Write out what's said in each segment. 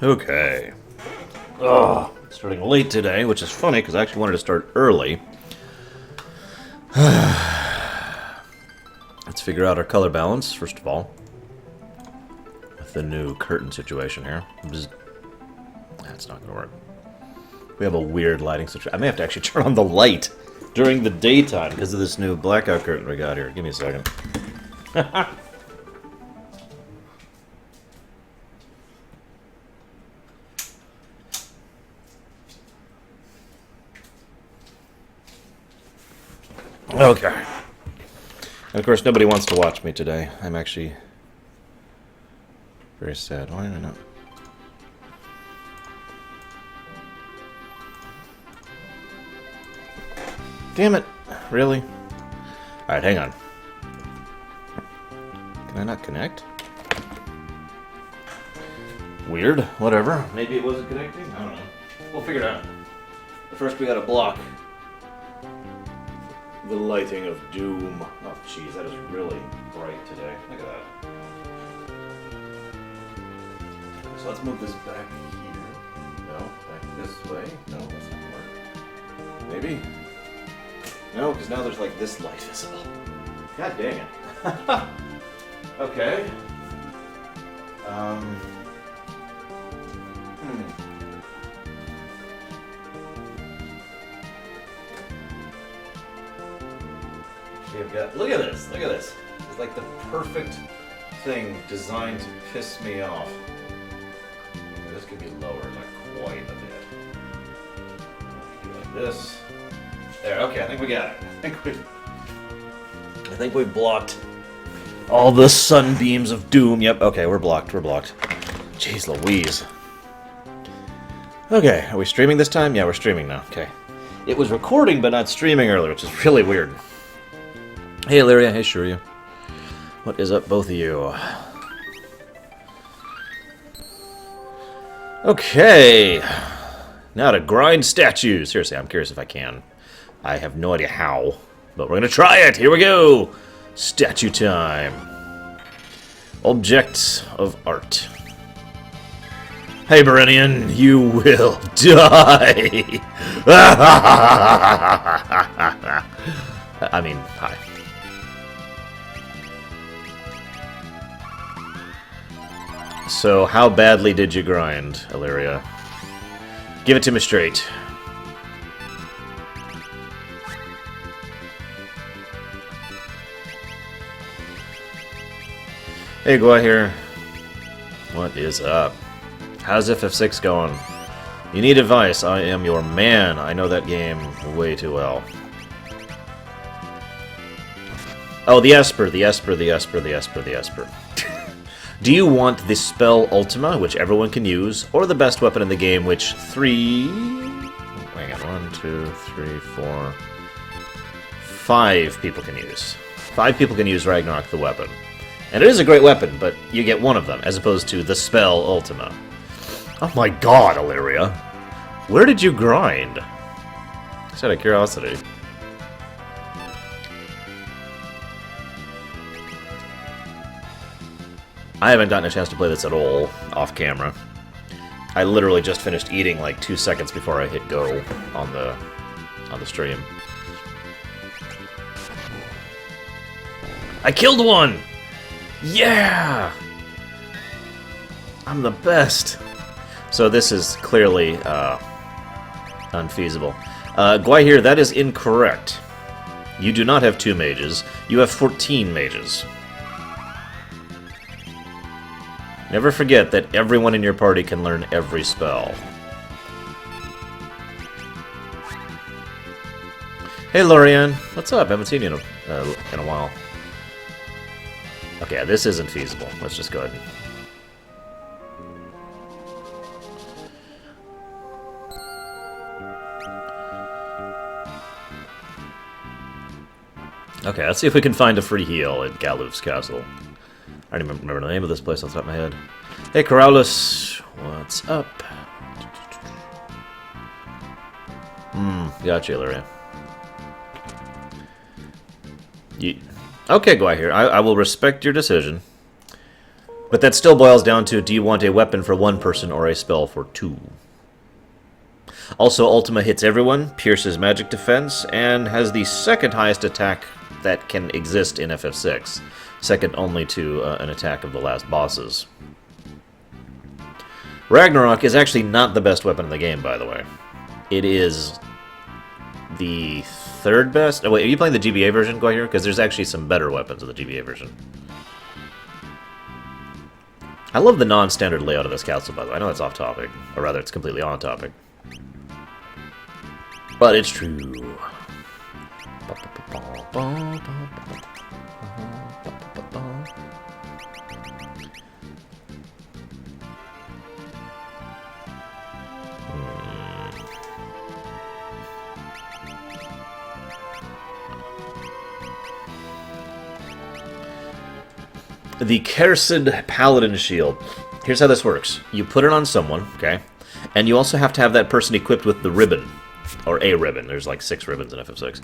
Okay. Ugh, starting late today, which is funny because I actually wanted to start early. Let's figure out our color balance, first of all. With the new curtain situation here. That's not going to work. We have a weird lighting situation. I may have to actually turn on the light during the daytime because of this new blackout curtain we got here. Give me a second. Okay. And of course, nobody wants to watch me today. I'm actually very sad. Why am I not? Damn it. Really? Alright, hang on. Can I not connect? Weird. Whatever. Maybe it wasn't connecting? I don't know. We'll figure it out. But first we gotta block the lighting of doom. Oh, jeez, that is really bright today. Look at that. So let's move this back here. No, back this way. No, that's not work. Maybe? No, because now there's like this light visible. God dang it. Okay. We've got, look at this, look at this. It's like the perfect thing designed to piss me off. Okay, this could be lowered like quite a bit. Do like this. There, okay, I think we got it. I think we've blocked all the sunbeams of doom. Yep, okay, we're blocked, we're blocked. Jeez Louise. Okay, are we streaming this time? Yeah, we're streaming now, okay. It was recording but not streaming earlier, which is really weird. Hey, Illyria. Hey, Shurya. What is up, both of you? Okay. Now to grind statues. Seriously, I'm curious if I can. I have no idea how, but we're going to try it. Here we go. Statue time. Objects of art. Hey, Berenian, you will die. I mean, hi. So, how badly did you grind, Illyria? Give it to me straight. Hey, go out here. What is up? How's FF6 going? You need advice. I am your man. I know that game way too well. Oh, the Esper, the Esper, the Esper, the Esper, the Esper. Do you want the spell Ultima, which everyone can use, or the best weapon in the game, which hang on, 1, 2, 3, 4, 5 people can use? 5 people can use Ragnarok the weapon. And it is a great weapon, but you get one of them, as opposed to the spell Ultima. Oh my god, Illyria. Where did you grind? Just out of curiosity. I haven't gotten a chance to play this at all, off camera. I literally just finished eating like 2 seconds before I hit go on the stream. I killed one! Yeah! I'm the best! So this is clearly unfeasible. Guai, that is incorrect. You do not have 2 mages. You have 14 mages. Never forget that everyone in your party can learn every spell. Hey, Lorian. What's up? Haven't seen you in a while. Okay, this isn't feasible. Let's just go ahead and... Okay, let's see if we can find a free heal at Galuf's castle. I don't even remember the name of this place off the top of my head. Hey, Corrales. What's up? Gotcha, Illyria. Okay, go out here. I will respect your decision. But that still boils down to, do you want a weapon for one person or a spell for two? Also, Ultima hits everyone, pierces magic defense, and has the second highest attack that can exist in FF6. Second only to an attack of the last bosses. Ragnarok is actually not the best weapon in the game, by the way. It is the third best. Oh, wait, are you playing the GBA version, go here? Because there's actually some better weapons in the GBA version. I love the non-standard layout of this castle, by the way. I know it's off topic, or rather, it's completely on topic. But it's true. The Cursed Paladin Shield. Here's how this works. You put it on someone, okay? And you also have to have that person equipped with the ribbon. Or a ribbon. There's like 6 ribbons in FF6.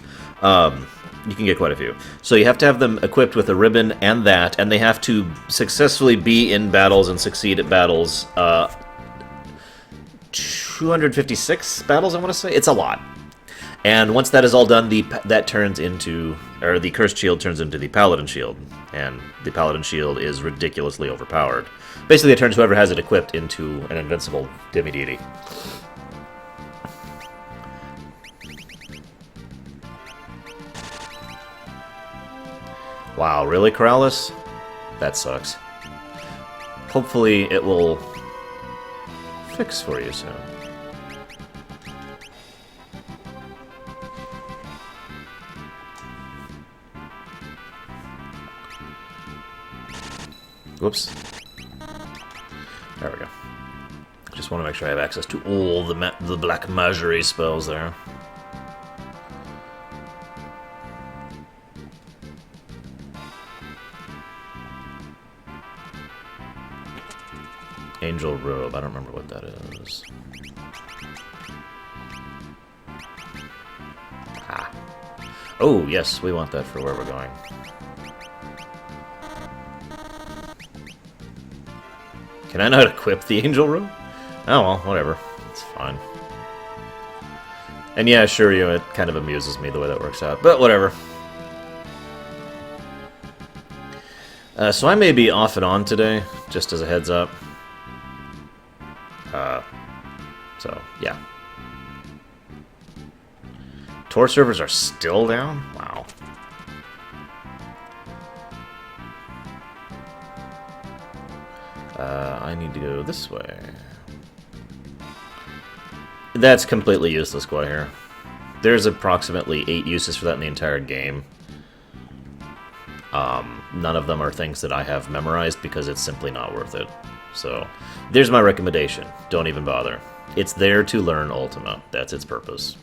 You can get quite a few. So you have to have them equipped with a ribbon and that, and they have to successfully be in battles and succeed at battles. 256 battles, I want to say? It's a lot. And once that is all done, that turns into, or the Cursed Shield turns into the Paladin Shield. And the Paladin Shield is ridiculously overpowered. Basically, it turns whoever has it equipped into an invincible demi-deity. Wow, really, Corrales? That sucks. Hopefully, it will fix for you soon. Whoops. There we go. Just want to make sure I have access to all the Black Majory spells there. Angel Robe. I don't remember what that is. Ah. Oh, yes, we want that for where we're going. Can I not equip the Angel Robe? Oh, well, whatever. It's fine. And yeah, sure, you know, it kind of amuses me the way that works out, but whatever. So I may be off and on today, just as a heads up. So, yeah. Tor servers are still down? Wow. I need to go this way. That's completely useless, quite here. There's approximately 8 uses for that in the entire game. None of them are things that I have memorized because it's simply not worth it. So, there's my recommendation. Don't even bother. It's there to learn Ultima. That's its purpose.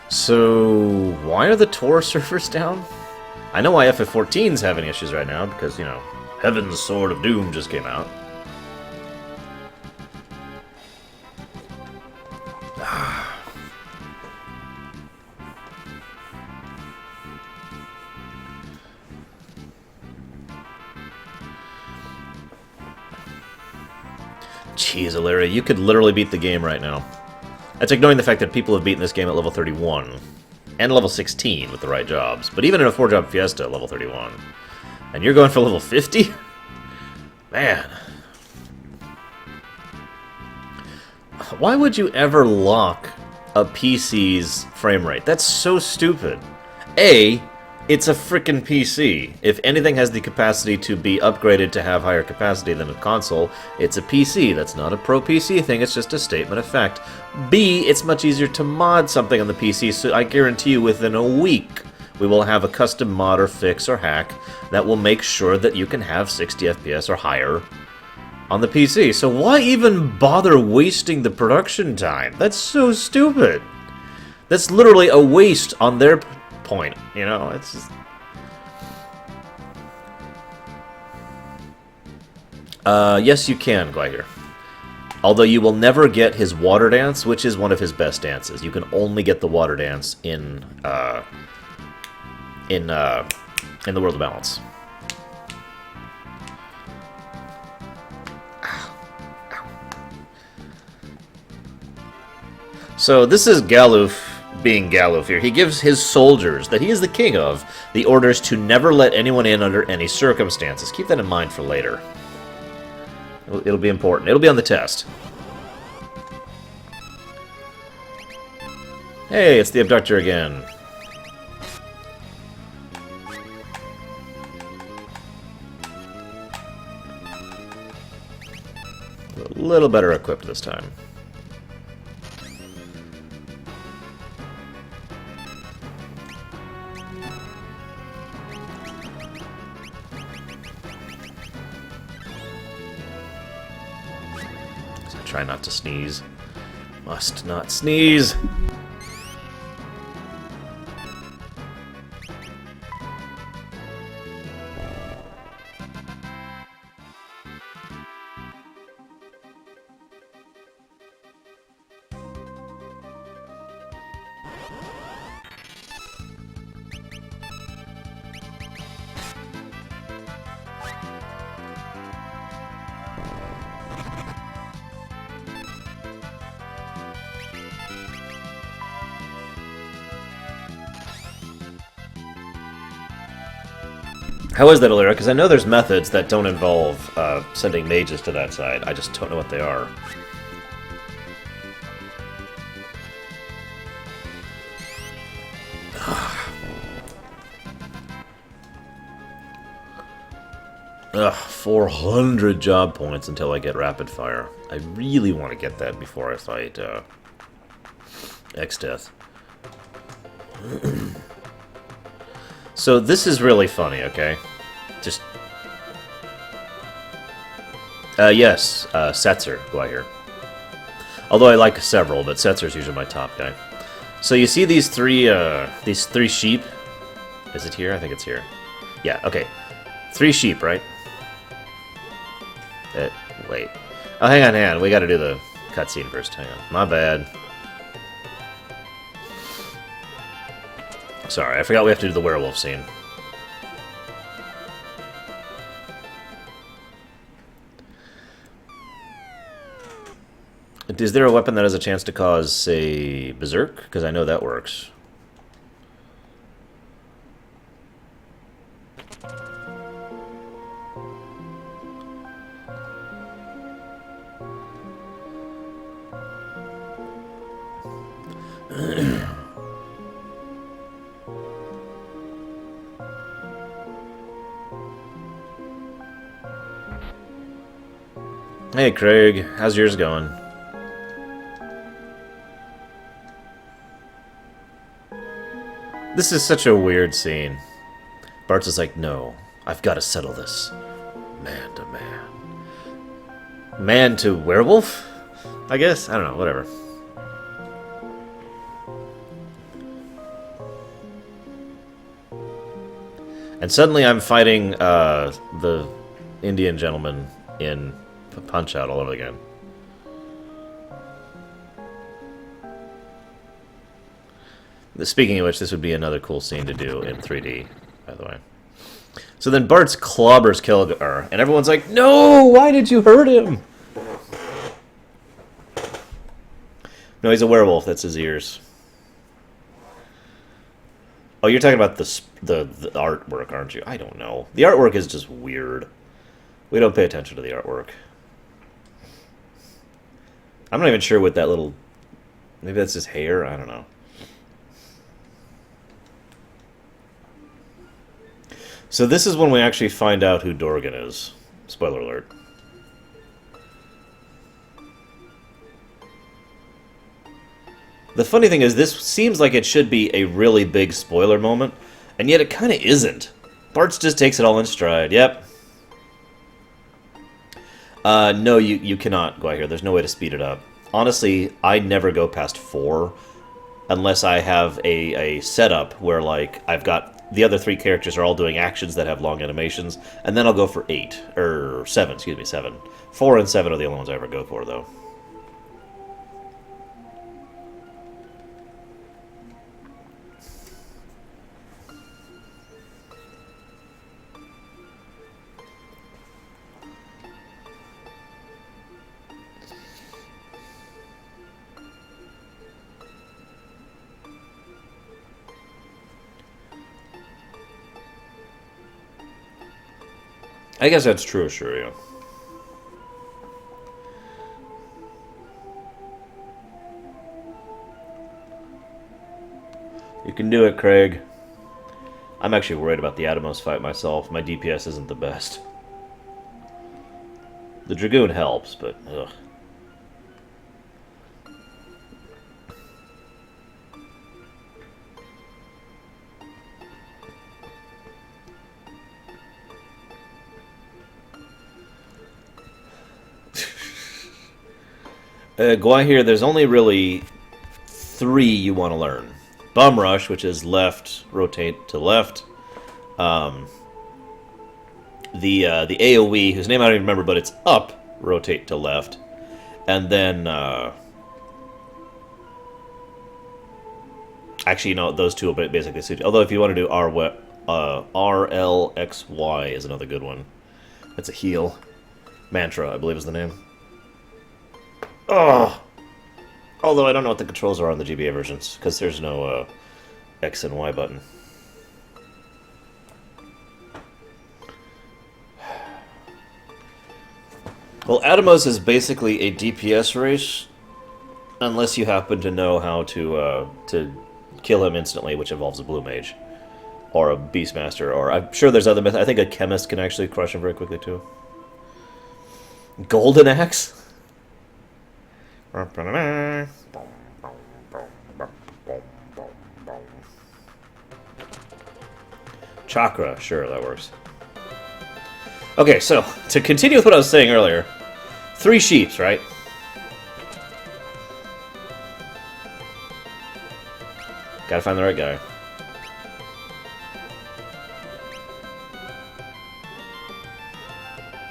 So, why are the Tor servers down? I know why FF14's having issues right now, because, you know, Heaven's Sword of Doom just came out. Jeez, Illyria, you could literally beat the game right now. That's ignoring the fact that people have beaten this game at level 31. And level 16 with the right jobs. But even in a 4-job Fiesta at level 31. And you're going for level 50? Man. Why would you ever lock a PC's frame rate? That's so stupid. A, it's a frickin' PC. If anything has the capacity to be upgraded to have higher capacity than a console, it's a PC. That's not a pro PC thing, it's just a statement of fact. B, it's much easier to mod something on the PC, so I guarantee you within a week we will have a custom mod or fix or hack that will make sure that you can have 60 FPS or higher on the PC. So why even bother wasting the production time? That's so stupid. That's literally a waste on their point, you know? It's just... yes, you can, Gwydir. Although you will never get his water dance, which is one of his best dances. You can only get the water dance in the World of Balance. So this is Galuf being Galuf here. He gives his soldiers, that he is the king of, the orders to never let anyone in under any circumstances. Keep that in mind for later. It'll be important. It'll be on the test. Hey, it's the abductor again. A little better equipped this time. So try not to sneeze. Must not sneeze. How is that, Alira? Because I know there's methods that don't involve sending mages to that side. I just don't know what they are. Ugh, 400 job points until I get rapid fire. I really want to get that before I fight X-Death. So this is really funny, okay? Just... yes, Setzer, go out here. Although I like several, but Setzer's usually my top guy. So you see these three sheep? Is it here? I think it's here. Yeah, okay. 3 sheep, right? Wait. Oh, hang on. We gotta do the cutscene first. Hang on. My bad. Sorry, I forgot we have to do the werewolf scene. Is there a weapon that has a chance to cause, say, berserk? Because I know that works. Hey Craig, how's yours going? This is such a weird scene. Bart's is like, no, I've got to settle this. Man to man. Man to werewolf? I guess? I don't know, whatever. And suddenly I'm fighting the Indian gentleman in Punch-Out all over again. Speaking of which, this would be another cool scene to do in 3D, by the way. So then Bart's clobbers Kilgar, and everyone's like, no, why did you hurt him? No, he's a werewolf, that's his ears. Oh, you're talking about the artwork, aren't you? I don't know. The artwork is just weird. We don't pay attention to the artwork. I'm not even sure what that little... Maybe that's his hair? I don't know. So this is when we actually find out who Dorgan is. Spoiler alert. The funny thing is, this seems like it should be a really big spoiler moment, and yet it kind of isn't. Bart just takes it all in stride. Yep. No, you cannot go out here. There's no way to speed it up. Honestly, I never go past 4 unless I have a setup where, like, I've got... The other 3 characters are all doing actions that have long animations, and then I'll go for 8. Or 7, excuse me, 7. 4 and 7 are the only ones I ever go for, though. I guess that's true, sure, yeah. You can do it, Craig. I'm actually worried about the Atomos fight myself. My DPS isn't the best. The Dragoon helps, but ugh. Guai here, there's only really 3 you want to learn. Bum Rush, which is left, rotate to left. The AoE, whose name I don't even remember, but it's up, rotate to left. And then, actually, no, those two will basically suit you. Although if you want to do RLXY is another good one. That's a heal. Mantra, I believe is the name. Oh! Although I don't know what the controls are on the GBA versions, because there's no X and Y button. Well, Atomos is basically a DPS race, unless you happen to know how to kill him instantly, which involves a Blue Mage. Or a Beastmaster, or I'm sure there's other methods. I think a Chemist can actually crush him very quickly, too. Golden Axe? Chakra, sure, that works. Okay, so, to continue with what I was saying earlier, 3 sheeps, right? Gotta find the right guy.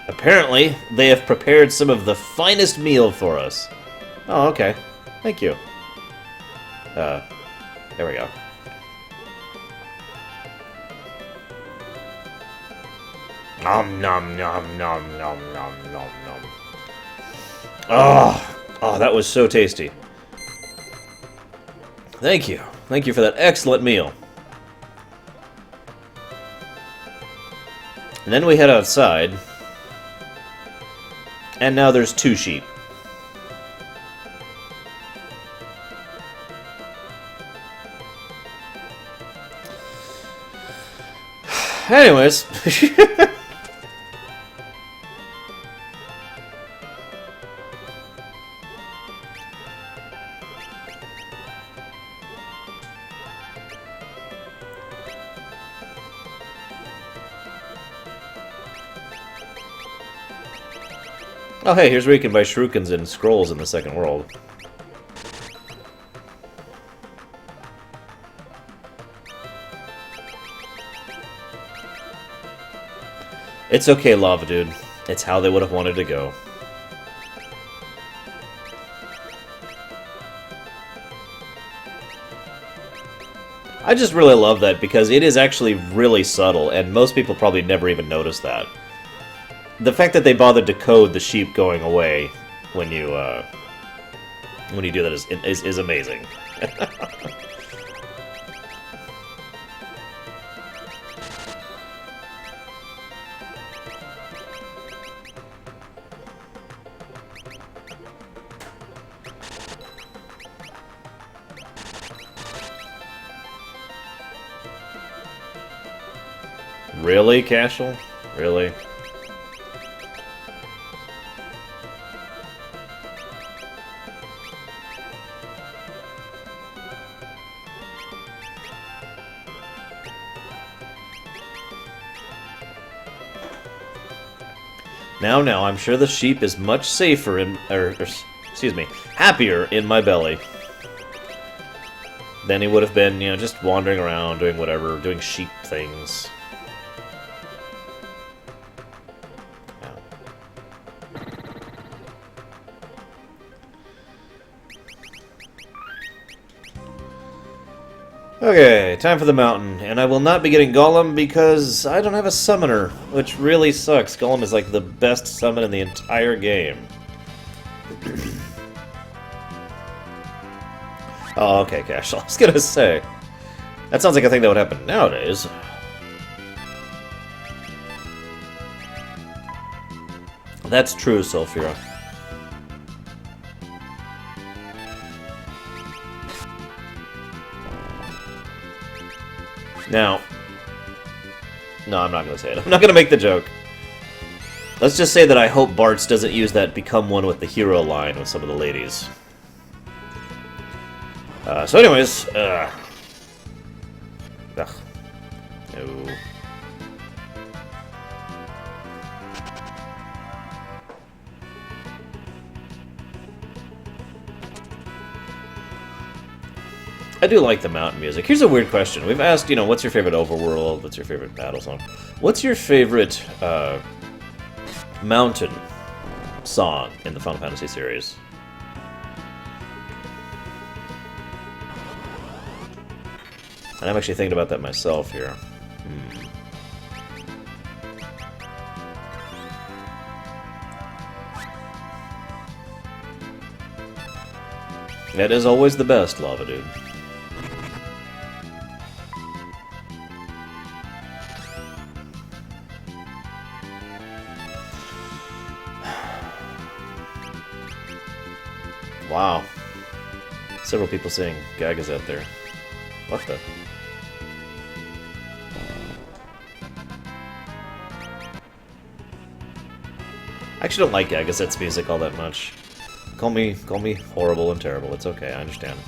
Apparently, they have prepared some of the finest meal for us. Oh, okay. Thank you. There we go. Nom nom nom nom nom nom nom nom. Oh, that was so tasty. Thank you. Thank you for that excellent meal. And then we head outside. And now there's 2 sheep. Anyways. Oh hey, here's where you can buy shurikens and scrolls in the second world. It's okay, Lava Dude. It's how they would have wanted to go. I just really love that because it is actually really subtle, and most people probably never even notice that. The fact that they bothered to code the sheep going away when you do that is amazing. Really, Cashel? Really? Now, I'm sure the sheep is much safer excuse me, happier in my belly than he would have been, you know, just wandering around, doing whatever, doing sheep things. Okay, time for the mountain, and I will not be getting Golem because I don't have a summoner, which really sucks. Golem is like the best summon in the entire game. Oh, okay, Cash. I was gonna say. That sounds like a thing that would happen nowadays. That's true, Sulfura. Now... No, I'm not going to say it. I'm not going to make the joke. Let's just say that I hope Bartz doesn't use that become one with the hero line with some of the ladies. So anyways, ugh. No. I do like the mountain music. Here's a weird question. We've asked, you know, what's your favorite overworld? What's your favorite battle song? What's your favorite mountain song in the Final Fantasy series? And I'm actually thinking about that myself here. That is always the best, Lava Dude. Wow. Several people saying Gaga's out there. What the? I actually don't like Gagazet's music all that much. Call me horrible and terrible. It's okay, I understand.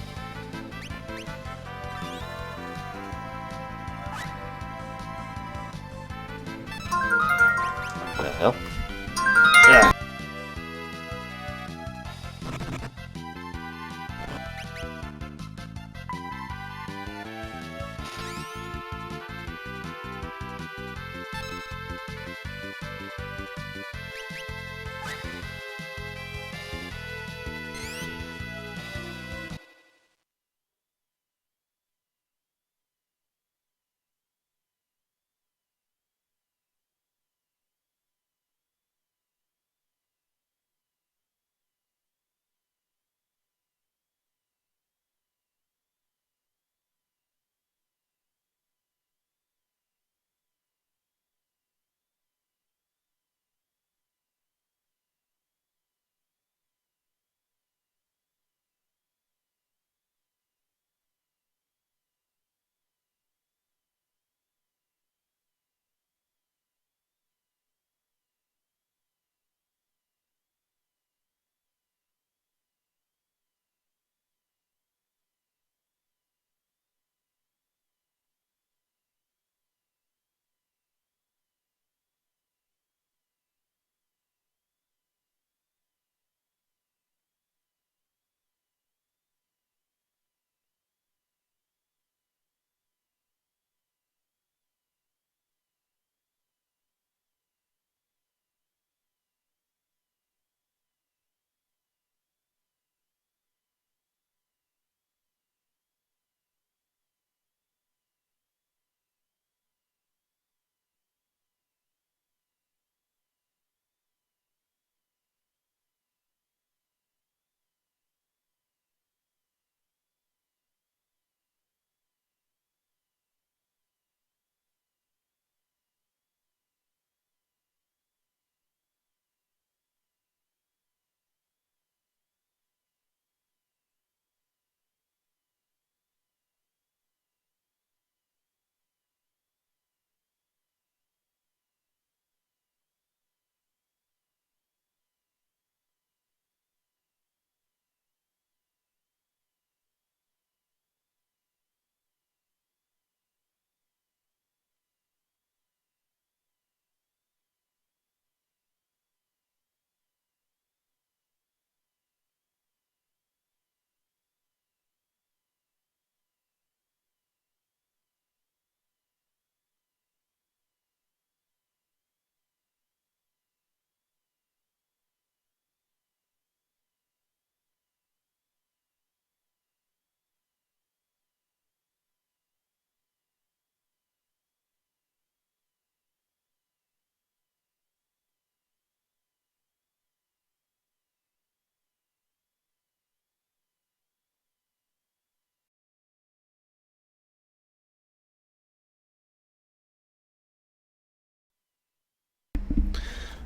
What the hell? Yeah.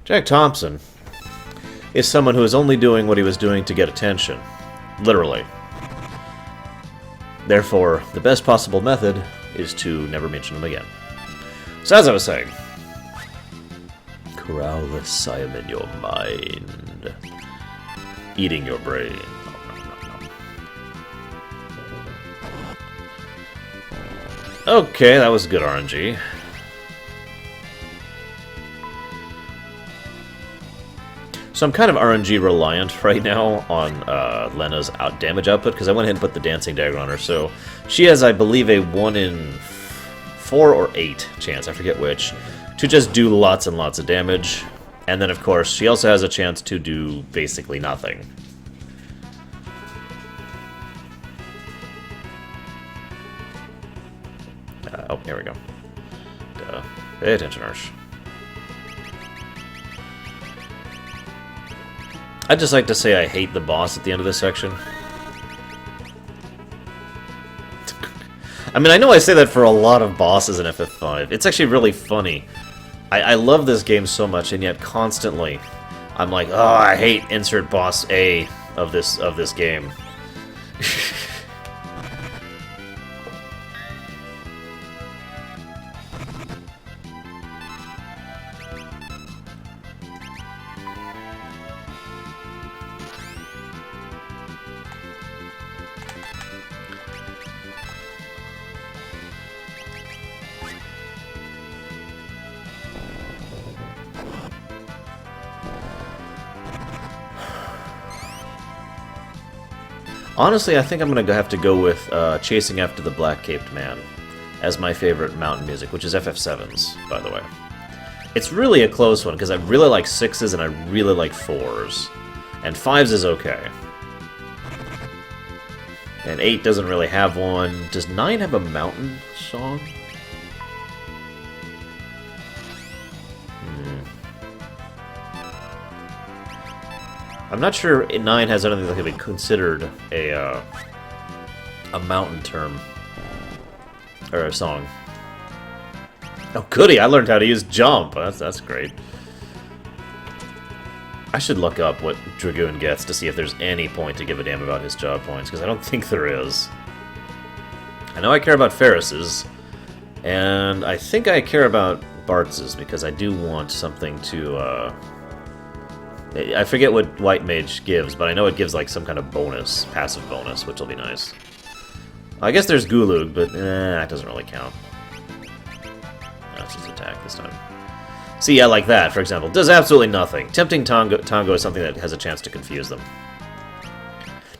Jack Thompson. is someone who is only doing what he was doing to get attention. Literally. Therefore, the best possible method is to never mention him again. So as I was saying, corral the Siam in your mind, eating your brain. Okay, that was good RNG. So I'm kind of RNG reliant right now on Lena's damage output, because I went ahead and put the Dancing Dagger on her. So she has, I believe, a 1 in 4 or 8 chance, I forget which, to just do lots and lots of damage. And then, of course, she also has a chance to do basically nothing. Oh, here we go. Pay attention, Arsh. I'd just like to say I hate the boss at the end of this section. I mean, I know I say that for a lot of bosses in FF5. It's actually really funny. I love this game so much, and yet constantly I'm like, oh, I hate insert boss A of this game. Honestly, I think I'm going to have to go with Chasing After the Black-Caped Man as my favorite mountain music, which is FF7's, by the way. It's really a close one, because I really like 6s and I really like 4s. And 5s is okay. And 8 doesn't really have one. Does 9 have a mountain song? I'm not sure 9 has anything that could be considered a mountain term. Or a song. Oh, goody! I learned how to use jump! That's great. I should look up what Dragoon gets to see if there's any point to give a damn about his job points, because I don't think there is. I know I care about Ferris's, and I think I care about Bartz's, because I do want something to, I forget what White Mage gives, but I know it gives like some kind of bonus, passive bonus, which will be nice. I guess there's Gulug, but that doesn't really count. That's just attack this time. See, yeah, like that, for example, does absolutely nothing. Tempting Tango is something that has a chance to confuse them.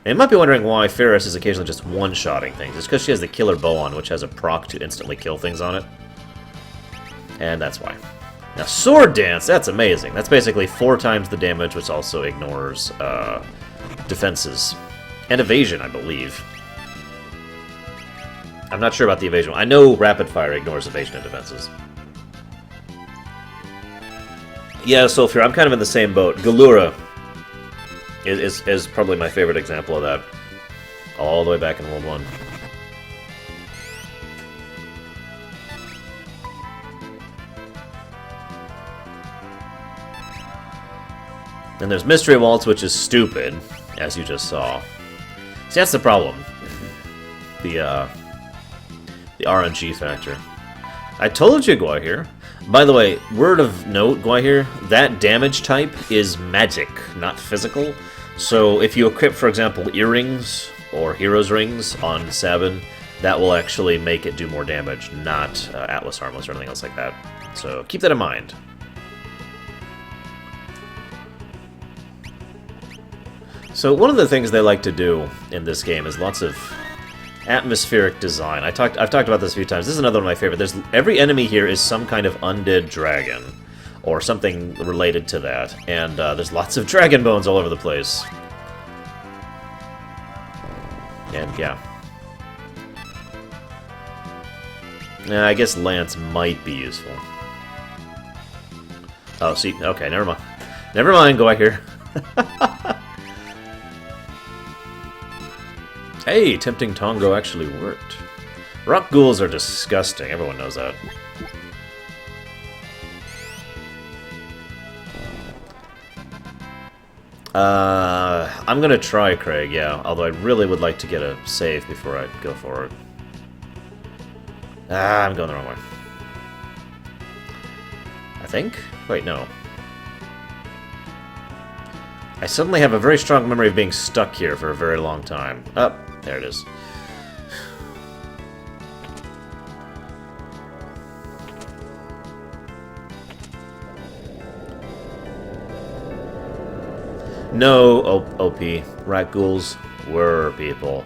And you might be wondering why Ferris is occasionally just one-shotting things. It's because she has the Killer Bow on, which has a proc to instantly kill things on it. And that's why. Now, Sword Dance, that's amazing. That's basically 4 times the damage, which also ignores defenses. And evasion, I believe. I'm not sure about the evasion. I know Rapid Fire ignores evasion and defenses. Yeah, Sulfur, I'm kind of in the same boat. Galura is probably my favorite example of that. All the way back in World 1. Then there's Mystery Waltz, which is stupid, as you just saw. See, that's the problem. The RNG factor. I told you, Guahir. By the way, word of note, Guahir, that damage type is magic, not physical. So if you equip, for example, earrings or hero's rings on Sabin, that will actually make it do more damage, not Atlas Harmless or anything else like that. So keep that in mind. So one of the things they like to do in this game is lots of atmospheric design. I've talked about this a few times. This is another one of my favorite. Every enemy here is some kind of undead dragon, or something related to that, and there's lots of dragon bones all over the place. And yeah. I guess Lance might be useful. Oh, see, okay, never mind. Never mind, go out here. Hey, Tempting Tongo actually worked. Rock ghouls are disgusting, everyone knows that. I'm gonna try Craig, yeah. Although I really would like to get a save before I go forward. I'm going the wrong way. I think? Wait, no. I suddenly have a very strong memory of being stuck here for a very long time. Oh, there it is. No, OP. Rat ghouls were people.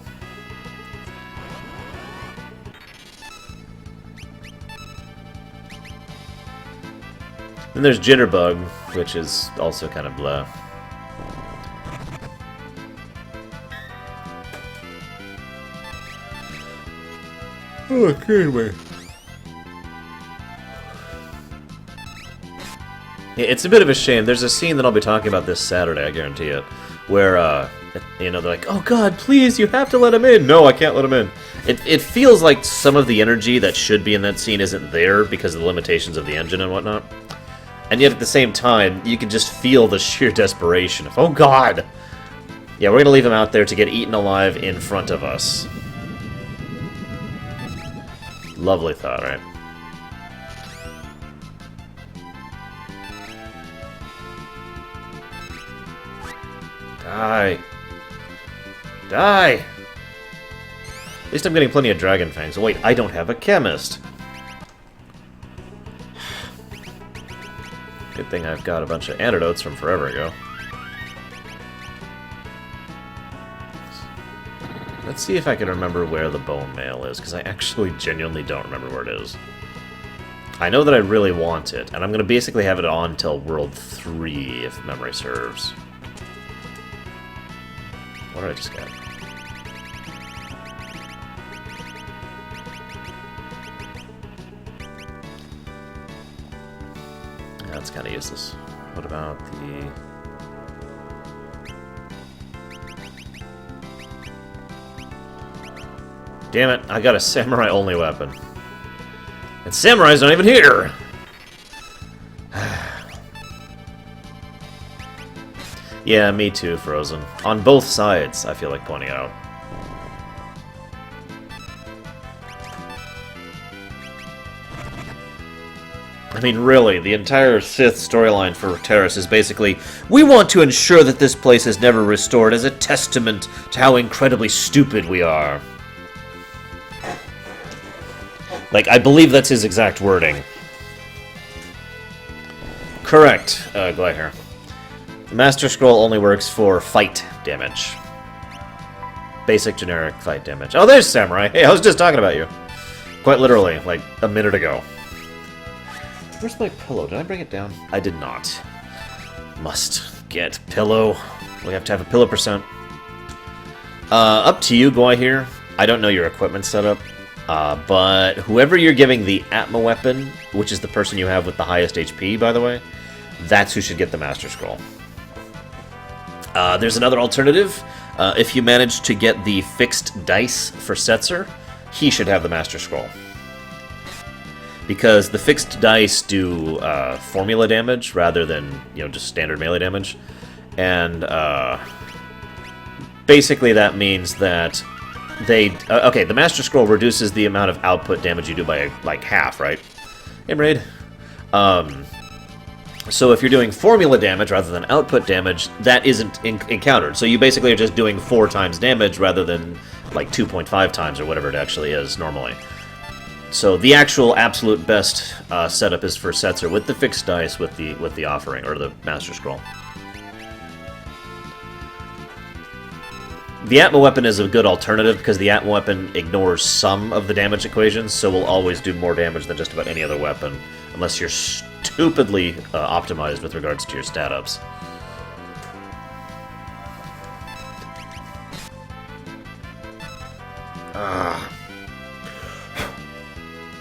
Then there's Jitterbug, which is also kind of blah. Okay, anyway. Yeah, it's a bit of a shame. There's a scene that I'll be talking about this Saturday, I guarantee it, where, you know, they're like, oh god, please, you have to let him in! No, I can't let him in. It feels like some of the energy that should be in that scene isn't there because of the limitations of the engine and whatnot. And yet at the same time, you can just feel the sheer desperation of, oh god! Yeah, we're gonna leave him out there to get eaten alive in front of us. Lovely thought, right? Die. Die! At least I'm getting plenty of dragon fangs. Oh, wait, I don't have a chemist. Good thing I've got a bunch of antidotes from forever ago. Let's see if I can remember where the bone mail is, because I actually genuinely don't remember where it is. I know that I really want it, and I'm going to basically have it on till World 3, if memory serves. What did I just get? Yeah, that's kind of useless. What about the... Damn it, I got a samurai-only weapon. And samurai's not even here! Yeah, me too, Frozen. On both sides, I feel like pointing out. I mean, really, the entire Sith storyline for Terrace is basically, we want to ensure that this place is never restored as a testament to how incredibly stupid we are. Like, I believe that's his exact wording. Correct, Glyhair. The Master Scroll only works for fight damage. Basic, generic fight damage. Oh, there's Samurai! Hey, I was just talking about you. Quite literally, like, a minute ago. Where's my pillow? Did I bring it down? I did not. Must get pillow. We have to have a pillow percent. Up to you, Glyhair. I don't know your equipment setup. But whoever you're giving the Atma weapon, which is the person you have with the highest HP, by the way, that's who should get the Master Scroll. There's another alternative. If you manage to get the fixed dice for Setzer, he should have the Master Scroll. Because the fixed dice do formula damage rather than, you know, just standard melee damage. And basically that means that they... okay, the Master Scroll reduces the amount of output damage you do by, like, half, right? Game raid. So if you're doing formula damage rather than output damage, that isn't encountered. So you basically are just doing 4 times damage rather than, like, 2.5 times or whatever it actually is normally. So the actual absolute best setup is for Setzer with the fixed dice with the offering, or the Master Scroll. The Atma weapon is a good alternative because the Atma weapon ignores some of the damage equations, so will always do more damage than just about any other weapon, unless you're stupidly optimized with regards to your stat ups.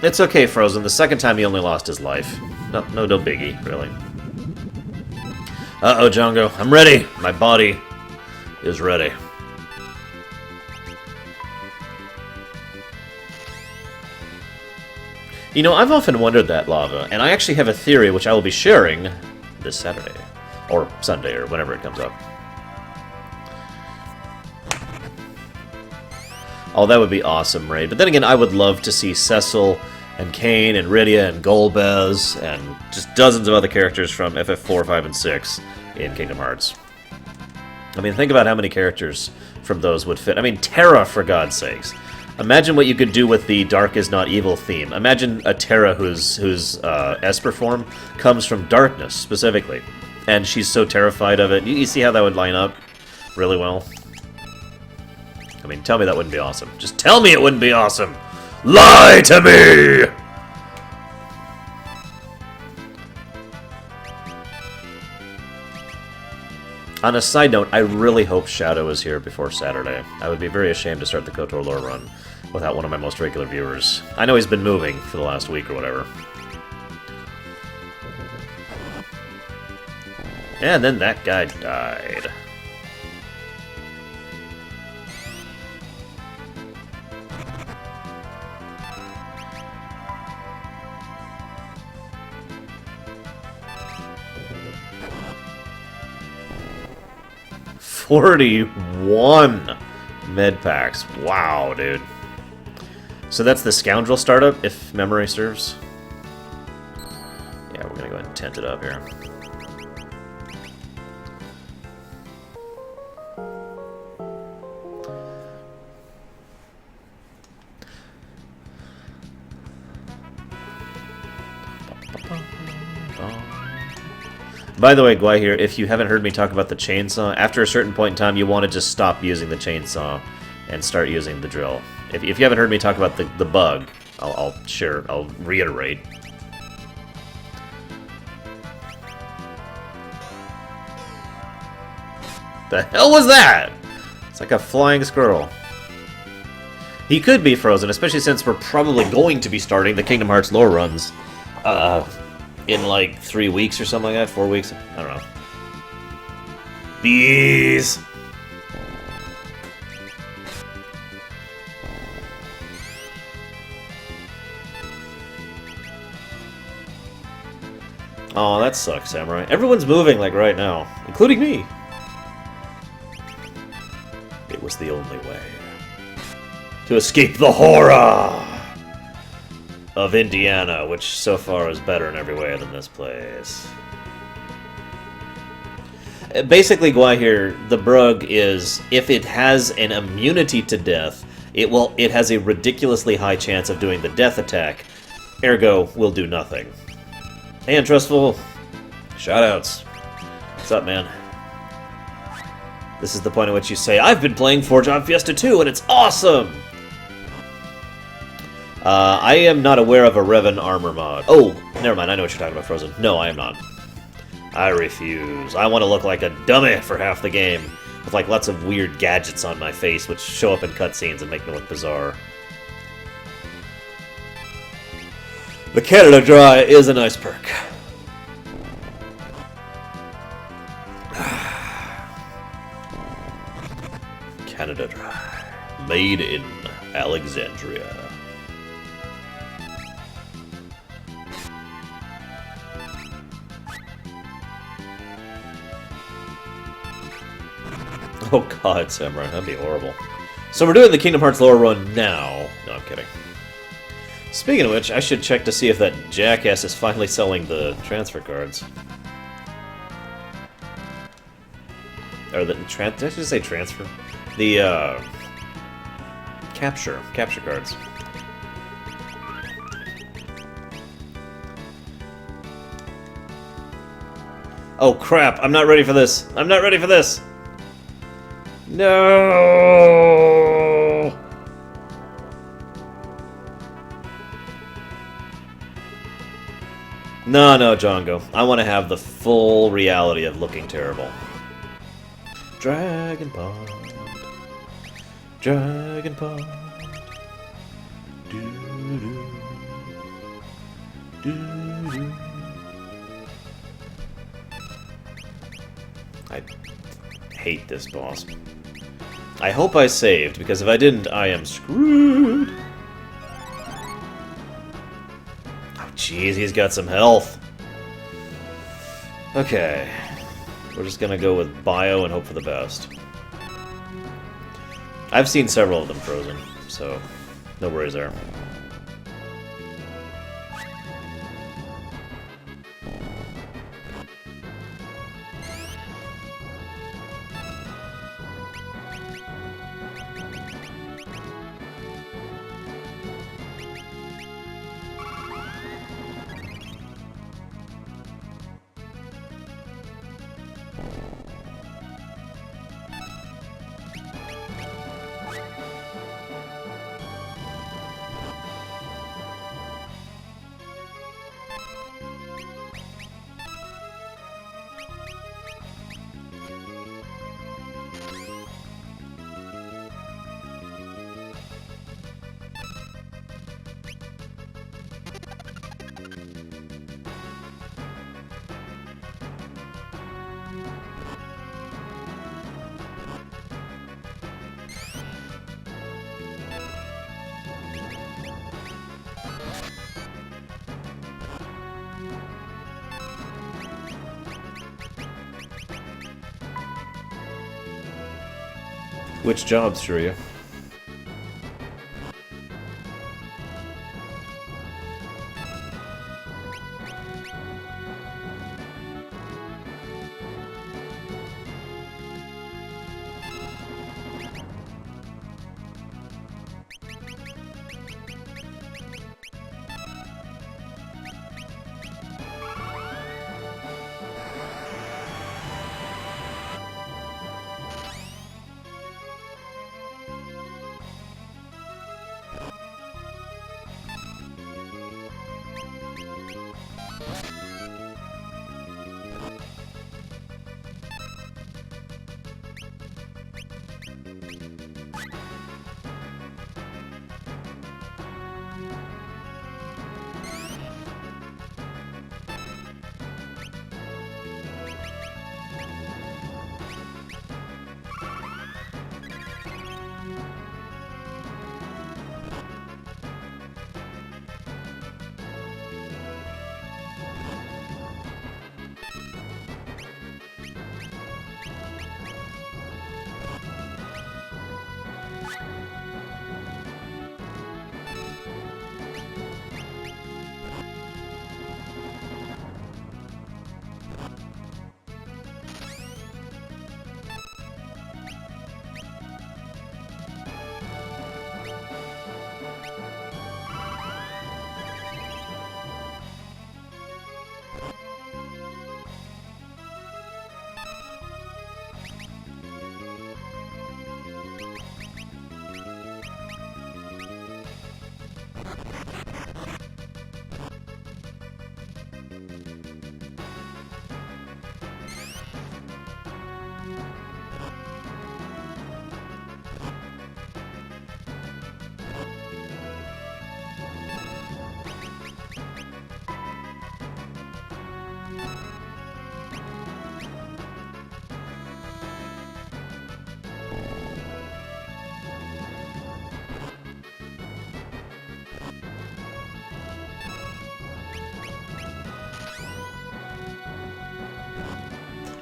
It's okay, Frozen. The second time he only lost his life. No biggie, really. Uh-oh, Django. I'm ready. My body is ready. You know, I've often wondered that, Lava, and I actually have a theory which I will be sharing this Saturday. Or Sunday, or whenever it comes up. Oh, that would be awesome, raid. But then again, I would love to see Cecil and Kane and Rydia and Golbez and just dozens of other characters from FF4, 5, and 6 in Kingdom Hearts. I mean, think about how many characters from those would fit. I mean, Terra, for God's sakes. Imagine what you could do with the Dark is Not Evil theme. Imagine a Terra whose Esper form comes from darkness, specifically. And she's so terrified of it. You see how that would line up really well? I mean, tell me that wouldn't be awesome. Just tell me it wouldn't be awesome! Lie to me! On a side note, I really hope Shadow is here before Saturday. I would be very ashamed to start the KOTOR lore run without one of my most regular viewers. I know he's been moving for the last week or whatever. And then that guy died. $41 med packs. Wow, dude. So that's the Scoundrel startup, if memory serves. Yeah, we're gonna go ahead and tent it up here. By the way, Guai here, if you haven't heard me talk about the chainsaw, after a certain point in time, you want to just stop using the chainsaw and start using the drill. If you haven't heard me talk about the bug, I'll reiterate. The hell was that? It's like a flying squirrel. He could be frozen, especially since we're probably going to be starting the Kingdom Hearts lore runs in like 3 weeks or something like that, 4 weeks, I don't know. Bees! Oh, that sucks, Samurai. Everyone's moving like right now, including me. It was the only way to escape the horror of Indiana, which so far is better in every way than this place. Basically, Guai here, the Brug is, if it has an immunity to death, it has a ridiculously high chance of doing the death attack, ergo, will do nothing. Hey, Untrustful, shoutouts. What's up, man? This is the point at which you say, I've been playing Forge on Fiesta 2, and it's awesome! I am not aware of a Revan armor mod. Oh, never mind, I know what you're talking about, Frozen. No, I am not. I refuse. I want to look like a dummy for half the game, with like lots of weird gadgets on my face, which show up in cutscenes and make me look bizarre. The Canada Dry is a nice perk. Canada Dry. Made in Alexandria. Oh god, Samurai, that'd be horrible. So we're doing the Kingdom Hearts lore run now. No, I'm kidding. Speaking of which, I should check to see if that jackass is finally selling the transfer cards. Or the did I just say transfer? The capture cards. Oh crap! I'm not ready for this. I'm not ready for this. No. No, Django. I want to have the full reality of looking terrible. Dragon Pond. Dragon Pond. Doo-doo. Doo-doo. I hate this boss. I hope I saved, because if I didn't, I am screwed. Oh, jeez, he's got some health. Okay. We're just gonna go with bio and hope for the best. I've seen several of them frozen. so no worries there. Which jobs, Shiryu?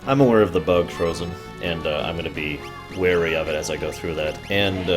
I'm aware of the bug, Frozen, and I'm going to be wary of it as I go through that. And,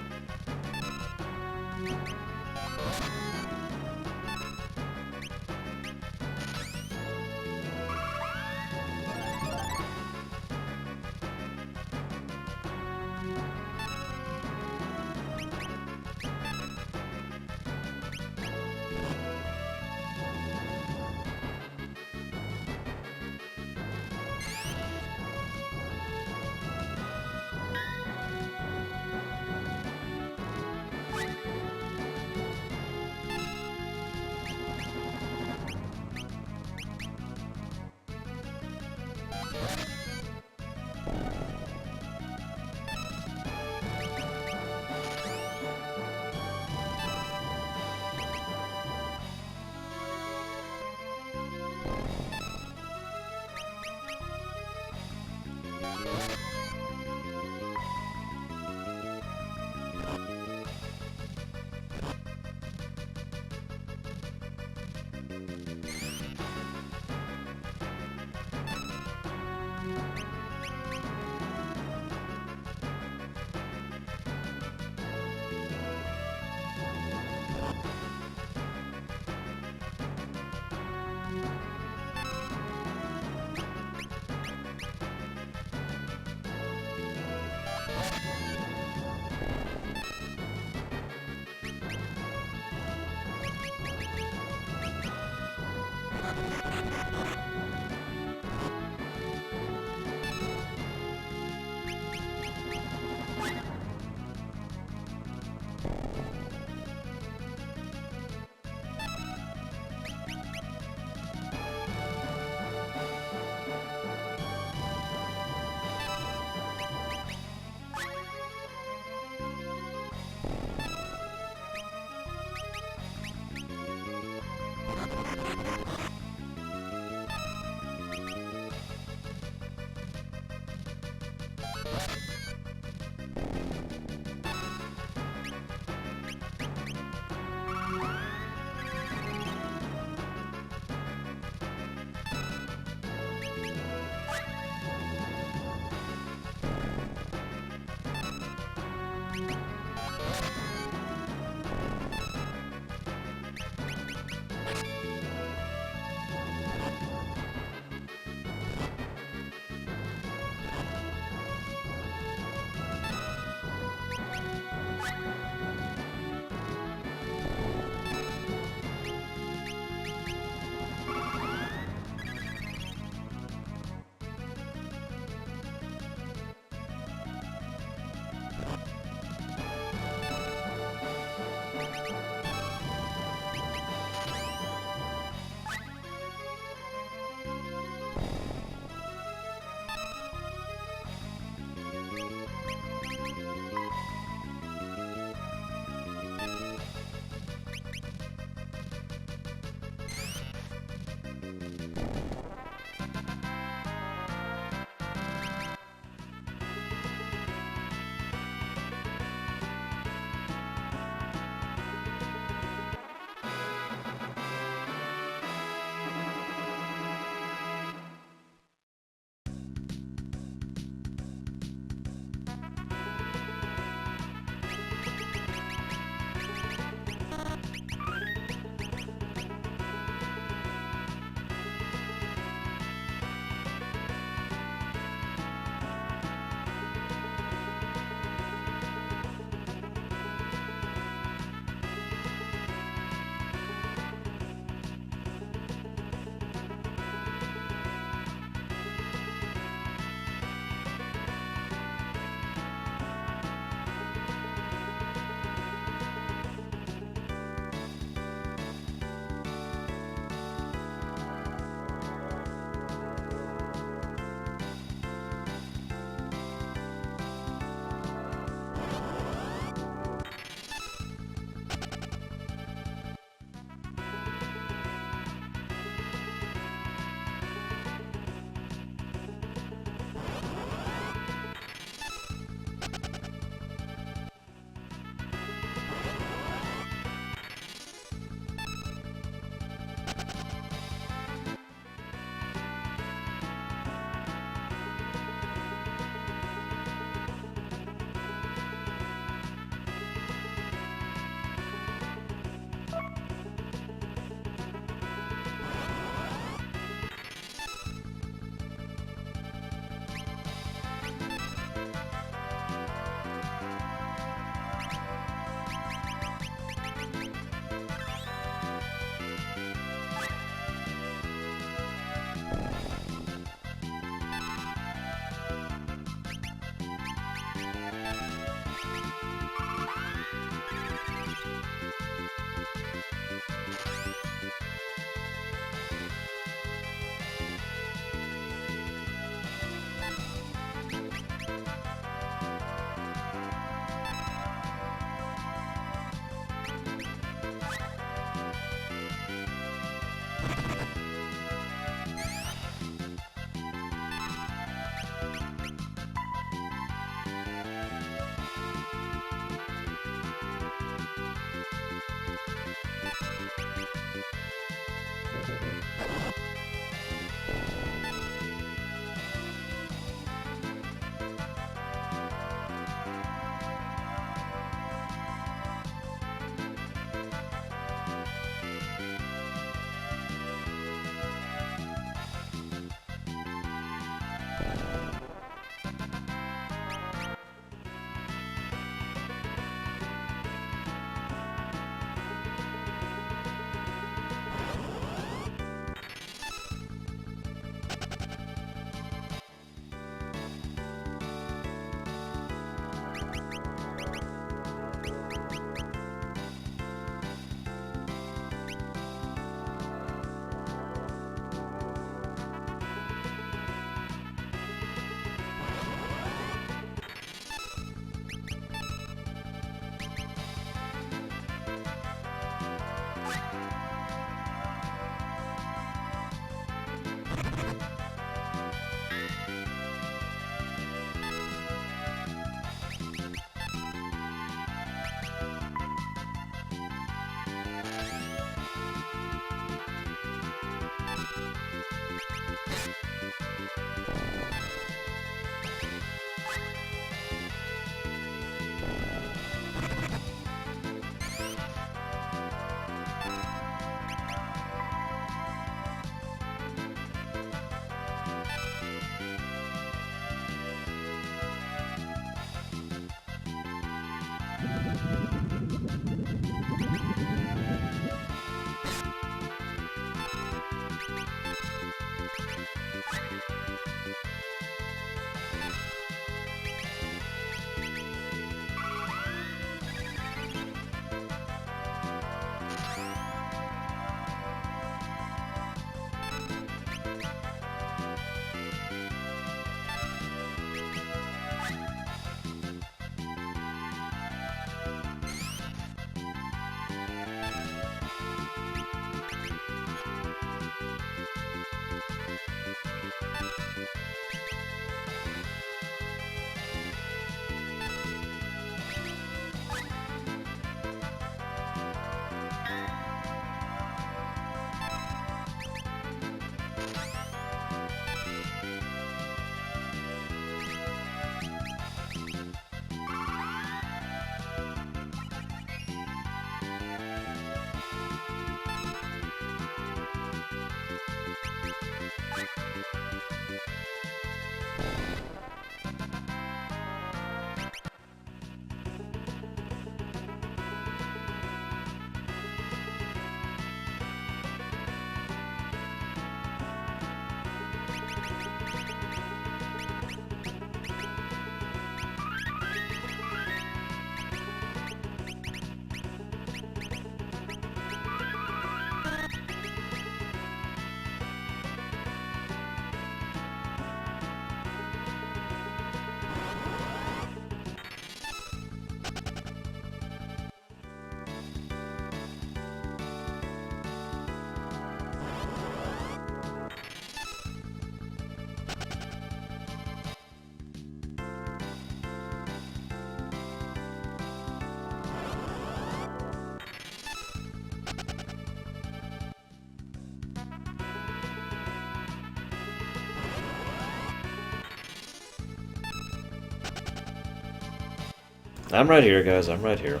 I'm right here, guys. I'm right here.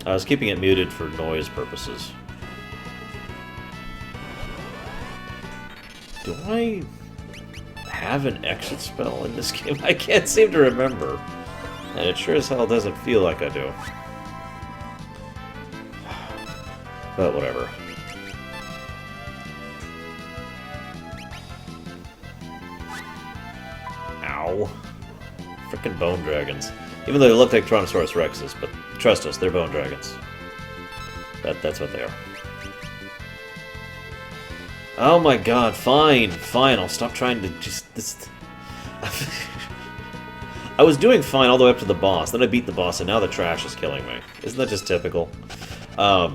I was keeping it muted for noise purposes. Do I have an exit spell in this game? I can't seem to remember. And it sure as hell doesn't feel like I do. But whatever. Ow. Frickin' bone dragons. Even though they look like Tyrannosaurus Rexes, but trust us, they're bone dragons. That's what they are. Oh my god, fine, I'll stop trying to just... I was doing fine all the way up to the boss, then I beat the boss, and now the trash is killing me. Isn't that just typical? I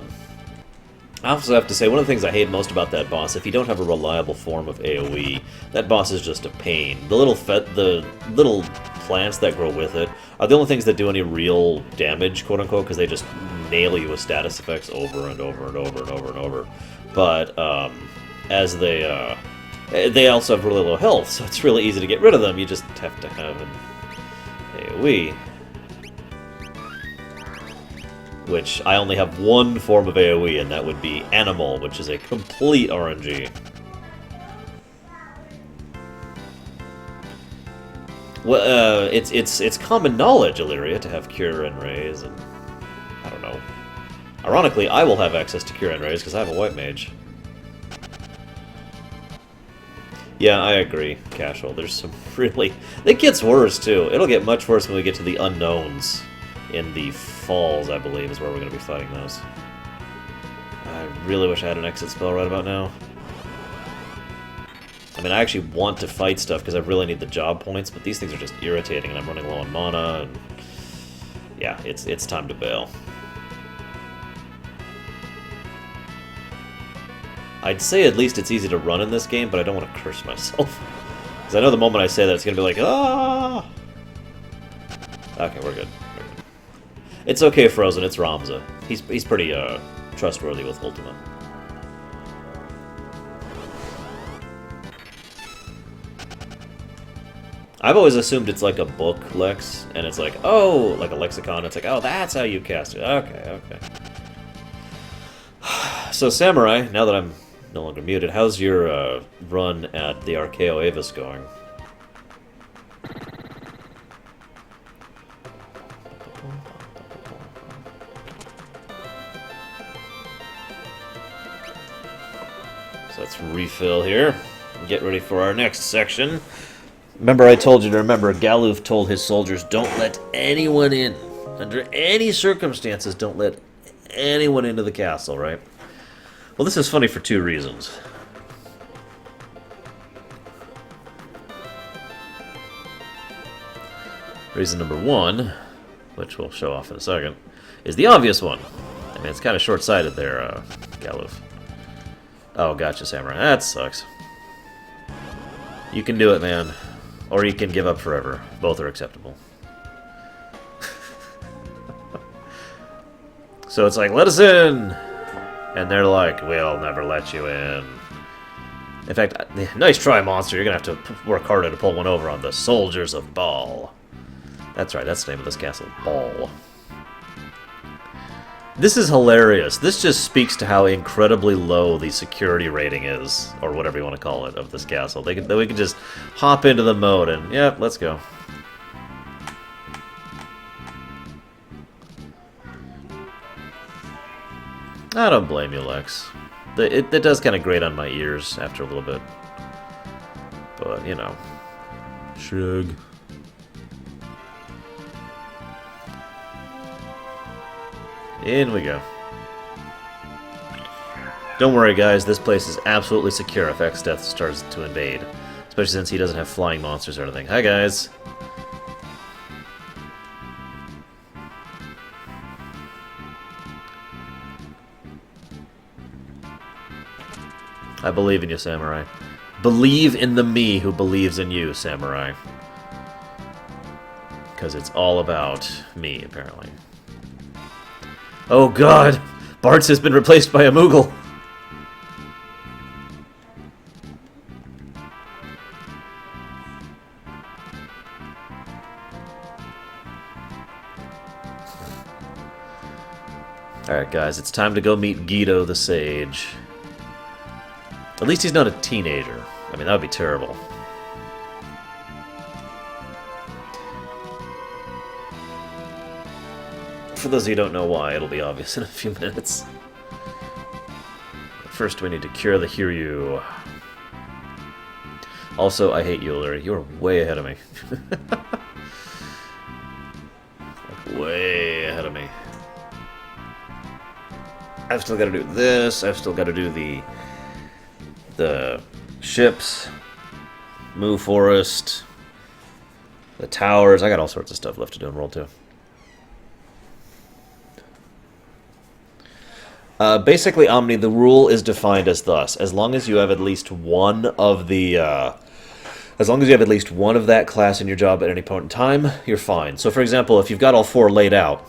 also have to say, one of the things I hate most about that boss, if you don't have a reliable form of AoE, that boss is just a pain. The little plants that grow with it are the only things that do any real damage, quote-unquote, because they just nail you with status effects over and over and over and over and over. But, as they also have really low health, so it's really easy to get rid of them. You just have to have an AoE. Which I only have one form of AoE, and that would be Animal, which is a complete RNG. Well, it's common knowledge, Illyria, to have Cure and Raise, and I don't know. Ironically, I will have access to Cure and Raise because I have a White Mage. Yeah, I agree, Casual. There's some really... It gets worse, too. It'll get much worse when we get to the unknowns. In the falls, I believe, is where we're going to be fighting those. I really wish I had an exit spell right about now. I mean, I actually want to fight stuff because I really need the job points, but these things are just irritating, and I'm running low on mana, and... Yeah, it's time to bail. I'd say at least it's easy to run in this game, but I don't want to curse myself. Because I know the moment I say that, it's going to be like, ah! Okay, we're good. It's okay, Frozen. It's Ramza. He's pretty trustworthy with Ultima. I've always assumed it's like a book, Lex, and it's like, oh, like a lexicon. It's like, oh, that's how you cast it. Okay, okay. So, Samurai, now that I'm no longer muted, how's your run at the Archaeo Avis going? Let's refill here and get ready for our next section. Remember I told you to remember, Galuf told his soldiers, don't let anyone in. Under any circumstances, don't let anyone into the castle, right? Well, this is funny for two reasons. Reason number one, which we'll show off in a second, is the obvious one. I mean, it's kind of short-sighted there, Galuf. Oh, gotcha, Samurai. That sucks. You can do it, man. Or you can give up forever. Both are acceptable. So it's like, let us in! And they're like, we'll never let you in. In fact, nice try, monster. You're gonna have to work harder to pull one over on the Soldiers of Baal. That's right, that's the name of this castle. Baal. This is hilarious. This just speaks to how incredibly low the security rating is, or whatever you want to call it, of this castle. We can just hop into the mode and, yep, let's go. I don't blame you, Lex. It does kind of grate on my ears after a little bit. But, you know. Shrug. In we go. Don't worry, guys. This place is absolutely secure if X-Death starts to invade. Especially since he doesn't have flying monsters or anything. Hi, guys. I believe in you, Samurai. Believe in the me who believes in you, Samurai. Because it's all about me, apparently. Oh god! Bartz has been replaced by a Moogle! Alright guys, it's time to go meet Guido the Sage. At least he's not a teenager. I mean, that would be terrible. For those of you who don't know why, it'll be obvious in a few minutes. First, we need to cure the Hiryu. Also, I hate you, Larry. You're way ahead of me. Like, way ahead of me. I've still got to do this. I've still got to do the ships, Moo Forest, the towers. I got all sorts of stuff left to do in World 2. Basically, Omni, the rule is defined as thus: as long as you have at least one of the, as long as you have at least one of that class in your job at any point in time, you're fine. So, for example, if you've got all four laid out,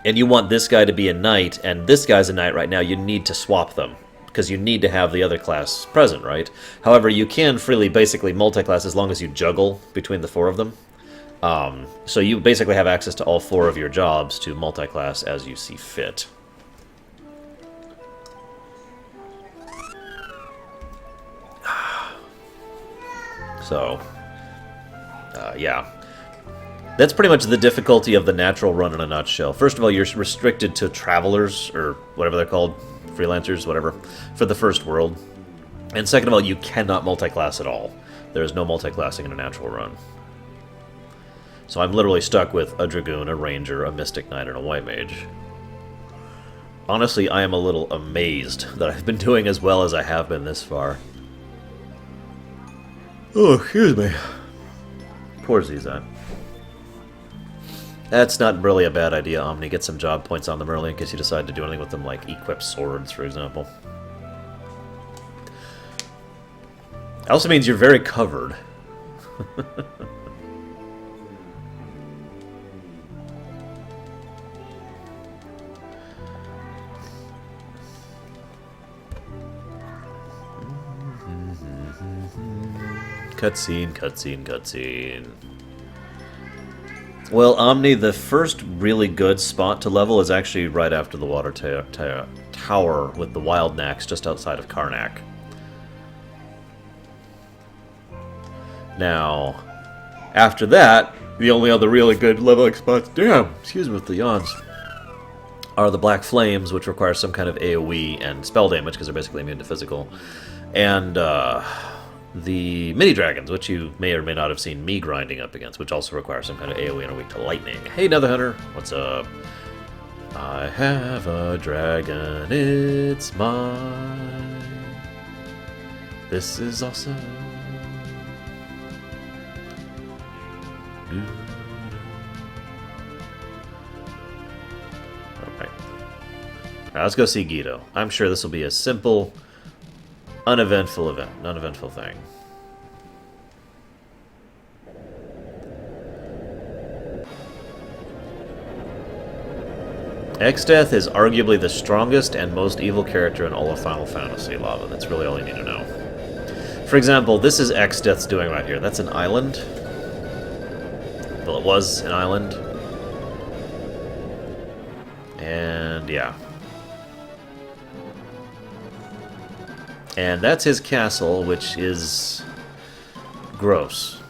and you want this guy to be a knight, and this guy's a knight right now, you need to swap them, because you need to have the other class present, right? However, you can freely, basically, multi-class as long as you juggle between the four of them. So you basically have access to all four of your jobs to multi-class as you see fit. So, yeah. That's pretty much the difficulty of the natural run in a nutshell. First of all, you're restricted to travelers, or whatever they're called, freelancers, whatever, for the first world. And second of all, you cannot multi-class at all. There is no multi-classing in a natural run. So I'm literally stuck with a Dragoon, a Ranger, a Mystic Knight, and a White Mage. Honestly, I am a little amazed that I've been doing as well as I have been this far. Oh, excuse me. Poor Zizan. That's not really a bad idea, Omni. Get some job points on them early in case you decide to do anything with them, like equip swords, for example. It also means you're very covered. Cutscene, cutscene, cutscene. Well, Omni, the first really good spot to level is actually right after the water tower with the Wild Nax just outside of Karnak. Now, after that, the only other really good leveling spots, excuse me with the yawns, are the Black Flames, which require some kind of AoE and spell damage because they're basically immune to physical, and the mini dragons, which you may or may not have seen me grinding up against, which also require some kind of AoE and are weak to lightning. Hey, Nether Hunter, what's up? I have a dragon, it's mine. This is awesome. Alright. Now let's go see Guido. I'm sure this will be a simple, uneventful thing. X-Death is arguably the strongest and most evil character in all of Final Fantasy, Lava. That's really all you need to know. For example, this is X-Death's doing right here. That's an island. Well, it was an island. And yeah. And that's his castle, which is gross.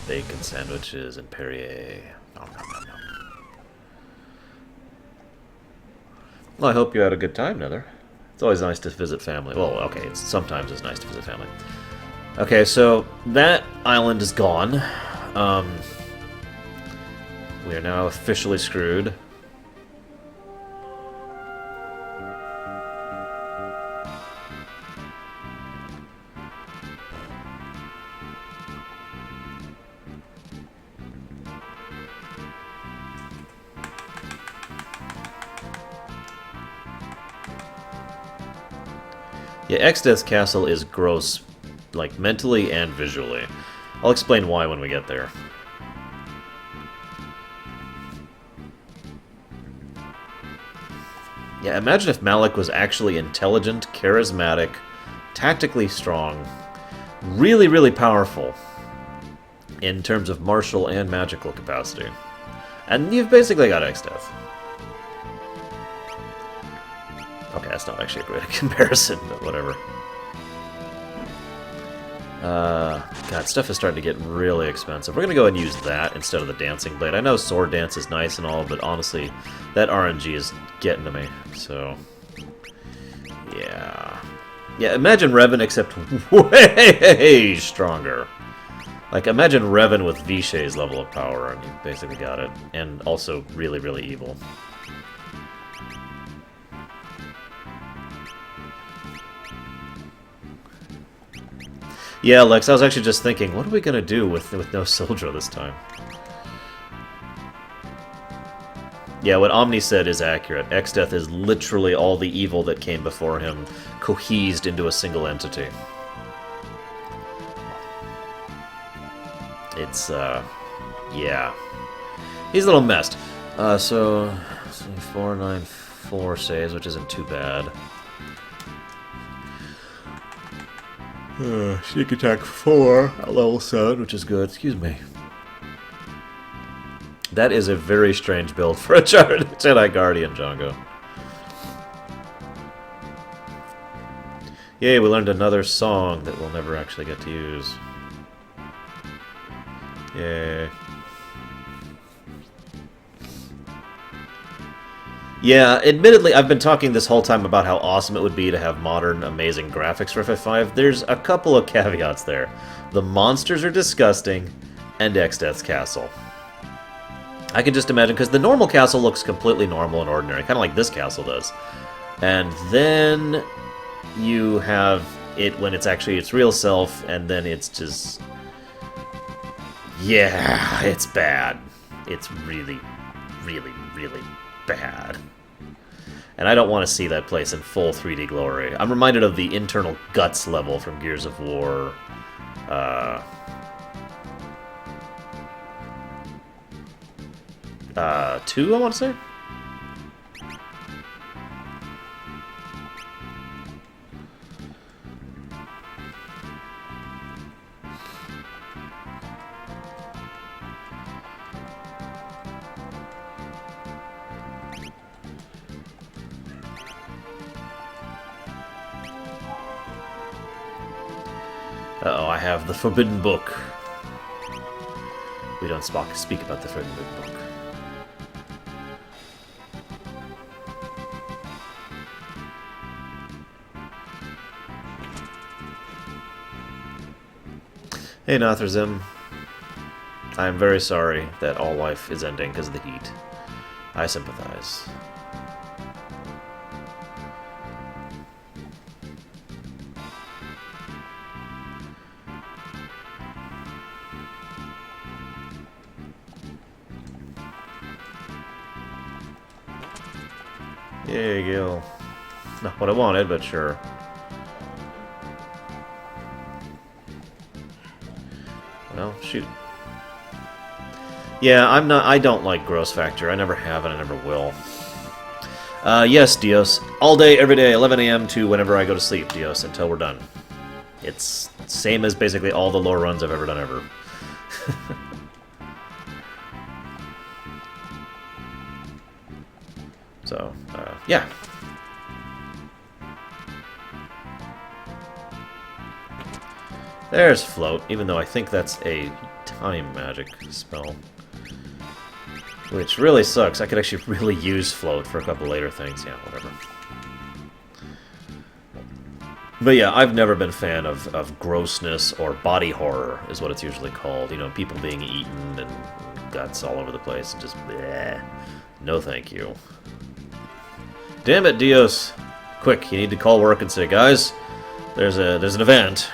Bacon sandwiches and Perrier. Nom, nom, nom, nom. Well, I hope you had a good time, Nether. It's always nice to visit family. Well, okay, sometimes it's nice to visit family. Okay, so that island is gone. We are now officially screwed. Yeah, Exdeath's castle is gross, like, mentally and visually. I'll explain why when we get there. Yeah, imagine if Malik was actually intelligent, charismatic, tactically strong, really, really powerful in terms of martial and magical capacity. And you've basically got Exdeath. Okay, that's not actually a great comparison, but whatever. God, stuff is starting to get really expensive. We're going to go and use that instead of the Dancing Blade. I know Sword Dance is nice and all, but honestly, that RNG is getting to me, so... Yeah... Yeah, imagine Revan except way stronger. Like, imagine Revan with Vishé's level of power, and you've basically got it. And also really, really evil. Yeah, Lex, I was actually just thinking, what are we gonna do with no Sildra this time? Yeah, what Omni said is accurate. Exdeath is literally all the evil that came before him, cohesed into a single entity. It's, yeah. He's a little messed. So 494 saves, which isn't too bad. Sneak attack 4 at level 7, which is good. Excuse me. That is a very strange build for a Jedi Guardian, Django. Yay, we learned another song that we'll never actually get to use. Yay. Yeah, admittedly, I've been talking this whole time about how awesome it would be to have modern, amazing graphics for FF5. There's a couple of caveats there. The monsters are disgusting, and Exdeath's castle. I can just imagine, because the normal castle looks completely normal and ordinary, kind of like this castle does. And then you have it when it's actually its real self, and then it's just... Yeah, it's bad. It's really, really, really bad. And I don't want to see that place in full 3D glory. I'm reminded of the internal guts level from Gears of War. 2, I want to say? Uh-oh, I have the Forbidden Book. We don't speak about the Forbidden Book. Hey, Nothrazim. I am very sorry that all life is ending because of the heat. I sympathize. Yay, Gil. Not what I wanted, but sure. Well, shoot. Yeah, I don't like Gross Factor. I never have and I never will. Yes, Dios. All day, every day, 11 a.m. to whenever I go to sleep, Dios, until we're done. It's same as basically all the lore runs I've ever done ever. So, yeah. There's Float, even though I think that's a time magic spell. Which really sucks. I could actually really use Float for a couple later things. Yeah, whatever. But yeah, I've never been a fan of grossness or body horror, is what it's usually called. You know, people being eaten and guts all over the place and just bleh. No thank you. Damn it, Dios. Quick, you need to call work and say, guys, there's an event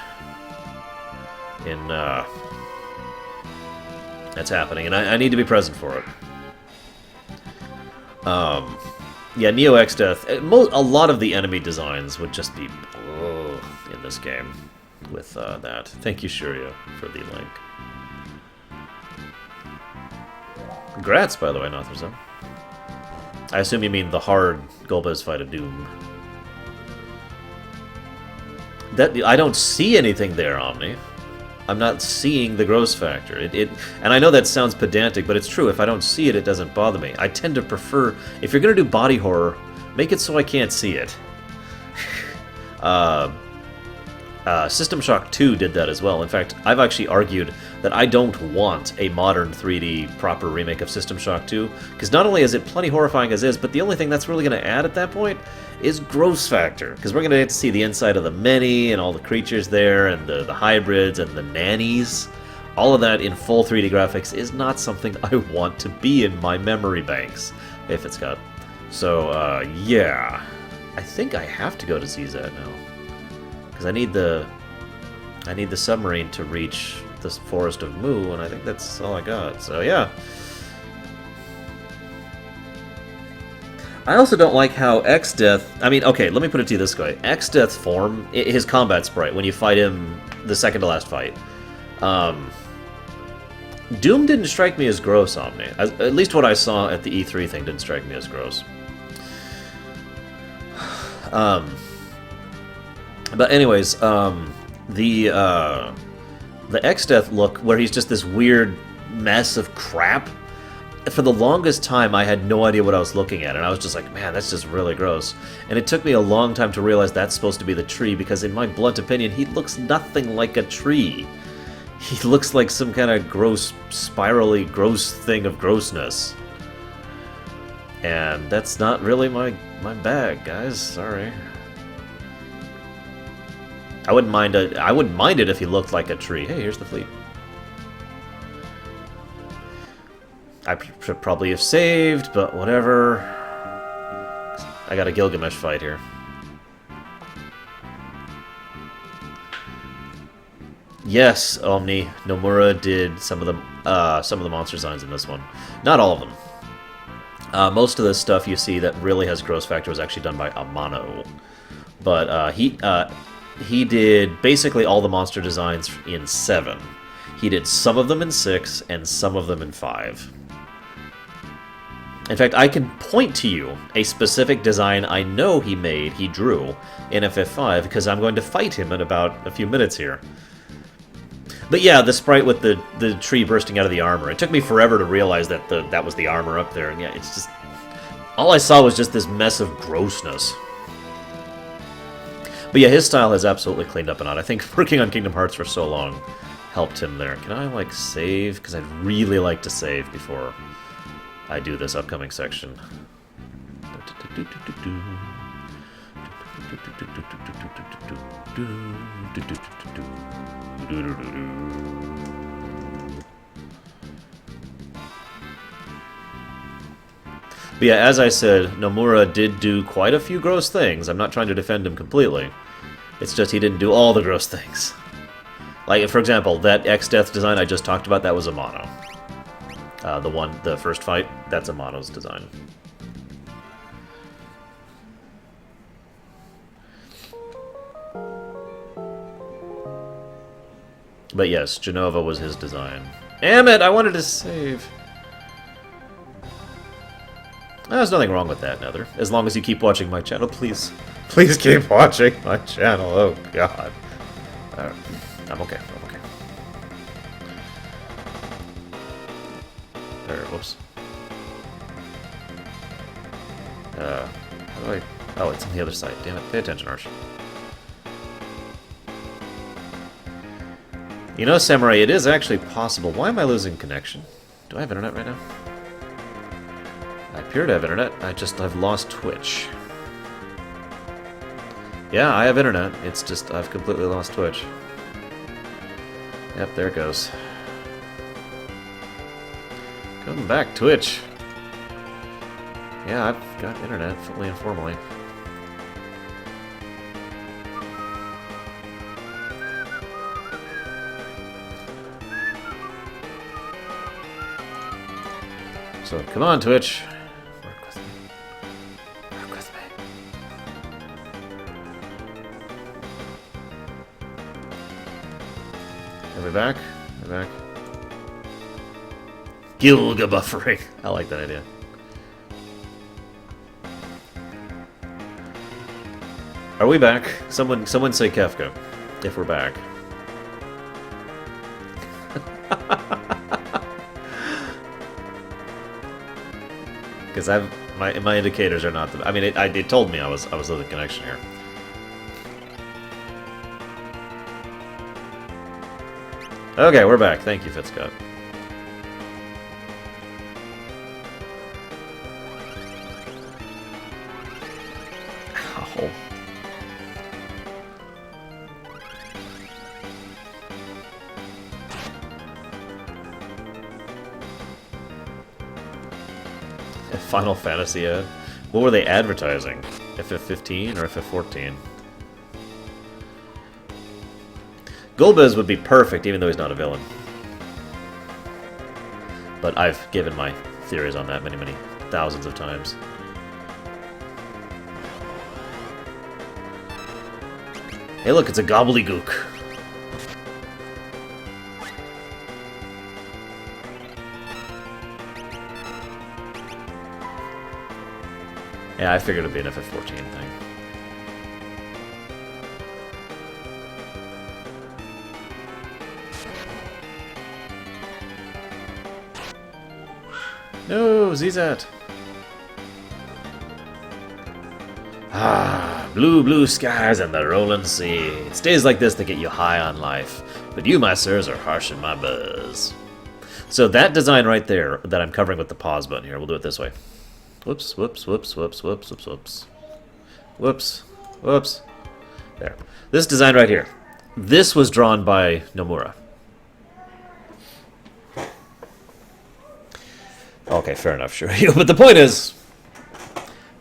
in that's happening, and I need to be present for it. Yeah, Neo X Death. A lot of the enemy designs would just be in this game with that. Thank you, Shurya, for the link. Congrats, by the way, Notherzo. I assume you mean the hard Golbez fight of Doom. I don't see anything there, Omni. I'm not seeing the gross factor. And I know that sounds pedantic, but it's true. If I don't see it, it doesn't bother me. I tend to prefer, if you're going to do body horror, make it so I can't see it. System Shock 2 did that as well. In fact, I've actually argued that I don't want a modern 3D proper remake of System Shock 2, because not only is it plenty horrifying as is, but the only thing that's really going to add at that point is gross factor, because we're going to get to see the inside of the many and all the creatures there, and the hybrids and the nannies. All of that in full 3D graphics is not something I want to be in my memory banks, if it's got. So, yeah. I think I have to go to ZZ now. Because I need the submarine to reach the Forest of Mu, and I think that's all I got. So, yeah. I also don't like how X-Death... I mean, okay, let me put it to you this way. X-Death form, his combat sprite, when you fight him the second to last fight, Doom didn't strike me as gross on me. At least what I saw at the E3 thing didn't strike me as gross. But anyways, the X-Death look, where he's just this weird mess of crap, for the longest time I had no idea what I was looking at, and I was just like, man, that's just really gross. And it took me a long time to realize that's supposed to be the tree, because in my blunt opinion, he looks nothing like a tree. He looks like some kind of gross, spirally gross thing of grossness. And that's not really my bag, guys. Sorry. I wouldn't mind it if he looked like a tree. Hey, here's the fleet. I should probably have saved, but whatever. I got a Gilgamesh fight here. Yes, Omni. Nomura did some of the monster designs in this one. Not all of them. Most of the stuff you see that really has gross factor was actually done by Amano. But he did basically all the monster designs in 7. He did some of them in 6 and some of them in 5. In fact, I can point to you a specific design I know he drew in FF5, because I'm going to fight him in about a few minutes here. But yeah, the sprite with the tree bursting out of the armor. It took me forever to realize that that was the armor up there, and yeah, it's just... all I saw was just this mess of grossness. But yeah, his style has absolutely cleaned up a lot. I think working on Kingdom Hearts for so long helped him there. Can I, like, save? Because I'd really like to save before I do this upcoming section. But yeah, as I said, Nomura did do quite a few gross things. I'm not trying to defend him completely. It's just he didn't do all the gross things. Like, for example, that X-Death design I just talked about, that was Amano. The first fight, that's Amano's design. But yes, Genova was his design. Damn it, I wanted to save. There's nothing wrong with that, Nether. As long as you keep watching my channel, please. Please keep watching my channel, oh god. I'm okay, I'm okay. There, whoops. How do I... Oh, it's on the other side. Damn it. Pay attention, Arch. You know, Samurai, it is actually possible. Why am I losing connection? Do I have internet right now? I appear to have internet. I've lost Twitch. Yeah, I have internet. It's just I've completely lost Twitch. Yep, there it goes. Come back, Twitch. Yeah, I've got internet, fully and formally. So, come on, Twitch. Work with me. Work with me. Are we back? We're back. Gilga buffering. I like that idea. Are we back? Someone say Kefka, if we're back. Because my indicators are not the. I mean, it told me I was losing connection here. Okay, we're back. Thank you, Fitzcott. Ow. Final Fantasy ad? What were they advertising? FF15 or FF14? Golbez would be perfect, even though he's not a villain. But I've given my theories on that many, many thousands of times. Hey look, it's a gobbledygook. Yeah, I figured it'd be an FF14 thing. No, Zizat! Ah, blue skies and the rolling sea. It's days like this that get you high on life. But you, my sirs, are harsh in my buzz. So that design right there that I'm covering with the pause button here, we'll do it this way. Whoops, whoops, whoops, whoops, whoops, whoops, whoops. Whoops, whoops. There. This design right here. This was drawn by Nomura. Okay, fair enough, sure. But the point is,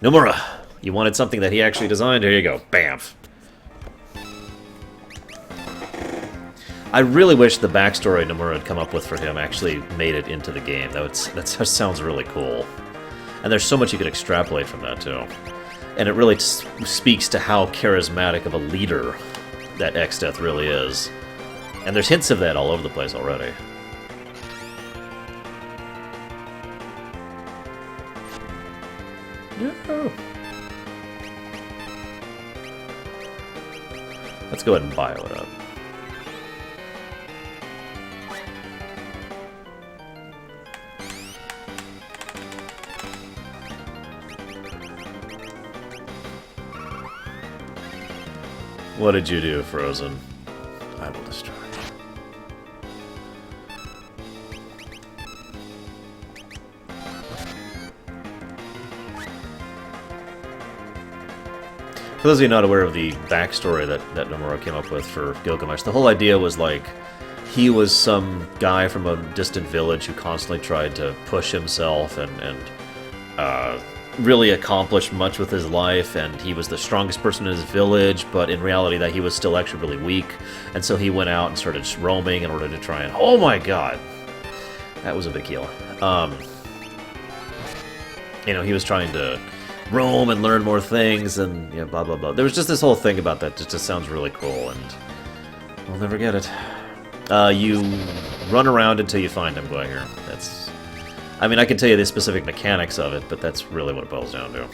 Nomura, you wanted something that he actually designed? Here you go. Bamf. I really wish the backstory Nomura had come up with for him actually made it into the game. That sounds really cool. And there's so much you could extrapolate from that, too. And it really speaks to how charismatic of a leader that Exdeath really is. And there's hints of that all over the place already. Yeah. Let's go ahead and bio it up. What did you do, Frozen? I will destroy you. For those of you not aware of the backstory that Nomura came up with for Gilgamesh, the whole idea was like he was some guy from a distant village who constantly tried to push himself and really accomplished much with his life, and he was the strongest person in his village, but in reality that he was still actually really weak, and so he went out and started roaming in order to try and... Oh my god! That was a big heal. You know, he was trying to roam and learn more things, and yeah, blah blah blah. There was just this whole thing about that that just sounds really cool, and we'll never get it. You run around until you find him, Gwaihir. That's... I mean, I can tell you the specific mechanics of it, but that's really what it boils down to.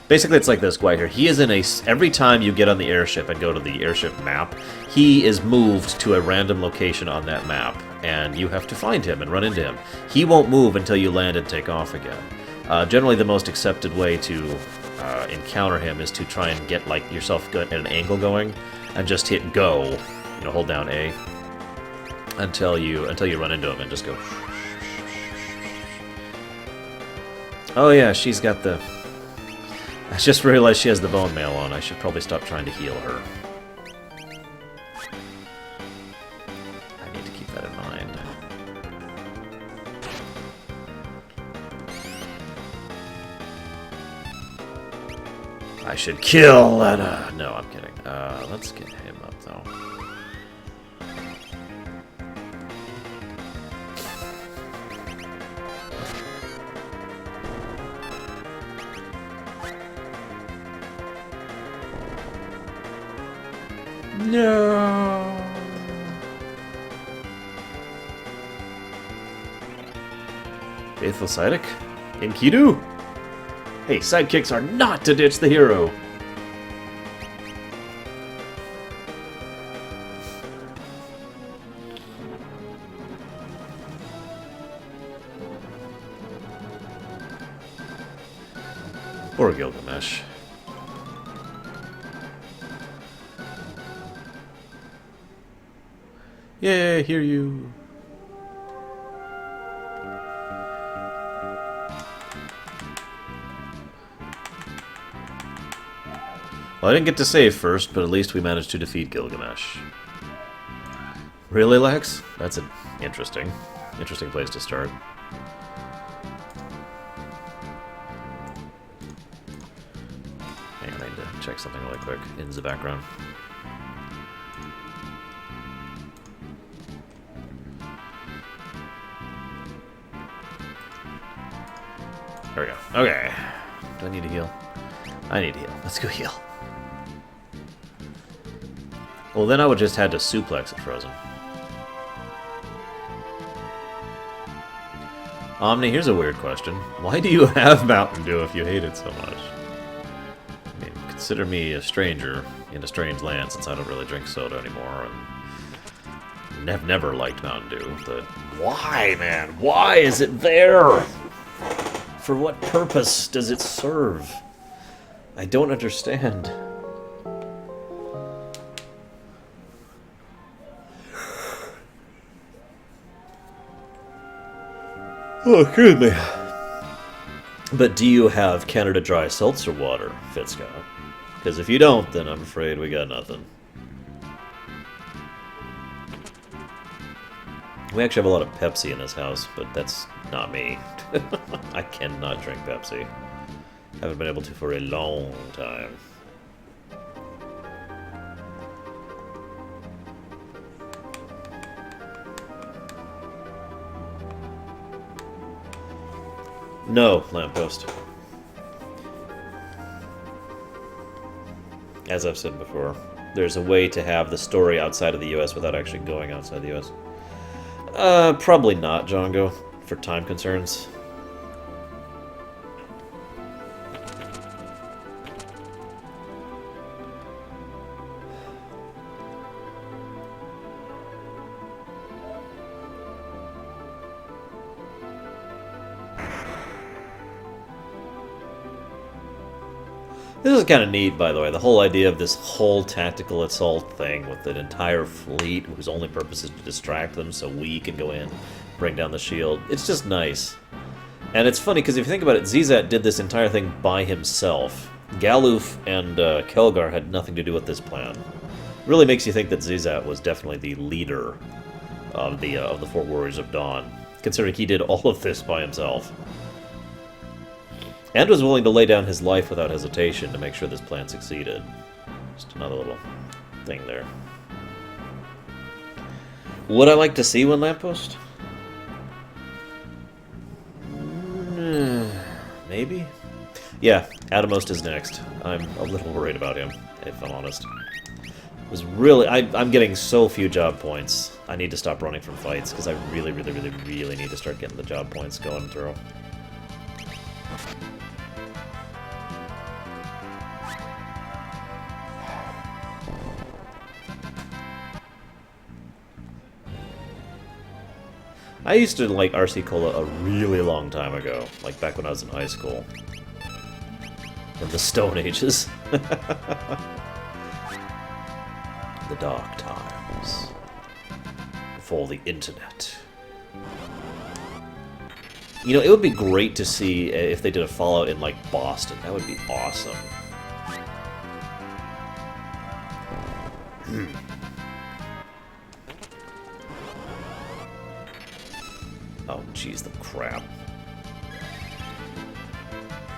Basically, it's like this, Gwaihir. He is in a... Every time you get on the airship and go to the airship map, he is moved to a random location on that map. and you have to find him and run into him. He won't move until you land and take off again. Generally, the most accepted way to encounter him is to try and get like yourself at an angle going, and just hit go. You know, hold down A until you run into him and just go. Oh yeah, she's got the. I just realized she has the bone mail on. I should probably stop trying to heal her. I need to keep that in mind. I should kill Lena. No, I'm kidding. Let's get him up though. No. Faithful Sidekick? Enkidu? Hey, sidekicks are not to ditch the hero! Poor Gilgamesh. Yeah, I hear you. Well, I didn't get to save first, but at least we managed to defeat Gilgamesh. Really, Lex? That's an interesting place to start. Hang on, I need to check something really quick in the background. There we go. Okay. Do I need to heal? I need to heal. Let's go heal. Well, then I would just had to suplex it frozen. Omni, here's a weird question. Why do you have Mountain Dew if you hate it so much? I mean, consider me a stranger in a strange land since I don't really drink soda anymore, and have never liked Mountain Dew. But why, man? Why is it there? For what purpose does it serve? I don't understand. Oh, excuse me. But do you have Canada Dry seltzer water, Fitzcott? Because if you don't, then I'm afraid we got nothing. We actually have a lot of Pepsi in this house, but that's not me. I cannot drink Pepsi. Haven't been able to for a long time. No, lamppost. As I've said before, there's a way to have the story outside of the US without actually going outside the US. Probably not, Django, for time concerns. This is kind of neat, by the way, the whole idea of this whole tactical assault thing with an entire fleet whose only purpose is to distract them so we can go in, bring down the shield. It's just nice. And it's funny, because if you think about it, Zizat did this entire thing by himself. Galuf and Kelgar had nothing to do with this plan. Really makes you think that Zizat was definitely the leader of the Four Warriors of Dawn, considering he did all of this by himself. And was willing to lay down his life without hesitation to make sure this plan succeeded. Just another little thing there. Would I like to see one lamppost? Maybe? Yeah, Adamost is next. I'm a little worried about him, if I'm honest. It was really... I'm getting so few job points. I need to stop running from fights, because I really need to start getting the job points going through. I used to like RC Cola a really long time ago, like back when I was in high school. In the Stone Ages. The dark times. Before the internet. You know, it would be great to see if they did a Fallout in, like, Boston. That would be awesome. Oh, jeez, the crap.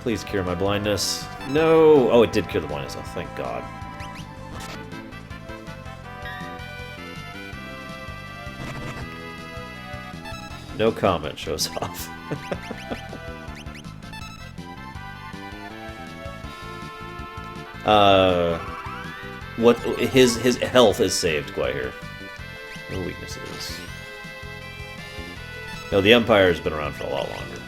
Please cure my blindness. No! Oh, it did cure the blindness. Oh, thank God. No comment shows off. What his health is saved quite here. No weaknesses. No, the Empire's been around for a lot longer.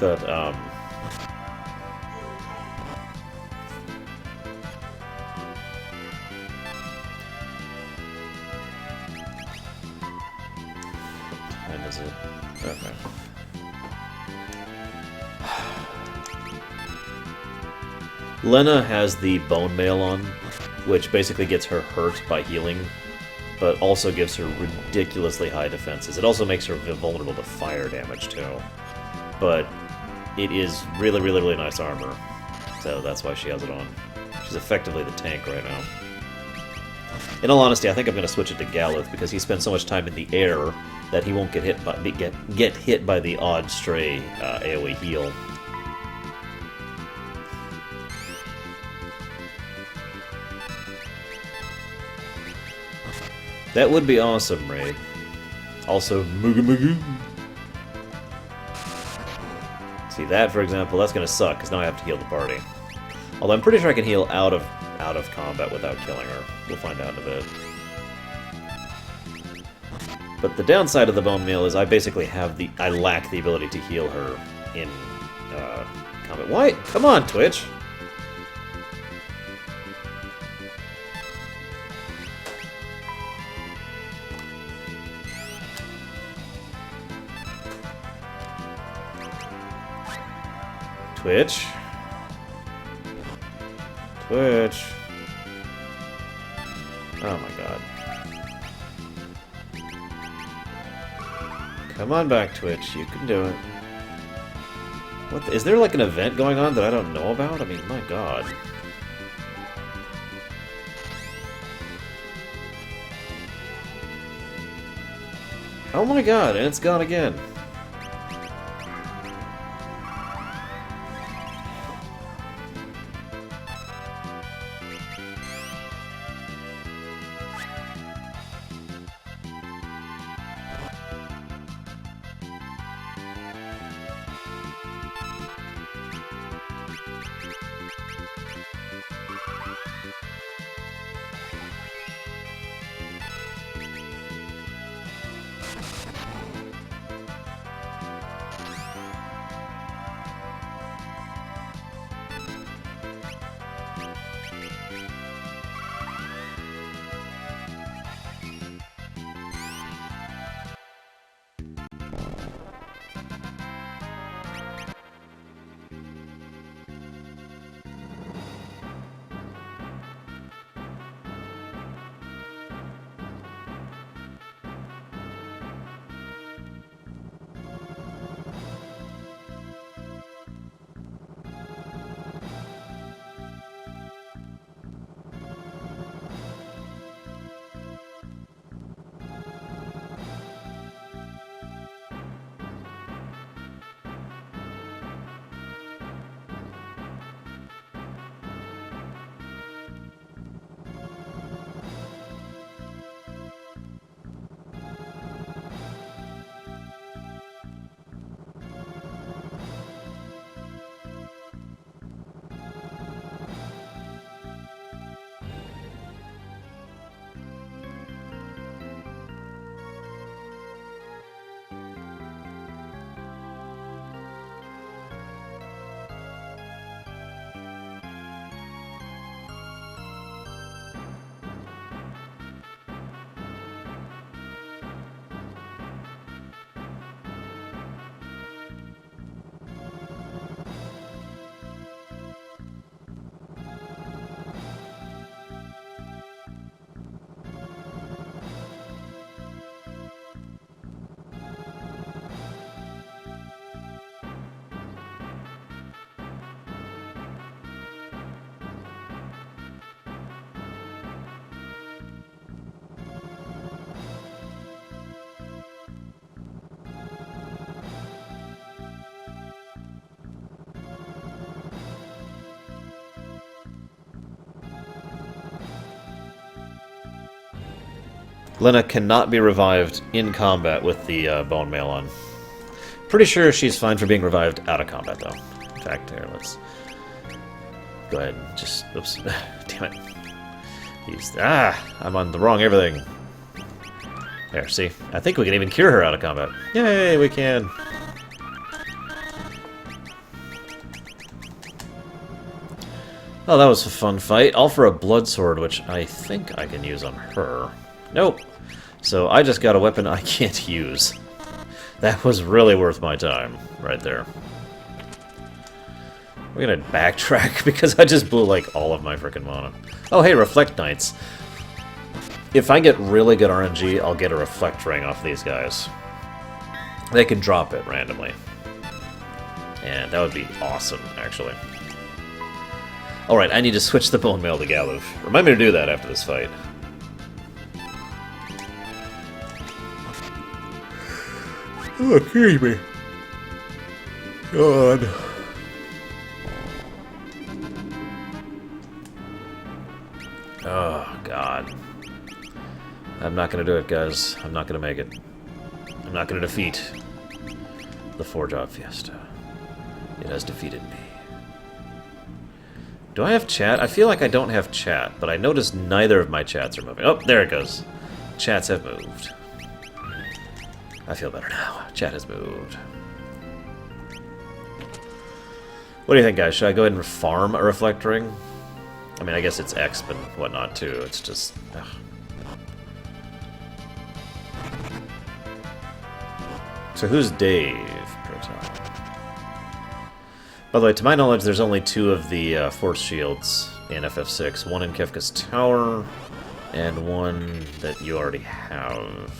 But, when is it? Okay. Lena has the bone mail on, which basically gets her hurt by healing, but also gives her ridiculously high defenses. It also makes her vulnerable to fire damage, too. But it is really, really, really nice armor, so that's why she has it on. She's effectively the tank right now. In all honesty, I think I'm going to switch it to Galluth, because he spends so much time in the air that he won't get hit by the odd stray AoE heal. That would be awesome, Ray. Also, Mugu Mugu. See that, for example, that's gonna suck, because now I have to heal the party. Although I'm pretty sure I can heal out of combat without killing her. We'll find out in a bit. But the downside of the bone meal is I basically I lack the ability to heal her in combat. Why? Come on, Twitch! Twitch. Twitch. Oh my god. Come on back, Twitch. You can do it. What is there like an event going on that I don't know about? I mean, my god. Oh my god, and it's gone again. Lena cannot be revived in combat with the bone mail on. Pretty sure she's fine for being revived out of combat, though. In fact, here, let's go ahead and just... Oops. Damn it. I'm on the wrong everything. There, see? I think we can even cure her out of combat. Yay, we can. Oh, that was a fun fight. All for a blood sword, which I think I can use on her. Nope. So I just got a weapon I can't use. That was really worth my time, right there. We're gonna backtrack because I just blew, like, all of my frickin' mana. Oh, hey, Reflect Knights. If I get really good RNG, I'll get a Reflect Ring off these guys. They can drop it randomly. And that would be awesome, actually. Alright, I need to switch the Bone Mail to Galuf. Remind me to do that after this fight. Oh, excuse me. God. Oh, God. I'm not gonna do it, guys. I'm not gonna make it. I'm not gonna defeat the 4-job Fiesta. It has defeated me. Do I have chat? I feel like I don't have chat, but I noticed neither of my chats are moving. Oh, there it goes. Chats have moved. I feel better now. Chat has moved. What do you think, guys? Should I go ahead and farm a Reflect Ring? I mean, I guess it's exp and whatnot, too. It's just... Ugh. So who's Dave, Proton? By the way, to my knowledge, there's only 2 of the Force Shields in FF6. One in Kefka's Tower, and one that you already have.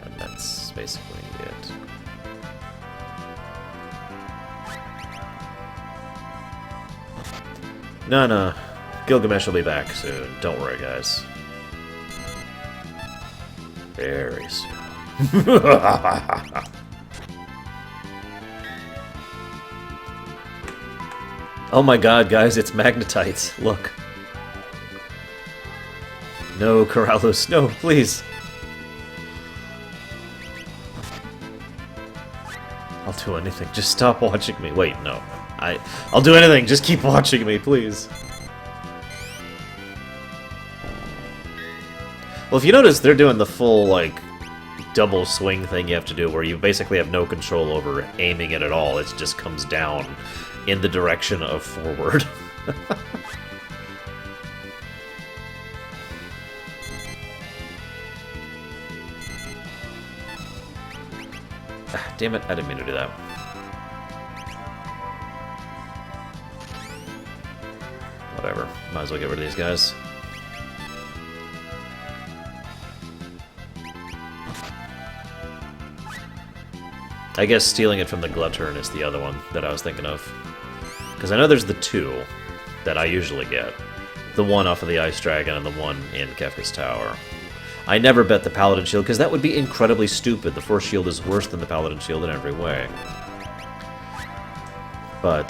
And that's basically it. No. Gilgamesh will be back soon. Don't worry, guys. Very soon. Oh my god, guys, it's magnetites. Look. No, Corralus. No, please. I'll do anything. Just stop watching me. Wait, no. I'll do anything. Just keep watching me, please. Well, if you notice, they're doing the full, like, double swing thing you have to do, where you basically have no control over aiming it at all. It just comes down in the direction of forward. Damn it, I didn't mean to do that. Whatever, might as well get rid of these guys. I guess stealing it from the Glutturn is the other one that I was thinking of. Because I know there's the 2 that I usually get. The one off of the Ice Dragon and the one in Kefka's Tower. I never bet the Paladin Shield, because that would be incredibly stupid. The Force Shield is worse than the Paladin Shield in every way. But,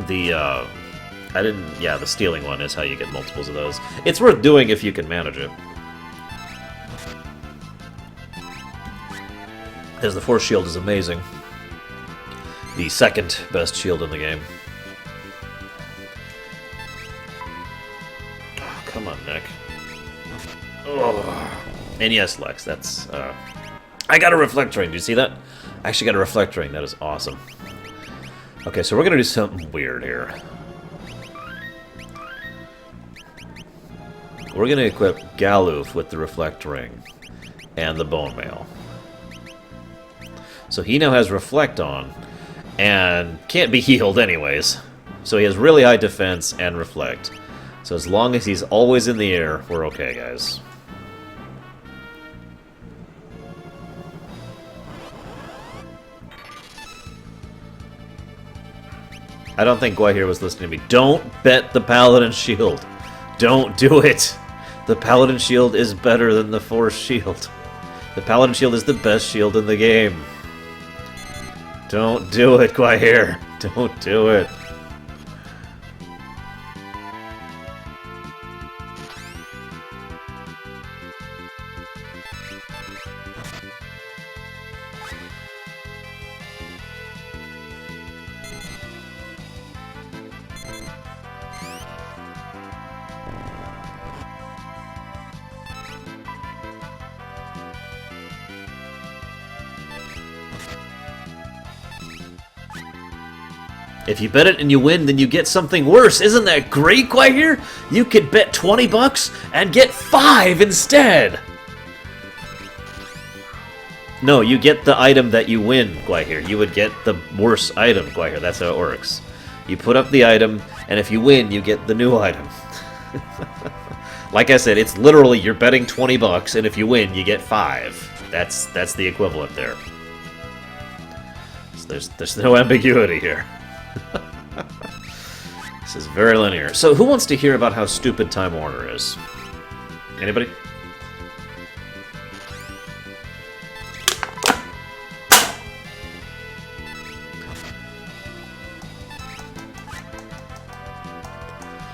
the stealing one is how you get multiples of those. It's worth doing if you can manage it. Because the Force Shield is amazing. The second best shield in the game. Oh, come on, Nick. Oh. And yes, Lex, that's... I got a Reflect Ring, do you see that? I actually got a Reflect Ring, that is awesome. Okay, so we're gonna do something weird here. We're gonna equip Galuf with the Reflect Ring and the Bone Mail. So he now has Reflect on, and can't be healed anyways. So he has really high defense and Reflect. So as long as he's always in the air, we're okay, guys. I don't think Guahir was listening to me. Don't bet the Paladin Shield. Don't do it. The Paladin Shield is better than the Force Shield. The Paladin Shield is the best shield in the game. Don't do it, Guahir. Don't do it. If you bet it and you win, then you get something worse. Isn't that great, Guahir? You could bet 20 bucks and get 5 instead. No, you get the item that you win, Guahir. You would get the worse item, Guahir. That's how it works. You put up the item, and if you win, you get the new item. Like I said, it's literally you're betting 20 bucks, and if you win, you get 5. That's the equivalent there. So there's no ambiguity here. This is very linear. So who wants to hear about how stupid Time Warner is? Anybody?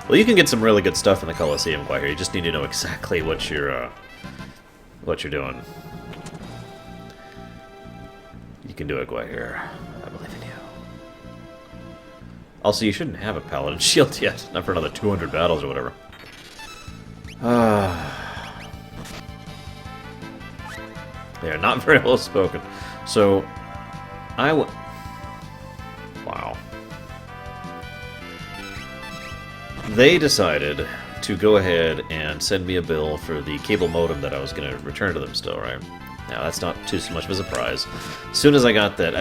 Well, you can get some really good stuff in the Coliseum, Guahir. You just need to know exactly what you're doing. You can do it, Guahir. I believe in you. Also, you shouldn't have a Paladin shield yet. Not for another 200 battles or whatever. They are not very well spoken. So, wow. They decided to go ahead and send me a bill for the cable modem that I was going to return to them still, right? Now, that's not too much of a surprise. As soon as I got that...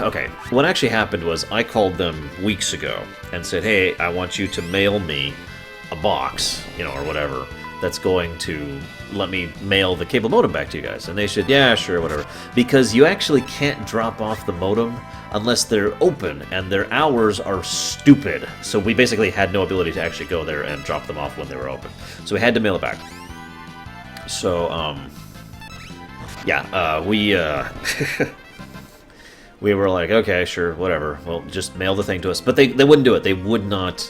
okay, what actually happened was I called them weeks ago and said, hey, I want you to mail me a box, you know, or whatever, that's going to let me mail the cable modem back to you guys. And they said, yeah, sure, whatever. Because you actually can't drop off the modem unless they're open, and their hours are stupid. So we basically had no ability to actually go there and drop them off when they were open. So we had to mail it back. So, yeah, we were like, okay, sure, whatever. Well, just mail the thing to us. But they wouldn't do it. They would not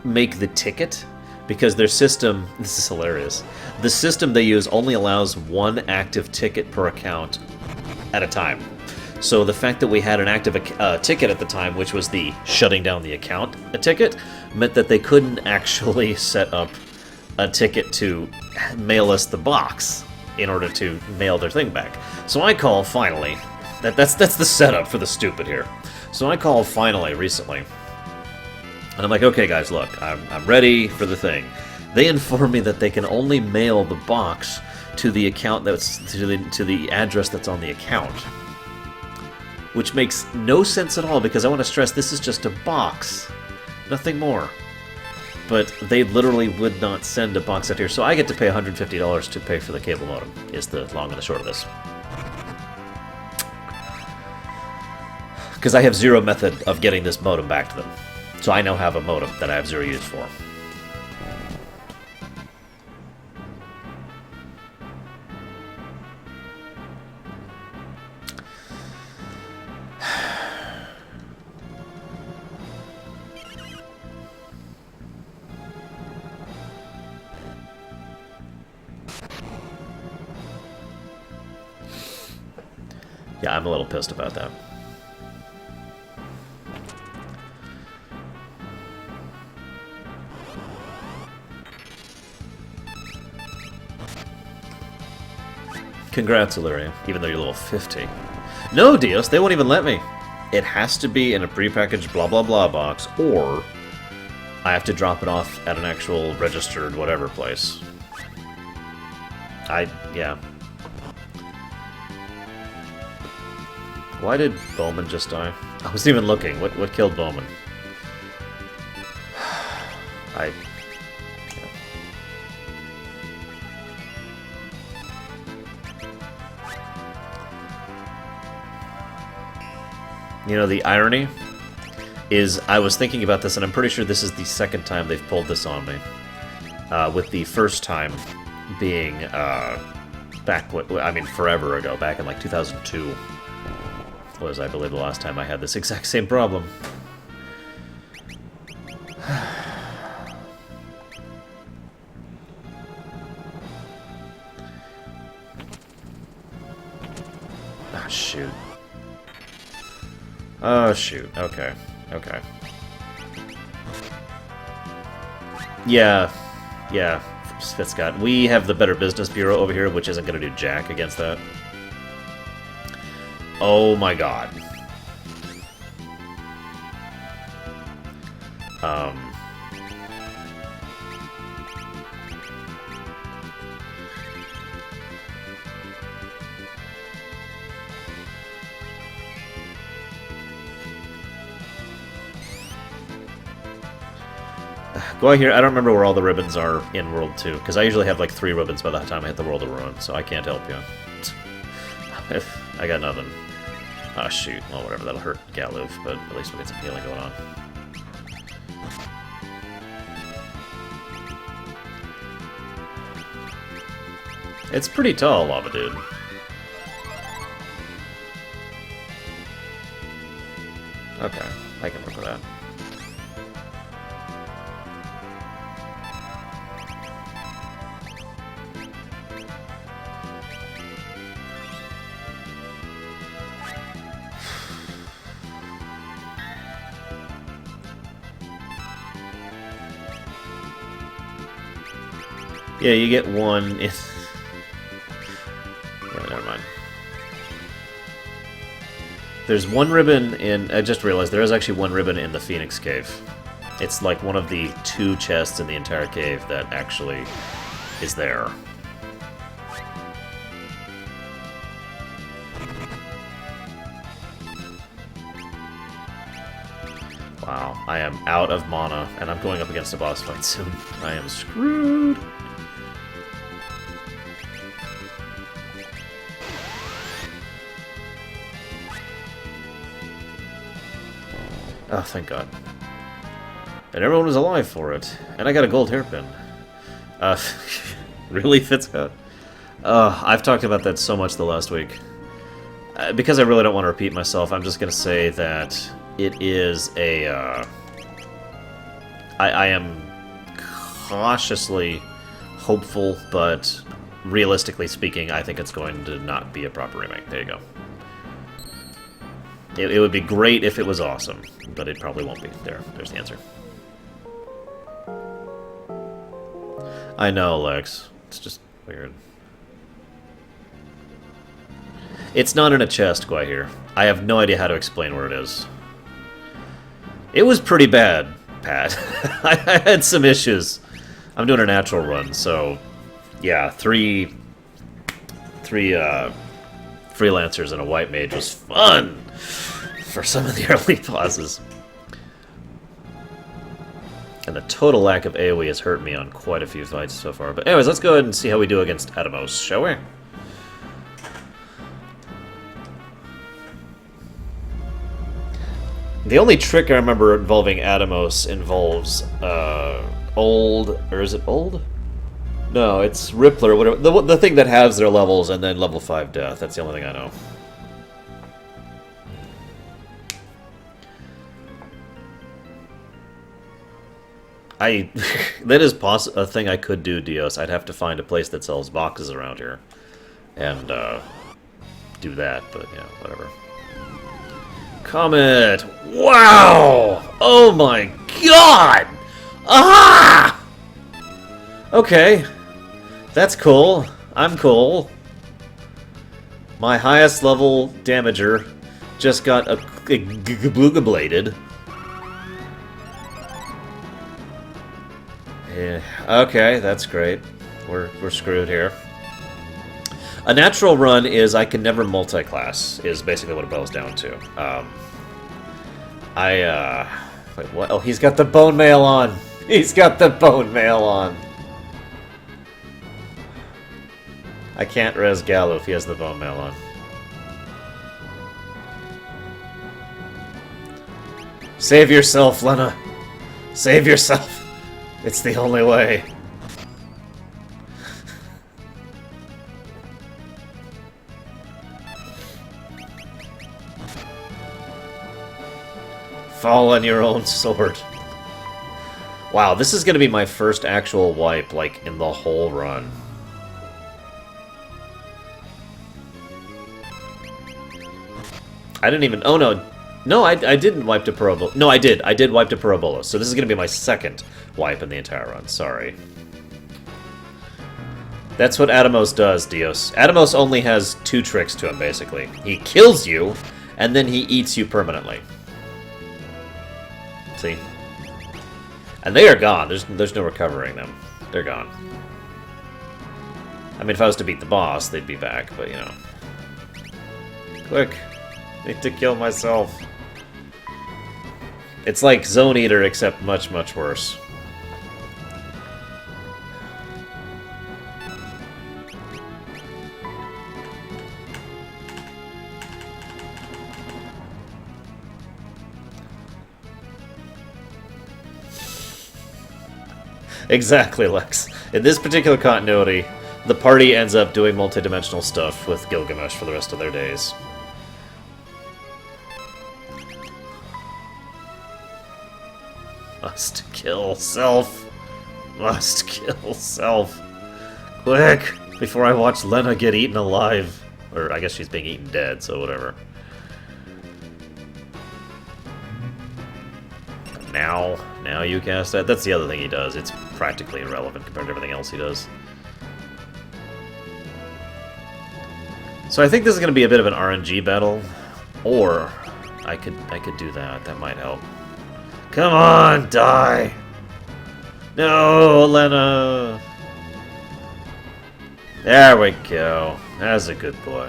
make the ticket, because their system... This is hilarious. The system they use only allows one active ticket per account at a time. So the fact that we had an active ticket at the time, which was the shutting down the account ticket, meant that they couldn't actually set up a ticket to mail us the box in order to mail their thing back. So I call finally. That's the setup for the stupid here. So I called finally recently, and I'm like, okay, guys, look, I'm ready for the thing. They inform me that they can only mail the box to the account that's to the address that's on the account. Which makes no sense at all, because I want to stress this is just a box. Nothing more. But they literally would not send a box out here, so I get to pay $150 to pay for the cable modem, is the long and the short of this. Because I have zero method of getting this modem back to them. So I now have a modem that I have zero use for. Yeah, I'm a little pissed about that. Congrats, Illyria, even though you're level 50. No, Dios, they won't even let me. It has to be in a prepackaged blah blah blah box, or I have to drop it off at an actual registered whatever place. Yeah. Why did Bowman just die? I wasn't even looking. What killed Bowman? You know, the irony is I was thinking about this, and I'm pretty sure this is the second time they've pulled this on me. With the first time being back, forever ago, back in like 2002. Was, I believe, the last time I had this exact same problem. Ah, shoot. Oh, shoot. Okay. Okay. Yeah. Yeah, Svitscott. We have the Better Business Bureau over here, which isn't going to do jack against that. Oh my god. Going here, I don't remember where all the ribbons are in World 2, because I usually have like 3 ribbons by the time I hit the World of Ruin, so I can't help you. I got nothing. Ah, shoot. Well, whatever, that'll hurt Galuf, but at least we'll get some healing going on. It's pretty tall, Lava Dude. Okay, I can work with that. Yeah, you get one in... Yeah, never mind. There's one ribbon in... I just realized there is actually one ribbon in the Phoenix Cave. It's like one of the 2 chests in the entire cave that actually is there. Wow, I am out of mana, and I'm going up against a boss fight soon. I am screwed! Oh, thank God. And everyone was alive for it. And I got a gold hairpin. Really, Fitzcott? I've talked about that so much the last week. Because I really don't want to repeat myself, I'm just going to say that it is a... I am cautiously hopeful, but realistically speaking, I think it's going to not be a proper remake. There you go. It would be great if it was awesome, but it probably won't be. There's the answer. I know, Lex. It's just weird. It's not in a chest, quite here. I have no idea how to explain where it is. It was pretty bad, Pat. I had some issues. I'm doing a natural run, so... Yeah, three freelancers and a white mage was fun for some of the early bosses. And the total lack of AoE has hurt me on quite a few fights so far. But anyways, let's go ahead and see how we do against Atomos, shall we? The only trick I remember involving Atomos involves old... Or is it old? No, it's Rippler, whatever. The thing that has their levels and then level 5 death. That's the only thing I know. That is a thing I could do, Dios. I'd have to find a place that sells boxes around here. And, do that, but, yeah, whatever. Comet! Wow! Oh my god! Ah! Okay. That's cool. I'm cool. My highest level damager just got bladed. Yeah. Okay, that's great. We're screwed here. A natural run is I can never multi-class, is basically what it boils down to. Wait, what? Oh, he's got the bone mail on! He's got the bone mail on! I can't res Gallo if he has the bone mail on. Save yourself, Lena! Save yourself! It's the only way. Fall on your own sword. Wow, this is gonna be my first actual wipe, like, in the whole run. I didn't even... Oh, no. No, I didn't wipe to Parabola. No, I did. I did wipe to Parabola. So this is going to be my second wipe in the entire run. Sorry. That's what Atomos does, Dios. Atomos only has 2 tricks to him, basically. He kills you, and then he eats you permanently. See? And they are gone. There's no recovering them. They're gone. I mean, if I was to beat the boss, they'd be back, but you know. Quick. Need to kill myself. It's like Zone Eater, except much, much worse. Exactly, Lex. In this particular continuity, the party ends up doing multidimensional stuff with Gilgamesh for the rest of their days. Must kill self. Must kill self. Quick! Before I watch Lena get eaten alive. Or I guess she's being eaten dead, so whatever. Now you cast that. That's the other thing he does. It's practically irrelevant compared to everything else he does. So I think this is going to be a bit of an RNG battle, or I could do that. That might help. Come on, die! No, Lena! There we go. That's a good boy.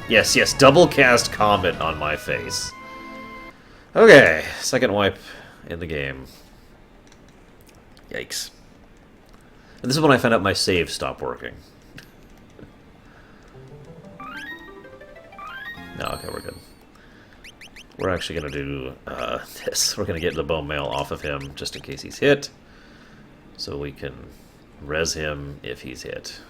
Yes, yes, double cast Comet on my face. Okay, second wipe in the game. Yikes. And this is when I found out my save stopped working. No, okay, we're good. We're actually going to do this. We're going to get the bone mail off of him just in case he's hit. So we can res him if he's hit.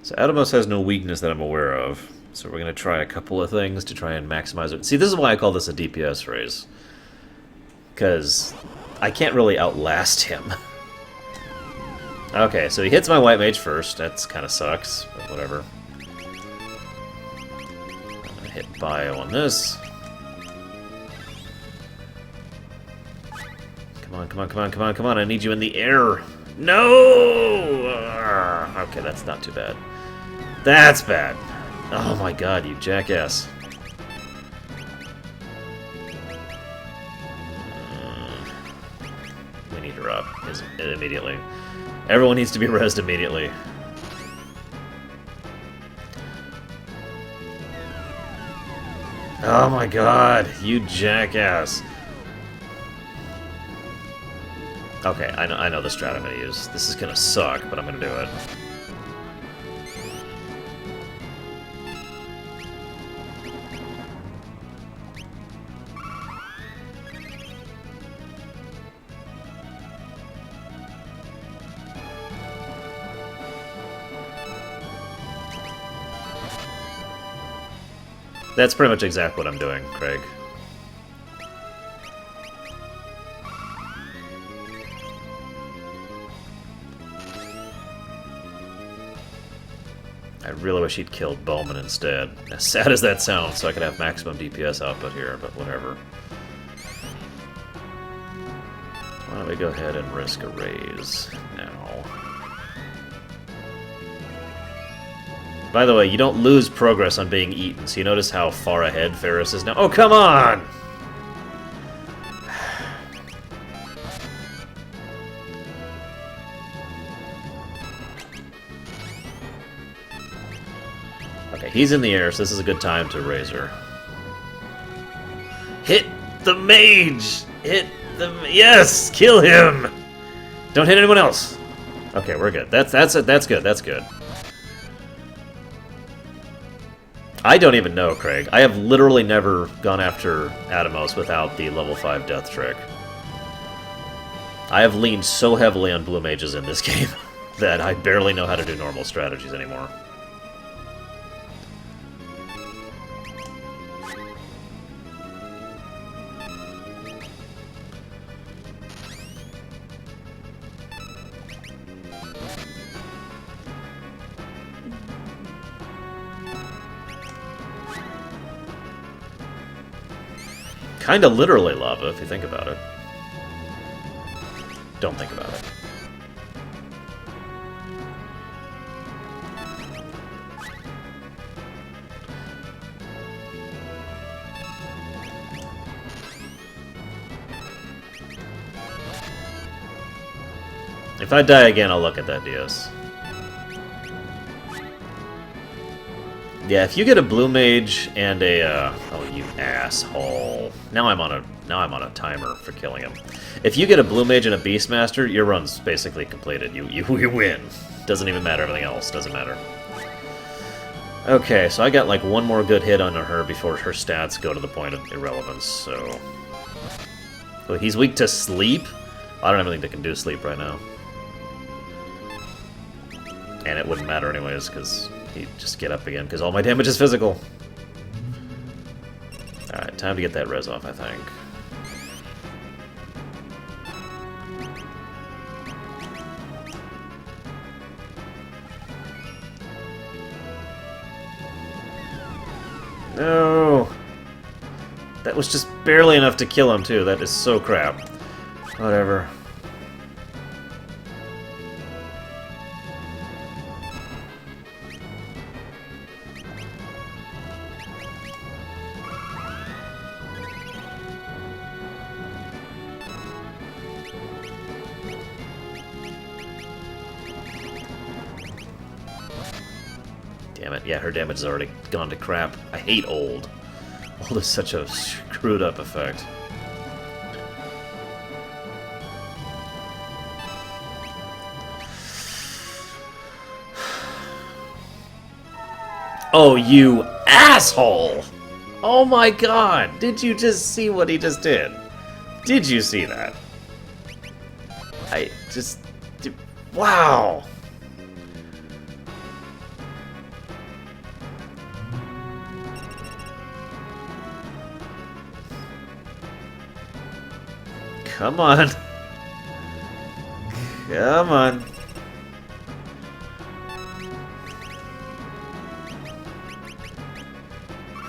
So Atomos has no weakness that I'm aware of, so we're going to try a couple of things to try and maximize it. See, this is why I call this a DPS race. Because I can't really outlast him. Okay, so he hits my White Mage first. That's kind of sucks, but whatever. I'm going to hit Bio on this. Come on, come on, come on, come on, come on. I need you in the air. No! Okay, that's not too bad. That's bad. Oh my god, you jackass. We need her up immediately. Everyone needs to be rezzed immediately. Oh my god, you jackass. Okay, I know the strat I'm going to use. This is going to suck, but I'm going to do it. That's pretty much exactly what I'm doing, Craig. I really wish he'd killed Bowman instead. As sad as that sounds, so I could have maximum DPS output here, but whatever. Why don't we go ahead and risk a raise now? By the way, you don't lose progress on being eaten, so you notice how far ahead Ferris is now. Oh, come on! Okay, he's in the air, so this is a good time to raise her. Hit the mage! Hit the... Yes! Kill him! Don't hit anyone else! Okay, we're good. That's good, that's good. I don't even know, Craig. I have literally never gone after Atomos without the level 5 death trick. I have leaned so heavily on blue mages in this game that I barely know how to do normal strategies anymore. Kinda literally lava, if you think about it. Don't think about it. If I die again, I'll look at that DS. Yeah, if you get a blue mage and a oh, you asshole. Now I'm on a timer for killing him. If you get a blue mage and a beastmaster, your run's basically completed. You win. Doesn't even matter, everything else doesn't matter. Okay, so I got like one more good hit on her before her stats go to the point of irrelevance, so... Oh, he's weak to sleep? I don't have anything that can do sleep right now. And it wouldn't matter anyways, because he'd just get up again, because all my damage is physical. Alright, time to get that res off, I think. No! That was just barely enough to kill him, too. That is so crap. Whatever. Damn it, yeah, her damage has already gone to crap. I hate old. Old is such a screwed up effect. Oh, you asshole! Oh my god! Did you just see what he just did? Did you see that? I just... Wow! Come on. Come on.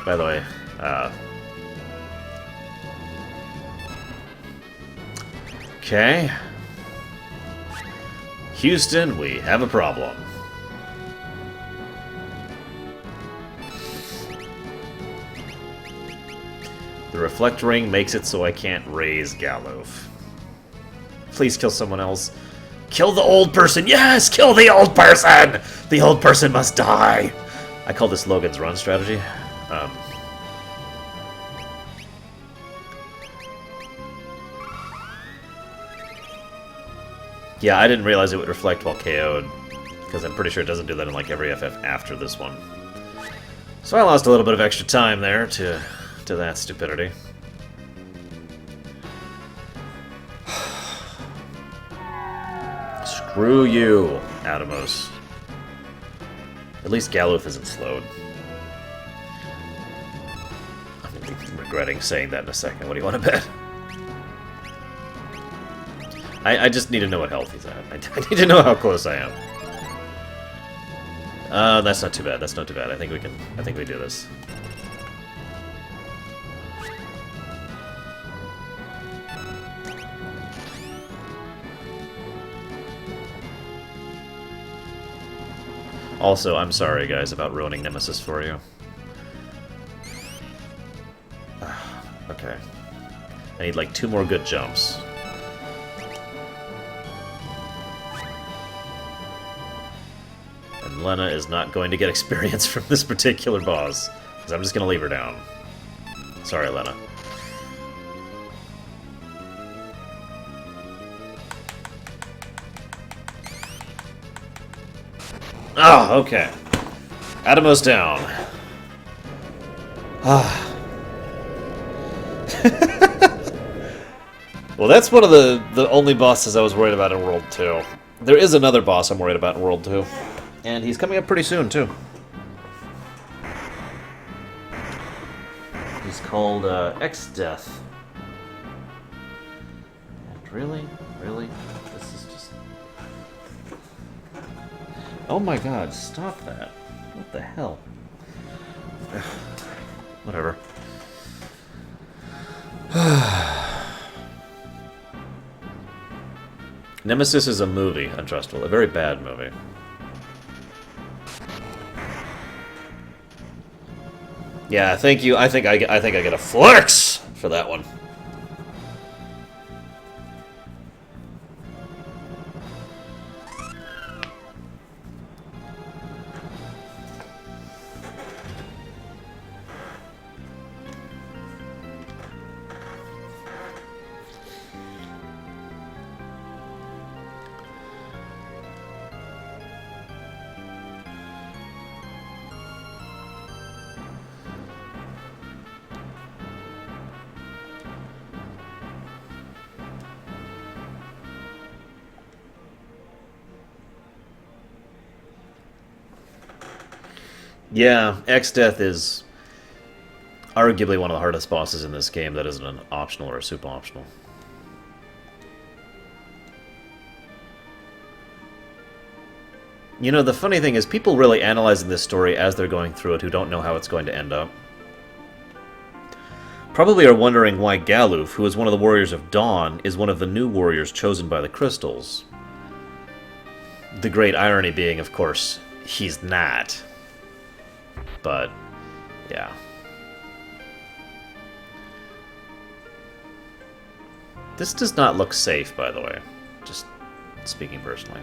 By the way, okay. Houston, we have a problem. The reflect ring makes it so I can't raise Galoof. Please kill someone else. Kill the old person! Yes! Kill the old person! The old person must die! I call this Logan's run strategy. Yeah, I didn't realize it would reflect while KO'd, because I'm pretty sure it doesn't do that in like every FF after this one. So I lost a little bit of extra time there to that stupidity. Screw you, Atomos. At least Galoof isn't slowed. I'm gonna be regretting saying that in a second. What do you want to bet? I just need to know what health he's at. I need to know how close I am. That's not too bad. That's not too bad. I think we do this. Also, I'm sorry, guys, about ruining Nemesis for you. Okay. I need, like, 2 more good jumps. And Lena is not going to get experience from this particular boss, because I'm just going to leave her down. Sorry, Lena. Oh, okay. Atomos down. Ah. Well, that's one of the only bosses I was worried about in World 2. There is another boss I'm worried about in World 2. And he's coming up pretty soon, too. He's called X-Death. And really? Really? This is just... Oh my god, stop that. What the hell? Whatever. Nemesis is a movie, Untrustful. A very bad movie. Yeah, thank you. I think I get a flex for that one. Yeah, X-Death is arguably one of the hardest bosses in this game that isn't an optional or a super optional. You know, the funny thing is people really analyzing this story as they're going through it who don't know how it's going to end up. Probably are wondering why Galuf, who is one of the Warriors of Dawn, is one of the new warriors chosen by the Crystals. The great irony being, of course, he's not. But, yeah. This does not look safe, by the way. Just speaking personally.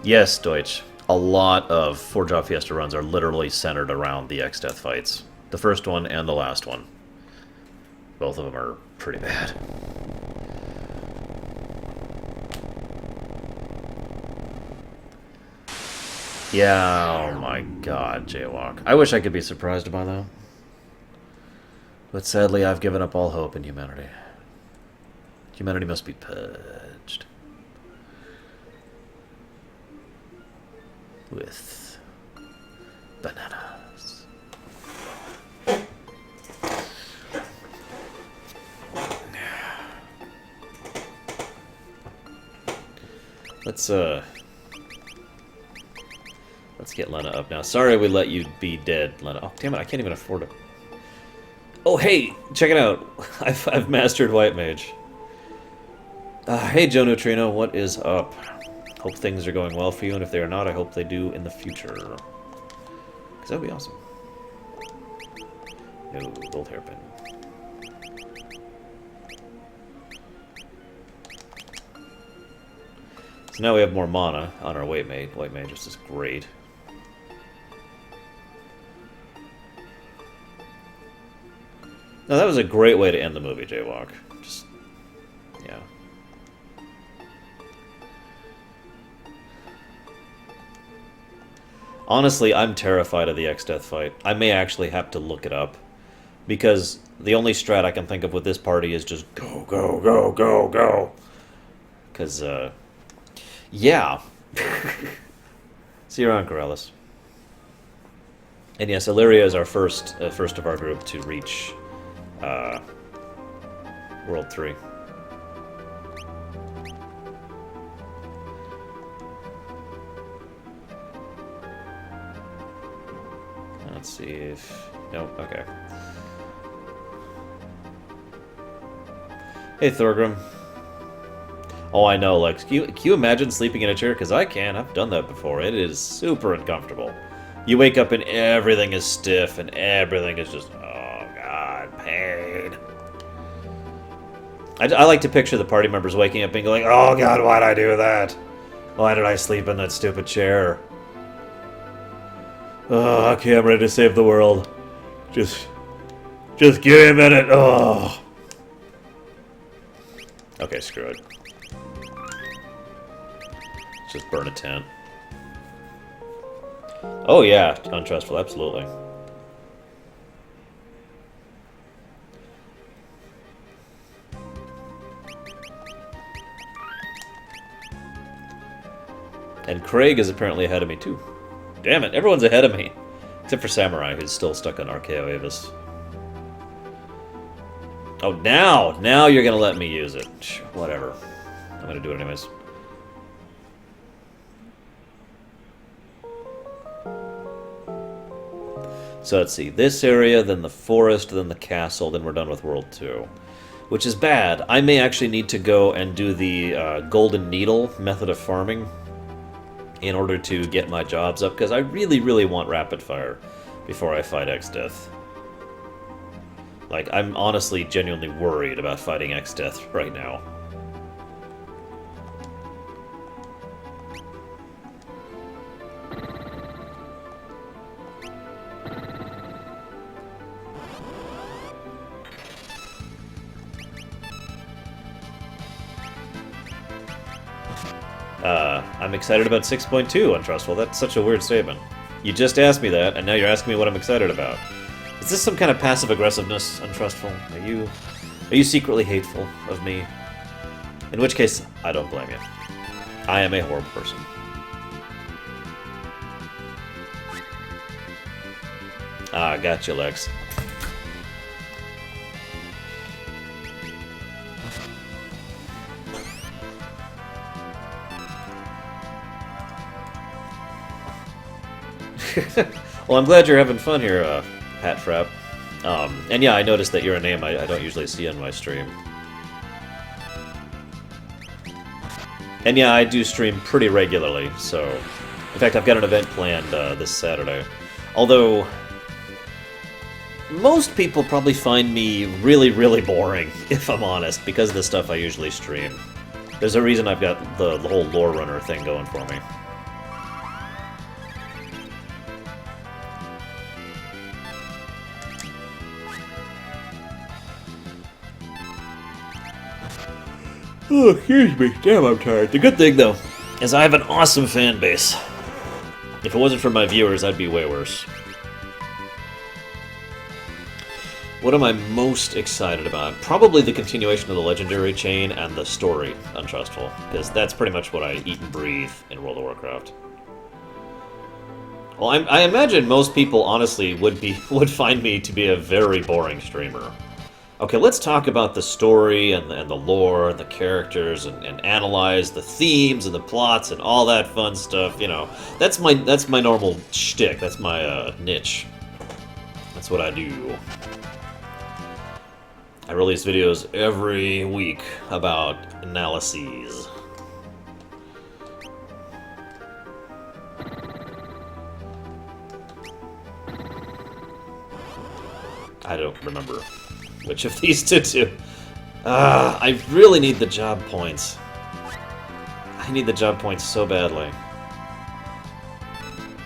Yes, Deutsch. A lot of 4-job Fiesta runs are literally centered around the X-Death fights. The first one and the last one. Both of them are pretty bad. Yeah, oh my god, Jaywalk. I wish I could be surprised by that. But sadly, I've given up all hope in humanity. Humanity must be purged. With bananas. Let's get Lena up now. Sorry we let you be dead, Lena. Oh, damn it, I can't even afford it. Oh, hey, check it out. I've mastered White Mage. Hey, Joe Neutrino, what is up? Hope things are going well for you, and if they are not, I hope they do in the future. Because that would be awesome. No, gold hairpin. So now we have more mana on our White Mage. White Mage is just great. Now that was a great way to end the movie, Jaywalk. Just, yeah. Honestly, I'm terrified of the X-Death fight. I may actually have to look it up. Because the only strat I can think of with this party is just go, go, go, go, go. Because, yeah. See you around, Corellis. And yes, Illyria is our first of our group to reach World 3. Let's see if... Nope, okay. Hey, Thorgrim. Oh, I know, Lex. Can you imagine sleeping in a chair? Because I can. I've done that before. It is super uncomfortable. You wake up and everything is stiff and everything is just... Oh, God, pain. I like to picture the party members waking up and going, oh, God, why'd I do that? Why did I sleep in that stupid chair? Oh, okay, I'm ready to save the world. Just give me a minute. Oh. Okay, screw it. Just burn a tent. Oh yeah, untrustful, absolutely. And Craig is apparently ahead of me too. Damn it, everyone's ahead of me. Except for Samurai, who's still stuck on Archaeo Avis. Oh, now you're gonna let me use it. Whatever. I'm gonna do it anyways. So let's see, this area, then the forest, then the castle, then we're done with World 2. Which is bad. I may actually need to go and do the Golden Needle method of farming in order to get my jobs up, because I really, really want Rapid Fire before I fight X-Death. Like, I'm honestly genuinely worried about fighting X-Death right now. I'm excited about 6.2, Untrustful. That's such a weird statement. You just asked me that, and now you're asking me what I'm excited about. Is this some kind of passive aggressiveness, Untrustful? Are you secretly hateful of me? In which case, I don't blame you. I am a horrible person. Ah, gotcha, Lex. Well, I'm glad you're having fun here, Pat Frapp. And yeah, I noticed that you're a name I don't usually see on my stream. And yeah, I do stream pretty regularly, so... In fact, I've got an event planned this Saturday. Although... most people probably find me really, really boring, if I'm honest, because of the stuff I usually stream. There's a reason I've got the whole Lorerunner thing going for me. Oh, excuse me. Damn, I'm tired. The good thing, though, is I have an awesome fan base. If it wasn't for my viewers, I'd be way worse. What am I most excited about? Probably the continuation of the Legendary chain and the story, Untrustful, because that's pretty much what I eat and breathe in World of Warcraft. Well, I imagine most people, honestly, would find me to be a very boring streamer. Okay, let's talk about the story and the lore and the characters and analyze the themes and the plots and all that fun stuff. You know, that's my normal shtick. That's my niche. That's what I do. I release videos every week about analyses. I don't remember which of these to do. I really need the job points. I need the job points so badly.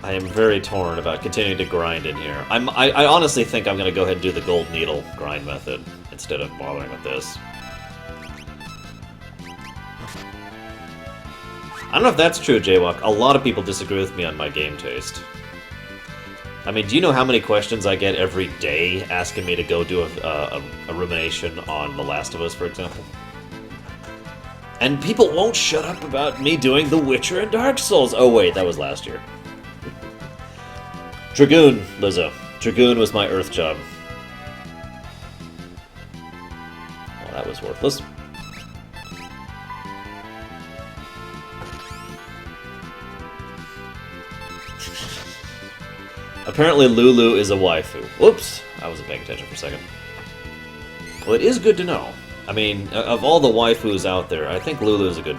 I am very torn about continuing to grind in here. I honestly think I'm going to go ahead and do the gold needle grind method instead of bothering with this. I don't know if that's true, Jaywalk. A lot of people disagree with me on my game taste. I mean, do you know how many questions I get every day asking me to go do a rumination on The Last of Us, for example? And people won't shut up about me doing The Witcher and Dark Souls. Oh wait, that was last year. Dragoon, Lizzo. Dragoon was my Earth job. Well, that was worthless. Apparently Lulu is a waifu. Whoops! I wasn't paying attention for a second. Well, it is good to know. I mean, of all the waifus out there, I think Lulu is a good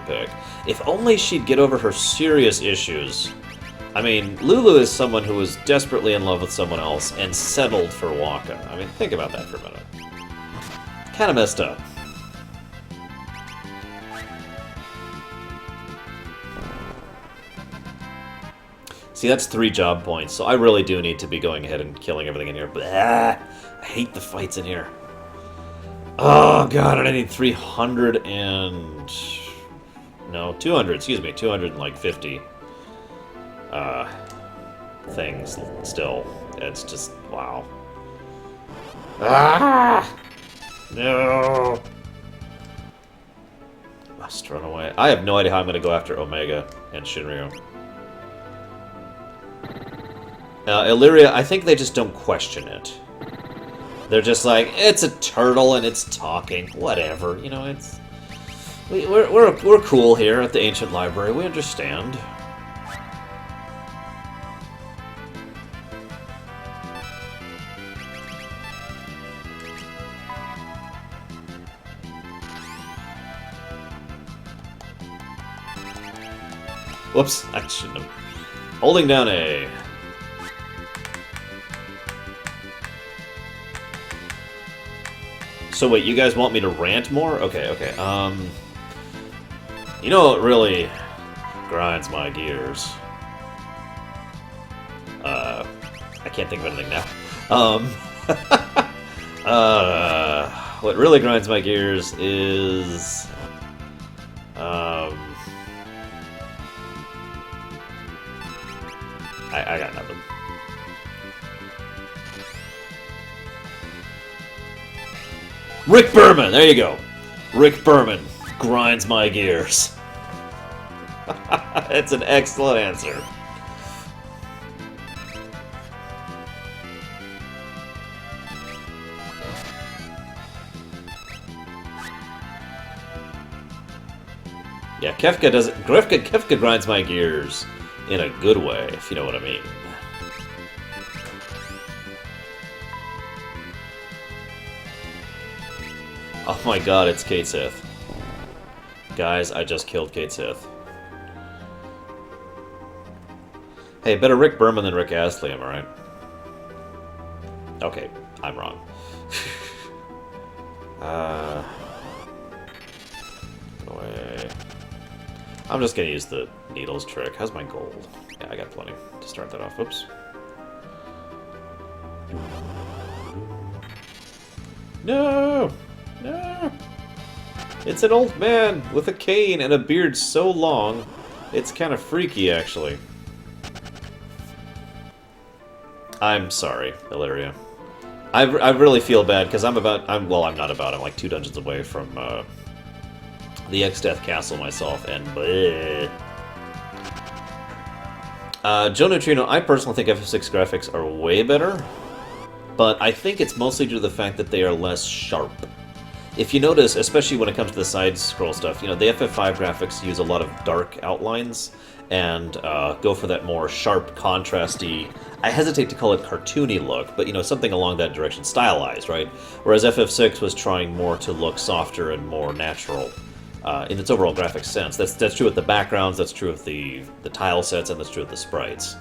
pick. If only she'd get over her serious issues. I mean, Lulu is someone who was desperately in love with someone else and settled for Waka. I mean, think about that for a minute. Kind of messed up. See, that's 3 job points, so I really do need to be going ahead and killing everything in here. Blah! I hate the fights in here. Oh god, and I need 300 and... no, 200, excuse me, 250 things still. It's just, wow. Ah! No! Must run away. I have no idea how I'm going to go after Omega and Shinryu. Illyria, I think they just don't question it. They're just like, it's a turtle and it's talking. Whatever, you know, it's... We're cool here at the Ancient Library. We understand. Whoops, I shouldn't have. Holding down A. So wait, you guys want me to rant more? Okay, okay. You know what really grinds my gears? I can't think of anything now. What really grinds my gears is... I got nothing. Rick Berman, there you go. Rick Berman grinds my gears. That's an excellent answer. Yeah, Kefka grinds my gears in a good way, if you know what I mean. Oh my god, it's Kate Sith. Guys, I just killed Kate Sith. Hey, better Rick Berman than Rick Astley, am I right? Okay, I'm wrong. Go away. I'm just gonna use the needles trick. How's my gold? Yeah, I got plenty to start that off. Oops. No! No! It's an old man with a cane and a beard so long, it's kind of freaky, actually. I'm sorry, Illyria. I really feel bad, because I'm like 2 dungeons away from the X-Death Castle myself, and bleh. Joe Neutrino, I personally think FF6 graphics are way better, but I think it's mostly due to the fact that they are less sharp. If you notice, especially when it comes to the side-scroll stuff, you know, the FF5 graphics use a lot of dark outlines and go for that more sharp, contrasty, I hesitate to call it cartoony look, but, you know, something along that direction, stylized, right? Whereas FF6 was trying more to look softer and more natural in its overall graphic sense. That's true with the backgrounds, that's true with the tile sets, and that's true with the sprites.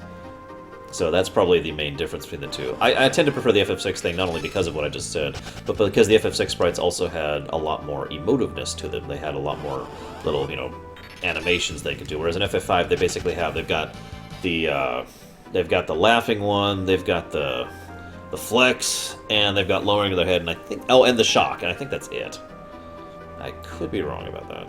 So that's probably the main difference between the two. I tend to prefer the FF6 thing not only because of what I just said, but because the FF6 sprites also had a lot more emotiveness to them. They had a lot more little, you know, animations they could do. Whereas in FF5, they basically they've got the laughing one, they've got the flex, and they've got lowering of their head, and I think and the shock, and I think that's it. I could be wrong about that.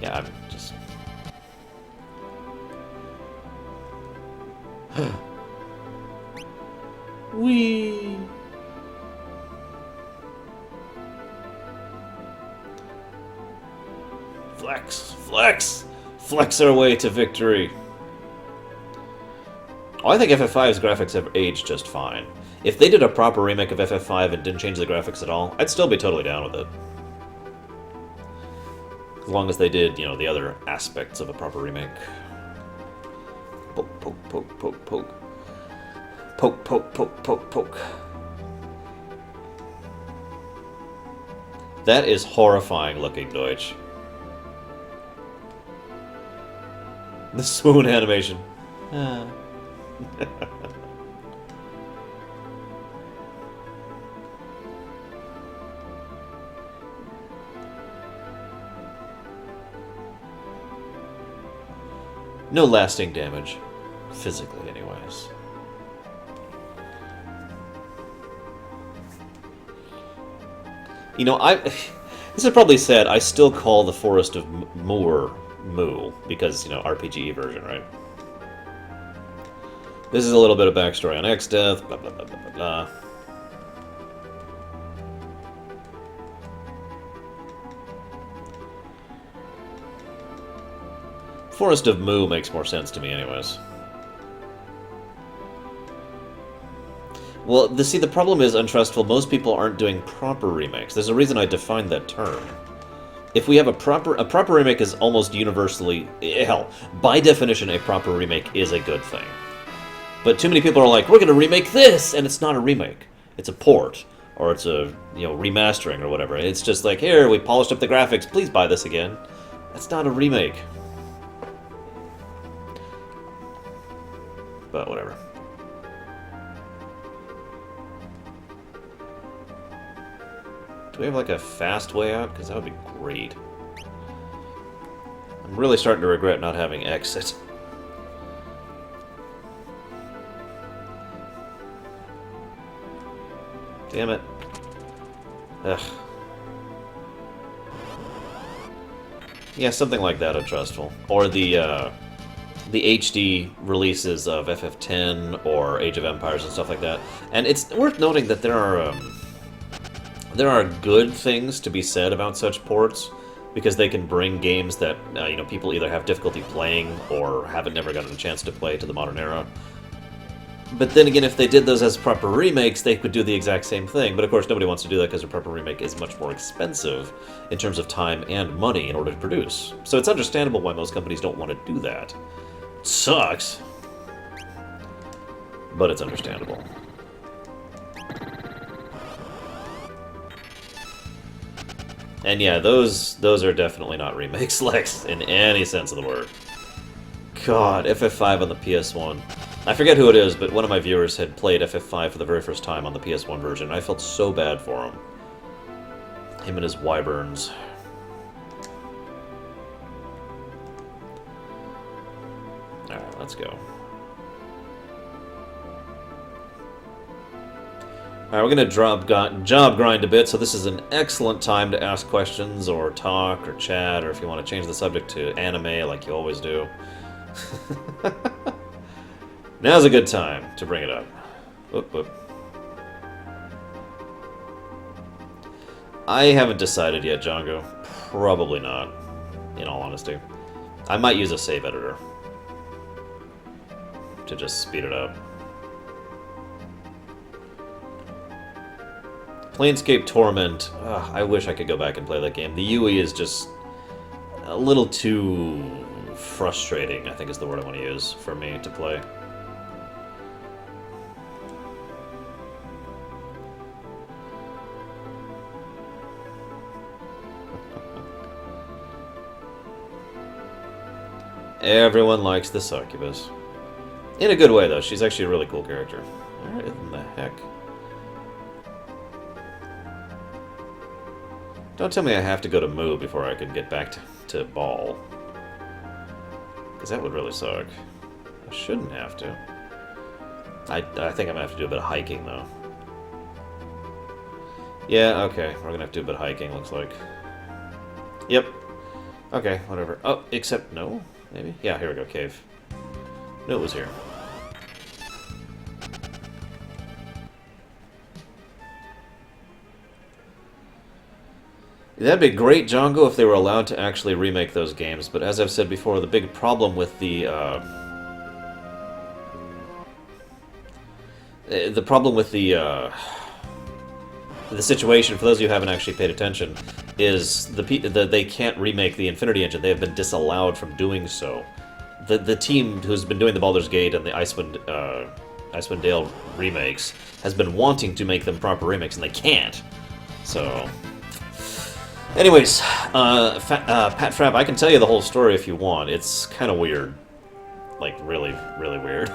Yeah, I'm just... Whee! Flex! Flex! Flex our way to victory! Oh, I think FF5's graphics have aged just fine. If they did a proper remake of FF5 and didn't change the graphics at all, I'd still be totally down with it. As long as they did, you know, the other aspects of a proper remake. Poke, poke, poke, poke, poke. Poke, poke, poke, poke, poke. That is horrifying looking, Deutsch. The swoon animation. Ah. No lasting damage. Physically, anyways. You know, this is probably sad. I still call the Forest of Moor Moo, because, you know, RPG version, right? This is a little bit of backstory on X-Death, blah, blah, blah, blah, blah, blah. Forest of Moo makes more sense to me, anyways. Well, see, the problem is, Untrustful, most people aren't doing proper remakes. There's a reason I defined that term. if we have a proper remake is almost universally, hell, by definition, a proper remake is a good thing. But too many people are like, we're going to remake this, and it's not a remake. It's a port, or it's a remastering or whatever. It's just like, here, we polished up the graphics, please buy this again. That's not a remake. But whatever. Do we have like a fast way out? Because that would be great. I'm really starting to regret not having exit. Damn it. Ugh. Yeah, something like that, untrustful. Or the HD releases of FF10 or Age of Empires and stuff like that. And it's worth noting that there are good things to be said about such ports, because they can bring games that people either have difficulty playing or haven't never gotten a chance to play to the modern era. But then again, if they did those as proper remakes, they could do the exact same thing. But of course, nobody wants to do that because a proper remake is much more expensive in terms of time and money in order to produce. So it's understandable why most companies don't want to do that. It sucks, but it's understandable. And yeah, those are definitely not remakes, Lex, in any sense of the word. God, FF5 on the PS1. I forget who it is, but one of my viewers had played FF5 for the very first time on the PS1 version. I felt so bad for him. Him and his wyverns. Alright, let's go. Alright, we're going to job grind a bit, so this is an excellent time to ask questions or talk or chat, or if you want to change the subject to anime like you always do. Now's a good time to bring it up. Whoop, whoop. I haven't decided yet, Django. Probably not, in all honesty. I might use a save editor to just speed it up. Planescape Torment. Ugh, I wish I could go back and play that game. The UE is just a little too frustrating, I think is the word I want to use, for me to play. Everyone likes the succubus. In a good way, though. She's actually a really cool character. Where in the heck? Don't tell me I have to go to Moo before I can get back to Ball. Because that would really suck. I shouldn't have to. I think I'm going to have to do a bit of hiking, though. Yeah, okay. We're going to have to do a bit of hiking, looks like. Yep. Okay, whatever. Oh, except no? Maybe? Yeah, here we go, cave. No, it was here. That'd be great, Django, if they were allowed to actually remake those games, but as I've said before, the big problem with the situation, for those of you who haven't actually paid attention, is they can't remake the Infinity Engine. They have been disallowed from doing so. The team who's been doing the Baldur's Gate and the Icewind Dale remakes has been wanting to make them proper remakes, and they can't. So, anyways, Pat Frapp, I can tell you the whole story if you want. It's kind of weird. Like, really, really weird.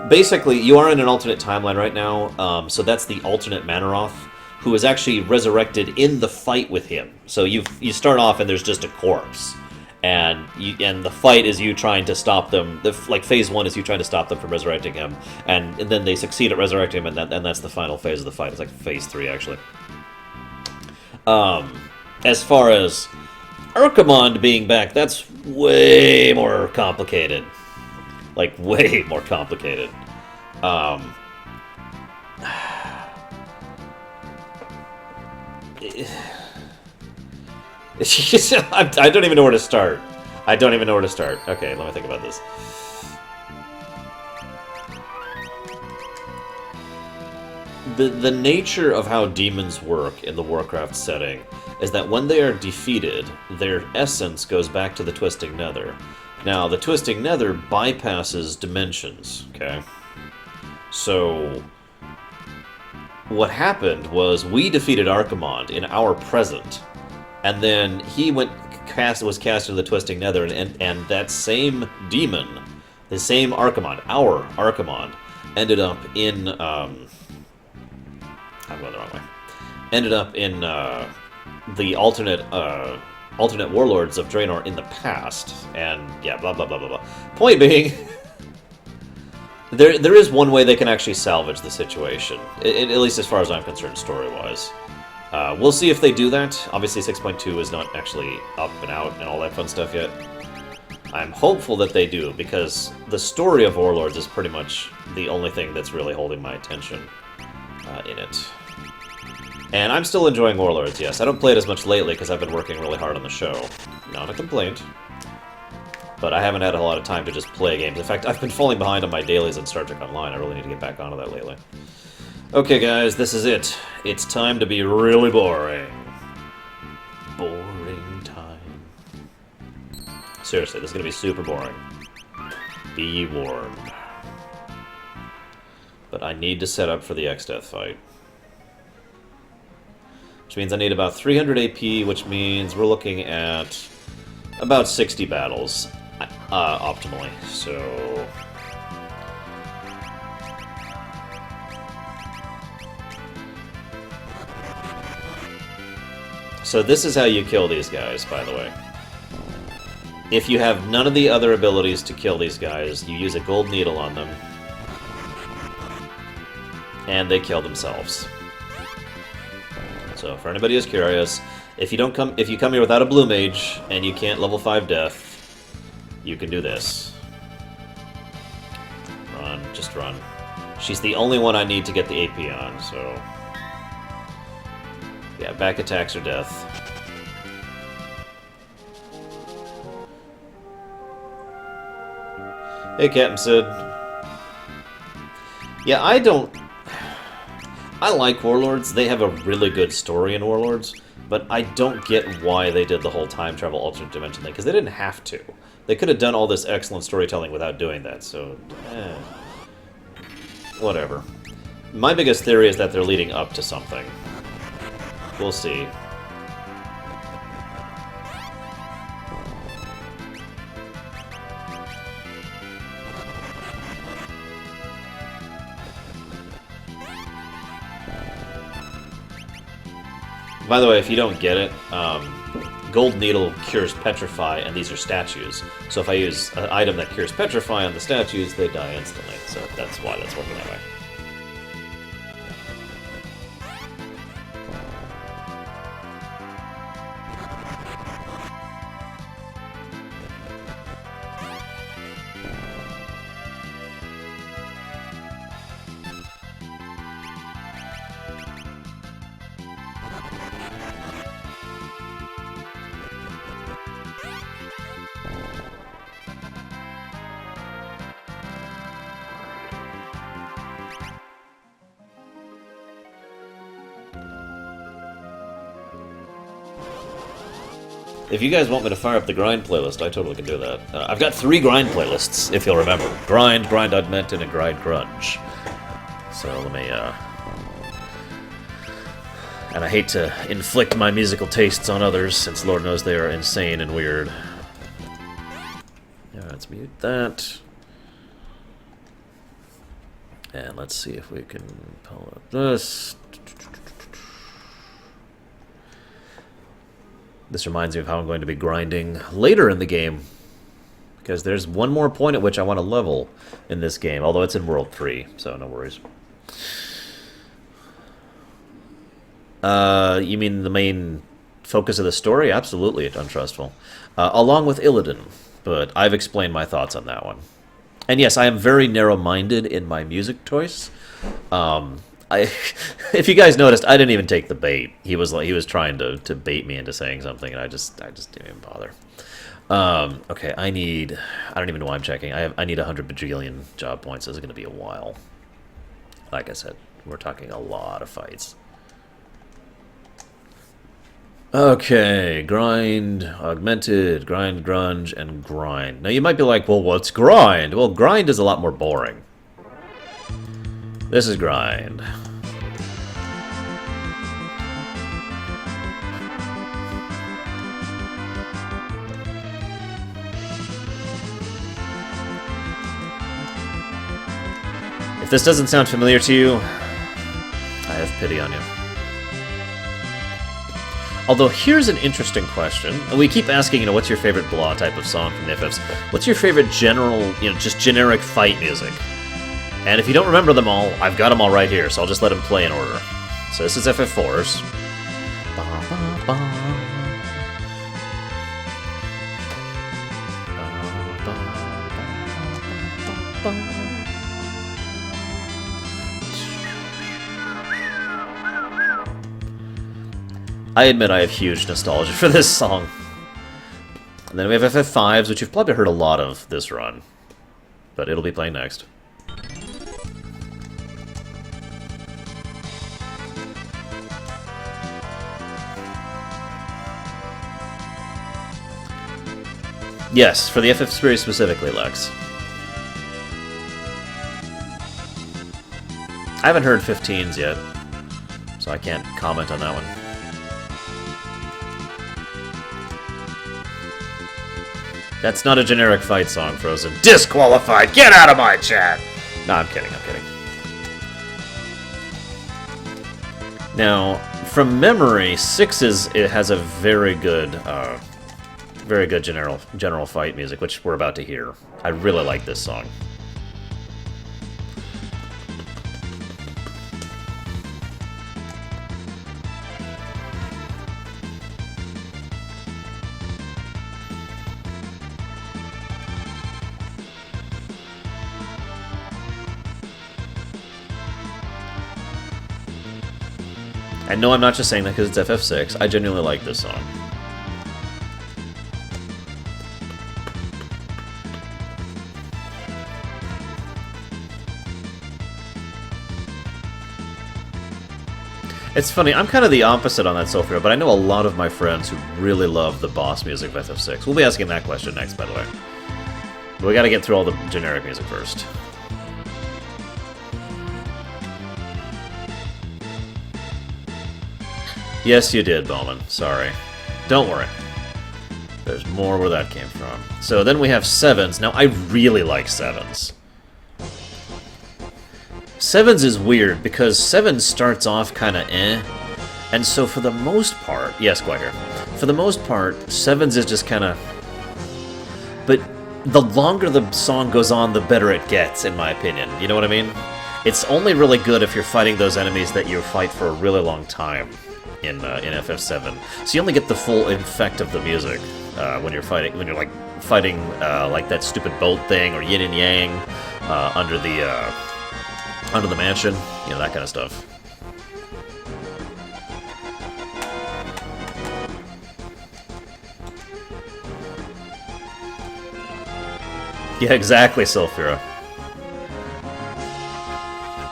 Basically, you are in an alternate timeline right now, so that's the alternate Manaroth, who is actually resurrected in the fight with him. So you start off and there's just a corpse, and the fight is you trying to stop them. Like phase 1 is you trying to stop them from resurrecting him, and then they succeed at resurrecting him, and that's the final phase of the fight. It's like phase 3 actually. As far as Urkamond being back, that's way more complicated. Like, way more complicated. I don't even know where to start. Okay, let me think about this. the nature of how demons work in the Warcraft setting is that when they are defeated, their essence goes back to the Twisting Nether. Now, the Twisting Nether bypasses dimensions, okay? So, what happened was we defeated Archimonde in our present, and then he was cast into the Twisting Nether, and that same demon, the same Archimonde, our Archimonde, ended up in, I'm going the wrong way. Ended up in the alternate warlords of Draenor in the past, and yeah, blah blah blah blah blah. Point being, there is one way they can actually salvage the situation, at least as far as I'm concerned, story-wise. We'll see if they do that. Obviously, 6.2 is not actually up and out and all that fun stuff yet. I'm hopeful that they do, because the story of Warlords is pretty much the only thing that's really holding my attention in it. And I'm still enjoying Warlords, yes. I don't play it as much lately because I've been working really hard on the show. Not a complaint. But I haven't had a lot of time to just play games. In fact, I've been falling behind on my dailies in Star Trek Online. I really need to get back onto that lately. Okay, guys, this is it. It's time to be really boring. Boring time. Seriously, this is going to be super boring. Be warned. But I need to set up for the X-Death fight. Which means I need about 300 AP, which means we're looking at about 60 battles, optimally. So this is how you kill these guys, by the way. If you have none of the other abilities to kill these guys, you use a gold needle on them, and they kill themselves. So for anybody who's curious, if you come here without a blue mage and you can't level 5 death, you can do this. Run, just run. She's the only one I need to get the AP on, so yeah, back attacks are death. Hey, Captain Sid. Yeah, I like Warlords. They have a really good story in Warlords, but I don't get why they did the whole time travel alternate dimension thing, because they didn't have to. They could have done all this excellent storytelling without doing that, so whatever. My biggest theory is that they're leading up to something. We'll see. By the way, if you don't get it, Gold Needle cures Petrify, and these are statues. So if I use an item that cures Petrify on the statues, they die instantly. So that's why that's working that way. If you guys want me to fire up the grind playlist, I totally can do that. I've got 3 grind playlists, if you'll remember. Grind, Grind Augmented, and Grind Grunge. So let me, and I hate to inflict my musical tastes on others, since Lord knows they are insane and weird. Yeah, let's mute that. And let's see if we can pull up this. This reminds me of how I'm going to be grinding later in the game, because there's one more point at which I want to level in this game, although it's in World 3, so no worries. You mean the main focus of the story? Absolutely, it's untrustful. Along with Illidan, but I've explained my thoughts on that one. And yes, I am very narrow-minded in my music choice. If you guys noticed, I didn't even take the bait. He was trying to bait me into saying something, and I just didn't even bother. Okay, I don't even know why I'm checking. I need 100 bajillion job points. This is going to be a while. Like I said. We're talking a lot of fights. Okay, grind, augmented, grind, grunge, and grind. Now you might be like, well, what's grind? Well, grind is a lot more boring. This is grind. If this doesn't sound familiar to you, I have pity on you. Although, here's an interesting question. We keep asking, what's your favorite blah type of song from the FFs? What's your favorite general, just generic fight music? And if you don't remember them all, I've got them all right here, so I'll just let them play in order. So this is FF4's. I admit I have huge nostalgia for this song. And then we have FF5s, which you've probably heard a lot of this run. But it'll be playing next. Yes, for the FF series specifically, Lex. I haven't heard 15s yet, so I can't comment on that one. That's not a generic fight song, Frozen. Disqualified! Get out of my chat! No, I'm kidding, I'm kidding. Now, from memory, 6 it has a very good general fight music, which we're about to hear. I really like this song. And no, I'm not just saying that because it's FF6. I genuinely like this song. It's funny, I'm kind of the opposite on that Sophia, but I know a lot of my friends who really love the boss music of FF6. We'll be asking that question next, by the way. But we gotta get through all the generic music first. Yes, you did, Bowman. Sorry. Don't worry. There's more where that came from. So then we have 7s. Now, I really like 7s. 7s is weird, because 7 starts off kind of eh. And so for the most part... Yes, quiet here. For the most part, 7s is just kind of... But the longer the song goes on, the better it gets, in my opinion. You know what I mean? It's only really good if you're fighting those enemies that you fight for a really long time. In FF7, so you only get the full effect of the music when you're fighting like that stupid boat thing or yin and yang under the mansion, that kind of stuff. Yeah, exactly, Sulfura.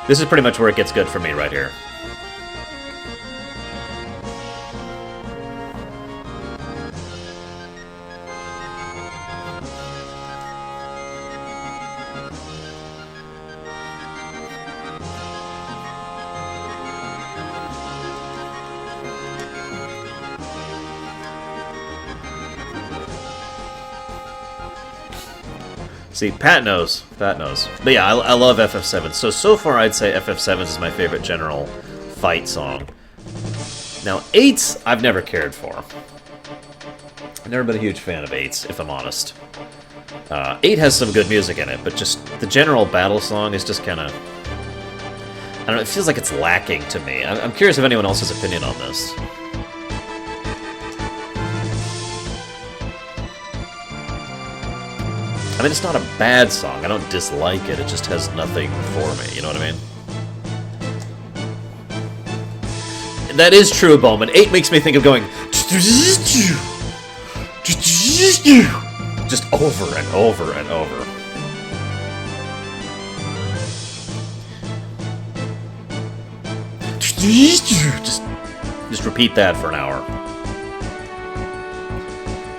This is pretty much where it gets good for me right here. See, Pat knows. Pat knows. But yeah, I love FF7. So far I'd say FF7 is my favorite general fight song. Now, 8s, I've never cared for. I've never been a huge fan of 8s, if I'm honest. 8 has some good music in it, but just the general battle song is just kind of... I don't know, it feels like it's lacking to me. I'm curious if anyone else has an opinion on this. I mean, it's not a bad song. I don't dislike it. It just has nothing for me. You know what I mean? That is true, Bowman. 8 makes me think of going... Just over and over and over. Just repeat that for an hour.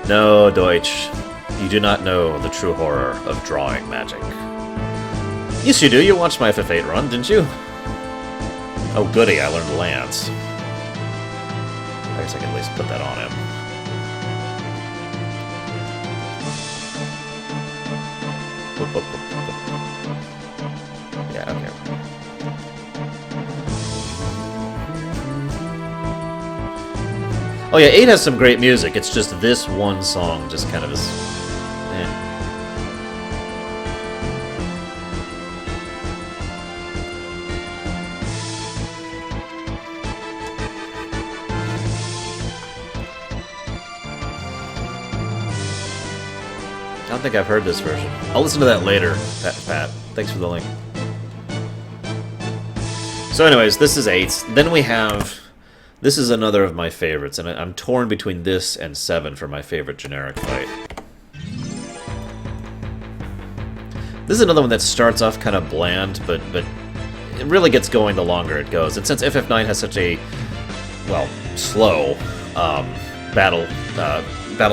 No, Deutsch. You do not know the true horror of drawing magic. Yes, you do. You watched my FF8 run, didn't you? Oh, goody. I learned Lance. I guess I can at least put that on him. Yeah, okay. Oh yeah, 8 has some great music. It's just this one song just kind of is... eh. I don't think I've heard this version. I'll listen to that later, Pat. Thanks for the link. So anyways, this is 8. Then we have... This is another of my favorites, and I'm torn between this and 7 for my favorite generic fight. This is another one that starts off kind of bland, but it really gets going the longer it goes. And since FF9 has such a, well, slow battle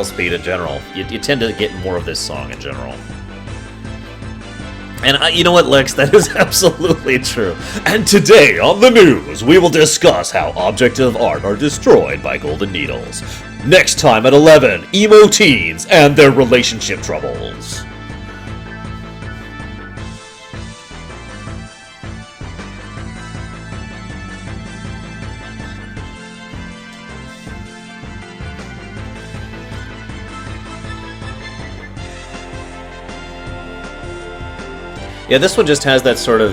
speed in general, you tend to get more of this song in general. And you know what, Lex? That is absolutely true. And today on the news, we will discuss how objects of art are destroyed by golden needles. Next time at 11, emo teens and their relationship troubles. Yeah, this one just has that sort of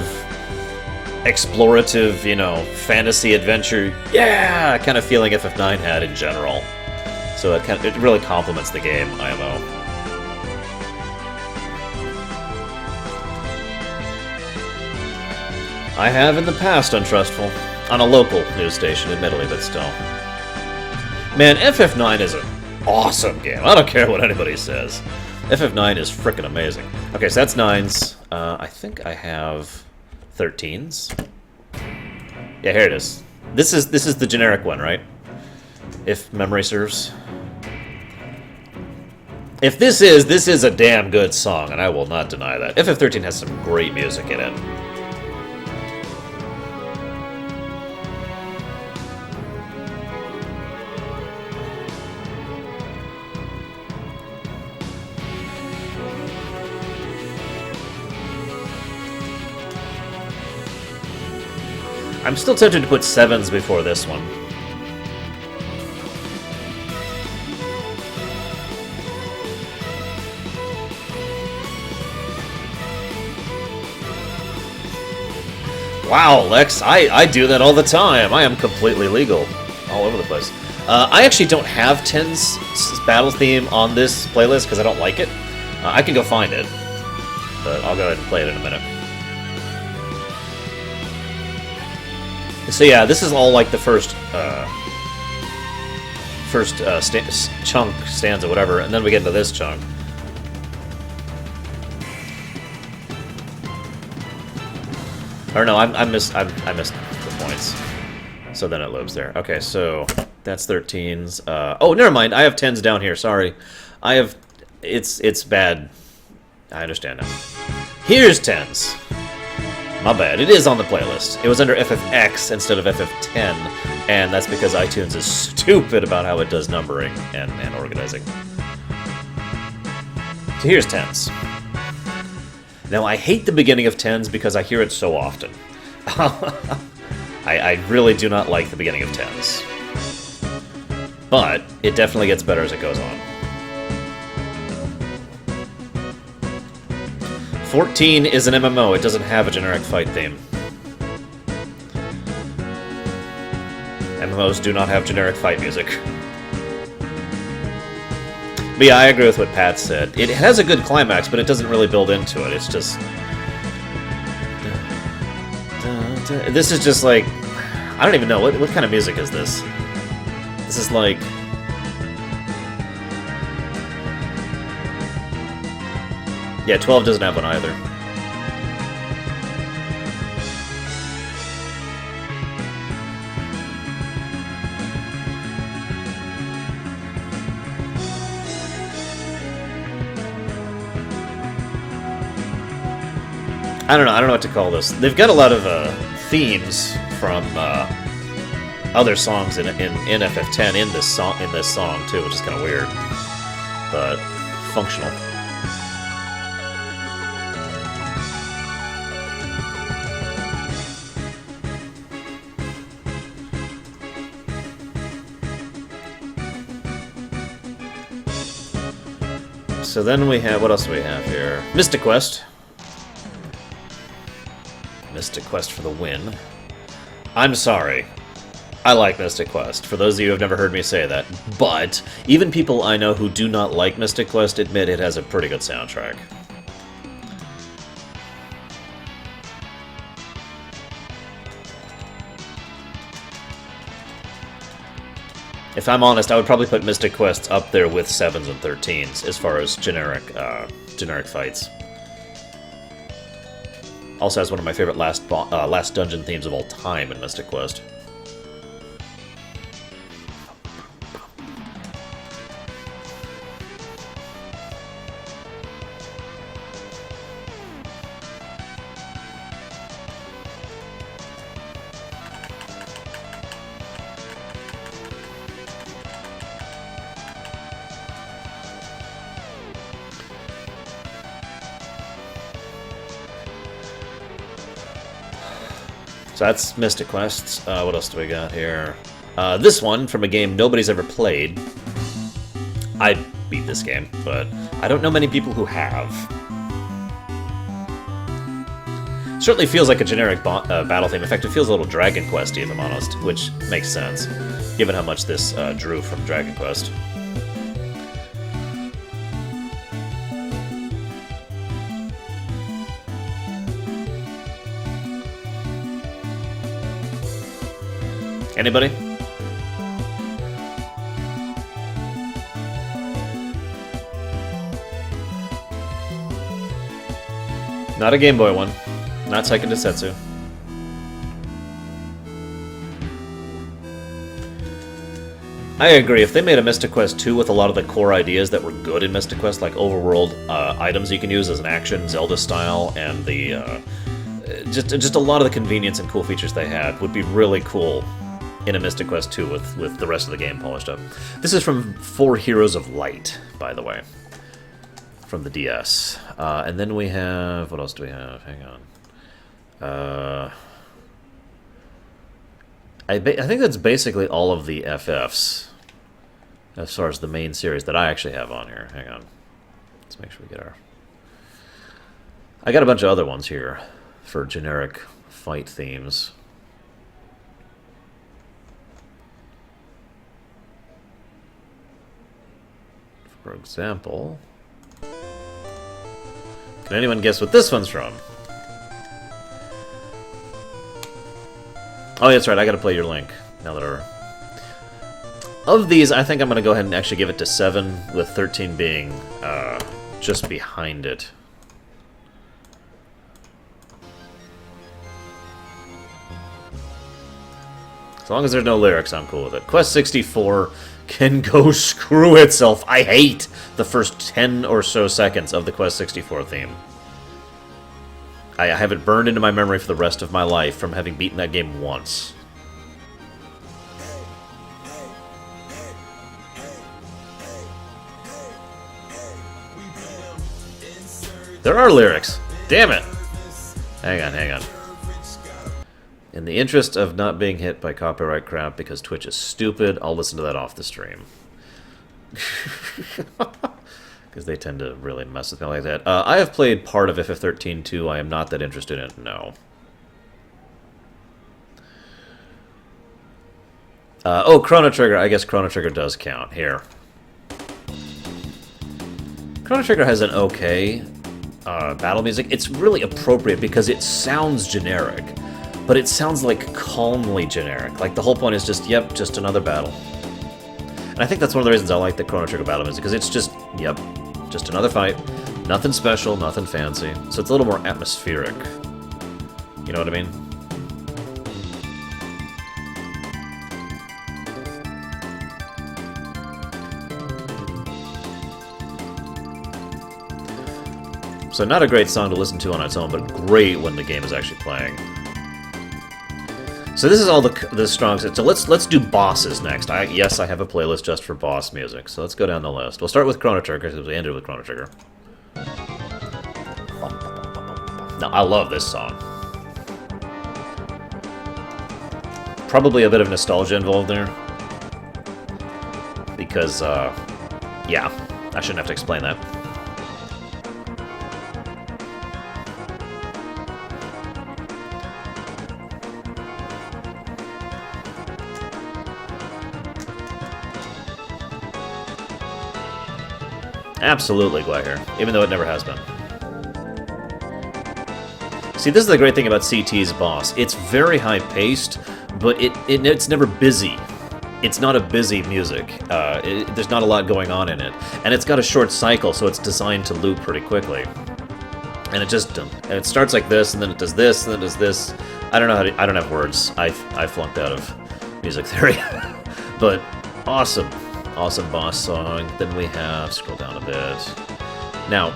explorative, you know, fantasy adventure, yeah, kind of feeling FF9 had in general. So it really complements the game, IMO. I have in the past, Untrustful, on a local news station, admittedly, but still. Man, FF9 is an awesome game. I don't care what anybody says. FF9 is frickin' amazing. Okay, so that's 9s. I think I have 13s. Yeah, here it is. This is the generic one, right? If memory serves. If this is a damn good song, and I will not deny that. FF13 has some great music in it. I'm still tempted to put 7s before this one. Wow, Lex, I do that all the time. I am completely legal. All over the place. I actually don't have 10's battle theme on this playlist because I don't like it. I can go find it, but I'll go ahead and play it in a minute. So yeah, this is all like the first chunk, stanza, whatever, and then we get into this chunk. Or no, I missed the points. So then it loops there. Okay, so that's 13s. Oh, never mind. I have 10s down here. Sorry, I have. It's bad. I understand now. Here's 10s. My bad. It is on the playlist. It was under FFX instead of FF10, and that's because iTunes is stupid about how it does numbering and organizing. So here's 10s. Now, I hate the beginning of 10s because I hear it so often. I really do not like the beginning of 10s. But it definitely gets better as it goes on. 14 is an MMO. It doesn't have a generic fight theme. MMOs do not have generic fight music. But yeah, I agree with what Pat said. It has a good climax, but it doesn't really build into it. It's just... This is just like... I don't even know. What kind of music is this? This is like... Yeah, 12 doesn't have one either. I don't know. I don't know what to call this. They've got a lot of themes from other songs in FF10 in this song too, which is kind of weird, but functional. So then we have, what else do we have here? Mystic Quest. Mystic Quest for the win. I'm sorry. I like Mystic Quest, for those of you who have never heard me say that. But even people I know who do not like Mystic Quest admit it has a pretty good soundtrack. If I'm honest, I would probably put Mystic Quest up there with 7s and 13s as far as generic fights. Also has one of my favorite last dungeon themes of all time in Mystic Quest. So that's Mystic Quests. What else do we got here? This one, from a game nobody's ever played. I beat this game, but I don't know many people who have. Certainly feels like a generic battle theme. In fact, it feels a little Dragon Quest-y, if I'm honest, which makes sense, given how much this drew from Dragon Quest. Anybody? Not a Game Boy one. Not Seiken Densetsu. I agree. If they made a Mystic Quest 2 with a lot of the core ideas that were good in Mystic Quest, like overworld items you can use as an action, Zelda style, and the just a lot of the convenience and cool features they had, would be really cool in a Mystic Quest 2 with the rest of the game polished up. This is from 4 Heroes of Light, by the way, from the DS. And then we have... what else do we have? Hang on. I think that's basically all of the FFs, as far as the main series that I actually have on here. Hang on. Let's make sure we get our... I got a bunch of other ones here for generic fight themes. For example, can anyone guess what this one's from? Oh, that's right, I gotta play your link. Now that our... Of these, I think I'm gonna go ahead and actually give it to 7, with 13 being just behind it. As long as there's no lyrics, I'm cool with it. Quest 64 can go screw itself. I hate the first 10 or so seconds of the Quest 64 theme. I have it burned into my memory for the rest of my life from having beaten that game once. There are lyrics. Damn it. Hang on, hang on. In the interest of not being hit by copyright crap because Twitch is stupid, I'll listen to that off the stream. Because they tend to really mess with me like that. I have played part of FF13 too. I am not that interested in it, no. Oh, Chrono Trigger. I guess Chrono Trigger does count. Here. Chrono Trigger has an okay battle music. It's really appropriate because it sounds generic. But it sounds like calmly generic. Like the whole point is just, yep, just another battle. And I think that's one of the reasons I like the Chrono Trigger battle music, because it's just, yep, just another fight. Nothing special, nothing fancy. So it's a little more atmospheric. You know what I mean? So not a great song to listen to on its own, but great when the game is actually playing. So this is all the strong... So let's do bosses next. Yes, I have a playlist just for boss music. So let's go down the list. We'll start with Chrono Trigger, because we ended with Chrono Trigger. Now, I love this song. Probably a bit of nostalgia involved there. Because, yeah, I shouldn't have to explain that. Absolutely Glacier, even though it never has been. See, this is the great thing about CT's boss. It's very high-paced, but it's never busy. It's not a busy music. There's not a lot going on in it. And it's got a short cycle, so it's designed to loop pretty quickly. And it starts like this, and then it does this, and then it does this. I don't know how to... I don't have words. I flunked out of music theory. But awesome. Awesome boss song. Then we have... Scroll down a bit. Now,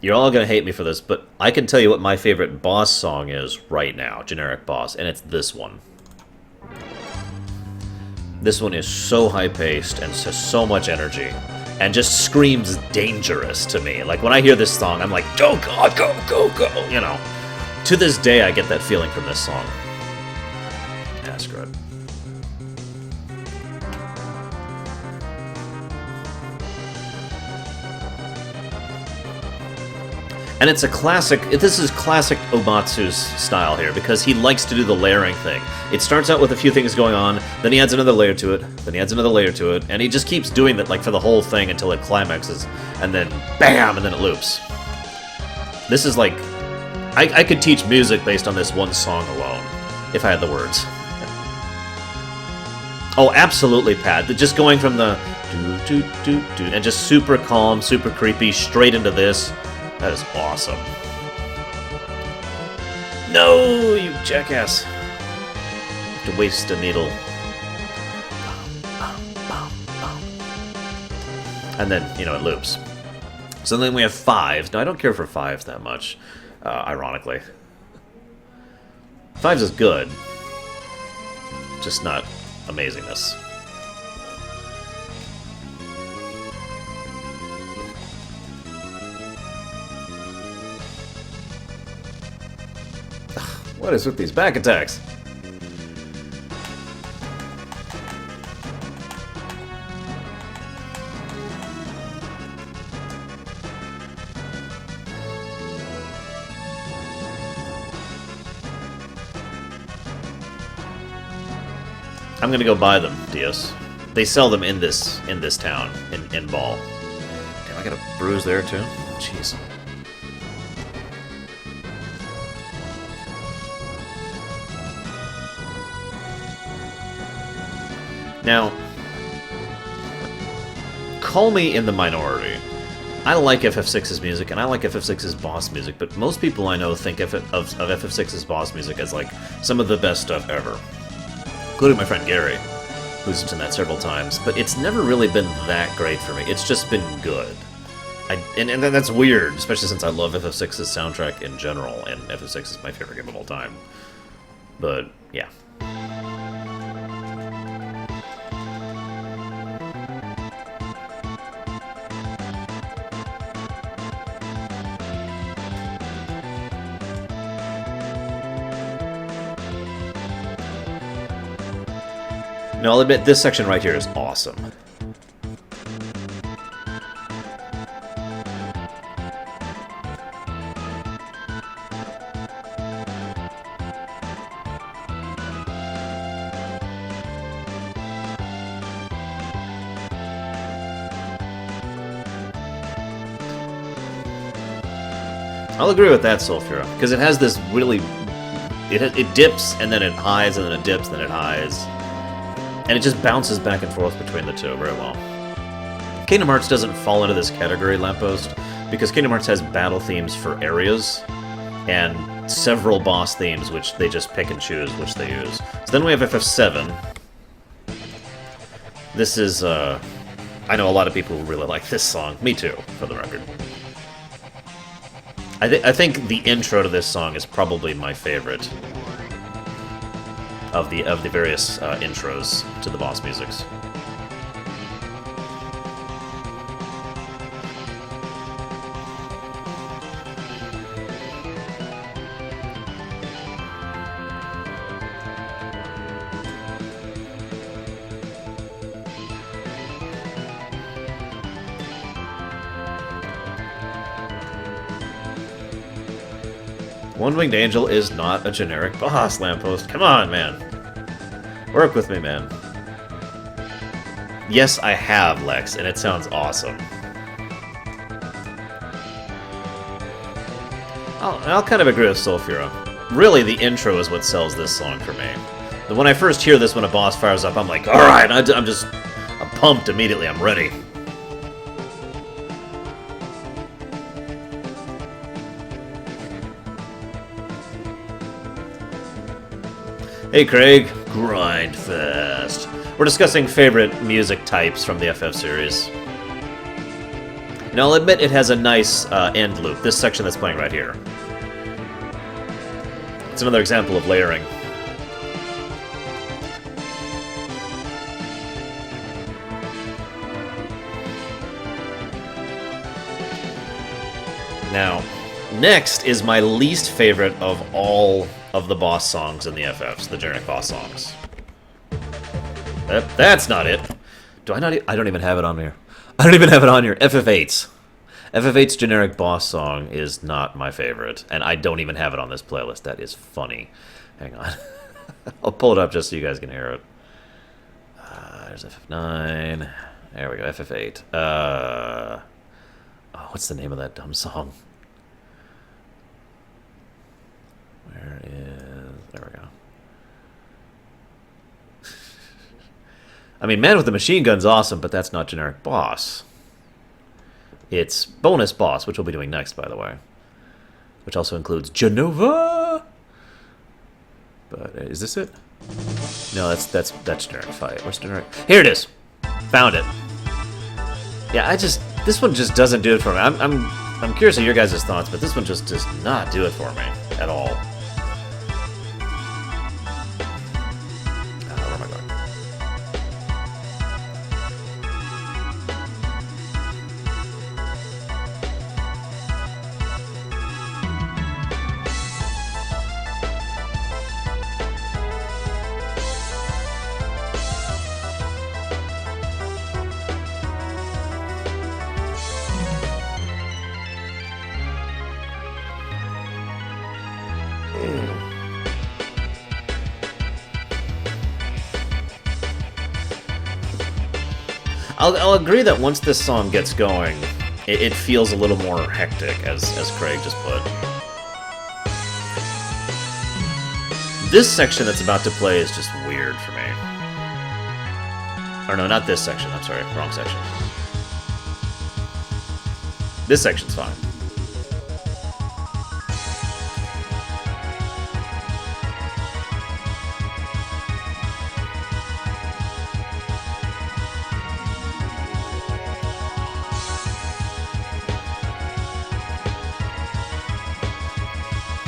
you're all going to hate me for this, but I can tell you what my favorite boss song is right now. Generic boss. And it's this one. This one is so high-paced and has so much energy. And just screams dangerous to me. Like, when I hear this song, I'm like, oh god, go, go, go, you know. To this day, I get that feeling from this song. Yeah, screw it. And it's a classic, this is classic Omatsu's style here, because he likes to do the layering thing. It starts out with a few things going on, then he adds another layer to it, then he adds another layer to it, and he just keeps doing that like for the whole thing until it climaxes, and then BAM! And then it loops. This is like, I could teach music based on this one song alone, if I had the words. Oh, absolutely, Pat. Just going from the do-do-do-do, and just super calm, super creepy, straight into this. That is awesome. No, you jackass. To waste a needle. And then, you know, it loops. So then we have fives. Now, I don't care for fives that much, ironically. Fives is good. Just not amazingness. What is with these back attacks? I'm gonna go buy them, Dios. They sell them in this town, in Ball. Damn, I got a bruise there too? Jeez. Now, call me in the minority. I like FF6's music, and I like FF6's boss music, but most people I know think of FF6's boss music as, like, some of the best stuff ever. Including my friend Gary, who's done that several times, but it's never really been that great for me. It's just been good. And that's weird, especially since I love FF6's soundtrack in general, and FF6 is my favorite game of all time. But, yeah. Now, I'll admit, this section right here is awesome. I'll agree with that, Sulfura, because it has this really... It dips, and then it highs, and then it dips, and then it highs. And it just bounces back and forth between the two very well. Kingdom Hearts doesn't fall into this category, Lamppost, because Kingdom Hearts has battle themes for areas, and several boss themes which they just pick and choose which they use. So then we have FF7. This is, I know a lot of people who really like this song. Me too, for the record. I think the intro to this song is probably my favorite of the various intros to the boss musics. One-Winged Angel is not a generic boss, Lamppost. Come on, man. Work with me, man. Yes, I have, Lex, and it sounds awesome. I'll kind of agree with Sulfura. Really, the intro is what sells this song for me. But when I first hear this when a boss fires up, I'm like, alright, I'm pumped immediately, I'm ready. Hey Craig, grind fast. We're discussing favorite music types from the FF series. And I'll admit it has a nice end loop, this section that's playing right here. It's another example of layering. Now, next is my least favorite of all of the boss songs in the FFs, the generic boss songs. That's not it. Do I not? I don't even have it on here. I don't even have it on here. FF8's. FF8's generic boss song is not my favorite, and I don't even have it on this playlist. That is funny. Hang on. I'll pull it up just so you guys can hear it. There's FF9. There we go, FF8. Oh, what's the name of that dumb song? Where is... There we go. I mean, Man with the Machine Gun's awesome, but that's not generic boss. It's bonus boss, which we'll be doing next, by the way. Which also includes Genova! But is this it? No, that's generic fight. Where's generic? Here it is! Found it. Yeah, this one just doesn't do it for me. I'm curious of your guys' thoughts, but this one just does not do it for me at all. Where am I going? I'll agree that once this song gets going, it feels a little more hectic, as Craig just put. This section that's about to play is just weird for me. Or no, not this section. I'm sorry, wrong section. This section's fine.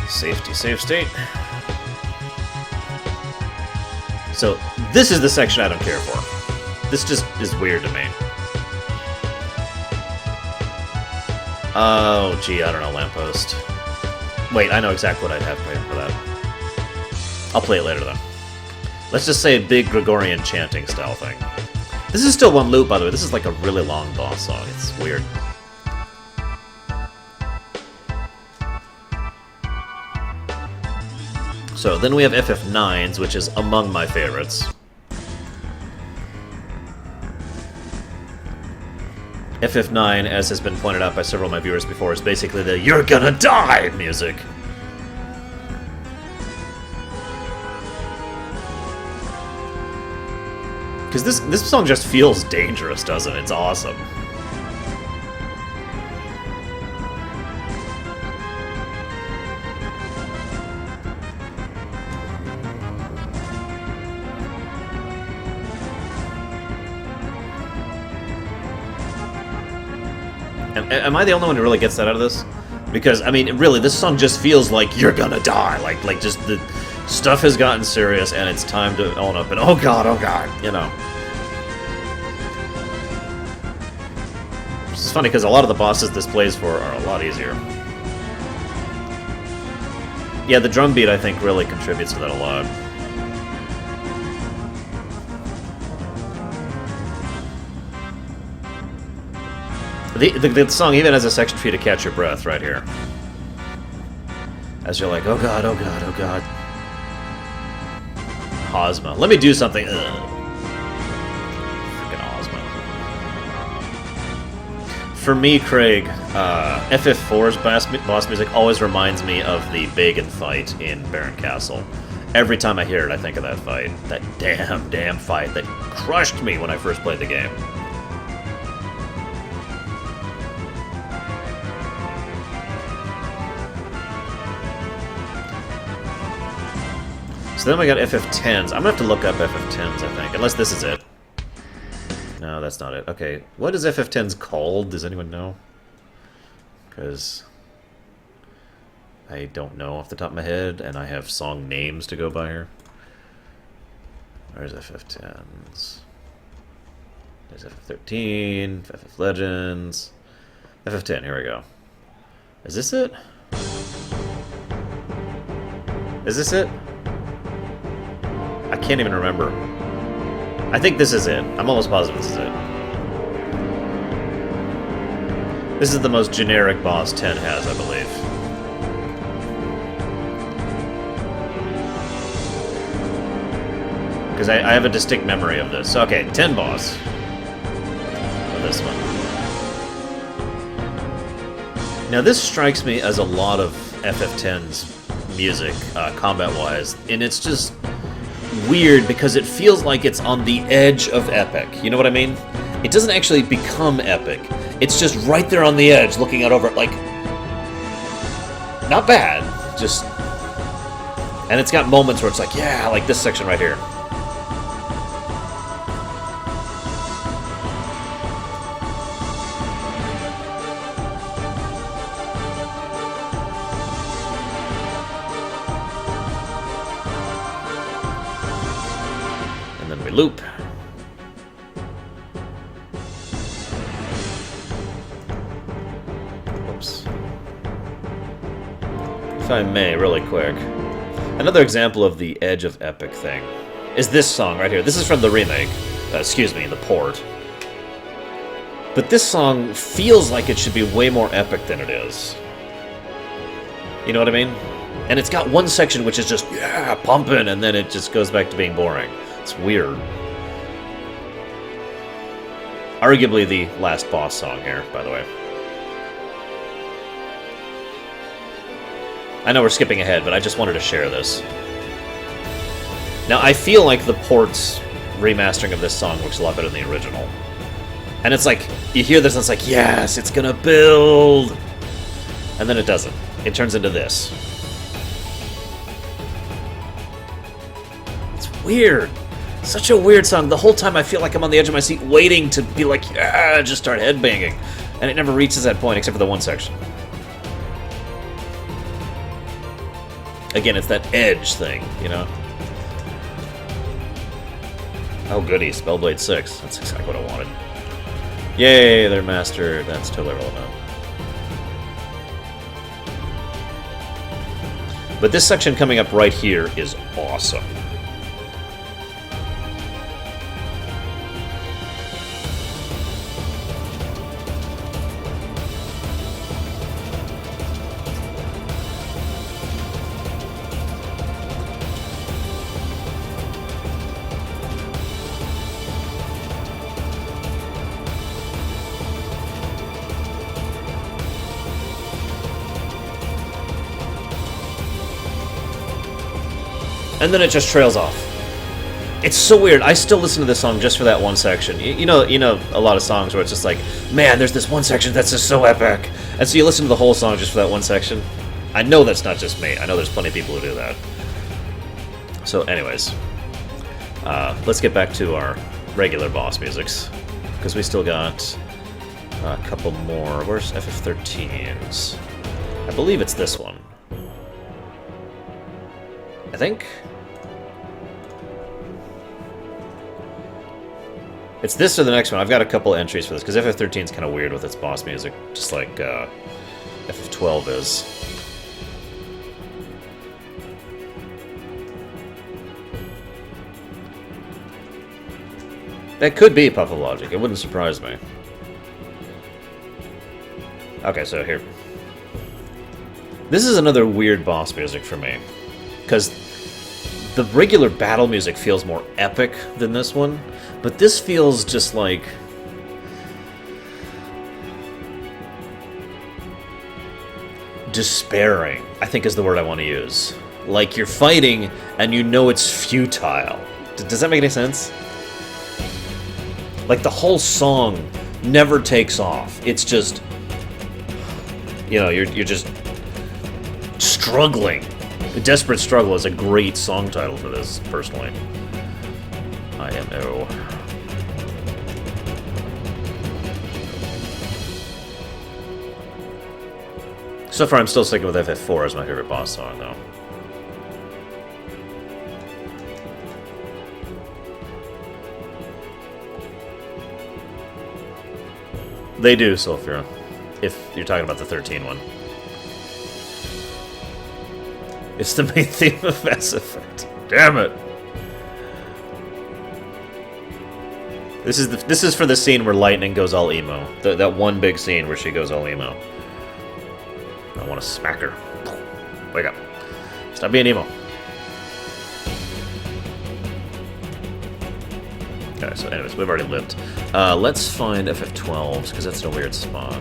Safety, save state. So, this is the section I don't care for. This just is weird to me. Oh, gee, I don't know, Lamppost. Wait, I know exactly what I'd have played for that. I'll play it later, then. Let's just say a big Gregorian chanting style thing. This is still one loop, by the way. This is like a really long boss song. It's weird. So, then we have FF9s, which is among my favorites. FF9, as has been pointed out by several of my viewers before, is basically the "You're gonna die" music. Because this song just feels dangerous, doesn't it? It's awesome. Am I the only one who really gets that out of this? Because, I mean, really, this song just feels like you're gonna die. Like just the stuff has gotten serious and it's time to own up and oh god, you know. It's funny because a lot of the bosses this plays for are a lot easier. Yeah, the drum beat, I think, really contributes to that a lot. The song even has a section for you to catch your breath right here. As you're like, oh god, oh god, oh god. Ozma. Let me do something. Ugh. Freaking Ozma. For me, Craig, FF4's boss music always reminds me of the Bagan fight in Baron Castle. Every time I hear it, I think of that fight. That damn fight that crushed me when I first played the game. So then we got FF10s. I'm gonna have to look up FF10s, I think. Unless this is it. No, that's not it. Okay, what is FF10s called? Does anyone know? Because I don't know off the top of my head, and I have song names to go by here. Where's FF10s? There's FF13, FF Legends, FF10, here we go. Is this it? Is this it? I can't even remember. I think this is it. I'm almost positive this is it. This is the most generic boss 10 has, I believe. Because I have a distinct memory of this. Okay, 10 boss. Of this one. Now this strikes me as a lot of FF10's music, combat-wise, and it's just weird because it feels like it's on the edge of epic. You know what I mean? It doesn't actually become epic. It's just right there on the edge, looking out over it, like, not bad, just, and it's got moments where it's like, yeah, like this section right here. Loop. Oops. If I may, really quick. Another example of the edge of epic thing is this song right here. This is from the remake. Excuse me, the port. But this song feels like it should be way more epic than it is. You know what I mean? And it's got one section which is just, yeah, pumping, and then it just goes back to being boring. It's weird. Arguably the last boss song here, by the way. I know we're skipping ahead, but I just wanted to share this. Now, I feel like the port's remastering of this song looks a lot better than the original. And it's like, you hear this and it's like, yes, it's gonna build! And then it doesn't. It turns into this. It's weird. Such a weird song. The whole time I feel like I'm on the edge of my seat waiting to be like, yeah, just start headbanging. And it never reaches that point except for the one section. Again, it's that edge thing, you know? Oh goody, Spellblade 6. That's exactly what I wanted. Yay, they're mastered. That's totally relevant. But this section coming up right here is awesome. And then it just trails off. It's so weird. I still listen to this song just for that one section. You know a lot of songs where it's just like, man, there's this one section that's just so epic. And so you listen to the whole song just for that one section. I know that's not just me. I know there's plenty of people who do that. So anyways, let's get back to our regular boss musics. Because we still got a couple more. Where's FF13's? I believe it's this one. I think? It's this or the next one. I've got a couple entries for this, because FF13 is kind of weird with its boss music, just like FF12 is. That could be Puff of Logic. It wouldn't surprise me. Okay, so here. This is another weird boss music for me, because the regular battle music feels more epic than this one, but this feels just like... despairing, I think is the word I want to use. Like you're fighting, and you know it's futile. Does that make any sense? Like the whole song never takes off. It's just... you know, you're just... struggling. Desperate Struggle is a great song title for this, personally. IMO. So far, I'm still sticking with FF4 as my favorite boss song, though. They do, Sulfura. If you're talking about the 13 one. It's the main theme of Mass Effect. Damn it! This is for the scene where Lightning goes all emo. That one big scene where she goes all emo. I want to smack her. Wake up. Stop being emo. Okay, so anyways, we've already lived. Let's find FF12s, because that's in a weird spot.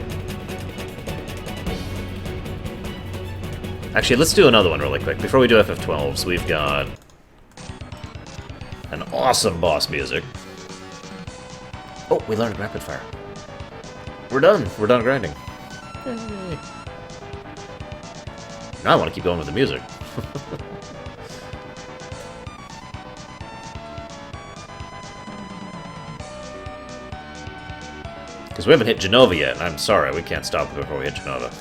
Actually, let's do another one really quick. Before we do FF12s, we've got an awesome boss music. Oh, we learned Rapid Fire. We're done. We're done grinding. Yay. Now I want to keep going with the music. Because we haven't hit Genova yet, and I'm sorry, we can't stop before we hit Genova.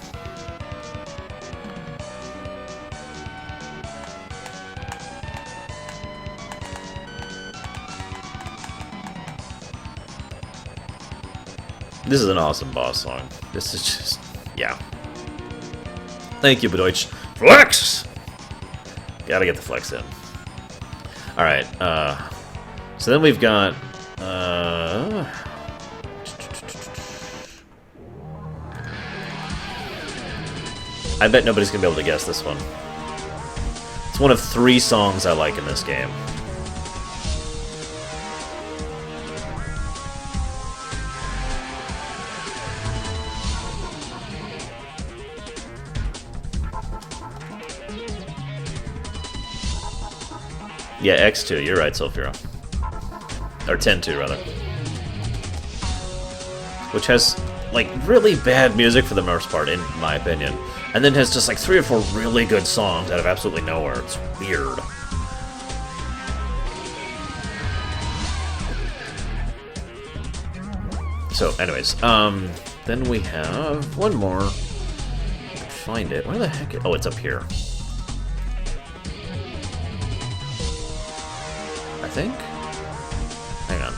This is an awesome boss song. This is just... yeah. Thank you, Bedeutsch. Flex! Gotta get the flex in. Alright, so then we've got... I bet nobody's gonna be able to guess this one. It's one of 3 songs I like in this game. Yeah, X2, you're right, Sulfura. Or 10-2, rather. Which has, like, really bad music for the most part, in my opinion. And then has just, like, 3 or 4 really good songs out of absolutely nowhere. It's weird. So, anyways, then we have one more. Find it. Where the heck is... oh, it's up here. I think? Hang on.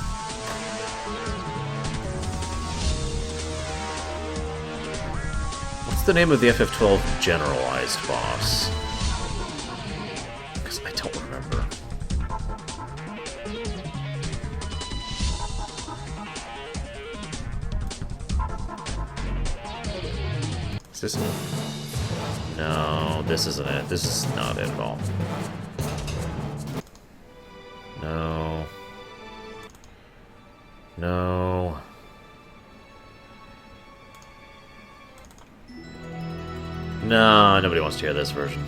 What's the name of the FF12 generalized boss? Because I don't remember. Is this it? No, this isn't it. This is not it at all. No. No. No, nobody wants to hear this version.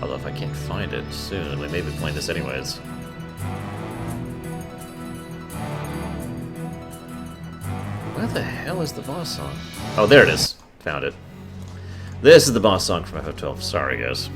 Although if I can't find it soon, we may be playing this anyways. Where the hell is the boss song? Oh, there it is. Found it. This is the boss song from FF12. Sorry, guys.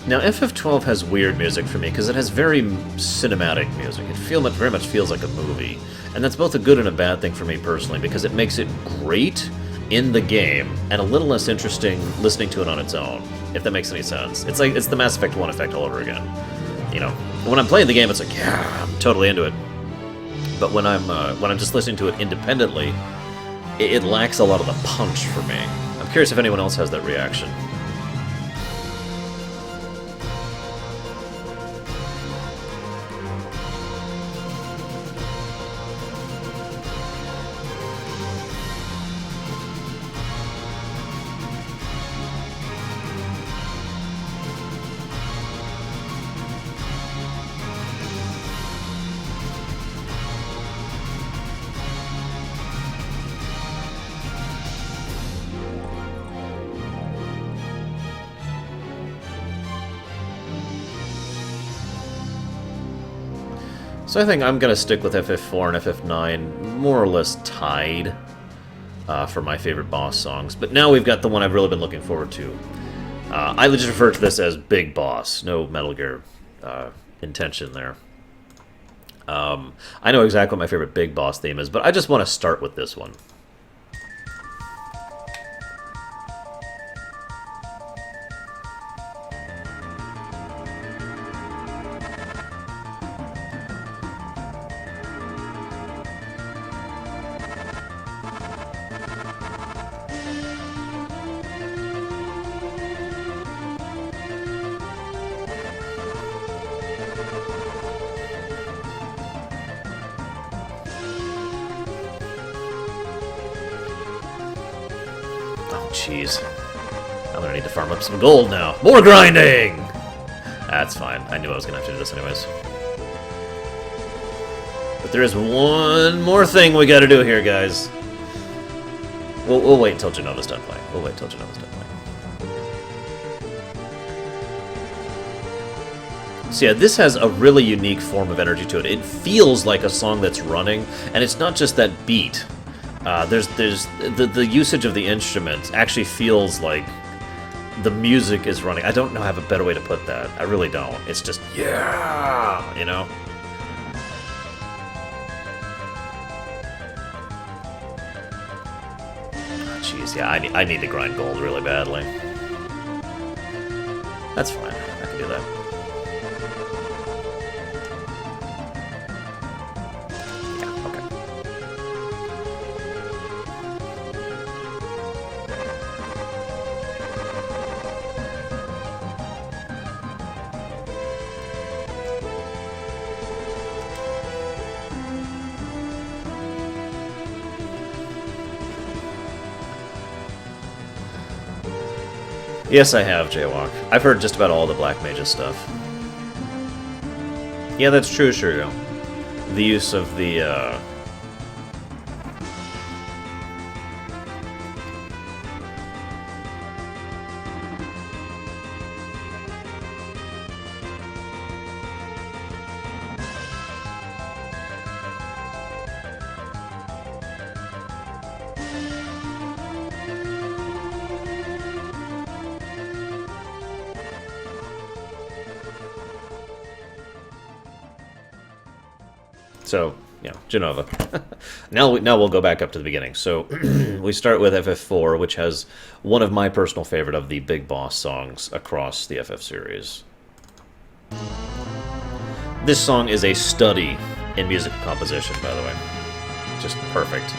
Now, FF12 has weird music for me because it has very cinematic music. Very much feels like a movie. And that's both a good and a bad thing for me personally because it makes it great in the game and a little less interesting listening to it on its own, if that makes any sense. It's like it's the Mass Effect 1 effect all over again. You know, when I'm playing the game, it's like, yeah, I'm totally into it. But when I'm just listening to it independently, it lacks a lot of the punch for me. I'm curious if anyone else has that reaction. So I think I'm going to stick with FF4 and FF9, more or less tied for my favorite boss songs. But now we've got the one I've really been looking forward to. I just refer to this as Big Boss, no Metal Gear intention there. I know exactly what my favorite Big Boss theme is, but I just want to start with this one. Jeez. I'm gonna need to farm up some gold now. More grinding! That's fine. I knew I was gonna have to do this anyways. But there is one more thing we gotta do here, guys. We'll wait until Genova's done playing. So yeah, this has a really unique form of energy to it. It feels like a song that's running, and it's not just that beat. There's the usage of the instruments actually feels like the music is running. I don't know how a better way to put that. I really don't. It's just, yeah, you know? Jeez, yeah, I need to grind gold really badly. That's fine. I can do that. Yes, I have, Jaywalk. I've heard just about all the Black Mage's stuff. Yeah, that's true, Shiryu. The use of the, So, yeah, Genova. Now we'll go back up to the beginning. So, we start with FF4, which has one of my personal favorite of the Big Boss songs across the FF series. This song is a study in music composition, by the way. Just perfect.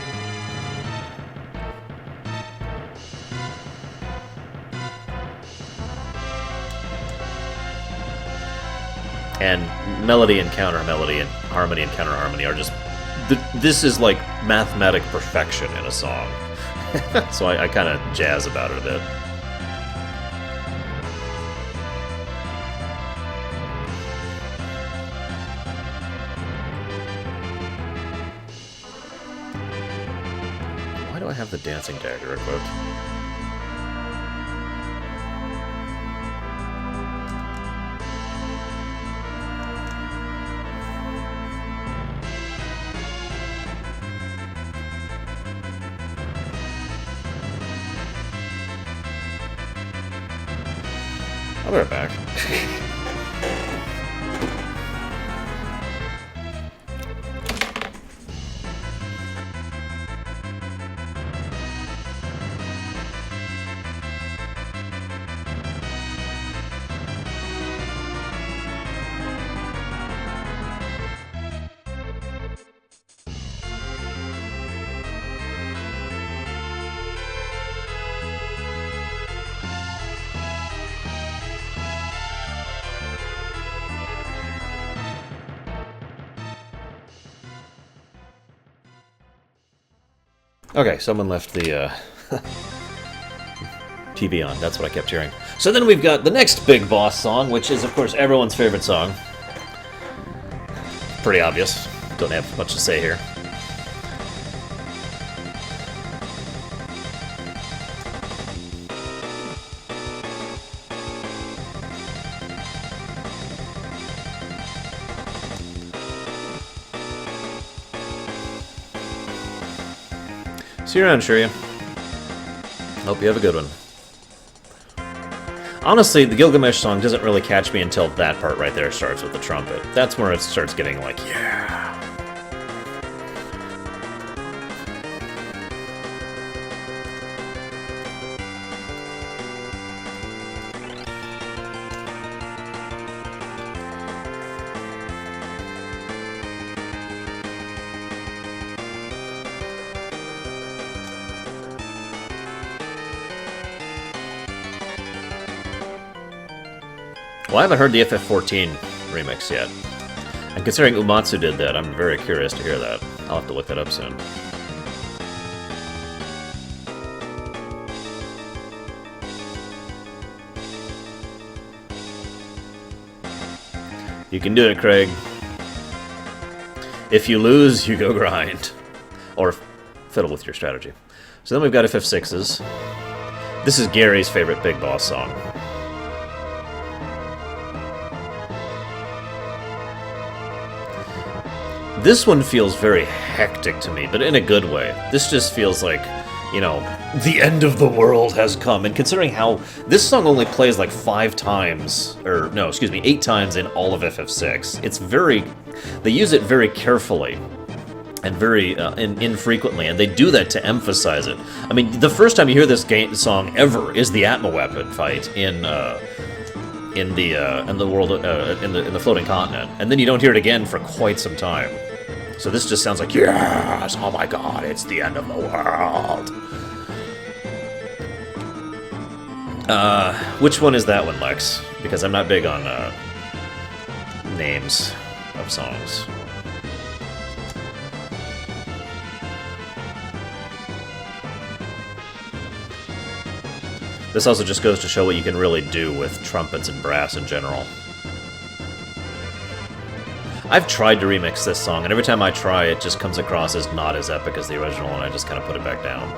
And melody and counter melody and harmony and counter harmony are just... This is like mathematic perfection in a song. So I kind of jazz about it a bit. Why do I have the dancing dagger equipped? I'll be right back. Okay, someone left the TV on. That's what I kept hearing. So then we've got the next big boss song, which is, of course, everyone's favorite song. Pretty obvious. Don't have much to say here. See you around, Shirya. Hope you have a good one. Honestly, the Gilgamesh song doesn't really catch me until that part right there starts with the trumpet. That's where it starts getting like, yeah. Well, I haven't heard the FF14 remix yet. And considering Umatsu did that, I'm very curious to hear that. I'll have to look that up soon. You can do it, Craig. If you lose, you go grind. Or fiddle with your strategy. So then we've got FF6s. This is Gary's favorite big boss song. This one feels very hectic to me, but in a good way. This just feels like, you know, the end of the world has come. And considering how this song only plays like 5 times, or no, excuse me, 8 times in all of FF6, it's very, they use it very carefully and very infrequently, and they do that to emphasize it. I mean, the first time you hear this song ever is the Atma Weapon fight in the world in the floating continent, and then you don't hear it again for quite some time. So this just sounds like, yes, oh my god, it's the end of the world. Which one is that one, Lex? Because I'm not big on names of songs. This also just goes to show what you can really do with trumpets and brass in general. I've tried to remix this song, and every time I try, it just comes across as not as epic as the original, and I just kind of put it back down.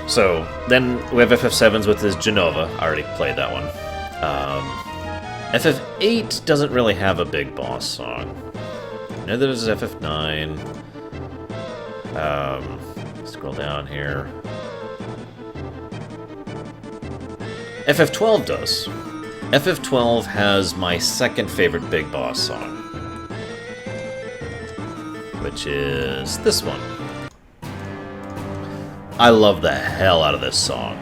So, then we have FF7s with this Genova. I already played that one. FF8 doesn't really have a big boss song. Neither does FF9. Scroll down here. FF12 does. FF12 has my second favorite big boss song, which is this one. I love the hell out of this song.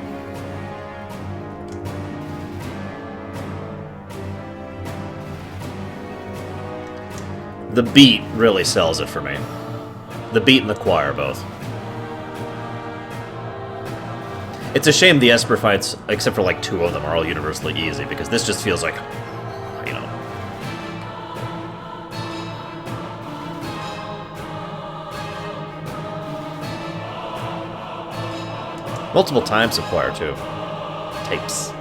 The beat really sells it for me. The beat and the choir both. It's a shame the Esper fights, except for like 2 of them, are all universally easy, because this just feels like, you know. Multiple times of choir, too. Tapes.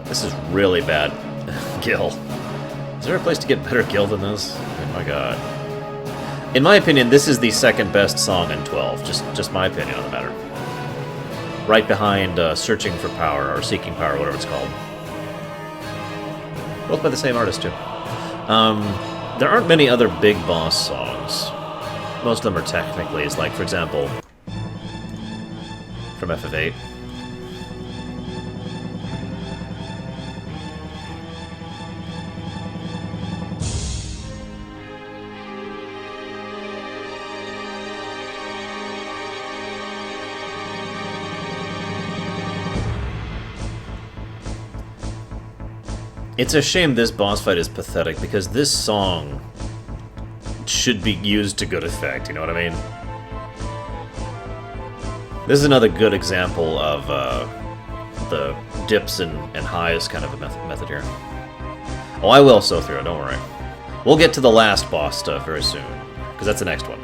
This is really bad Gil. Is there a place to get better Gil than this? Oh my god. In my opinion, this is the second best song in 12. Just my opinion on the matter. Right behind Searching for Power, or Seeking Power, whatever it's called. Both by the same artist, too. There aren't many other big boss songs. Most of them are technically, like, for example, from FF8. It's a shame this boss fight is pathetic, because this song should be used to good effect, you know what I mean? This is another good example of the dips and highs kind of a method here. Oh, I will so through it, don't worry. We'll get to the last boss stuff very soon, because that's the next one.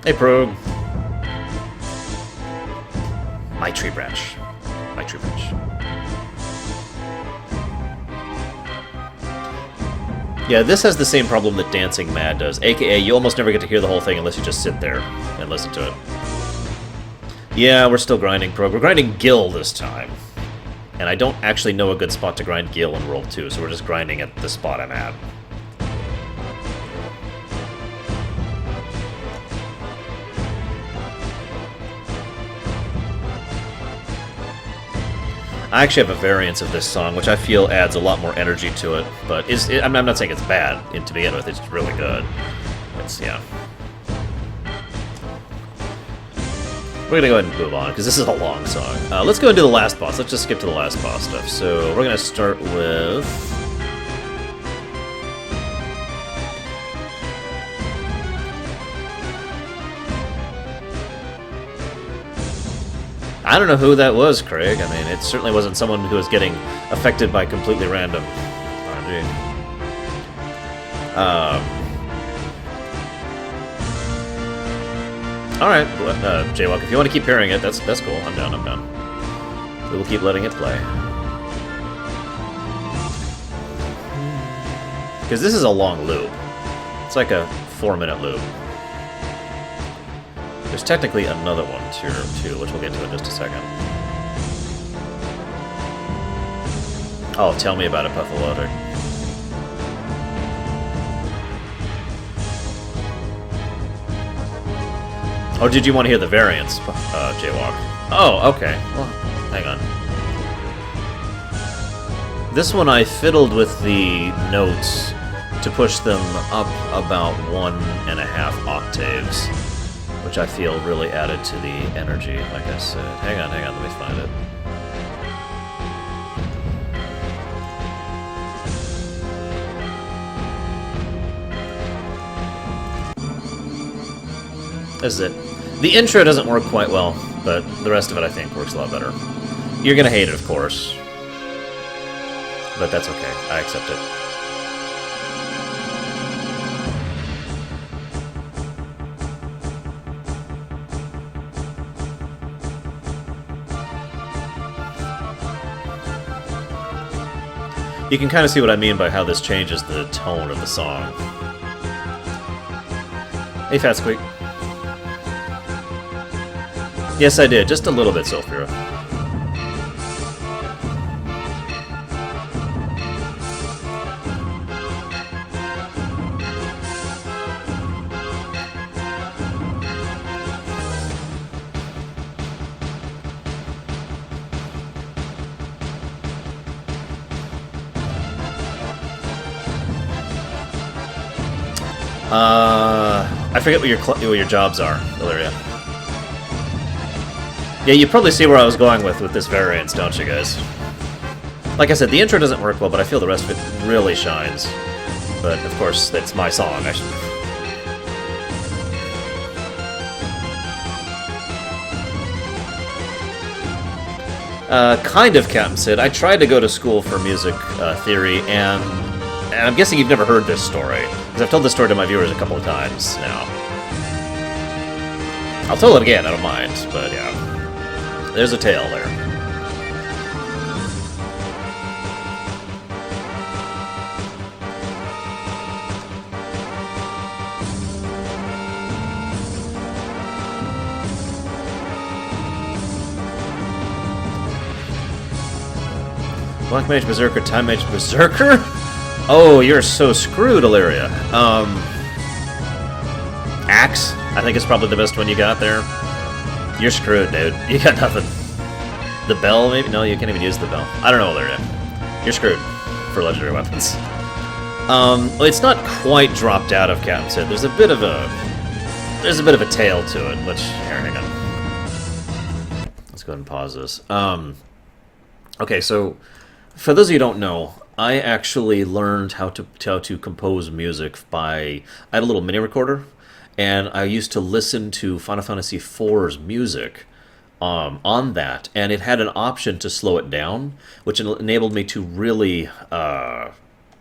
Hey, Probe. My tree branch. My tree branch. Yeah, this has the same problem that Dancing Mad does, aka you almost never get to hear the whole thing unless you just sit there and listen to it. Yeah, we're still grinding, Probe. We're grinding Gil this time. And I don't actually know a good spot to grind Gil in World 2, so we're just grinding at the spot I'm at. I actually have a variance of this song, which I feel adds a lot more energy to it, but I'm not saying it's bad to begin with, it's really good. Yeah. We're gonna go ahead and move on, because this is a long song. Let's go into the last boss. Let's just skip to the last boss stuff. So, we're gonna start with... I don't know who that was, Craig. I mean, it certainly wasn't someone who was getting affected by completely random RNG. Alright, Jaywalk, if you want to keep hearing it, that's cool. I'm down. We will keep letting it play. Because this is a long loop. It's like a 4-minute loop. There's technically another one here, too, which we'll get to in just a second. Oh, tell me about it, Pathologic. Oh, did you want to hear the variants, Jaywalk? Oh, okay. Well, hang on. This one I fiddled with the notes to push them up about 1.5 octaves. Which I feel really added to the energy, like I said. Hang on, let me find it. This is it. The intro doesn't work quite well, but the rest of it, I think, works a lot better. You're gonna hate it, of course. But that's okay. I accept it. You can kind of see what I mean by how this changes the tone of the song. Hey, Fat Squeak. Yes, I did. Just a little bit, Sulfura. I forget what your jobs are, Illyria. Yeah, you probably see where I was going with this variance, don't you guys? Like I said, the intro doesn't work well, but I feel the rest of it really shines. But, of course, that's my song. I should... Kind of, Captain Sid. I tried to go to school for music theory, and I'm guessing you've never heard this story. Because I've told this story to my viewers a couple of times now. I'll tell it again, I don't mind, but yeah. There's a tale there. Black Mage Berserker, Time Mage Berserker? Oh, you're so screwed, Illyria. Axe, I think is probably the best one you got there. You're screwed, dude. You got nothing. The bell, maybe? No, you can't even use the bell. I don't know, Illyria. You're screwed for legendary weapons. Well, it's not quite dropped out of Captain Sid. There's a bit of a tail to it, which, here, hang on. Let's go ahead and pause this. Okay, so, for those of you who don't know, I actually learned how to compose music by... I had a little mini recorder, and I used to listen to Final Fantasy IV's music on that, and it had an option to slow it down, which enabled me to really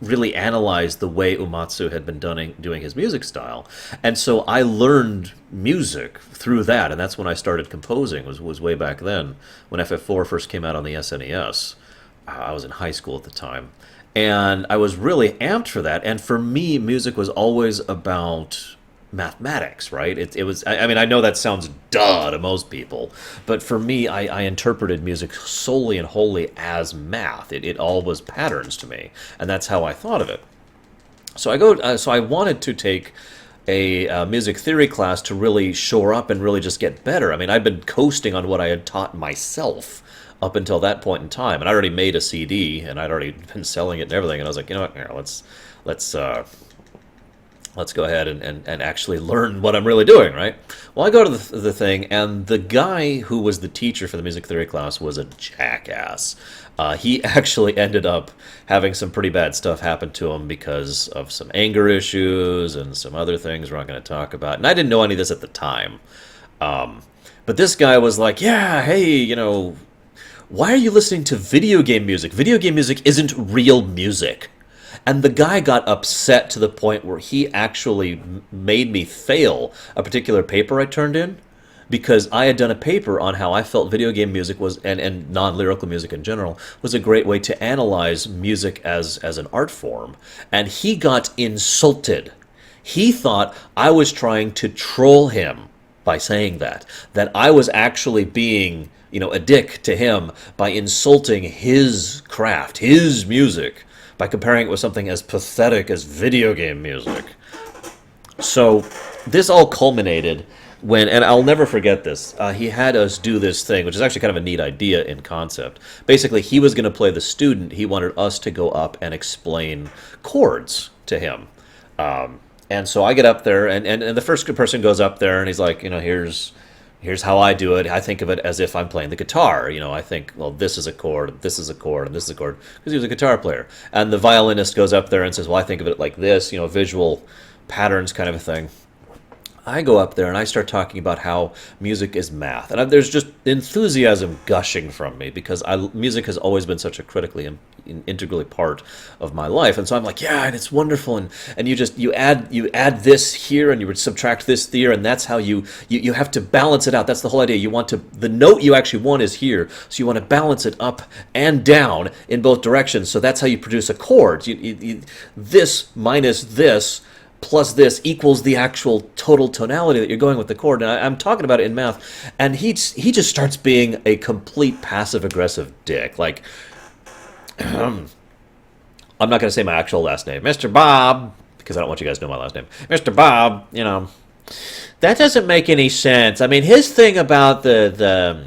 analyze the way Uematsu had been doing his music style. And so I learned music through that, and that's when I started composing, was way back then, when FF4 first came out on the SNES. I was in high school at the time. And I was really amped for that, and for me, music was always about mathematics, right? It was, I mean, I know that sounds duh to most people, but for me, I interpreted music solely and wholly as math. It all was patterns to me, and that's how I thought of it. So I wanted to take a music theory class to really shore up and really just get better. I mean, I'd been coasting on what I had taught myself up until that point in time, and I already made a CD, and I'd already been selling it and everything, and I was like, you know what, here, let's go ahead and actually learn what I'm really doing, right? Well, I go to the thing, and the guy who was the teacher for the music theory class was a jackass. He actually ended up having some pretty bad stuff happen to him because of some anger issues and some other things we're not going to talk about. And I didn't know any of this at the time. But this guy was like, yeah, hey, you know, why are you listening to video game music? Video game music isn't real music. And the guy got upset to the point where he actually made me fail a particular paper I turned in, because I had done a paper on how I felt video game music was, and non-lyrical music in general, was a great way to analyze music as an art form. And he got insulted. He thought I was trying to troll him by saying that I was actually being, you know, a dick to him by insulting his craft, his music, by comparing it with something as pathetic as video game music. So this all culminated when, and I'll never forget this, he had us do this thing, which is actually kind of a neat idea in concept. Basically, he was going to play the student. He wanted us to go up and explain chords to him. And so I get up there, and the first person goes up there, and he's like, you know, here's how I do it. I think of it as if I'm playing the guitar. You know, I think, well, this is a chord, this is a chord, and this is a chord, because he was a guitar player. And the violinist goes up there and says, well, I think of it like this, you know, visual patterns kind of a thing. I go up there and I start talking about how music is math. And there's just enthusiasm gushing from me, because music has always been such a critically and integrally part of my life. And so I'm like, yeah, and it's wonderful. And you add this here, and you would subtract this there, and that's how you have to balance it out. That's the whole idea. You want to, the note you actually want is here, so you want to balance it up and down in both directions. So that's how you produce a chord. This minus this plus this equals the actual total tonality that you're going with the chord. And I'm talking about it in math, and he just starts being a complete passive-aggressive dick. Like, I'm not going to say my actual last name. Mr. Bob, because I don't want you guys to know my last name. Mr. Bob, you know, that doesn't make any sense. I mean, his thing about the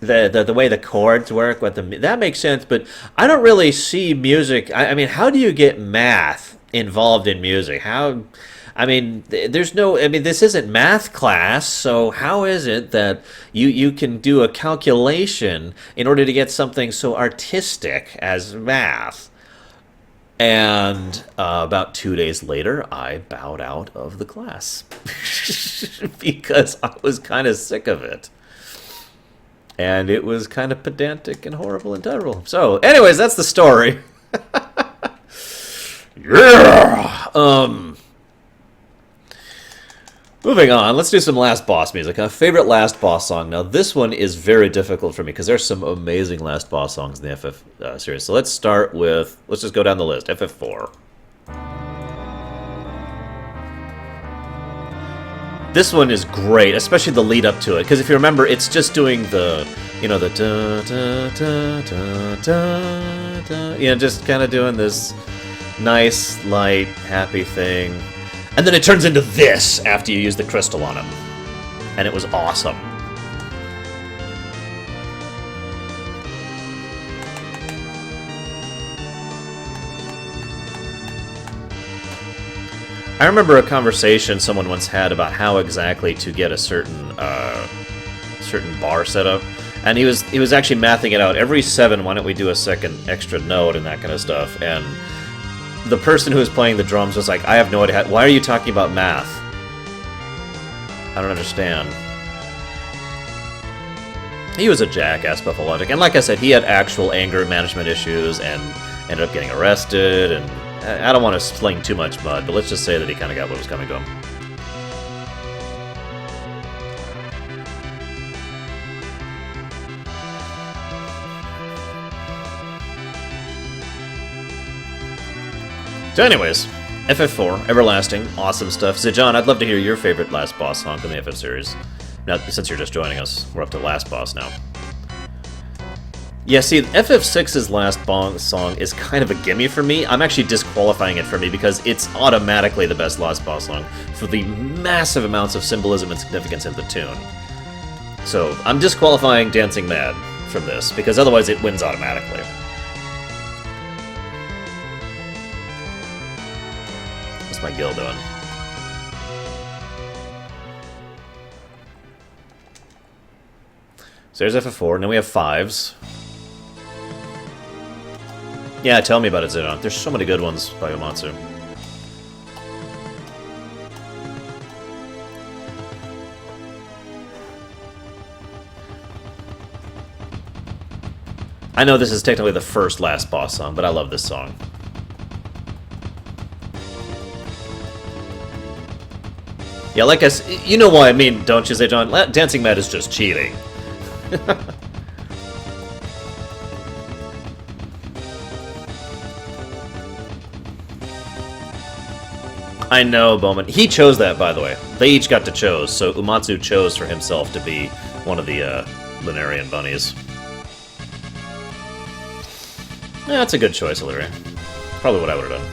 way the chords work, that makes sense, but I don't really see music. I mean, how do you get math involved in music? How, I mean, there's no, I mean, this isn't math class, so how is it that you can do a calculation in order to get something so artistic as math? And about 2 days later, I bowed out of the class because I was kind of sick of it. And it was kind of pedantic and horrible and terrible. So, anyways, that's the story. Yeah! Moving on, let's do some last boss music. A favorite last boss song. Now, this one is very difficult for me because there's some amazing last boss songs in the FF series. So let's start with, let's just go down the list. FF4. This one is great, especially the lead up to it, because if you remember, it's just doing the, you know, the da da da da da You know, just kind of doing this nice, light, happy thing. And then it turns into this after you use the crystal on him. And it was awesome. I remember a conversation someone once had about how exactly to get a certain bar set up, and he was actually mathing it out. Every 7, why don't we do a second extra note and that kind of stuff? And the person who was playing the drums was like, I have no idea. Why are you talking about math? I don't understand. He was a jackass, Buffalogic, and like I said, he had actual anger management issues and ended up getting arrested, and I don't want to sling too much mud, but let's just say that he kind of got what was coming to him. So anyways, FF4, Everlasting, awesome stuff. Zijan, I'd love to hear your favorite last boss song from the FF series. Now, since you're just joining us, we're up to last boss now. Yeah, see, FF6's last boss song is kind of a gimme for me. I'm actually disqualifying it for me because it's automatically the best last boss song for the massive amounts of symbolism and significance in the tune. So, I'm disqualifying Dancing Mad from this, because otherwise it wins automatically. What's my guild doing? So there's FF4, and then we have 5s. Yeah, tell me about it, Zidon. There's so many good ones by Uematsu. I know this is technically the first last boss song, but I love this song. Yeah, like you know what I mean, don't you, Zidon? Dancing Mad is just cheating. I know, Bowman. He chose that, by the way. They each got to choose, so Uematsu chose for himself to be one of the Lunarian bunnies. Yeah, that's a good choice, Illyria. Probably what I would have done.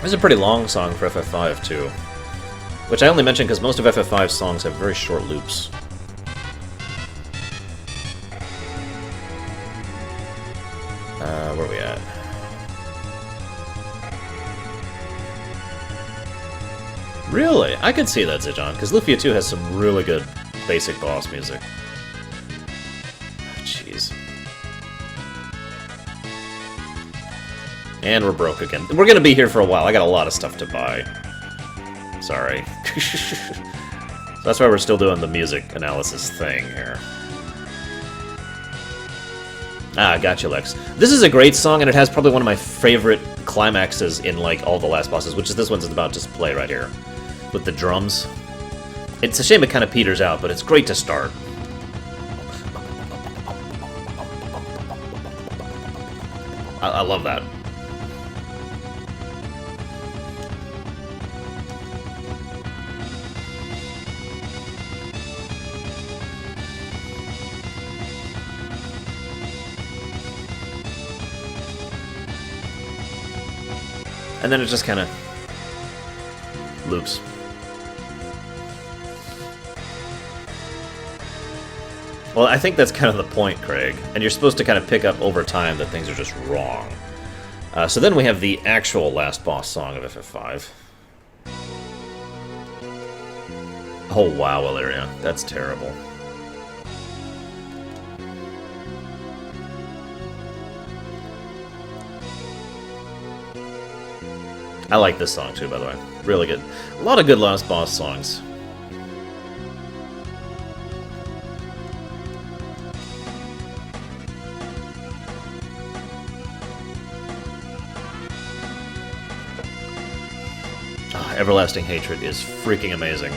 This is a pretty long song for FF5, too. Which I only mention because most of FF5's songs have very short loops. Where are we at? Really? I could see that, Zijan, because Lufia 2 has some really good basic boss music. Jeez. And we're broke again. We're gonna be here for a while. I got a lot of stuff to buy. Sorry. So that's why we're still doing the music analysis thing here. Ah, gotcha, Lex. This is a great song, and it has probably one of my favorite climaxes in, like, all the last bosses, which is this one's about to play right here. With the drums. It's a shame it kind of peters out, but it's great to start. I love that. And then it just kind of loops. Well, I think that's kind of the point, Craig. And you're supposed to kind of pick up over time that things are just wrong. So then we have the actual last boss song of FF5. Oh, wow, Illyria. That's terrible. I like this song too, by the way. Really good. A lot of good last boss songs. Everlasting Hatred is freaking amazing.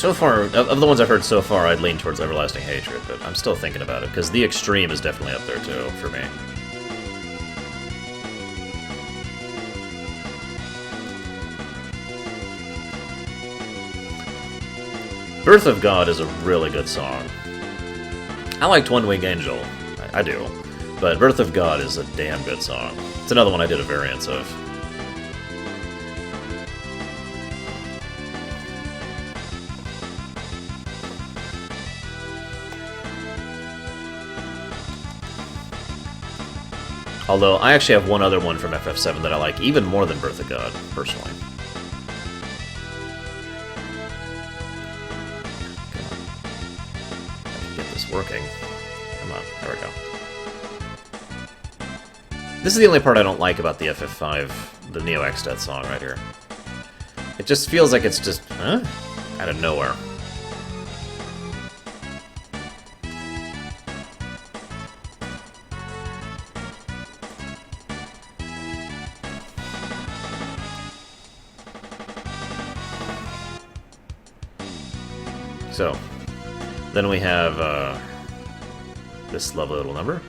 So far, of the ones I've heard so far, I'd lean towards Everlasting Hatred, but I'm still thinking about it, because The Extreme is definitely up there, too, for me. Birth of God is a really good song. I liked One Winged Angel. I do. But Birth of God is a damn good song. It's another one I did a variance of. Although, I actually have one other one from FF7 that I like even more than Birth of God, personally. Working. Come on, there we go. This is the only part I don't like about the FF5, the Neo Extat song right here. It just feels like it's just, huh? Out of nowhere. So, then we have this lovely little number.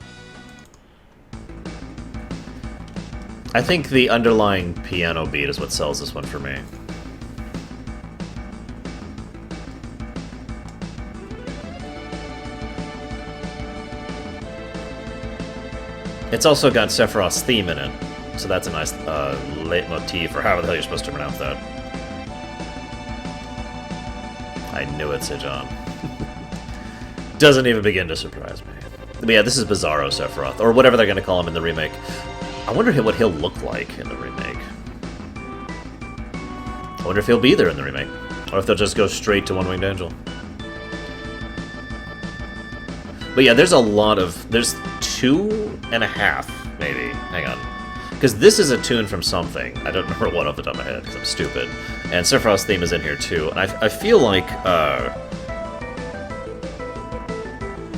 I think the underlying piano beat is what sells this one for me. It's also got Sephiroth's theme in it, so that's a nice leitmotif, or however the hell you're supposed to pronounce that. I knew it, Sejan. Doesn't even begin to surprise me. But yeah, this is Bizarro Sephiroth, or whatever they're going to call him in the remake. I wonder what he'll look like in the remake. I wonder if he'll be there in the remake. Or if they'll just go straight to One Winged Angel. But yeah, there's a lot of... There's 2.5, maybe. Hang on. Because this is a tune from something. I don't remember what off the top of my head, because I'm stupid. And Sephiroth's theme is in here, too. And I feel like...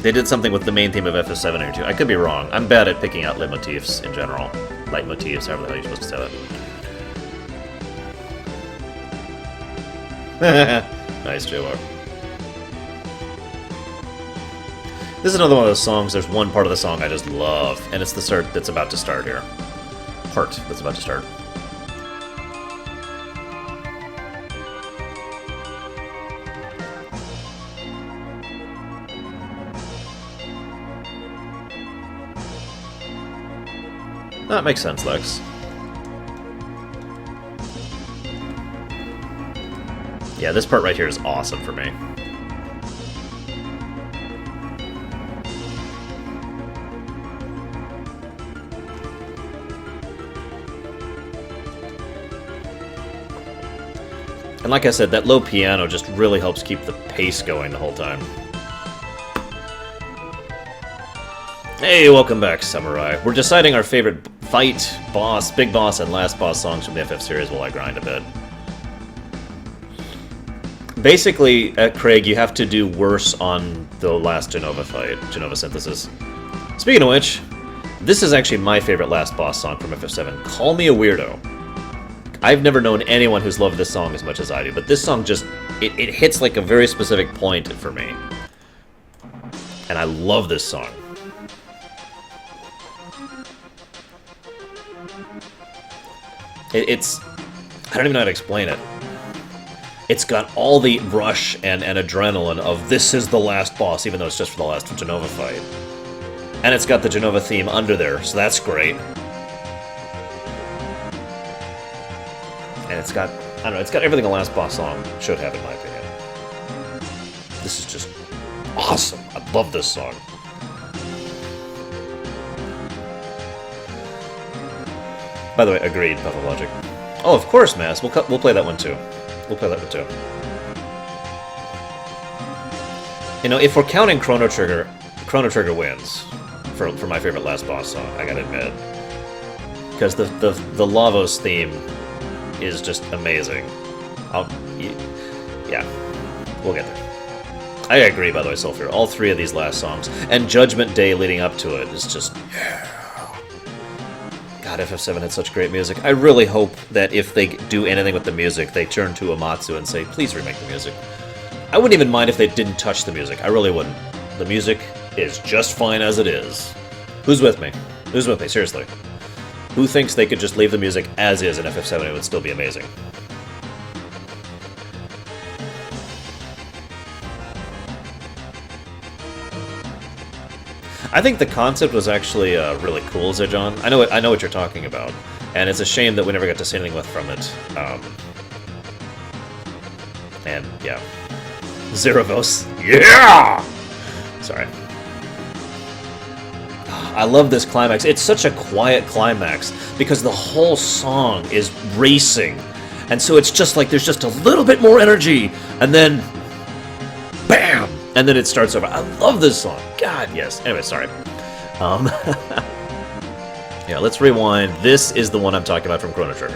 they did something with the main theme of FF7 here, too. I could be wrong. I'm bad at picking out leitmotifs in general. Leitmotifs, however the hell you're supposed to say that. Nice, J-War. This is another one of those songs, there's one part of the song I just love, and it's the start that's about to start here. Part that's about to start. That makes sense, Lex. Yeah, this part right here is awesome for me. And like I said, that low piano just really helps keep the pace going the whole time. Hey, welcome back, Samurai. We're deciding our favorite fight, boss, big boss, and last boss songs from the FF series while I grind a bit. Basically, Craig, you have to do worse on the last Jenova fight, Jenova Synthesis. Speaking of which, this is actually my favorite last boss song from FF7. Call Me a Weirdo. I've never known anyone who's loved this song as much as I do, but this song just, it hits like a very specific point for me. And I love this song. It's, I don't even know how to explain it. It's got all the rush and adrenaline of this is the last boss, even though it's just for the last Jenova fight. And it's got the Jenova theme under there, so that's great. And it's got, I don't know, it's got everything a last boss song should have, in my opinion. This is just awesome. I love this song. By the way, agreed, Pathologic. Oh, of course, Mass. We'll play that one too. We'll play that one too. You know, if we're counting Chrono Trigger wins for my favorite last boss song, I gotta admit. Because the Lavos theme is just amazing. Yeah, we'll get there. I agree, by the way, Sulfur. All three of these last songs, and Judgment Day leading up to it, is just... God, FF7 had such great music. I really hope that if they do anything with the music, they turn to Amatsu and say, please remake the music. I wouldn't even mind if they didn't touch the music. I really wouldn't. The music is just fine as it is. Who's with me? Who's with me? Seriously. Who thinks they could just leave the music as is in FF7 and it would still be amazing? I think the concept was actually really cool, Zejon. I know what you're talking about, and it's a shame that we never got to see anything with from it. And yeah, Zerovos, yeah. Sorry. I love this climax. It's such a quiet climax because the whole song is racing, and so it's just like there's just a little bit more energy, and then bam. And then it starts over. I love this song. God, yes. Anyway, sorry. Yeah, let's rewind. This is the one I'm talking about from Chrono Trigger.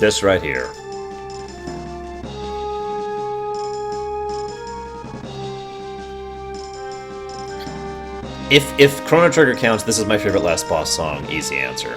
This right here. If Chrono Trigger counts, this is my favorite last boss song. Easy answer.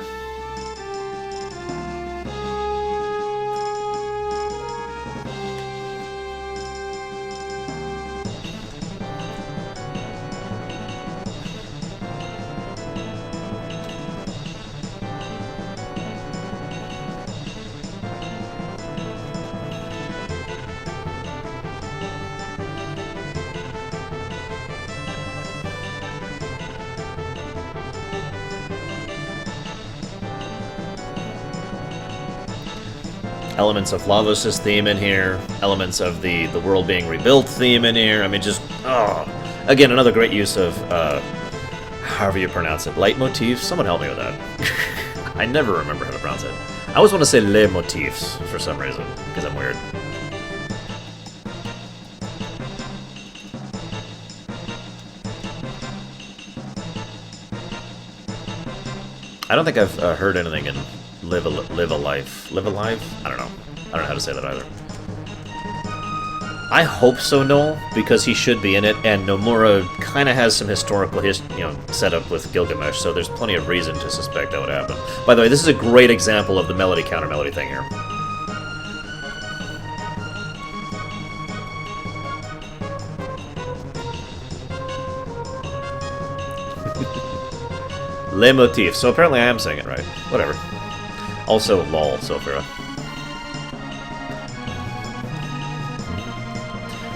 Elements of Lavos' theme in here, elements of the world being rebuilt theme in here. I mean, just, again, another great use of, however you pronounce it, leitmotifs. Someone help me with that. I never remember how to pronounce it. I always want to say les motifs for some reason, because I'm weird. I don't think I've heard anything in Live a Life? I don't know. I don't know how to say that either. I hope so, Noel, because he should be in it, and Nomura kind of has some historical set up with Gilgamesh, so there's plenty of reason to suspect that would happen. By the way, this is a great example of the melody counter melody thing here. Le motif. So apparently I am saying it right. Whatever. Also, lol, Sophia.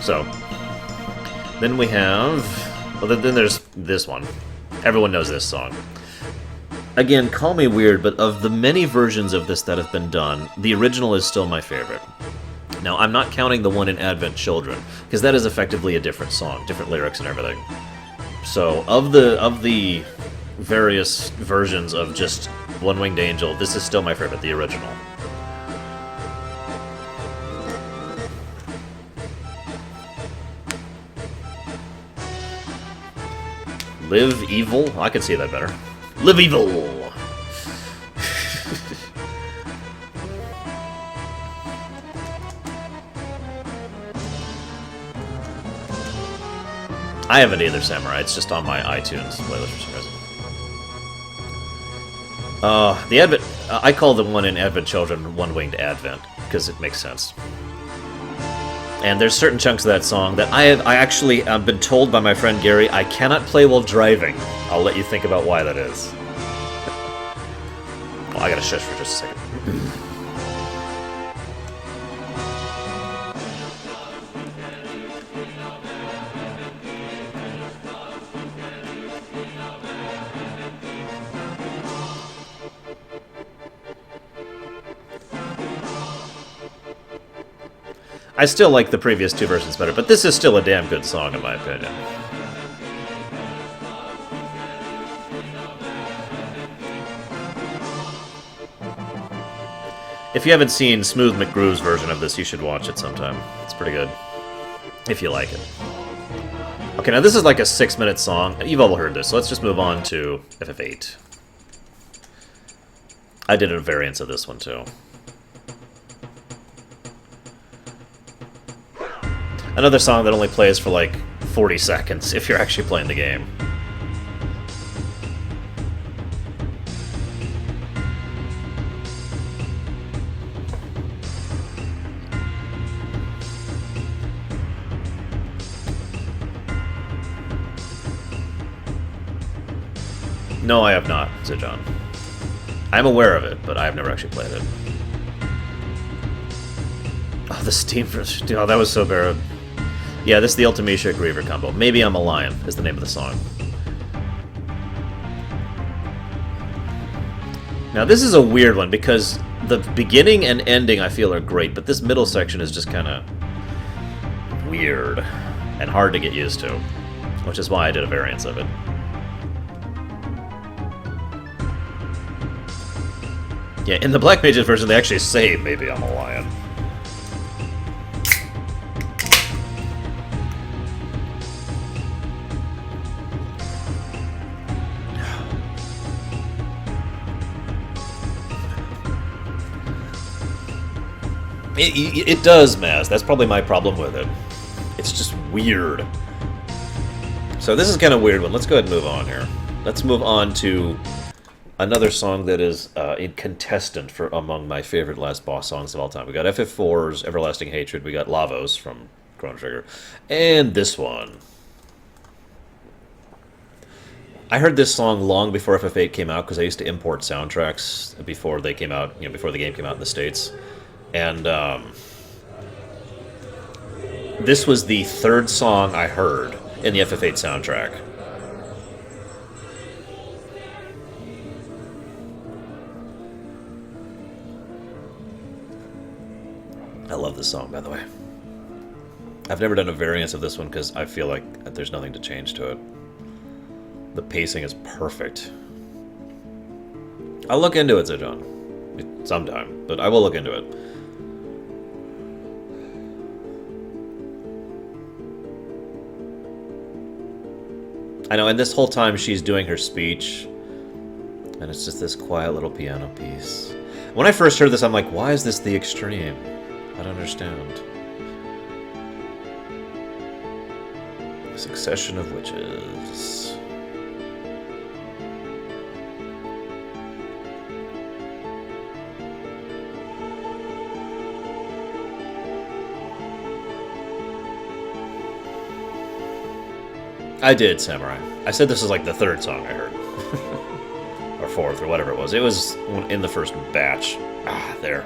So, then we have... Well, then there's this one. Everyone knows this song. Again, call me weird, but of the many versions of this that have been done, the original is still my favorite. Now, I'm not counting the one in Advent Children, because that is effectively a different song, different lyrics and everything. So, of the various versions of just One Winged Angel, this is still my favorite, the original. Live Evil? I could see that better. Live Evil! I haven't either, Samurai. It's just on my iTunes playlist for some reason. The Advent... I call the one in Advent Children One-Winged Advent, because it makes sense. And there's certain chunks of that song that I actually have been told by my friend Gary I cannot play while driving. I'll let you think about why that is. Well, I gotta shush for just a second. I still like the previous two versions better, but this is still a damn good song in my opinion. If you haven't seen Smooth McGrew's version of this, you should watch it sometime. It's pretty good. If you like it. Okay, now this is like a 6-minute song. You've all heard this, so let's just move on to FF8. I did a variance of this one, too. Another song that only plays for like 40 seconds if you're actually playing the game. No, I have not, said John. I'm aware of it, but I have never actually played it. Oh, the Steam version. Oh, that was so bad. Yeah, this is the Ultimecia Griever combo. Maybe I'm a Lion is the name of the song. Now, this is a weird one because the beginning and ending I feel are great, but this middle section is just kind of weird and hard to get used to, which is why I did a variance of it. Yeah, in the Black Mages version, they actually say, maybe I'm a lion. It does, Maz. That's probably my problem with it. It's just weird. So this is kind of weird one. Let's go ahead and move on here. Let's move on to another song that is a contestant for among my favorite last boss songs of all time. We got FF4's Everlasting Hatred. We got Lavos from Chrono Trigger. And this one. I heard this song long before FF8 came out because I used to import soundtracks before they came out, before the game came out in the States. And this was the third song I heard in the FF8 soundtrack. I love this song, by the way. I've never done a variance of this one because I feel like there's nothing to change to it. The pacing is perfect. I'll look into it, said John. Sometime, but I will look into it. I know, and this whole time she's doing her speech, and it's just this quiet little piano piece. When I first heard this, I'm like, why is this the extreme? I don't understand. A succession of witches. I did, Samurai. I said this was like the third song I heard. Or fourth, or whatever it was. It was in the first batch. Ah, there.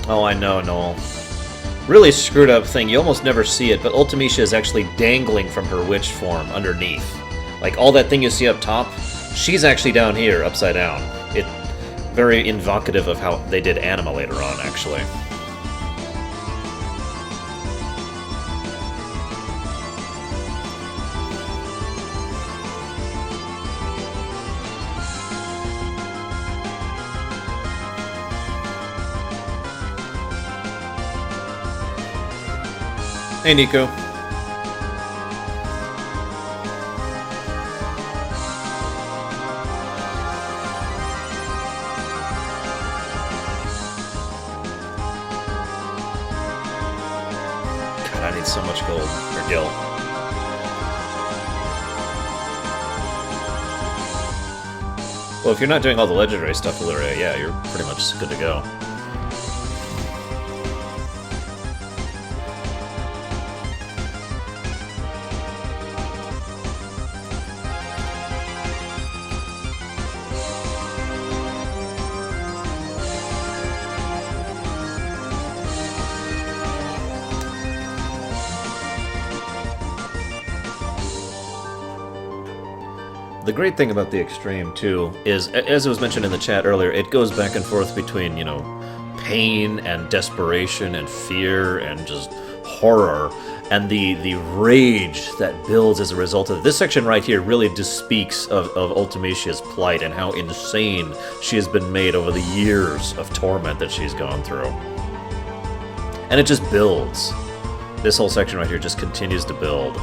Oh, I know, Noel. Really screwed up thing. You almost never see it, but Ultimecia is actually dangling from her witch form underneath. Like, all that thing you see up top, she's actually down here, upside down. It very evocative of how they did Anima later on, actually. Hey, Nico. God, I need so much gold. Or gil. Well, if you're not doing all the legendary stuff, Illyria, yeah, you're pretty much good to go. The great thing about the Extreme, too, is, as it was mentioned in the chat earlier, it goes back and forth between, pain and desperation and fear and just horror and the rage that builds as a result of it. This section right here really just speaks of Ultimecia's plight and how insane she has been made over the years of torment that she's gone through. And it just builds. This whole section right here just continues to build.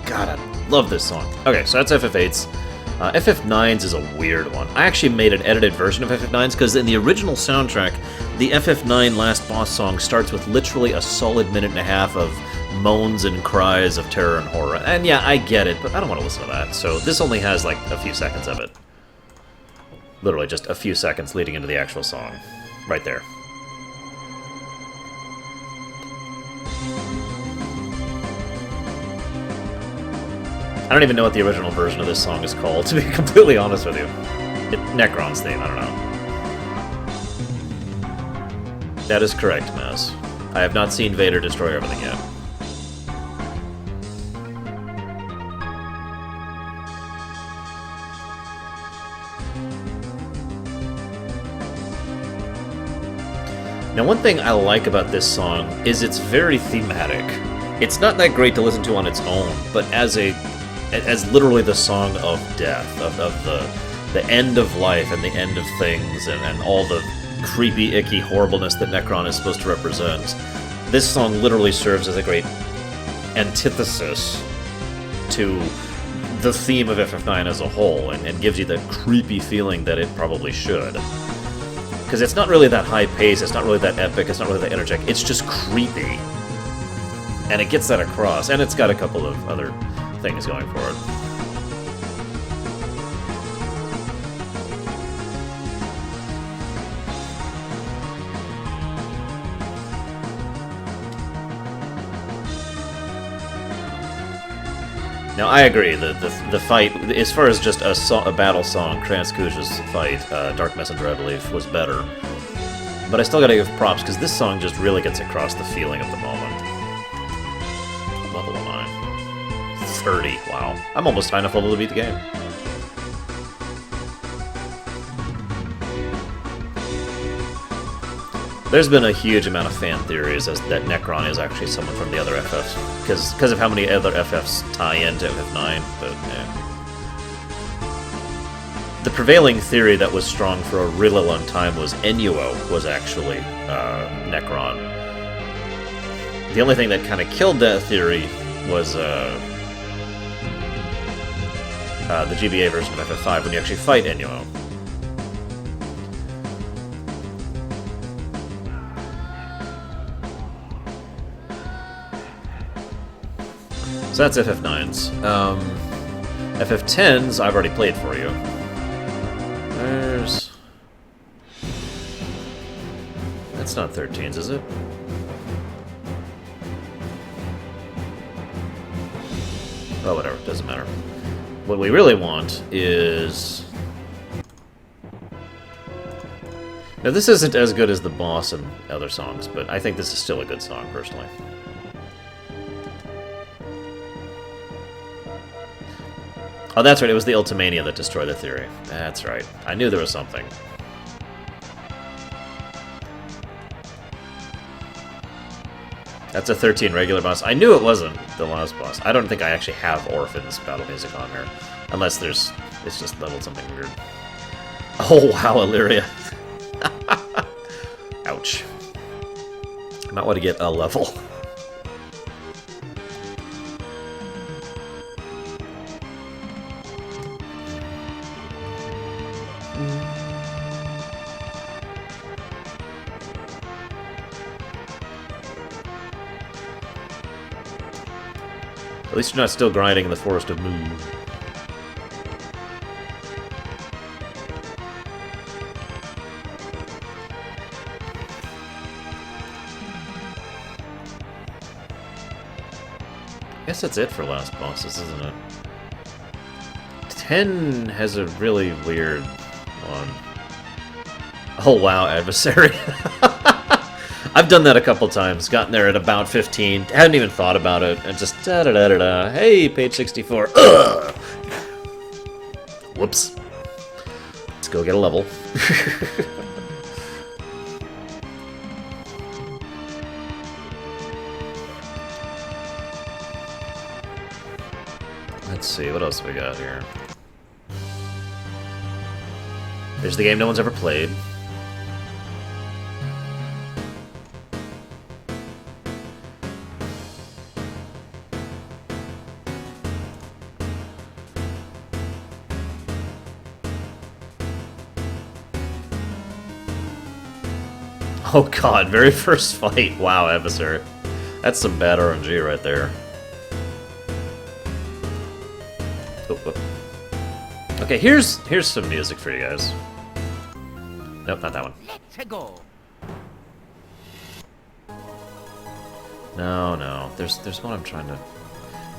God, I love this song. Okay, so that's FF8's. FF9's is a weird one. I actually made an edited version of FF9's because in the original soundtrack, the FF9 last boss song starts with literally a solid minute and a half of moans and cries of terror and horror. And yeah, I get it, but I don't want to listen to that. So this only has like a few seconds of it. Literally just a few seconds leading into the actual song. Right there. I don't even know what the original version of this song is called, to be completely honest with you. Necron's theme, I don't know. That is correct, Maz. I have not seen Vader destroy everything yet. Now, one thing I like about this song is it's very thematic. It's not that great to listen to on its own, but as literally the song of death, of the end of life and the end of things, and all the creepy, icky horribleness that Necron is supposed to represent, this song literally serves as a great antithesis to the theme of FF9 as a whole, and gives you the creepy feeling that it probably should. Because it's not really that high pace, it's not really that epic, it's not really that energetic, it's just creepy. And it gets that across, and it's got a couple of other things going for it. Now, I agree, the fight, as far as just a battle song, Transkuja's fight, Dark Messenger, I believe, was better. But I still gotta give props, because this song just really gets across the feeling of the moment. What level am I? 30, wow. I'm almost high enough level to beat the game. There's been a huge amount of fan theories as that Necron is actually someone from the other FFs, because of how many other FFs tie into FF9, but yeah. The prevailing theory that was strong for a really long time was Enuo was actually Necron. The only thing that kind of killed that theory was the GBA version of FF5 when you actually fight Enuo. So that's FF9's. FF10's I've already played for you. There's... That's not 13's, is it? Oh, whatever, doesn't matter. What we really want is... Now, this isn't as good as the boss and other songs, but I think this is still a good song, personally. Oh, that's right, it was the Ultimania that destroyed the theory. That's right. I knew there was something. That's a 13 regular boss. I knew it wasn't the last boss. I don't think I actually have Orphan's battle music on here. Unless there's... it's just leveled something weird. Oh, wow, Illyria. Ouch. I might want to get a level. At least you're not still grinding in the Forest of Moon. I guess that's it for last bosses, isn't it? 10 has a really weird one. Oh wow, Adversary. I've done that a couple times. Gotten there at about 15. Hadn't even thought about it. And just da-da-da-da-da. Hey, page 64. Ugh! Whoops. Let's go get a level. Let's see, what else we got here? There's the game no one's ever played. Oh god, very first fight. Wow, Adversary. That's some bad RNG right there. Oh, oh. Okay, here's some music for you guys. Nope, not that one. Let's go. No. There's one I'm trying to...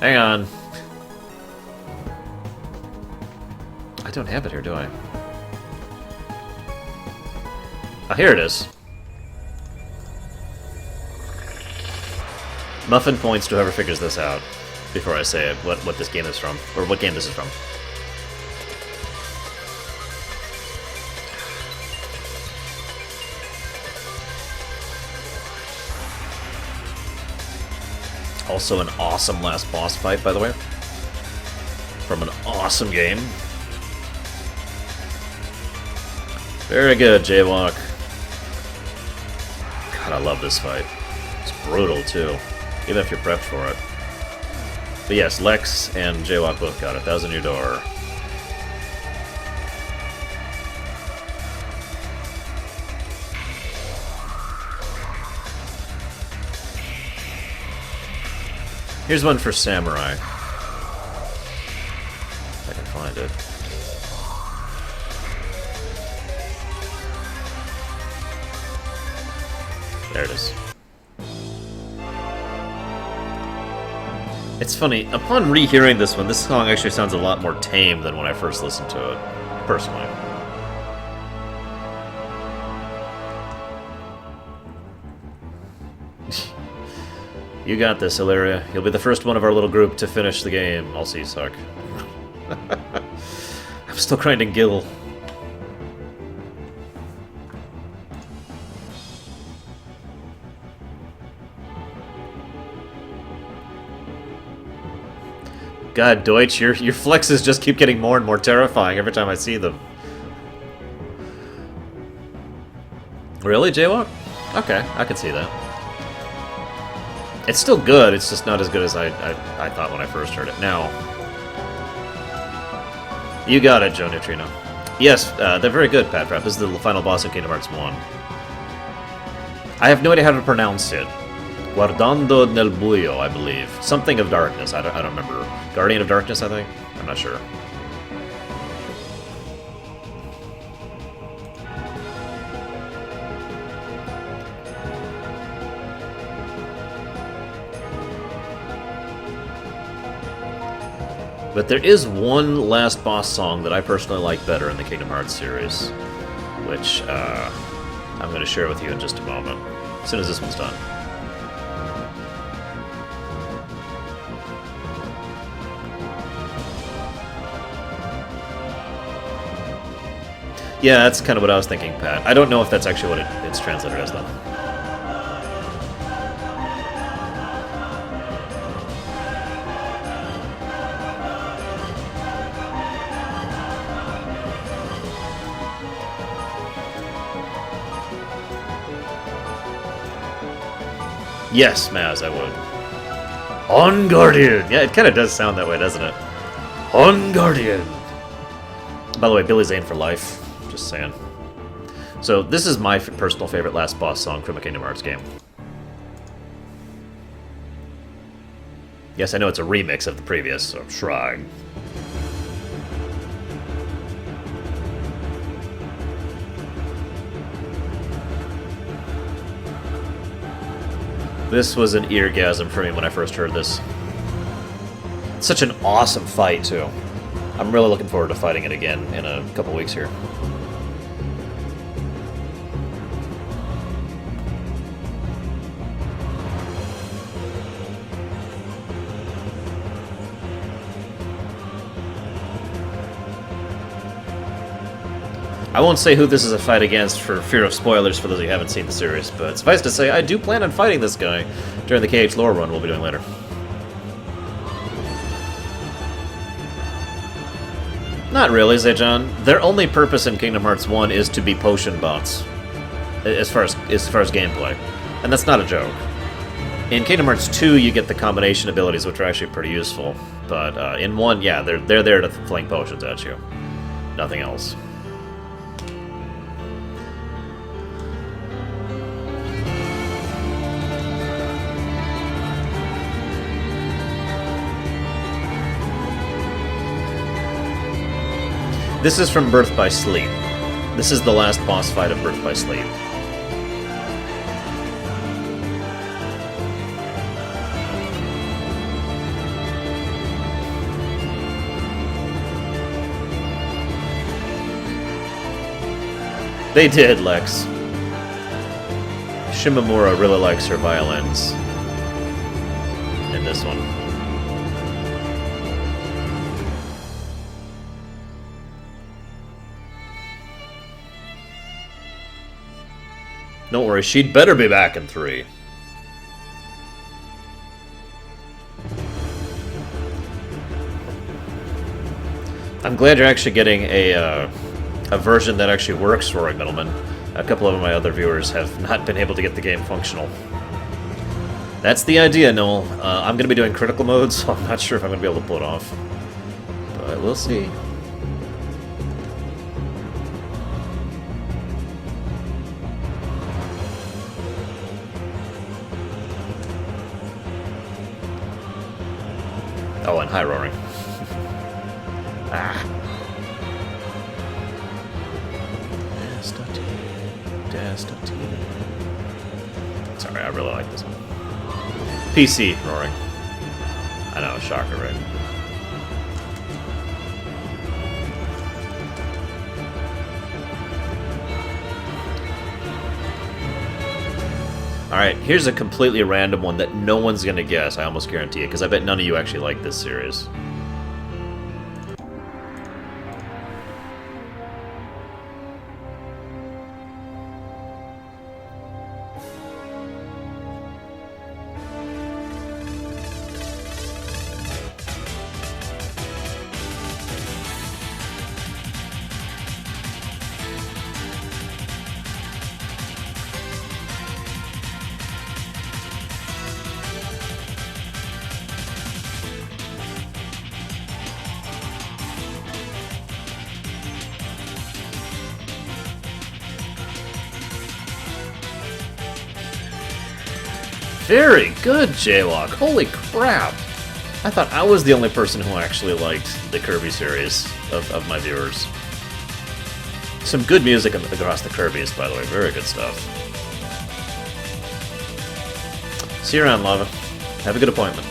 Hang on. I don't have it here, do I? Oh, here it is. Muffin points to whoever figures this out before I say it, what this game is from, or what game this is from. Also an awesome last boss fight, by the way. From an awesome game. Very good, Jaywalk. God, I love this fight. It's brutal, too. Even if you're prepped for it. But yes, Lex and Jaywalk both got it. That was in your door. Here's one for Samurai. If I can find it. There it is. It's funny, upon rehearing this one, this song actually sounds a lot more tame than when I first listened to it, personally. You got this, Hilaria. You'll be the first one of our little group to finish the game. I'll see you suck. I'm still grinding Gil. God, Deutsch, your flexes just keep getting more and more terrifying every time I see them. Really, Jaywalk? Okay, I can see that. It's still good, it's just not as good as I thought when I first heard it. Now, you got it, Joe Neutrino. Yes, they're very good, Pat Prep. This is the final boss in Kingdom Hearts 1. I have no idea how to pronounce it. Guardando nel buio, I believe. Something of darkness. I don't remember. Guardian of Darkness, I think? I'm not sure. But there is one last boss song that I personally like better in the Kingdom Hearts series, which I'm going to share with you in just a moment, as soon as this one's done. Yeah, that's kind of what I was thinking, Pat. I don't know if that's actually what it's translated as, though. Yes, Maz, I would. On Guardian! Yeah, it kind of does sound that way, doesn't it? On Guardian! By the way, Billy Zane for life. Just saying. So, this is my personal favorite last boss song from a Kingdom Hearts game. Yes, I know it's a remix of the previous, so shrug. This was an eargasm for me when I first heard this. It's such an awesome fight, too. I'm really looking forward to fighting it again in a couple weeks here. I won't say who this is a fight against for fear of spoilers for those who haven't seen the series, but suffice to say, I do plan on fighting this guy during the KH lore run we'll be doing later. Not really, Zayjan. Their only purpose in Kingdom Hearts 1 is to be potion bots, as far as gameplay. And that's not a joke. In Kingdom Hearts 2, you get the combination abilities, which are actually pretty useful. But in 1, yeah, they're there to fling potions at you. Nothing else. This is from Birth by Sleep. This is the last boss fight of Birth by Sleep. They did, Lex. Shimamura really likes her violins in this one. Don't worry, she'd better be back in 3. I'm glad you're actually getting a version that actually works for Roaring Middleman. A couple of my other viewers have not been able to get the game functional. That's the idea, Noel. I'm going to be doing critical mode, so I'm not sure if I'm going to be able to pull it off. But we'll see. Oh, and high roaring. Ah. Sorry, I really like this one. PC roaring. I know, shocker, right? Alright, here's a completely random one that no one's gonna guess, I almost guarantee it, because I bet none of you actually like this series. Very good, Jaylock. Holy crap. I thought I was the only person who actually liked the Kirby series of my viewers. Some good music across the Kirby's, by the way. Very good stuff. See you around, Lava. Have a good appointment.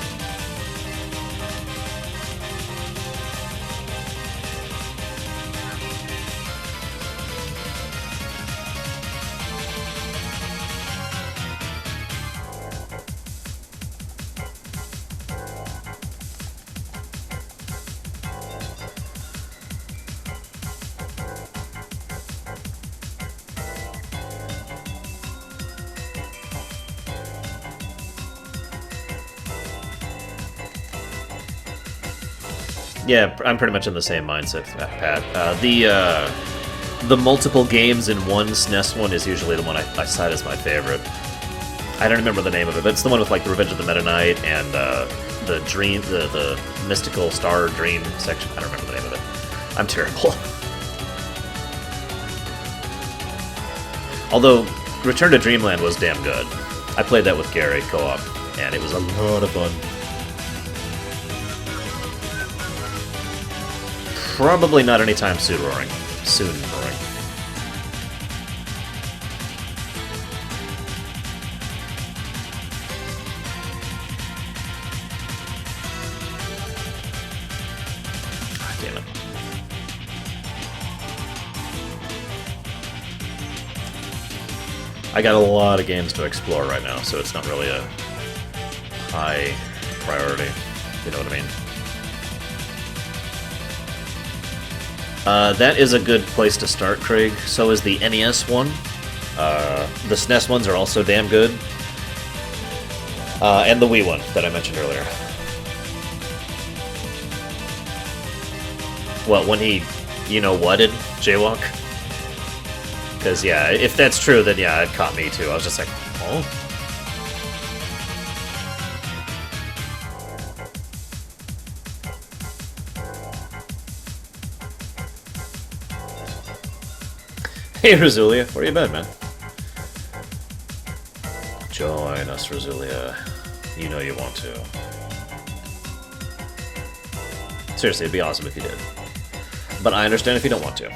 Yeah, I'm pretty much in the same mindset, Pat. The multiple games in one SNES one is usually the one I cite as my favorite. I don't remember the name of it, but it's the one with like the Revenge of the Meta Knight and the Dream, the Mystical Star Dream section. I don't remember the name of it. I'm terrible. Although Return to Dreamland was damn good. I played that with Gary co-op, and it was a lot of fun. Probably not anytime soon, Roaring. Soon, Roaring. Ah, damn it. I got a lot of games to explore right now, so it's not really a high priority. You know what I mean? That is a good place to start, Craig. So is the NES one. The SNES ones are also damn good. And the Wii one that I mentioned earlier. What, when he, whatted Jaywalk? Because, yeah, if that's true, then yeah, it caught me too. I was just like, oh? Hey, Razulia, where you been, man? Join us, Razulia. You know you want to. Seriously, it'd be awesome if you did. But I understand if you don't want to.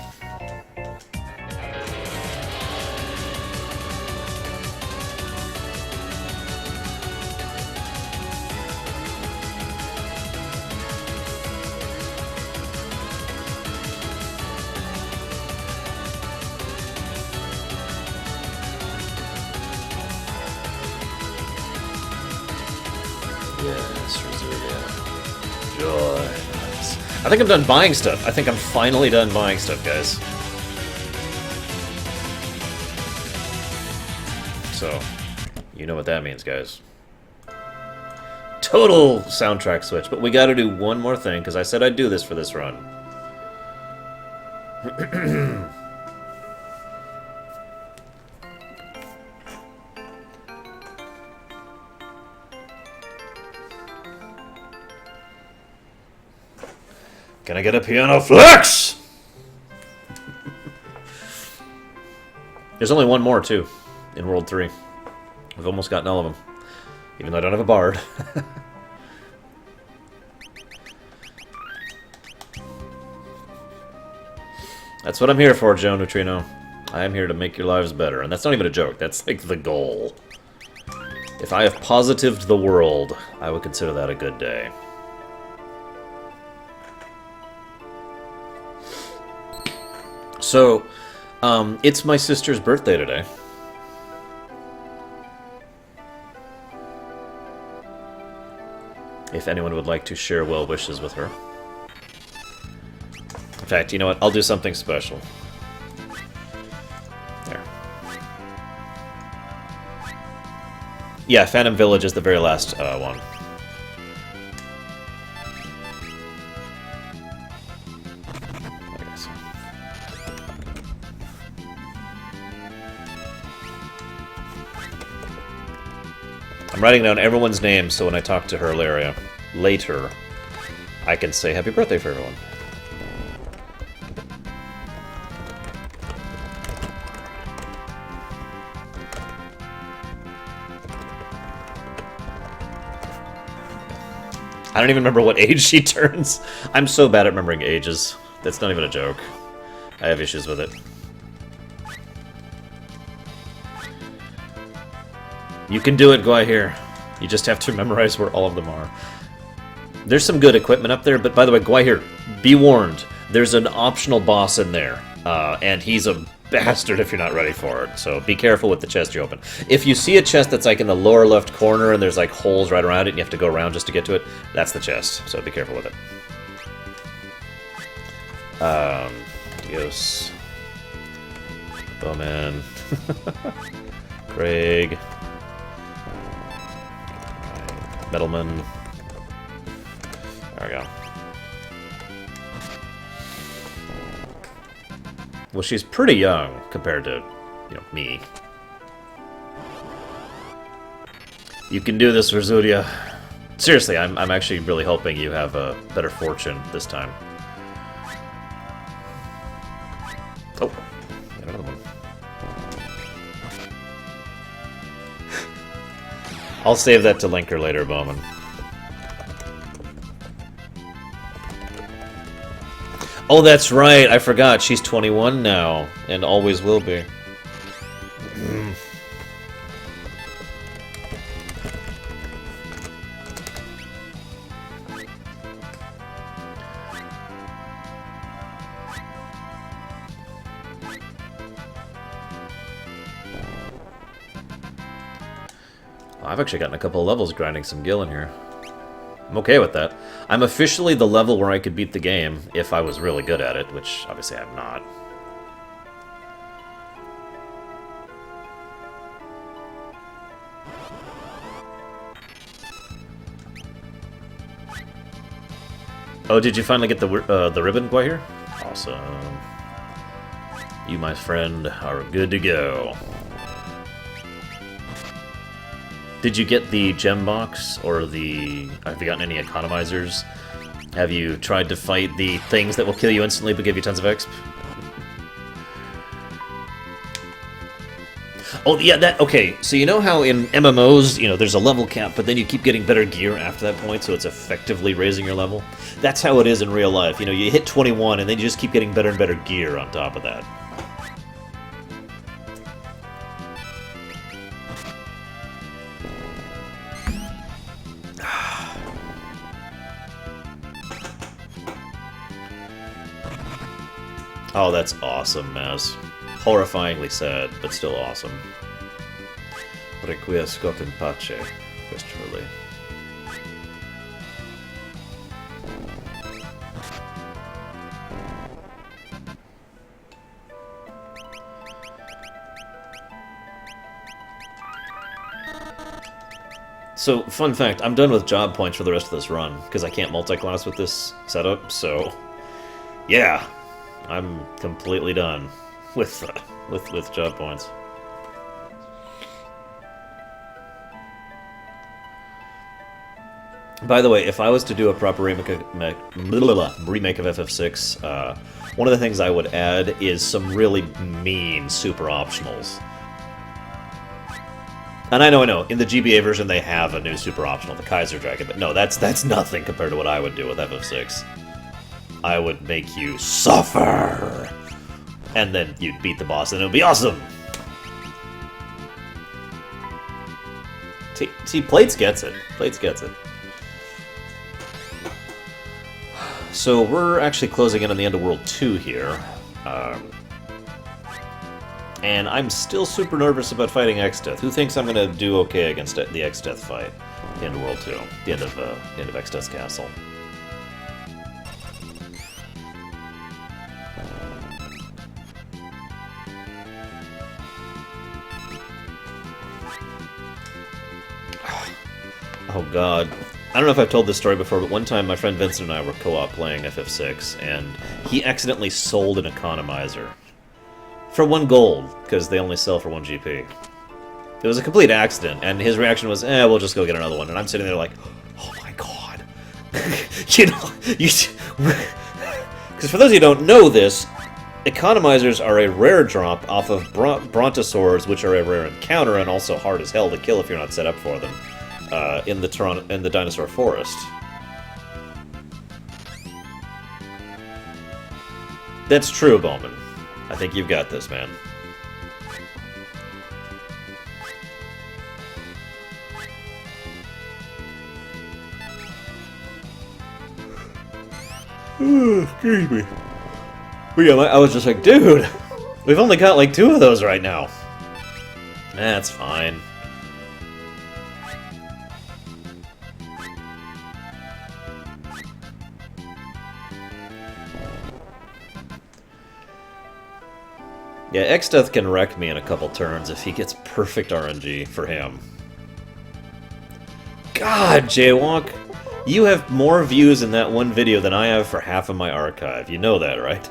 Yes, Razulia. Joy. I think I'm done buying stuff. I think I'm finally done buying stuff, guys. So, you know what that means, guys. Total soundtrack switch, but we gotta do one more thing, because I said I'd do this for this run. Can I get a piano flex? There's only one more, too, in World 3. We've almost gotten all of them. Even though I don't have a bard. That's what I'm here for, Joe Neutrino. I am here to make your lives better. And that's not even a joke. That's, like, the goal. If I have positived the world, I would consider that a good day. So, it's my sister's birthday today. If anyone would like to share well wishes with her. In fact, you know what? I'll do something special. There. Yeah, Phantom Village is the very last one. I'm writing down everyone's name so when I talk to her later, I can say happy birthday for everyone. I don't even remember what age she turns. I'm so bad at remembering ages. That's not even a joke. I have issues with it. You can do it, Gwaihir. You just have to memorize where all of them are. There's some good equipment up there, but by the way, Gwaihir, be warned. There's an optional boss in there, and he's a bastard if you're not ready for it. So be careful with the chest you open. If you see a chest that's like in the lower left corner and there's like holes right around it and you have to go around just to get to it, that's the chest. So be careful with it. Dios. Bowman. Craig. Metalman. There we go. Well, she's pretty young compared to, me. You can do this, Razulia. Seriously, I'm actually really hoping you have a better fortune this time. Oh, got another one. I'll save that to Linker later, Bowman. Oh, that's right. I forgot. She's 21 now, and always will be. I've actually gotten a couple of levels grinding some gil in here. I'm okay with that. I'm officially the level where I could beat the game if I was really good at it, which obviously I'm not. Oh, did you finally get the ribbon quite here? Awesome. You, my friend, are good to go. Did you get the gem box, or the... Have you gotten any economizers? Have you tried to fight the things that will kill you instantly but give you tons of exp? Oh, yeah, that... Okay, so you know how in MMOs, you know, there's a level cap, but then you keep getting better gear after that point, so it's effectively raising your level? That's how it is in real life. You know, you hit 21, and then you just keep getting better and better gear on top of that. Oh, that's awesome, Maz. Horrifyingly sad, but still awesome. Requiescat in pace, Christopher Lee. So, fun fact, I'm done with job points for the rest of this run, because I can't multi-class with this setup, so... Yeah! I'm completely done with job points. By the way, if I was to do a proper remake of FF6, one of the things I would add is some really mean super optionals. And I know, in the GBA version they have a new super optional, the Kaiser Dragon, but no, that's nothing compared to what I would do with FF6. I would make you suffer! And then you'd beat the boss and it would be awesome! See, Plates gets it. Plates gets it. So we're actually closing in on the end of World 2 here. And I'm still super nervous about fighting Exdeath. Who thinks I'm going to do okay against the Exdeath fight? The end of World 2. The end of Exdeath's castle. Oh god. I don't know if I've told this story before, but one time my friend Vincent and I were co-op playing FF6, and he accidentally sold an economizer. For 1 gold, because they only sell for 1 GP. It was a complete accident, and his reaction was, we'll just go get another one. And I'm sitting there like, oh my god. You know, because for those of you who don't know this, economizers are a rare drop off of brontosaurs, which are a rare encounter, and also hard as hell to kill if you're not set up for them. In the dinosaur forest. That's true, Bowman. I think you've got this, man. Excuse me. But yeah, I was just like, dude, we've only got like 2 of those right now. That's fine. Yeah, Exdeath can wreck me in a couple turns if he gets perfect RNG for him. God, Jaywalk! You have more views in that one video than I have for half of my archive. You know that, right?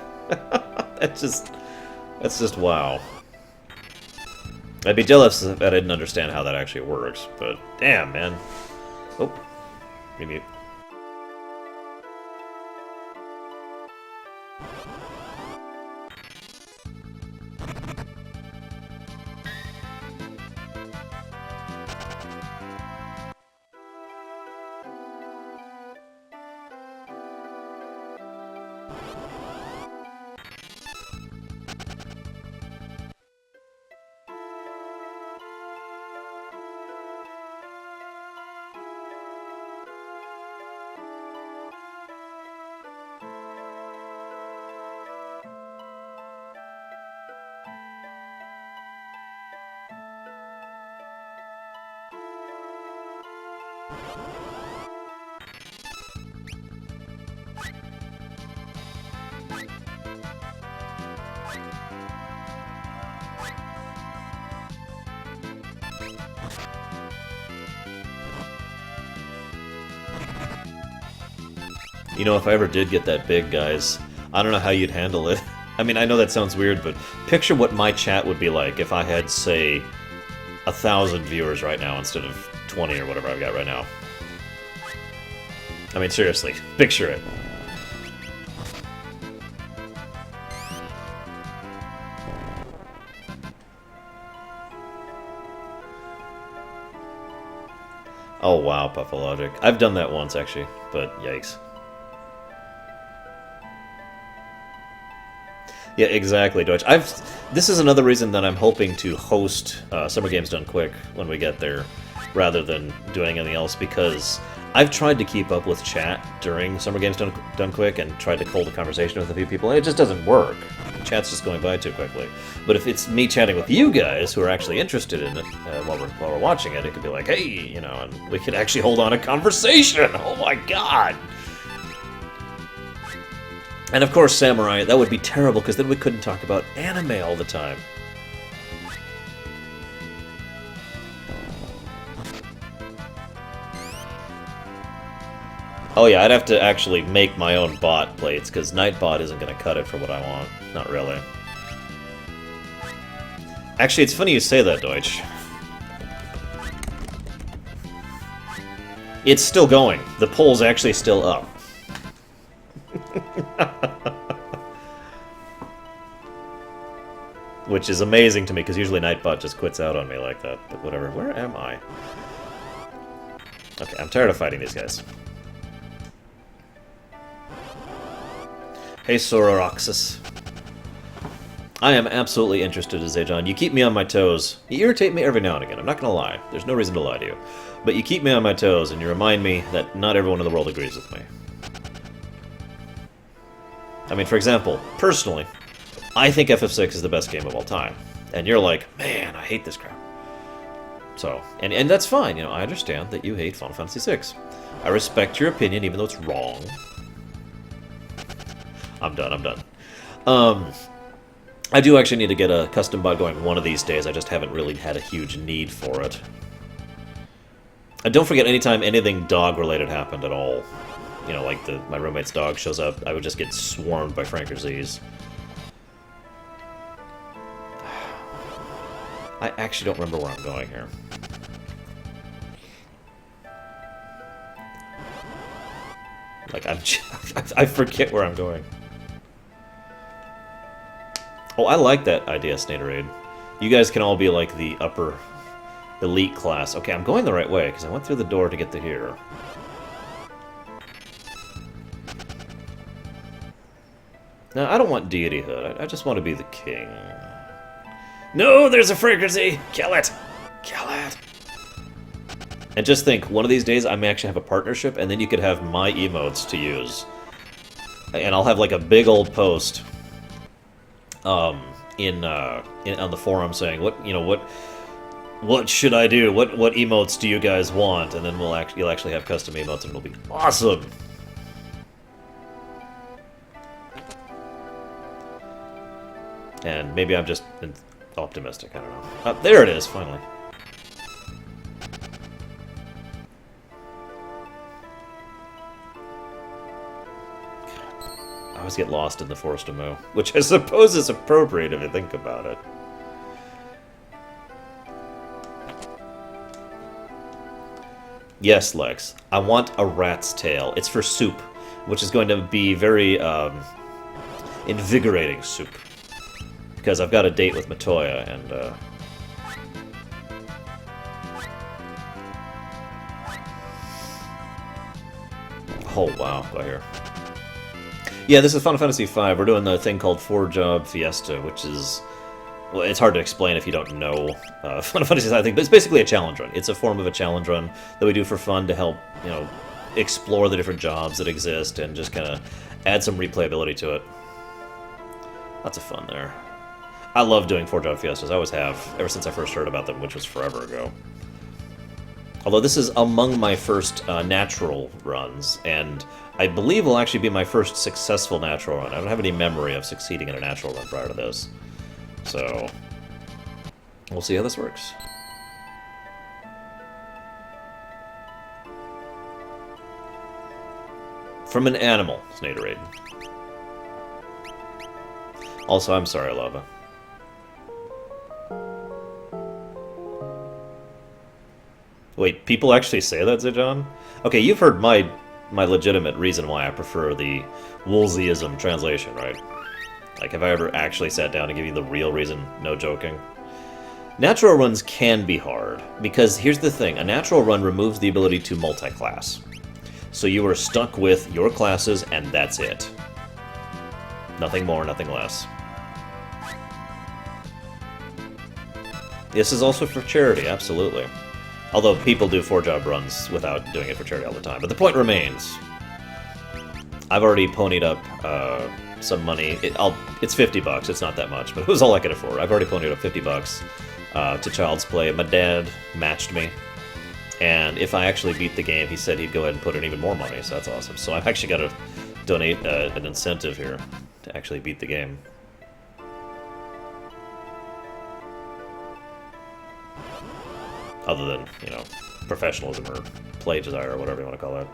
That's just wow. I'd be jealous if I didn't understand how that actually works, but damn, man. Oh, remute. You know, if I ever did get that big, guys, I don't know how you'd handle it. I mean, I know that sounds weird, but picture what my chat would be like if I had, say, 1,000 viewers right now instead of 20 or whatever I've got right now. I mean, seriously, picture it. Oh wow, Puffalogic. I've done that once actually, but yikes. Yeah, exactly, Deutsch. This is another reason that I'm hoping to host Summer Games Done Quick when we get there, rather than doing anything else, because I've tried to keep up with chat during Summer Games Done Quick and tried to hold a conversation with a few people, and it just doesn't work. Chat's just going by too quickly. But if it's me chatting with you guys who are actually interested in it while we're watching it, it could be like, hey, you know, and we could actually hold on a conversation. Oh my god! And of course, Samurai, that would be terrible, because then we couldn't talk about anime all the time. Oh yeah, I'd have to actually make my own bot plates, because Nightbot isn't going to cut it for what I want. Not really. Actually, it's funny you say that, Deutsch. It's still going. The poll's actually still up. Which is amazing to me, because usually Nightbot just quits out on me like that. But whatever. Where am I? Okay, I'm tired of fighting these guys. Hey, Sororoxus. I am absolutely interested in Zajon. You keep me on my toes. You irritate me every now and again, I'm not gonna lie. There's no reason to lie to you. But you keep me on my toes, and you remind me that not everyone in the world agrees with me. I mean, for example, personally, I think FF6 is the best game of all time. And you're like, man, I hate this crap. So, and that's fine, you know, I understand that you hate Final Fantasy VI. I respect your opinion, even though it's wrong. I'm done. I do actually need to get a custom bot going one of these days. I just haven't really had a huge need for it. And don't forget, anytime anything dog-related happened at all, you know, like my roommate's dog shows up, I would just get swarmed by Frankers. I actually don't remember where I'm going here. Like, I forget where I'm going. Oh, I like that idea, Snaderade. You guys can all be like the upper elite class. Okay, I'm going the right way, because I went through the door to get to here. No, I don't want deityhood. I just want to be the king. No, there's a frequency! Kill it! Kill it! And just think, one of these days I may actually have a partnership, and then you could have my emotes to use. And I'll have like a big old post on the forum saying, what should I do? What emotes do you guys want? And then you'll actually have custom emotes, and it'll be awesome. And maybe I'm just optimistic. I don't know. There it is, finally. I always get lost in the Forest of Mu, which I suppose is appropriate if you think about it. Yes, Lex. I want a rat's tail. It's for soup, which is going to be very invigorating soup. Because I've got a date with Matoya, and oh wow, go here. Yeah, this is Final Fantasy V. We're doing the thing called 4-Job Fiesta, which is... Well, it's hard to explain if you don't know Final Fantasy V, I think, but it's basically a challenge run. It's a form of a challenge run that we do for fun to help, you know, explore the different jobs that exist and just kind of add some replayability to it. Lots of fun there. I love doing 4-Job Fiestas. I always have, ever since I first heard about them, which was forever ago. Although this is among my first natural runs, and I believe will actually be my first successful natural run. I don't have any memory of succeeding in a natural run prior to this. So, we'll see how this works. From an animal, Snaderade. Also, I'm sorry, Lava. Wait, people actually say that, Zijon? Okay, you've heard my legitimate reason why I prefer the Woolseyism translation, right? Like, have I ever actually sat down and give you the real reason? No joking. Natural runs can be hard, because here's the thing. A natural run removes the ability to multi-class. So you are stuck with your classes, and that's it. Nothing more, nothing less. This is also for charity, absolutely. Although people do 4-job runs without doing it for charity all the time. But the point remains. I've already ponied up some money. It's $50. It's not that much, but it was all I could afford. I've already ponied up $50 to Child's Play. My dad matched me. And if I actually beat the game, he said he'd go ahead and put in even more money, so that's awesome. So I've actually got to donate an incentive here to actually beat the game. Other than, you know, professionalism or play desire or whatever you want to call it.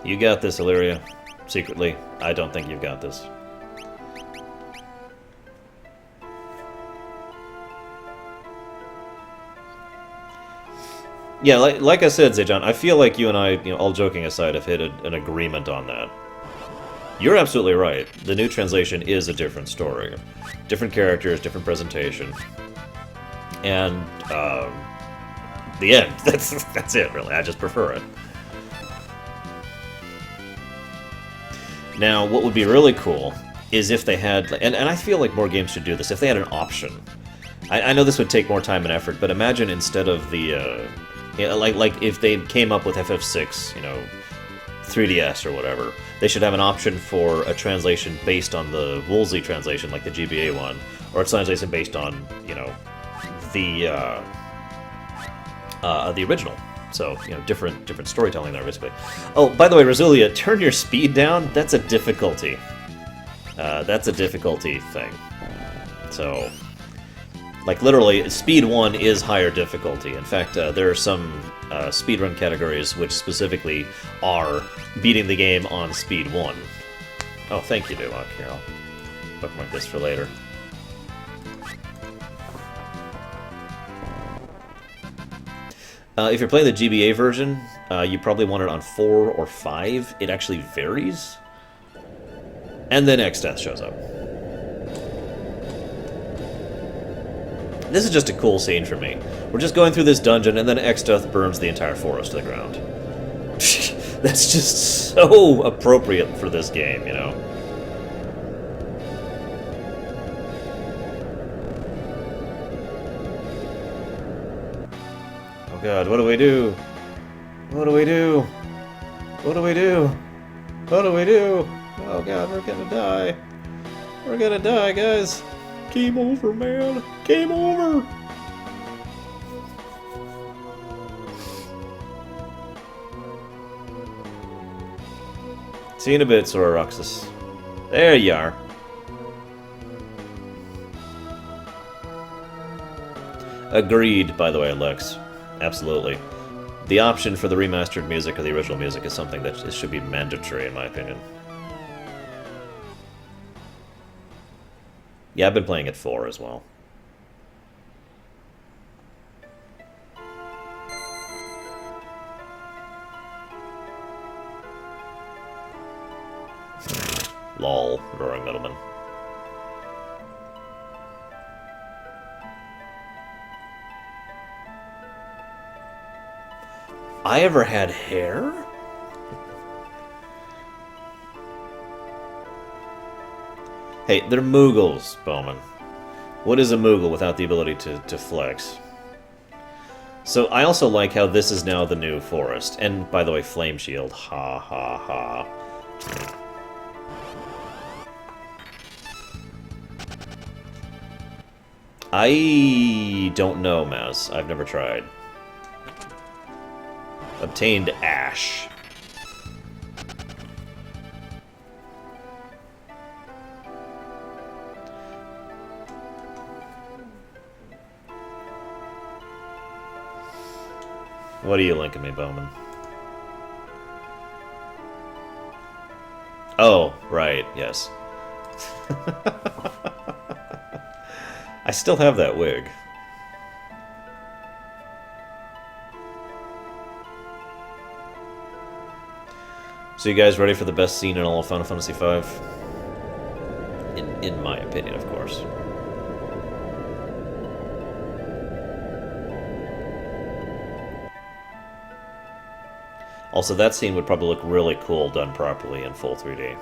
You got this, Illyria. Secretly, I don't think you've got this. Yeah, like I said, Zejon, I feel like you and I, you know, all joking aside, have hit an agreement on that. You're absolutely right. The new translation is a different story. Different characters, different presentation. And, the end. That's it, really. I just prefer it. Now, what would be really cool is if they had, and I feel like more games should do this, if they had an option. I know this would take more time and effort, but imagine instead of the, like if they came up with FF6, you know, 3DS or whatever, they should have an option for a translation based on the Woolsey translation, like the GBA one, or a translation based on, you know, the original. So, you know, different storytelling there, basically. Oh, by the way, Rosulia, turn your speed down. That's a difficulty. That's a difficulty thing. So, like, literally, speed 1 is higher difficulty. In fact, there are some speedrun categories which specifically are beating the game on speed 1. Oh, thank you, Duok. Here, I'll bookmark this for later. If you're playing the GBA version, you probably want it on 4 or 5. It actually varies. And then X-Death shows up. This is just a cool scene for me. We're just going through this dungeon, and then X-Death burns the entire forest to the ground. That's just so appropriate for this game, you know? Oh god, what do we do? What do we do? What do we do? What do we do? Oh god, we're gonna die. We're gonna die, guys. Game over, man. Game over. See you in a bit, Sororoxus. There you are. Agreed, by the way, Lex. Absolutely. The option for the remastered music or the original music is something that should be mandatory, in my opinion. Yeah, I've been playing at 4 as well. Lol, roaring middleman. I ever had hair? Hey, they're Moogles, Bowman. What is a Moogle without the ability to flex? So I also like how this is now the new forest. And, by the way, Flame Shield. Ha ha ha. I don't know, Maz. I've never tried. Obtained ash. What are you linking me, Bowman? Oh, right, yes. I still have that wig. So you guys ready for the best scene in all of Final Fantasy V? In my opinion, of course. Also, that scene would probably look really cool done properly in full 3D.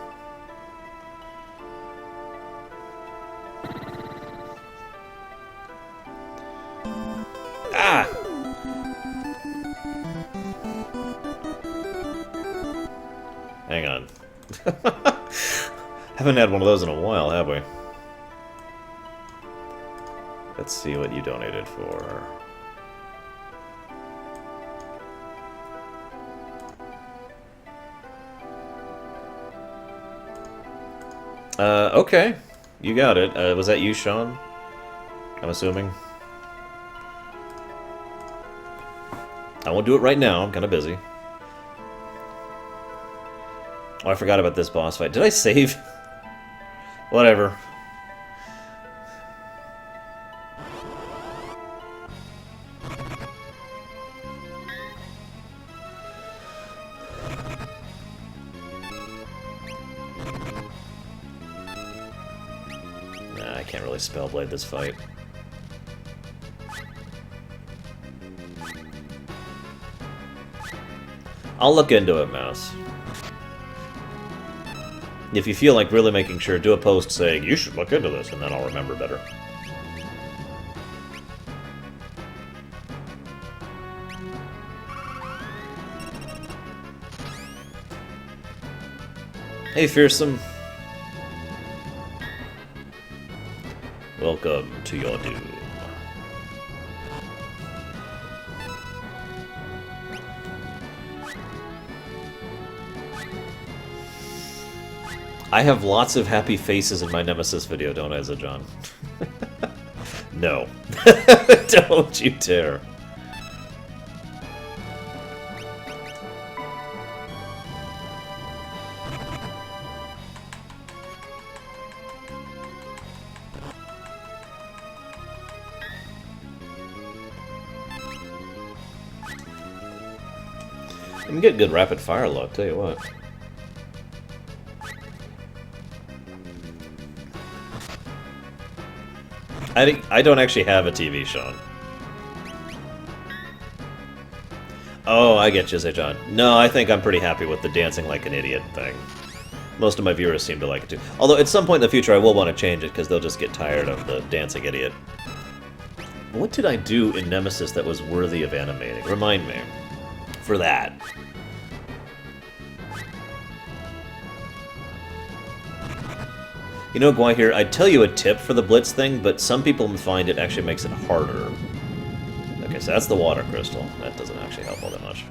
Ah! Hang on. Haven't had one of those in a while, have we? Let's see what you donated for. Okay. You got it. Was that you, Sean? I'm assuming. I won't do it right now. I'm kind of busy. Oh, I forgot about this boss fight. Did I save? Whatever. Nah, I can't really spellblade this fight. I'll look into it, Mouse. If you feel like really making sure, do a post saying, you should look into this, and then I'll remember better. Hey, Fearsome. Welcome to your doom. I have lots of happy faces in my Nemesis video, don't I, Zajon? No. Don't you dare. I can get good rapid fire luck, tell you what. I don't actually have a TV, Sean. Oh, I get you, say John. No, I think I'm pretty happy with the dancing like an idiot thing. Most of my viewers seem to like it too. Although at some point in the future I will want to change it because they'll just get tired of the dancing idiot. What did I do in Nemesis that was worthy of animating? Remind me. For that. You know, Guy, I'd tell you a tip for the Blitz thing, but some people find it actually makes it harder. Okay, so that's the water crystal. That doesn't actually help all that much.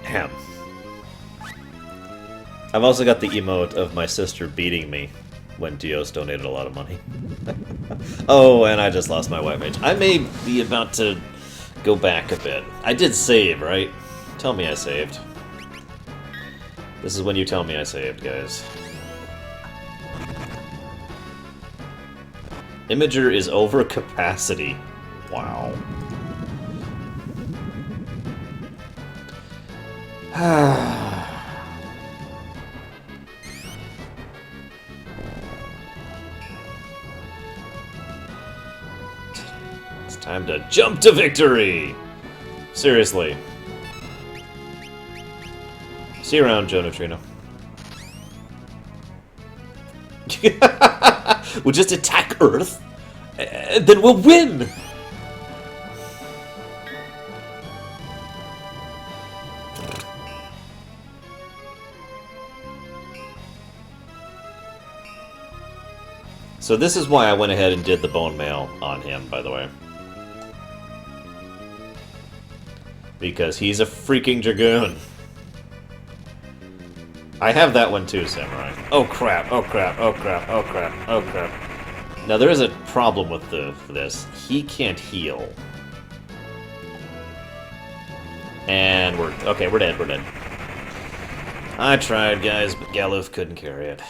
Damn. I've also got the emote of my sister beating me when Dios donated a lot of money. Oh, and I just lost my white mage. I may be about to go back a bit. I did save, right? Tell me I saved. This is when you tell me I saved, guys. Imager is over capacity. Wow. It's time to jump to victory! Seriously. See you around, Joe Neutrino. We'll just attack Earth, and then we'll win! So this is why I went ahead and did the bone mail on him, by the way. Because he's a freaking Dragoon. I have that one too, Samurai. Oh crap, oh crap, oh crap, oh crap, oh crap. Now there is a problem with this. He can't heal. And we're dead, we're dead. I tried, guys, but Galuf couldn't carry it.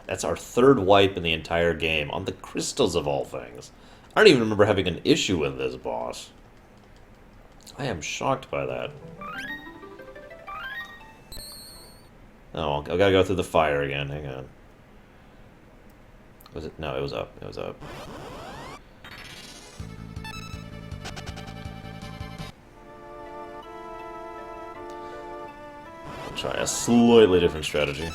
That's our third wipe in the entire game, on the crystals of all things. I don't even remember having an issue with this boss. I am shocked by that. Oh, I gotta go through the fire again, hang on. Was it? No, it was up, it was up. I'll try a slightly different strategy.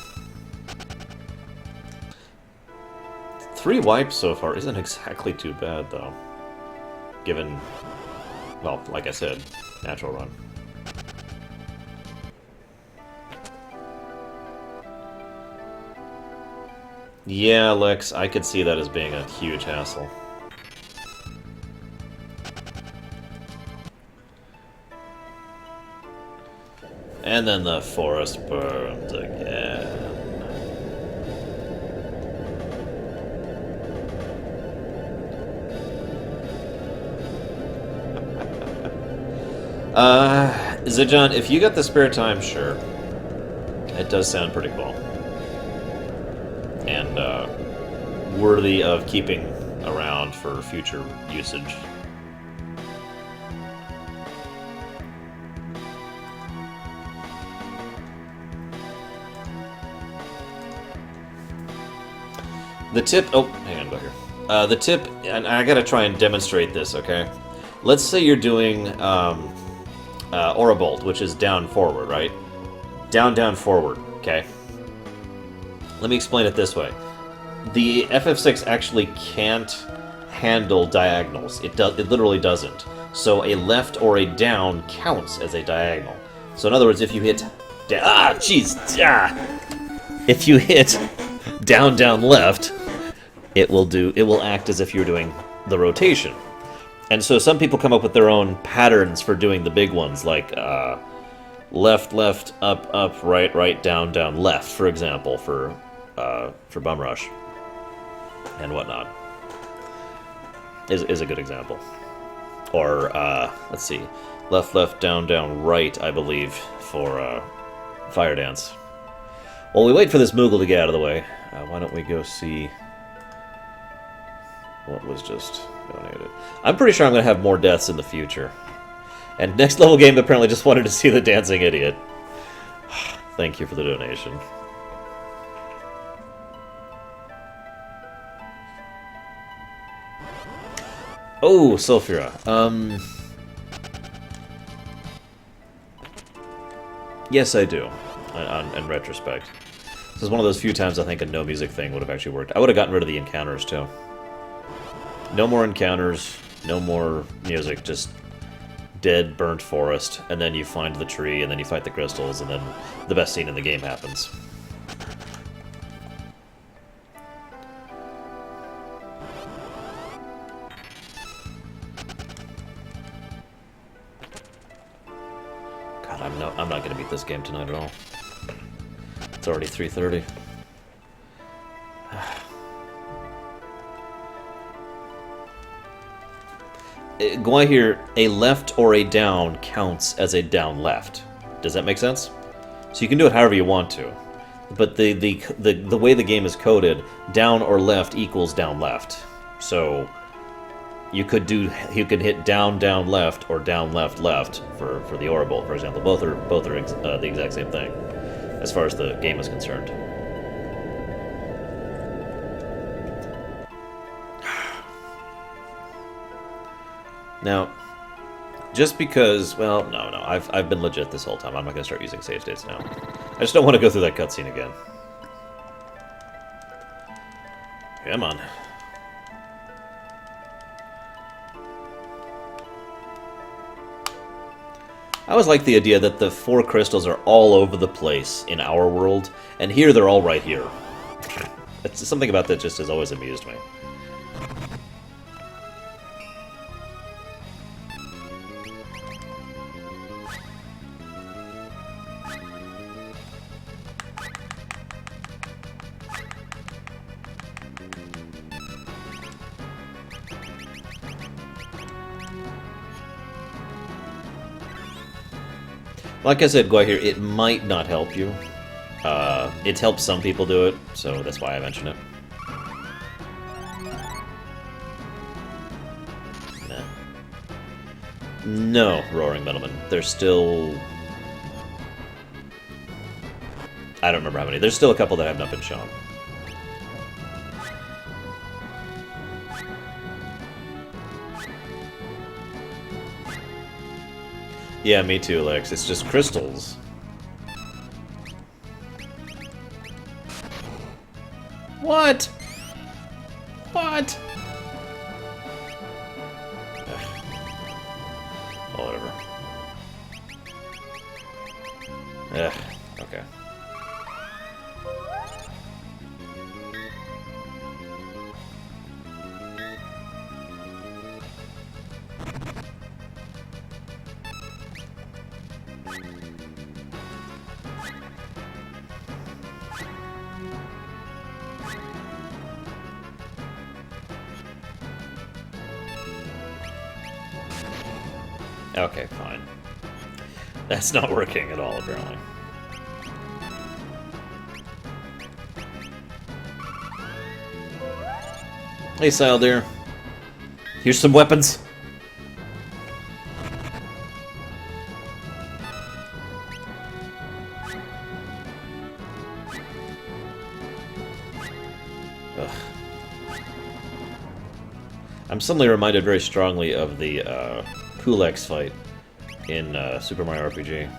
3 wipes so far isn't exactly too bad, though. Given, well, like I said, natural run. Yeah, Lex, I could see that as being a huge hassle. And then the forest burns again. Zijan, if you got the spare time, sure. It does sound pretty cool. And, worthy of keeping around for future usage. The tip... Oh, hang on, go here. The tip... And I gotta try and demonstrate this, okay? Let's say you're doing, Aura Bolt, which is down, forward, right? Down, down, forward, okay? Let me explain it this way. The FF6 actually can't handle diagonals. It literally doesn't. So a left or a down counts as a diagonal. So in other words, if you hit... If you hit down, down, left, it will act as if you're doing the rotation. And so some people come up with their own patterns for doing the big ones, like left, left, up, up, right, right, down, down, left, for example, for Bum Rush and whatnot. Is a good example. Or, let's see, left, left, down, down, right, I believe, for Fire Dance. While we wait for this Moogle to get out of the way, why don't we go see what was just donated. I'm pretty sure I'm going to have more deaths in the future. And Next Level Game apparently just wanted to see the Dancing Idiot. Thank you for the donation. Oh, Sulfura. Yes, I do. In retrospect. This is one of those few times I think a no music thing would have actually worked. I would have gotten rid of the encounters, too. No more encounters, no more music, just dead, burnt forest, and then you find the tree, and then you fight the crystals, and then the best scene in the game happens. God, I'm not gonna beat this game tonight at all. It's already 3:30. Going here, a left or a down counts as a down left. Does that make sense? So you can do it however you want to. But the way the game is coded, down or left equals down left. So you could hit down down left or down left left for the Aura Bolt, for example. Both are the exact same thing as far as the game is concerned. Now, just because, well, no, I've been legit this whole time. I'm not going to start using save states now. I just don't want to go through that cutscene again. Come on. I always like the idea that the 4 crystals are all over the place in our world, and here they're all right here. It's something about that just has always amused me. Like I said, Guahir, it might not help you. It's helped some people do it, so that's why I mention it. Nah. No, Roaring Middleman. There's still... I don't remember how many. There's still a couple that have not been shown. Yeah, me too, Lex. It's just crystals. What? What? Oh, whatever. Ugh, okay. Okay, fine. That's not working at all, apparently. Hey, Sile dear. Here's some weapons. Ugh. I'm suddenly reminded very strongly of the Kulex fight in Super Mario RPG.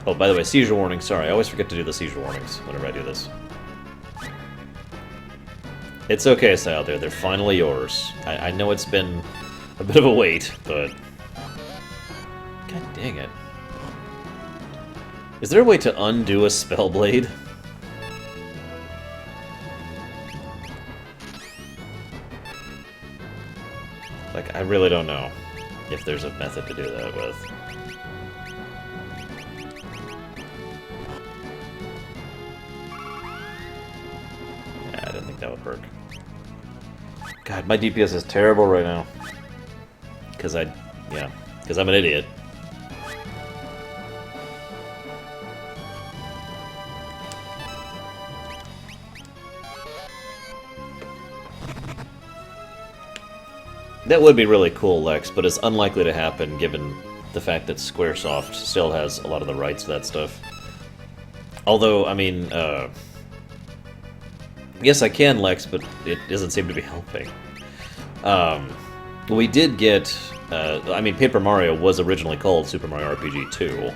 Oh, by the way, seizure warning. Sorry, I always forget to do the seizure warnings whenever I do this. It's okay, Sal, they're finally yours. I know it's been a bit of a wait, but... God dang it. Is there a way to undo a spell blade? Like, I really don't know if there's a method to do that with. That would work. God, my DPS is terrible right now. Because I'm an idiot. That would be really cool, Lex, but it's unlikely to happen given the fact that Squaresoft still has a lot of the rights to that stuff. Although, I mean, yes, I can, Lex, but it doesn't seem to be helping. We did get... I mean, Paper Mario was originally called Super Mario RPG 2,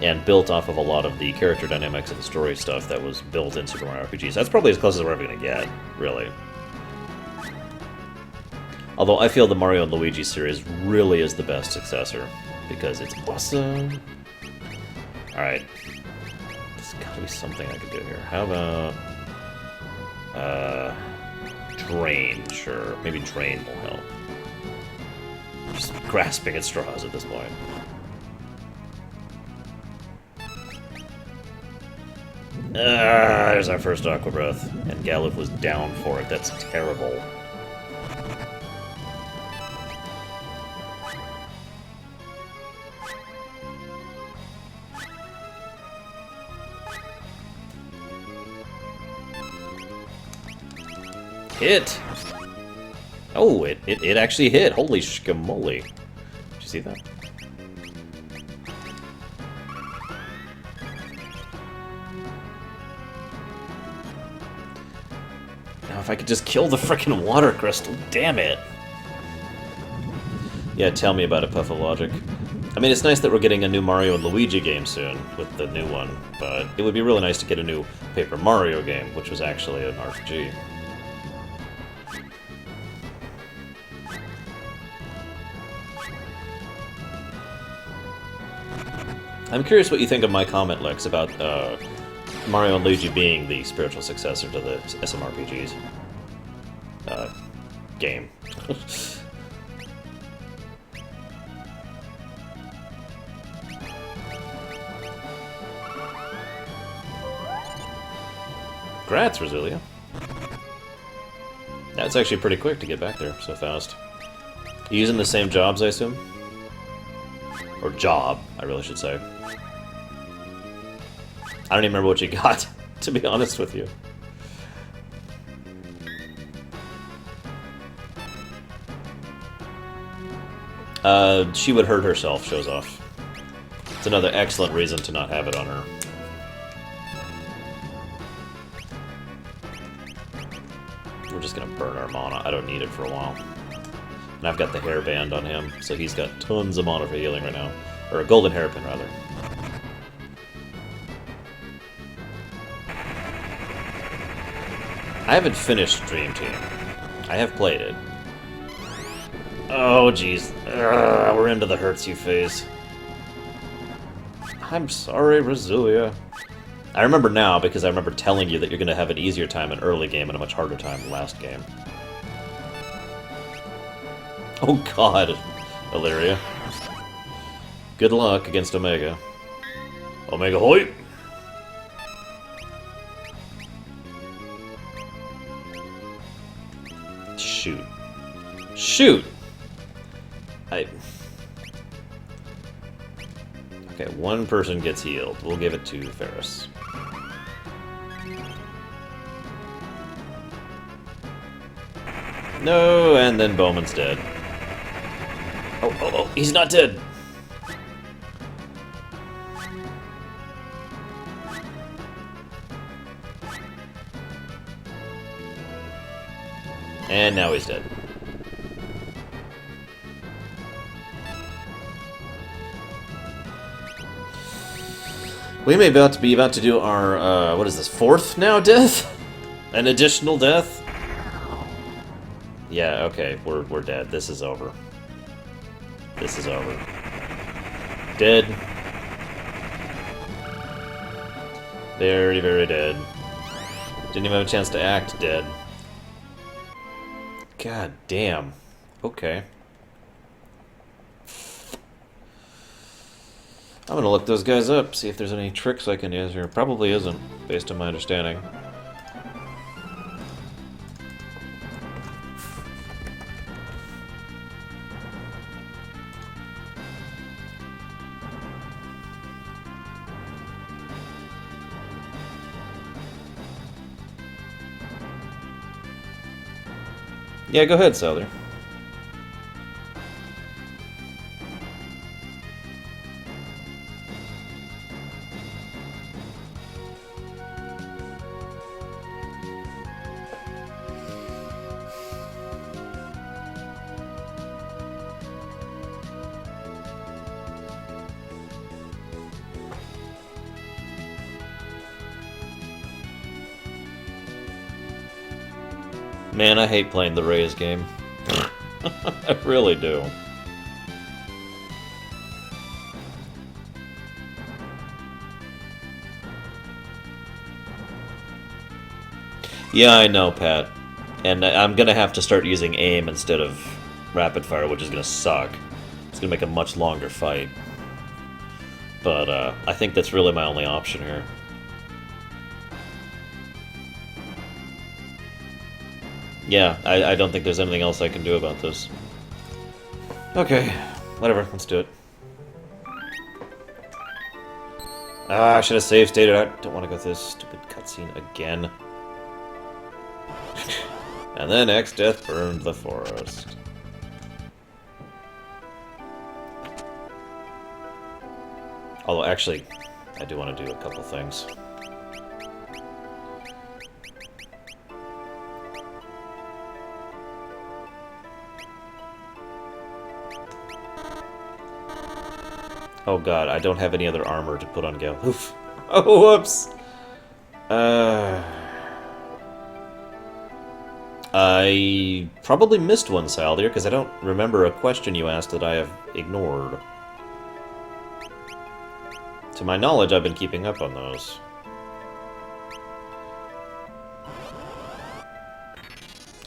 and built off of a lot of the character dynamics and story stuff that was built in Super Mario RPG. So that's probably as close as we're ever going to get, really. Although I feel the Mario and Luigi series really is the best successor, because it's awesome. Alright. There's gotta be something I could do here. How about... Drain, sure. Maybe Drain will help. Just grasping at straws at this point. There's our first Aqua Breath. And Galuf was down for it. That's terrible. Hit! Oh, it actually hit. Holy shkamoli. Did you see that? Now if I could just kill the frickin' water crystal, damn it! Yeah, tell me about it, Puff of Logic. I mean, it's nice that we're getting a new Mario and Luigi game soon, with the new one, but it would be really nice to get a new Paper Mario game, which was actually an RPG. I'm curious what you think of my comment, Lex, about Mario and Luigi being the spiritual successor to the SMRPGs game. Grats, Rosilia. That's actually pretty quick to get back there so fast. You using the same jobs, I assume? Or job, I really should say. I don't even remember what you got, to be honest with you. She would hurt herself, shows off. It's another excellent reason to not have it on her. We're just gonna burn our mana. I don't need it for a while. And I've got the hairband on him, so he's got tons of mana for healing right now. Or a golden hairpin, rather. I haven't finished Dream Team. I have played it. Oh, jeez. We're into the hurts you phase. I'm sorry, Rosilia. I remember now, because I remember telling you that you're going to have an easier time in early game and a much harder time in last game. Oh god, Illyria. Good luck against Omega. Omega Hoyt! Shoot. Shoot! Okay, one person gets healed. We'll give it to Ferris. No, and then Bowman's dead. Oh, he's not dead! And now he's dead. We may be about to do our, what is this, 4th now death? An additional death? Yeah, okay, we're dead. This is over. This is over. Dead. Very, very dead. Didn't even have a chance to act dead. God damn. Okay. I'm gonna look those guys up, see if there's any tricks I can use here. Probably isn't, based on my understanding. Yeah, go ahead, Souther. Man, I hate playing the Rays game. I really do. Yeah, I know, Pat. And I'm gonna have to start using aim instead of rapid fire, which is gonna suck. It's gonna make a much longer fight. But, I think that's really my only option here. Yeah, I don't think there's anything else I can do about this. Okay, whatever, let's do it. Ah, I should have save stated. I don't want to go through this stupid cutscene again. And then X-Death burned the forest. Although, actually, I do want to do a couple things. Oh god, I don't have any other armor to put on Gale. Oof. Oh, whoops! I probably missed one, Saldier, because I don't remember a question you asked that I have ignored. To my knowledge, I've been keeping up on those.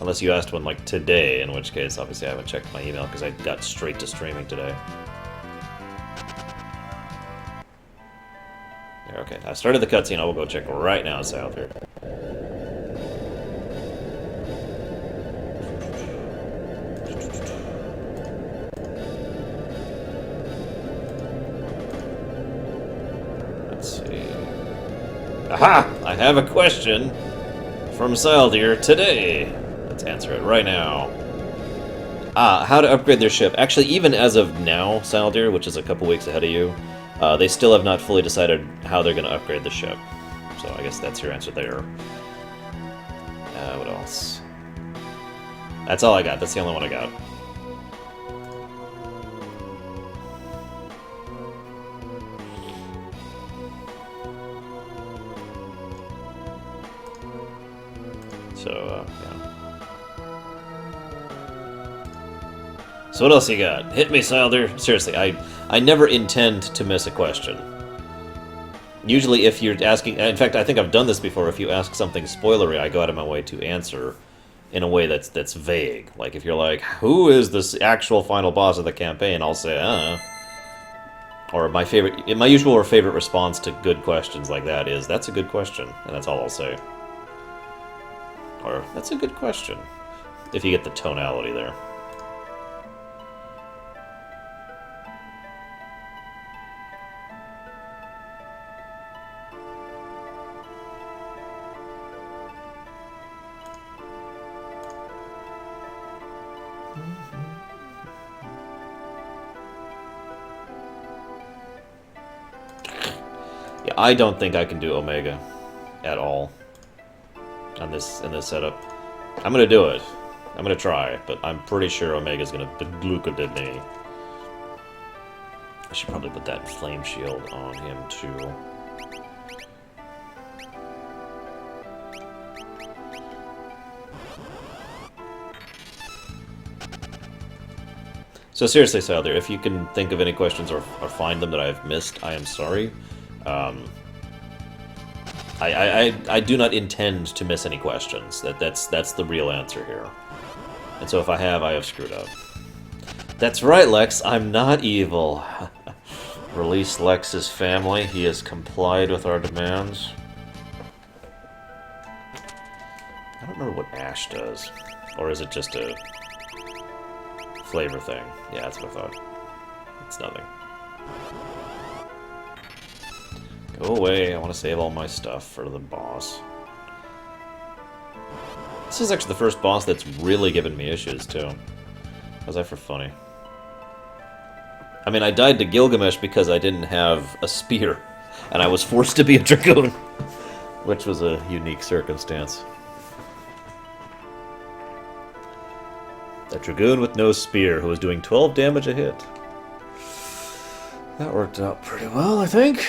Unless you asked one, like, today, in which case, obviously, I haven't checked my email because I got straight to streaming today. There, okay, I started the cutscene. I will go check right now, South here. Let's see. Aha! I have a question from Saldir today. Let's answer it right now. How to upgrade their ship. Actually, even as of now, Saldir, which is a couple weeks ahead of you, they still have not fully decided how they're going to upgrade the ship. So I guess that's your answer there. What else? That's all I got. That's the only one I got. So, yeah. So what else you got? Hit me, Saldir. Seriously, I never intend to miss a question. Usually if you're asking... In fact, I think I've done this before. If you ask something spoilery, I go out of my way to answer in a way that's vague. Like, if you're like, who is this actual final boss of the campaign? I'll say, Or my usual or favorite response to good questions like that is, that's a good question. And that's all I'll say. Or, that's a good question. If you get the tonality there. Yeah, I don't think I can do Omega at all in this setup. I'm gonna do it. I'm gonna try, but I'm pretty sure Omega's gonna look at me. I should probably put that flame shield on him too. So seriously, Saldir, if you can think of any questions or find them that I've missed, I am sorry. I do not intend to miss any questions. That's the real answer here. And so if I have screwed up. That's right, Lex. I'm not evil. Release Lex's family. He has complied with our demands. I don't remember what Ash does. Or is it just a flavor thing? Yeah, that's what I thought. It's nothing. Go away, I want to save all my stuff for the boss. This is actually the first boss that's really given me issues, too. How's that for funny? I mean, I died to Gilgamesh because I didn't have a spear, and I was forced to be a Dragoon, which was a unique circumstance. A Dragoon with no spear who was doing 12 damage a hit. That worked out pretty well, I think.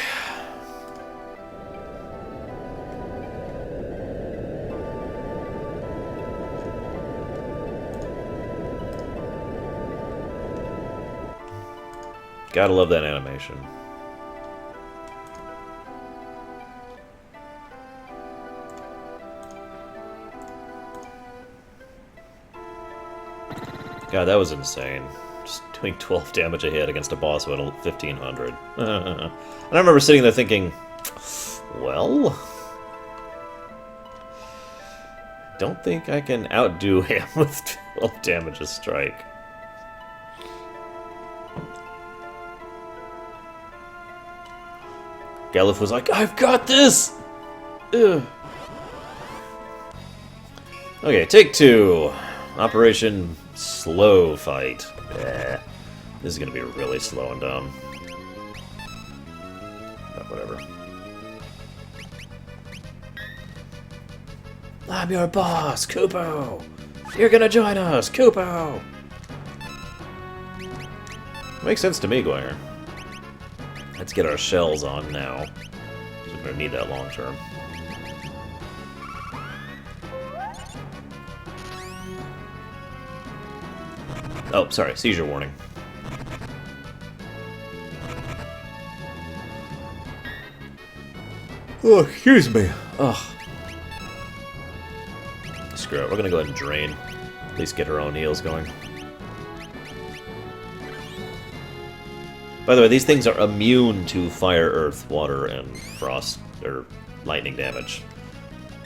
Gotta love that animation. God, that was insane. Just doing 12 damage a hit against a boss who had 1,500. And I remember sitting there thinking, well, don't think I can outdo him with 12 damage a strike. Galuf was like, I've got this! Ugh. Okay, take 2. Operation Slow Fight. This is gonna be really slow and dumb. But whatever. I'm your boss, Kupo! You're gonna join us, Kupo! Makes sense to me, Goyer. Let's get our shells on now. We're gonna need that long term. Oh, sorry, seizure warning. Oh, excuse me. Ugh. Screw it, we're gonna go ahead and drain. At least get our own heals going. By the way, these things are immune to fire, earth, water, and frost, or lightning damage.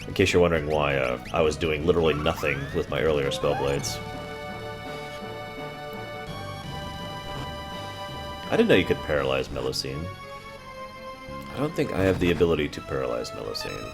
In case you're wondering why I was doing literally nothing with my earlier Spellblades. I didn't know you could paralyze Melusine. I don't think I have the ability to paralyze Melusine.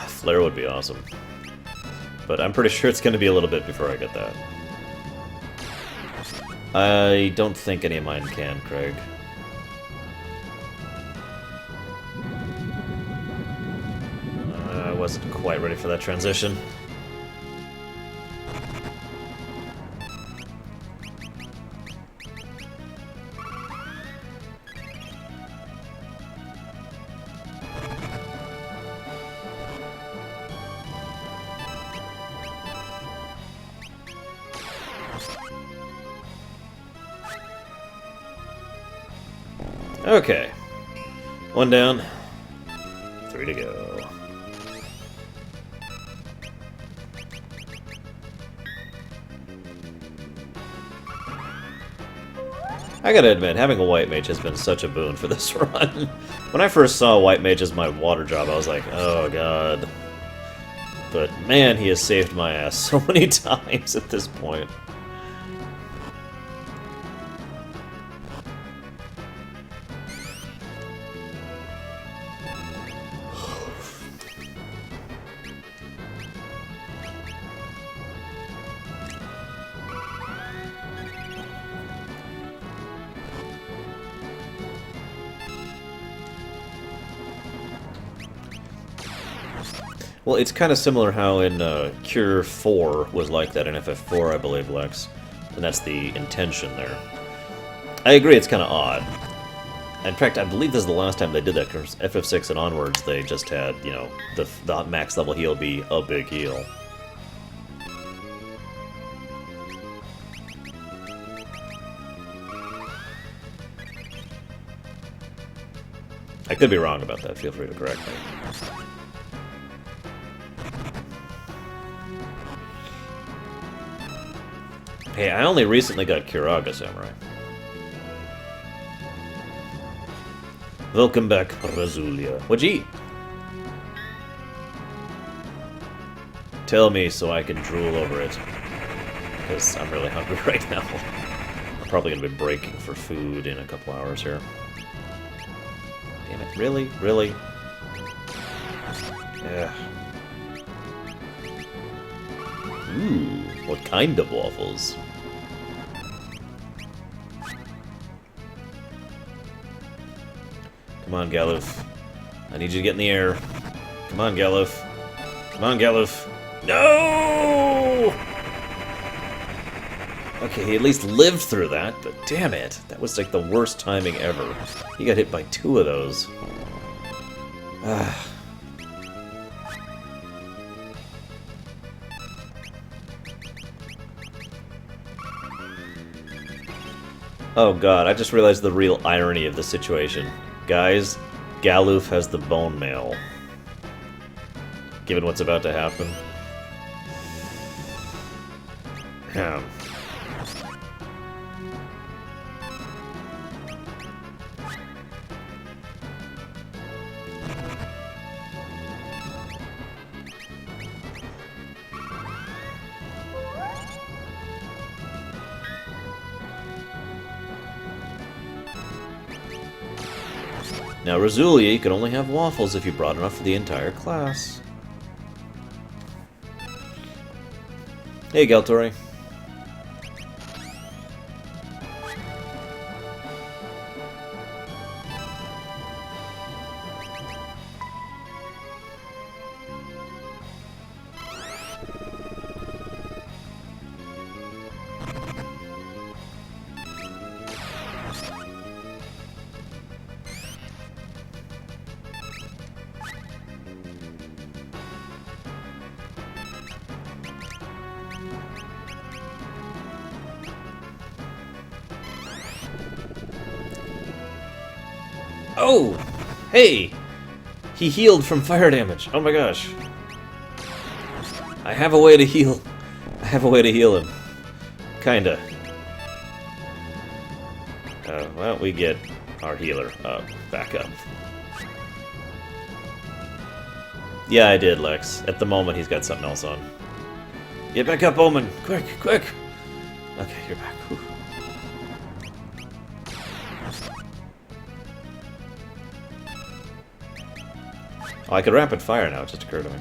Flare would be awesome. But I'm pretty sure it's going to be a little bit before I get that. I don't think any of mine can, Craig. I wasn't quite ready for that transition. Okay. One down. 3 to go. I gotta admit, having a white mage has been such a boon for this run. When I first saw white mage as my water job, I was like, oh god. But man, he has saved my ass so many times at this point. Well, it's kind of similar how in Cure 4 was like that in FF4, I believe, Lex. And that's the intention there. I agree, it's kind of odd. In fact, I believe this is the last time they did that, because FF6 and onwards, they just had, you know, the max level heal be a big heal. I could be wrong about that, feel free to correct me. Hey, I only recently got Kiraga Samurai. Welcome back, Razulia. What'd you eat? Tell me so I can drool over it. Because I'm really hungry right now. I'm probably going to be breaking for food in a couple hours here. Damn it, really? Really? Yeah. Ooh, what kind of waffles? Come on, Galuf. I need you to get in the air. Come on, Galuf. Come on, Galuf. No! Okay, he at least lived through that, but damn it. That was like the worst timing ever. He got hit by 2 of those. Ah. Oh god, I just realized the real irony of the situation. Guys, Galuf has the bone mail. Given what's about to happen. Now, Razulia, you can only have waffles if you brought enough for the entire class. Hey, Galtori. Oh! Hey! He healed from fire damage. Oh my gosh. I have a way to heal. I have a way to heal him. Kinda. Why don't we get our healer back up? Yeah, I did, Lex. At the moment, he's got something else on. Get back up, Omen! Quick, quick! Okay, you're back. Whew. Oh, I could rapid fire now, it just occurred to me.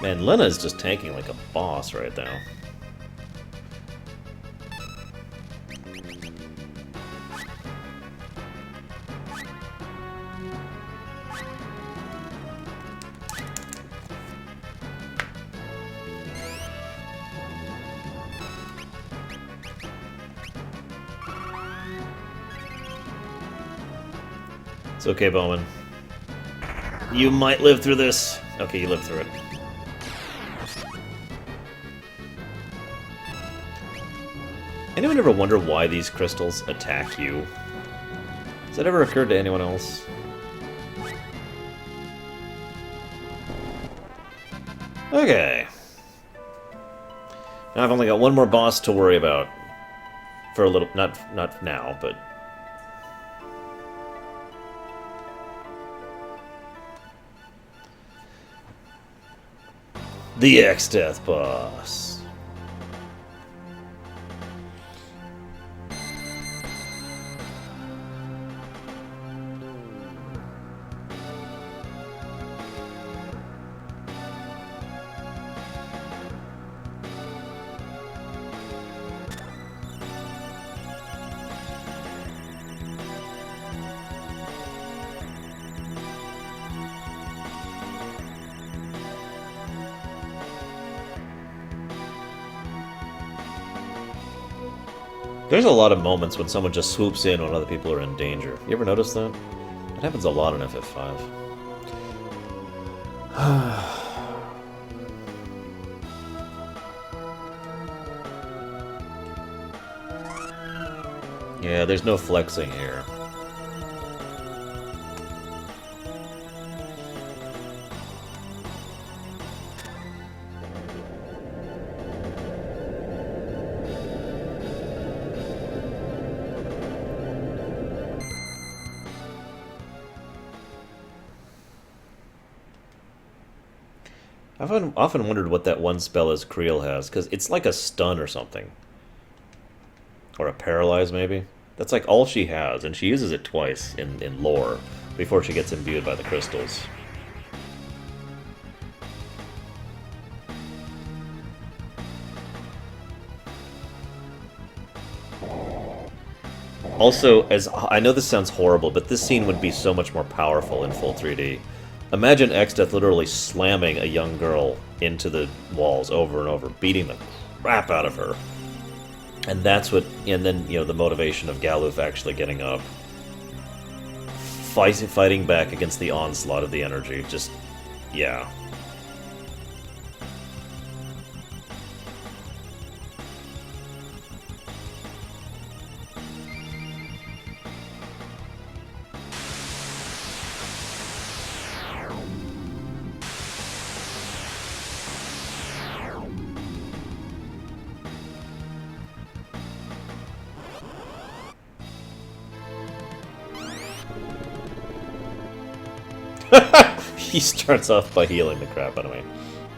Man, Lena's just tanking like a boss right now. It's okay, Bowman. You might live through this. Okay, you lived through it. Anyone ever wonder why these crystals attack you? Has that ever occurred to anyone else? Okay. Now I've only got one more boss to worry about. For a little... Not now, but... The X-Death boss. There's a lot of moments when someone just swoops in when other people are in danger. You ever notice that? It happens a lot in FF5. Yeah, there's no flexing here. I've often wondered what that one spell is Creel has, because it's like a stun or something. Or a paralyze, maybe? That's like all she has, and she uses it twice in lore before she gets imbued by the crystals. Also, as I know this sounds horrible, but this scene would be so much more powerful in full 3D. Imagine X-Death literally slamming a young girl into the walls over and over, beating the crap out of her. And that's what, and then, you know, the motivation of Galuf actually getting up. Fighting back against the onslaught of the energy, just, yeah. He starts off by healing the crap out of me.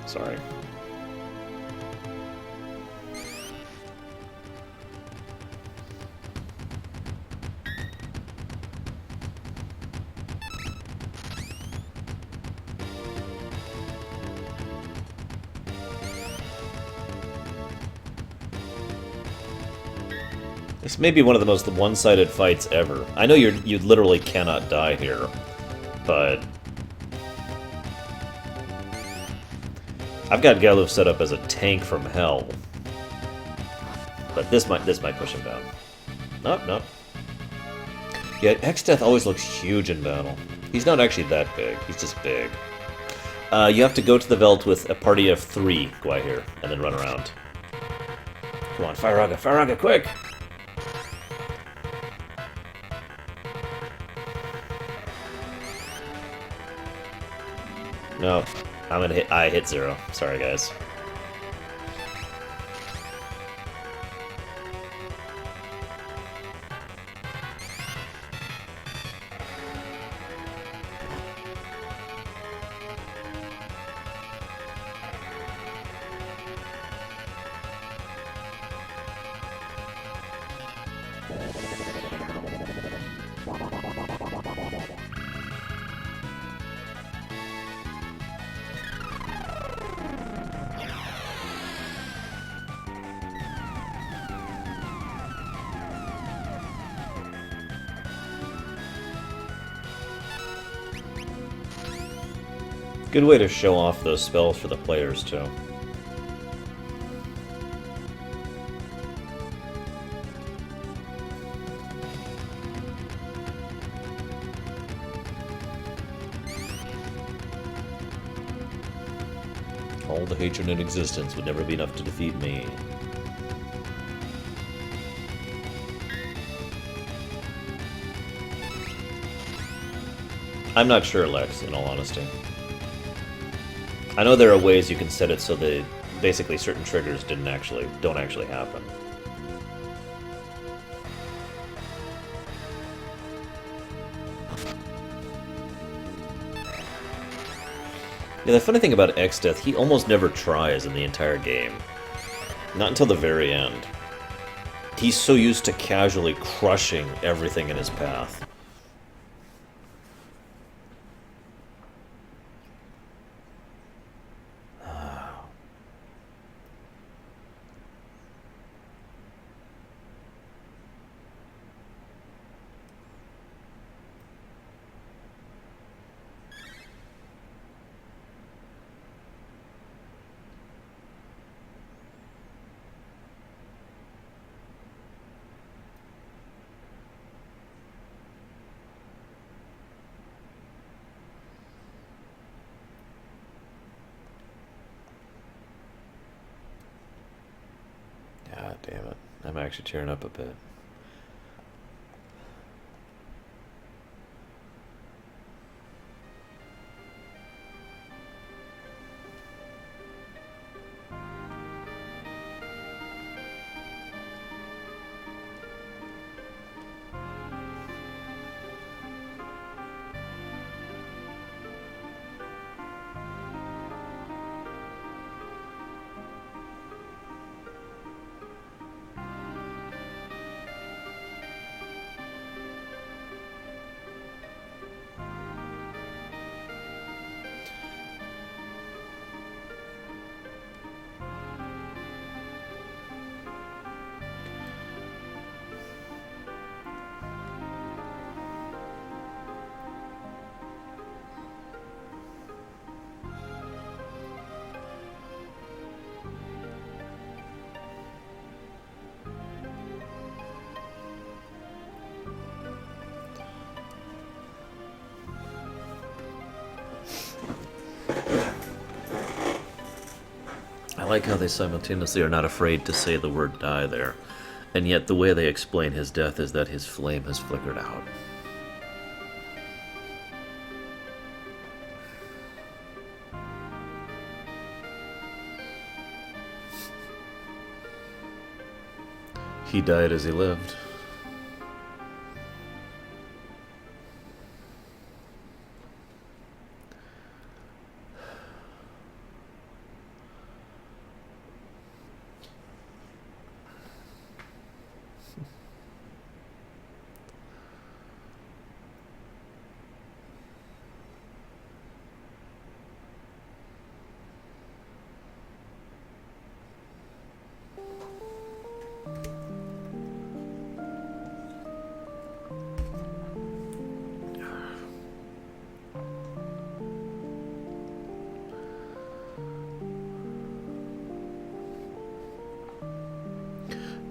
Sorry. This may be one of the most one-sided fights ever. I know you literally cannot die here, but I've got Galuf set up as a tank from hell. But this might push him down. Nope, nope. Yeah, X-Death always looks huge in battle. He's not actually that big, he's just big. You have to go to the Veld with a party of 3, Gwahir, and then run around. Come on, Fire Raga, quick! No, I hit 0. Sorry, guys. Good way to show off those spells for the players, too. All the hatred in existence would never be enough to defeat me. I'm not sure, Lex, in all honesty. I know there are ways you can set it so that basically certain triggers don't actually happen. Yeah, the funny thing about X-Death, he almost never tries in the entire game. Not until the very end. He's so used to casually crushing everything in his path. God damn it. I'm actually tearing up a bit. I like how they simultaneously are not afraid to say the word die there, and yet the way they explain his death is that his flame has flickered out. He died as he lived.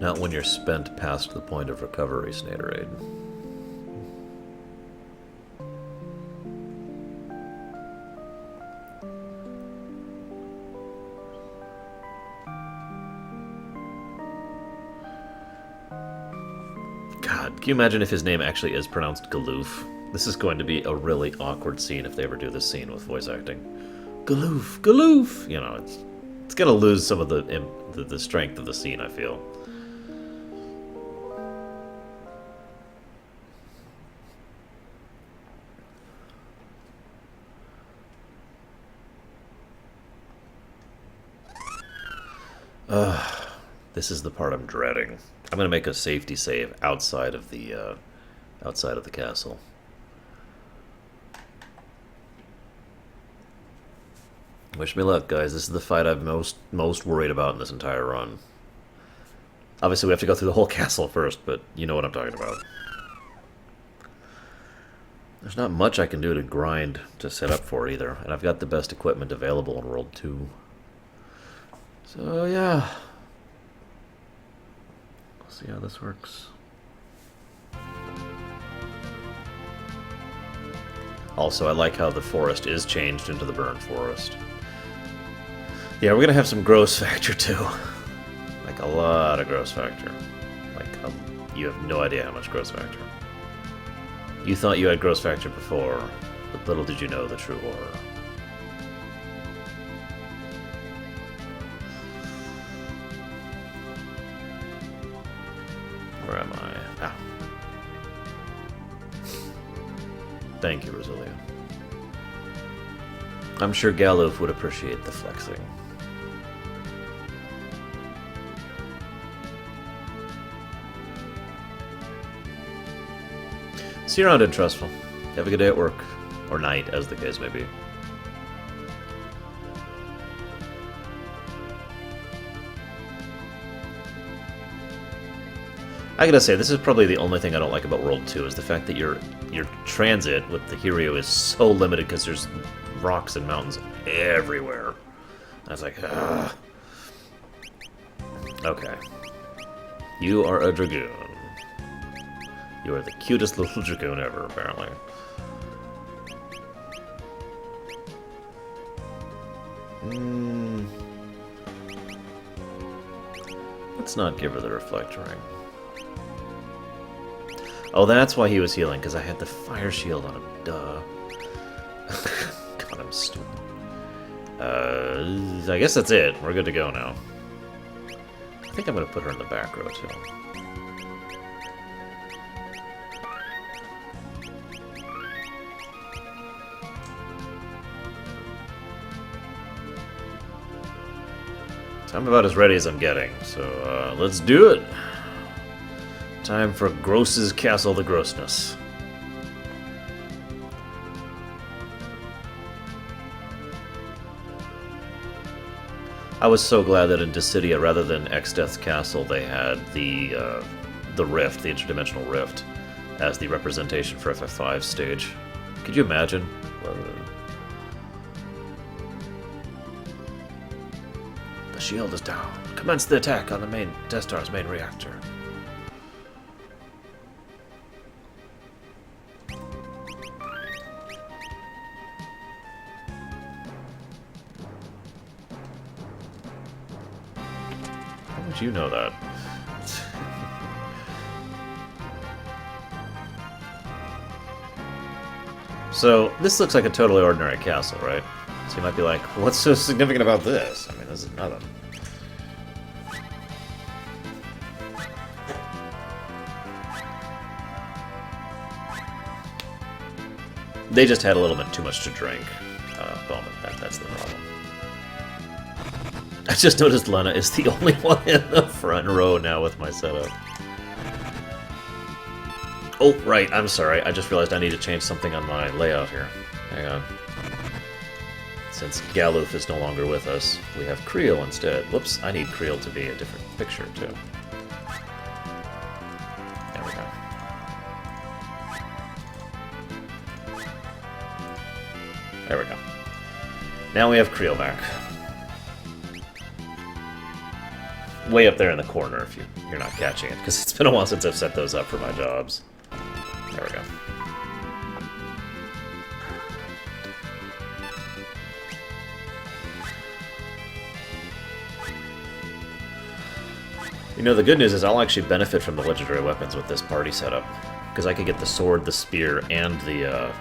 Not when you're spent past the point of recovery, Snaderade. God, can you imagine if his name actually is pronounced Galoof? This is going to be a really awkward scene if they ever do this scene with voice acting. Galoof, Galoof! You know, it's gonna lose some of the strength of the scene, I feel. This is the part I'm dreading. I'm gonna make a safety save outside of the castle. Wish me luck, guys. This is the fight I'm most worried about in this entire run. Obviously, we have to go through the whole castle first, but you know what I'm talking about. There's not much I can do to grind to set up for it either, and I've got the best equipment available in World 2. So, yeah. We'll see how this works. Also, I like how the forest is changed into the burned forest. Yeah, we're gonna have some gross factor too. Like a lot of gross factor. Like, you have no idea how much gross factor. You thought you had gross factor before, but little did you know the true horror. Where am I? Ah. Thank you, Rosalia. I'm sure Galoof would appreciate the flexing. See you around, Trustful. Have a good day at work. Or night, as the case may be. I gotta say, this is probably the only thing I don't like about World 2, is the fact that your transit with the Hiryu is so limited because there's rocks and mountains everywhere. I was like, ugh. Okay. You are a dragoon. You are the cutest little dragoon ever, apparently. Let's not give her the reflect ring. Oh, that's why he was healing, because I had the fire shield on him. Duh. God, I'm stupid. I guess that's it. We're good to go now. I think I'm going to put her in the back row, too. I'm about as ready as I'm getting, so let's do it! Time for Gross's Castle the Grossness. I was so glad that in Dissidia, rather than Exdeath's Castle, they had the rift, the interdimensional rift, as the representation for FF5 stage. Could you imagine? The shield is down. Commence the attack on the main Death Star's main reactor. How would you know that? So, this looks like a totally ordinary castle, right? So you might be like, what's so significant about this? I mean, this is nothing. They just had a little bit too much to drink. Bowman, that's the problem. I just noticed Lena is the only one in the front row now with my setup. Oh, right, I'm sorry. I just realized I need to change something on my layout here. Hang on. Since Galoof is no longer with us, we have Creel instead. Whoops, I need Creel to be a different picture, too. There we go. There we go. Now we have Creel back. Way up there in the corner if you're not catching it, because it's been a while since I've set those up for my jobs. There we go. You know, the good news is I'll actually benefit from the legendary weapons with this party setup, because I could get the sword, the spear, and the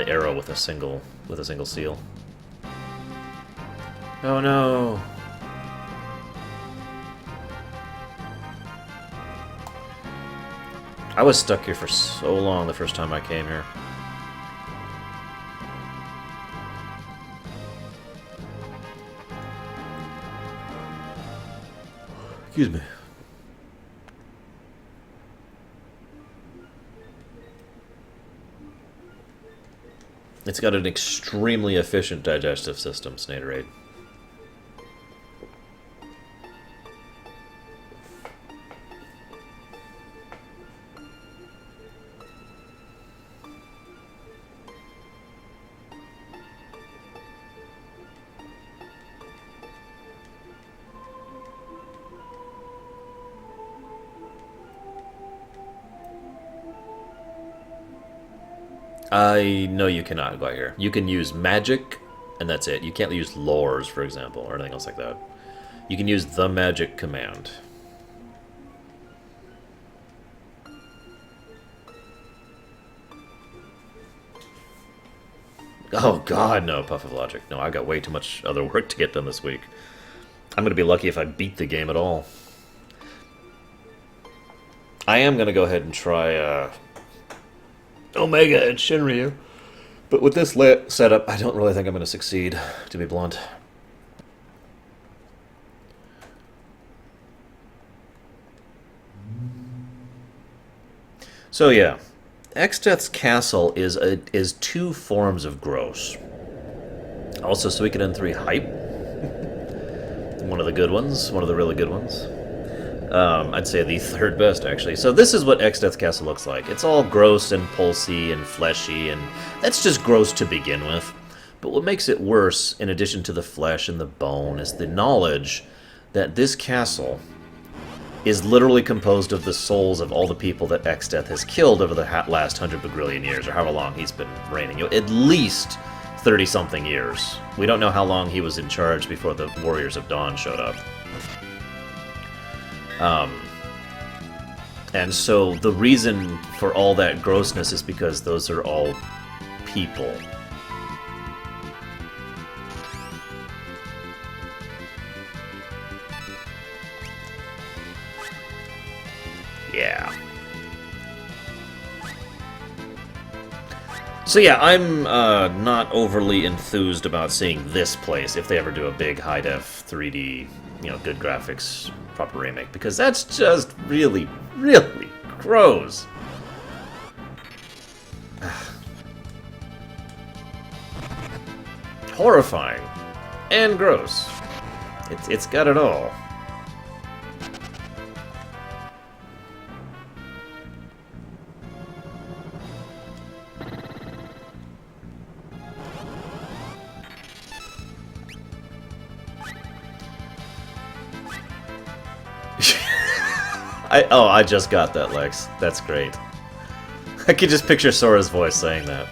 arrow with a single seal. Oh no! I was stuck here for so long the first time I came here. Excuse me. It's got an extremely efficient digestive system, Snaderade. No, you cannot go out here. You can use magic, and that's it. You can't use lores, for example, or anything else like that. You can use the magic command. Oh god, no, Puff of Logic. No, I got way too much other work to get done this week. I'm gonna be lucky if I beat the game at all. I am gonna go ahead and try, Omega and Shinryu. But with this setup, I don't really think I'm going to succeed, to be blunt. So yeah, Exdeath's Castle is two forms of gross. Also, Suikoden 3 Hype. One of the good ones, one of the really good ones. I'd say the third best, actually. So this is what Exdeath's Castle looks like. It's all gross and pulsy and fleshy, and that's just gross to begin with. But what makes it worse, in addition to the flesh and the bone, is the knowledge that this castle is literally composed of the souls of all the people that Exdeath has killed over the last 100 bagrillion years, or however long he's been reigning. At least 30-something years. We don't know how long he was in charge before the Warriors of Dawn showed up. And so the reason for all that grossness is because those are all people. Yeah. So yeah, I'm not overly enthused about seeing this place if they ever do a big high-def 3D, you know, good graphics, proper remake, because that's just really, really gross. Horrifying and gross. It's got it all. I just got that, Lex. That's great. I could just picture Sora's voice saying that.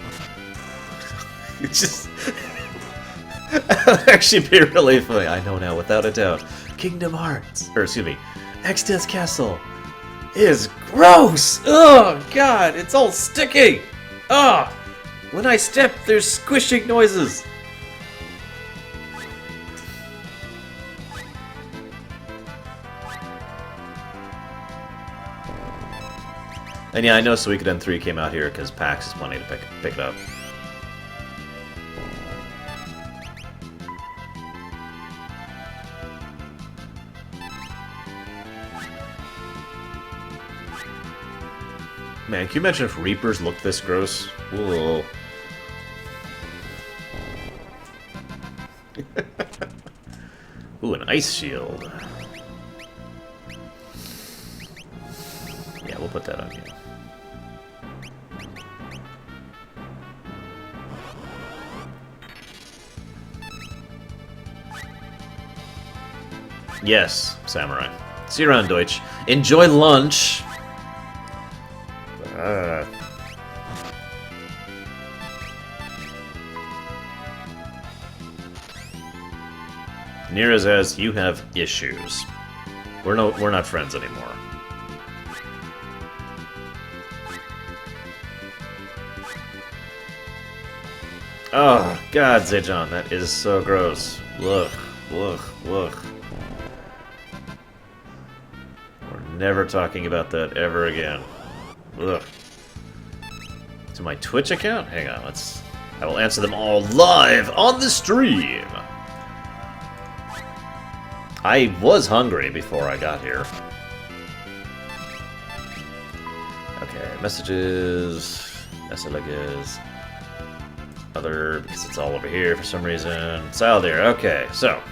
It's just... that would actually be really funny. I know now, without a doubt. Kingdom Hearts, or excuse me, Exdeath's Castle is gross! Oh, God, it's all sticky! Ah! When I step, there's squishing noises! And yeah, I know Suikoden 3 came out here because PAX is planning to pick it up. Man, can you imagine if Reapers looked this gross? Whoa. Ooh, an ice shield. Yeah, we'll put that on you. Yes, Samurai. See you around, Deutsch. Enjoy lunch! Nira says, you have issues. We're not friends anymore. Oh, God, Zejon, that is so gross. Ugh, ugh, ugh. We're never talking about that ever again. Ugh. To my Twitch account? Hang on, I will answer them all live on the stream! I was hungry before I got here. Okay, messages, messages, other, because it's all over here for some reason. It's all there, okay, so.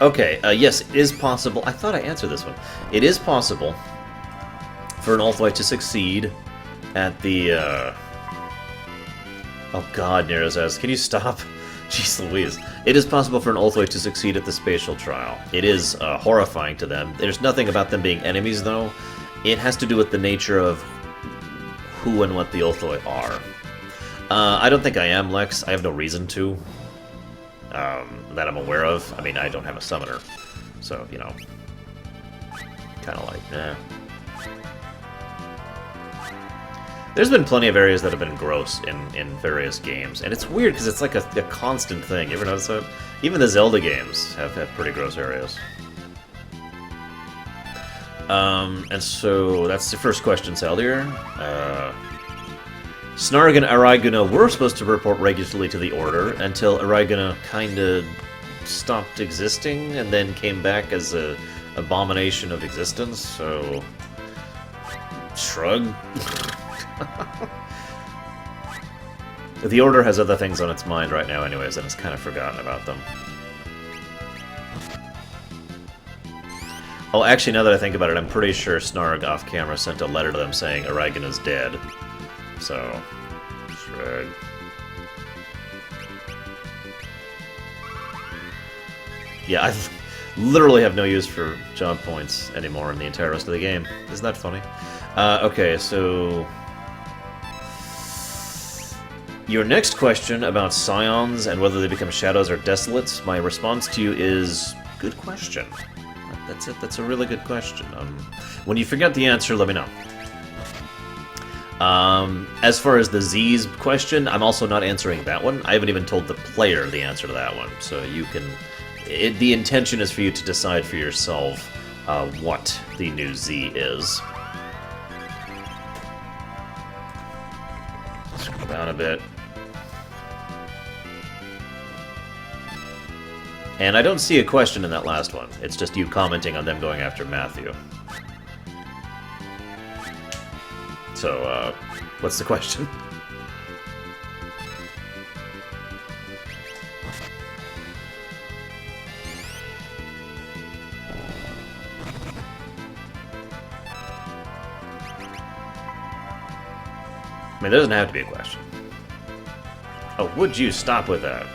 Okay, yes, it is possible. I thought I answered this one. It is possible for an Ulthwite to succeed at the, Oh god, Nero's ass, can you stop? Jeez Louise. It is possible for an Ulthwite to succeed at the spatial trial. It is horrifying to them. There's nothing about them being enemies, though. It has to do with the nature of who and what the Ulthwite are. I don't think I am, Lex. I have no reason to. That I'm aware of. I mean, I don't have a summoner. So, you know. Kind of like, eh. There's been plenty of areas that have been gross in various games, and it's weird because it's like a constant thing. You ever notice that? Even the Zelda games have pretty gross areas. And so that's the first question, Saldier. Snarg and Araiguna were supposed to report regularly to the Order until Araiguna kinda stopped existing and then came back as a abomination of existence, so... Shrug? The Order has other things on its mind right now anyways, and it's kind of forgotten about them. Oh, actually, now that I think about it, I'm pretty sure Snarg off-camera sent a letter to them saying Araiguna's dead. So... Shrug. Yeah, I literally have no use for job points anymore in the entire rest of the game. Isn't that funny? Okay, so... Your next question about Scions and whether they become Shadows or Desolates, my response to you is, good question. That's it, that's a really good question. When you forget the answer, let me know. As far as the Z's question, I'm also not answering that one. I haven't even told the player the answer to that one, so you can... the intention is for you to decide for yourself what the new Z is. Scroll down a bit. And I don't see a question in that last one. It's just you commenting on them going after Matthew. So, what's the question? I mean, there doesn't have to be a question. Oh, would you stop with that?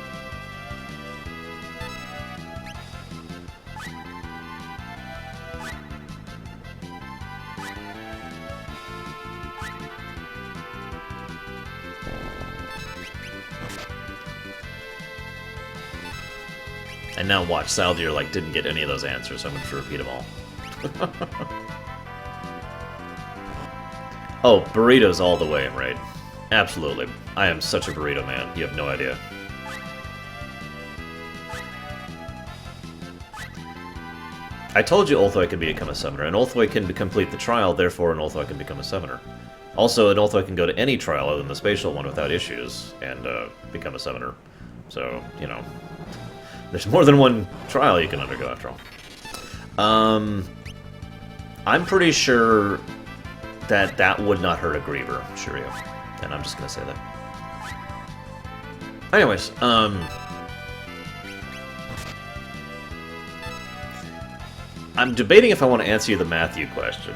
And now watch, Saldier, like, didn't get any of those answers, so I'm going to repeat them all. Oh, burritos all the way in Raid. Absolutely. I am such a burrito man. You have no idea. I told you Ulthoi can become a summoner. An Ulthoi can complete the trial, therefore an Ulthoi can become a summoner. Also, an Ulthoi can go to any trial other than the spatial one without issues and become a summoner. So, you know... There's more than one trial you can undergo, after all. I'm pretty sure that that would not hurt a Griever, Shiryu. And I'm just gonna say that. Anyways, I'm debating if I want to answer you the Matthew question.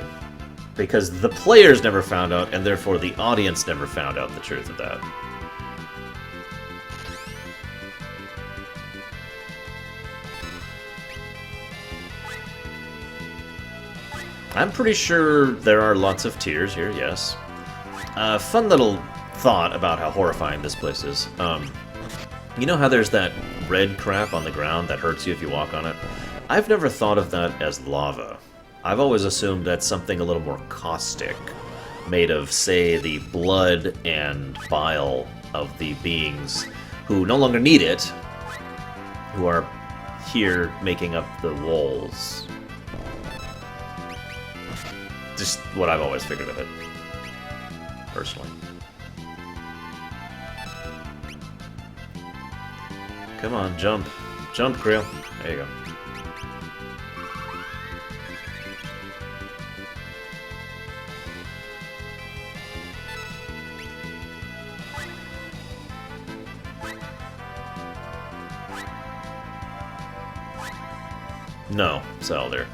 Because the players never found out, and therefore the audience never found out the truth of that. I'm pretty sure there are lots of tiers here, yes. Fun little thought about how horrifying this place is. You know how there's that red crap on the ground that hurts you if you walk on it? I've never thought of that as lava. I've always assumed that's something a little more caustic, made of, say, the blood and bile of the beings who no longer need it, who are here making up the walls. Just what I've always figured of it, personally. Come on, jump. Jump, Creel. There you go. No, Salder.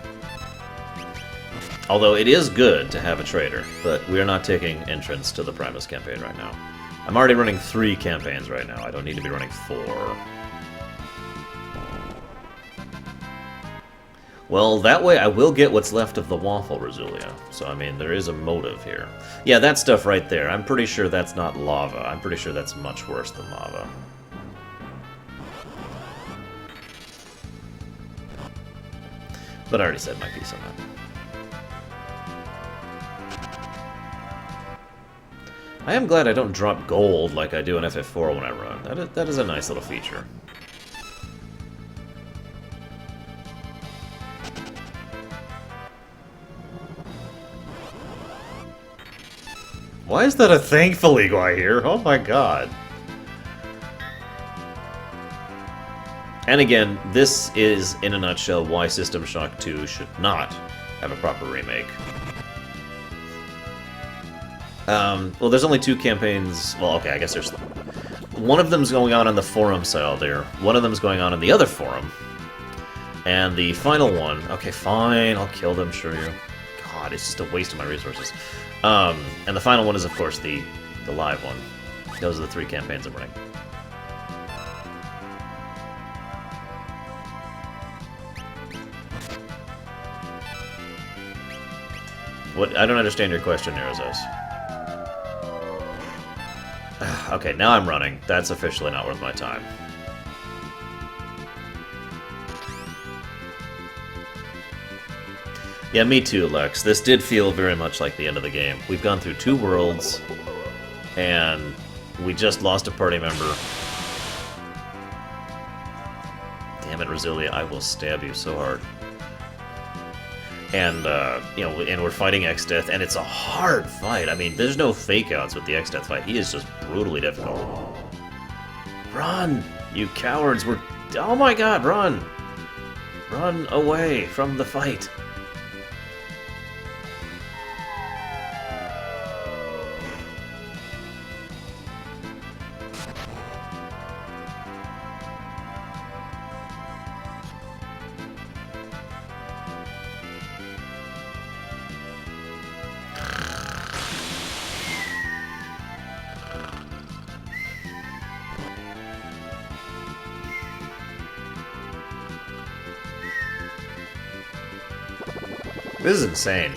Although it is good to have a trader, but we are not taking entrance to the Primus campaign right now. I'm already running 3 campaigns right now. I don't need to be running 4. Well, that way I will get what's left of the Waffle Rasulia. So, I mean, there is a motive here. Yeah, that stuff right there. I'm pretty sure that's not lava. I'm pretty sure that's much worse than lava. But I already said my piece on that. I am glad I don't drop gold like I do in FF4 when I run. That is a nice little feature. Why is that a thankfully guy here? Oh my god. And again, this is, in a nutshell, why System Shock 2 should not have a proper remake. Well, there's only 2 campaigns. Well, okay, I guess there's... One of them's going on the forum side there. One of them's going on in the other forum. And the final one... Okay, fine, I'll kill them, sure you. God, it's just a waste of my resources. And the final one is, of course, the live one. Those are the 3 campaigns I'm running. What? I don't understand your question, Nerazos. Okay, now I'm running. That's officially not worth my time. Yeah, me too, Lex. This did feel very much like the end of the game. We've gone through 2 worlds, and we just lost a party member. Damn it, Rasulia, I will stab you so hard. And, you know, and we're fighting X-Death, and it's a hard fight. I mean, there's no fake-outs with the X-Death fight. He is just brutally difficult. Run, you cowards! We're... Oh my god, run! Run away from the fight. This is insane.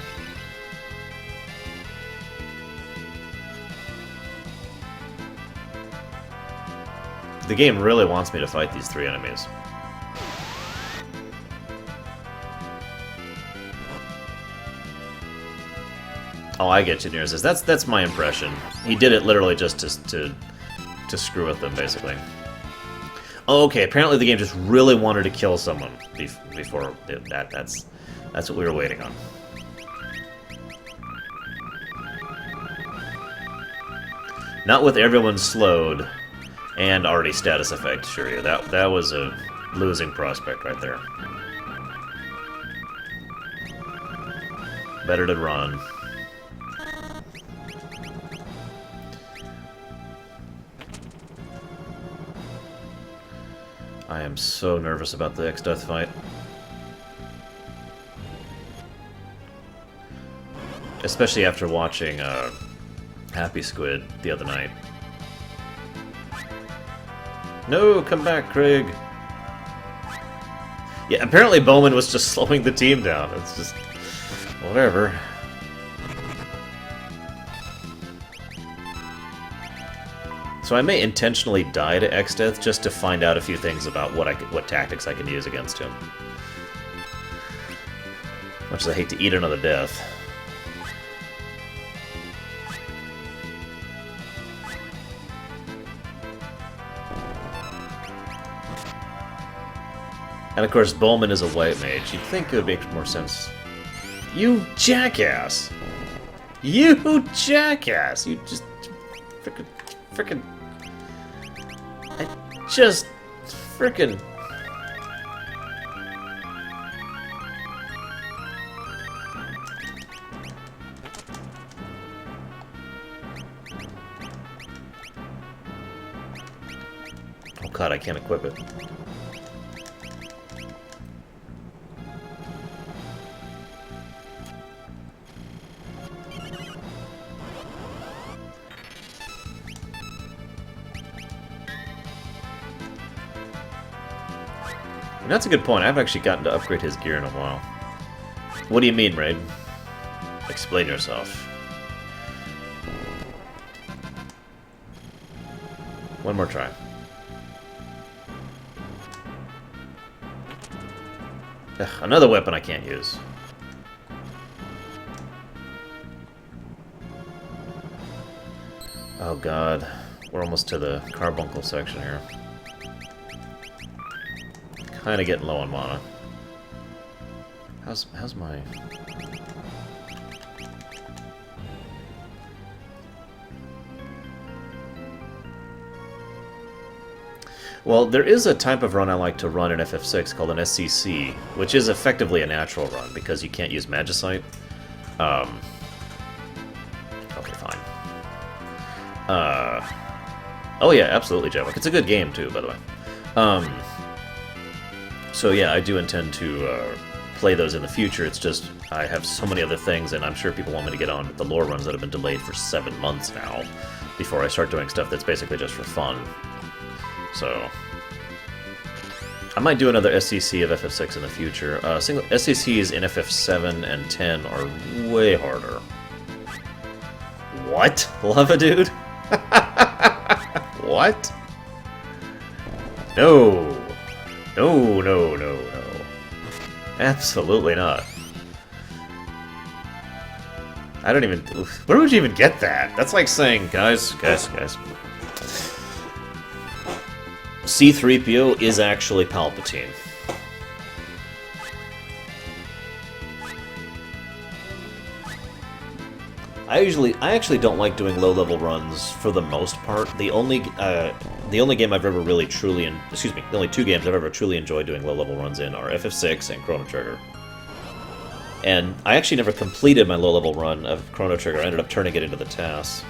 The game really wants me to fight these 3 enemies. Oh, I get you, Nears. That's my impression. He did it literally just to screw with them, basically. Oh, okay. Apparently, the game just really wanted to kill someone before that. That's what we were waiting on. Not with everyone slowed and already status effect, sure you. That was a losing prospect right there. Better to run. I am so nervous about the X-Death fight. Especially after watching Happy Squid the other night. No, come back, Craig. Yeah, apparently Bowman was just slowing the team down. It's just... whatever. So I may intentionally die to X-Death just to find out a few things about what tactics I can use against him. Much as I hate to eat another death. And of course, Bowman is a white mage. You'd think it would make more sense. You jackass! You jackass! You just... Frickin'... I just... Frickin'... Oh god, I can't equip it. And that's a good point. I haven't actually gotten to upgrade his gear in a while. What do you mean, Raid? Explain yourself. One more try. Ugh, another weapon I can't use. Oh god. We're almost to the carbuncle section here. Kinda getting low on mana. How's my... Well, there is a type of run I like to run in FF6 called an SCC, which is effectively a natural run because you can't use Magicite. Okay, fine. Oh yeah, absolutely, Jevok. It's a good game too, by the way. So yeah, I do intend to play those in the future. It's just I have so many other things, and I'm sure people want me to get on with the lore runs that have been delayed for 7 months now before I start doing stuff that's basically just for fun. So I might do another SCC of FF6 in the future. Single SCCs in FF7 and 10 are way harder. What? Lava dude? What? No. No, no, no, no. Absolutely not. I don't even... Where would you even get that? That's like saying, guys. C-3PO is actually Palpatine. I actually don't like doing low-level runs for the most part. The only game I've ever really truly... the only 2 games I've ever truly enjoyed doing low-level runs in are FF6 and Chrono Trigger. And I actually never completed my low-level run of Chrono Trigger. I ended up turning it into the TAS.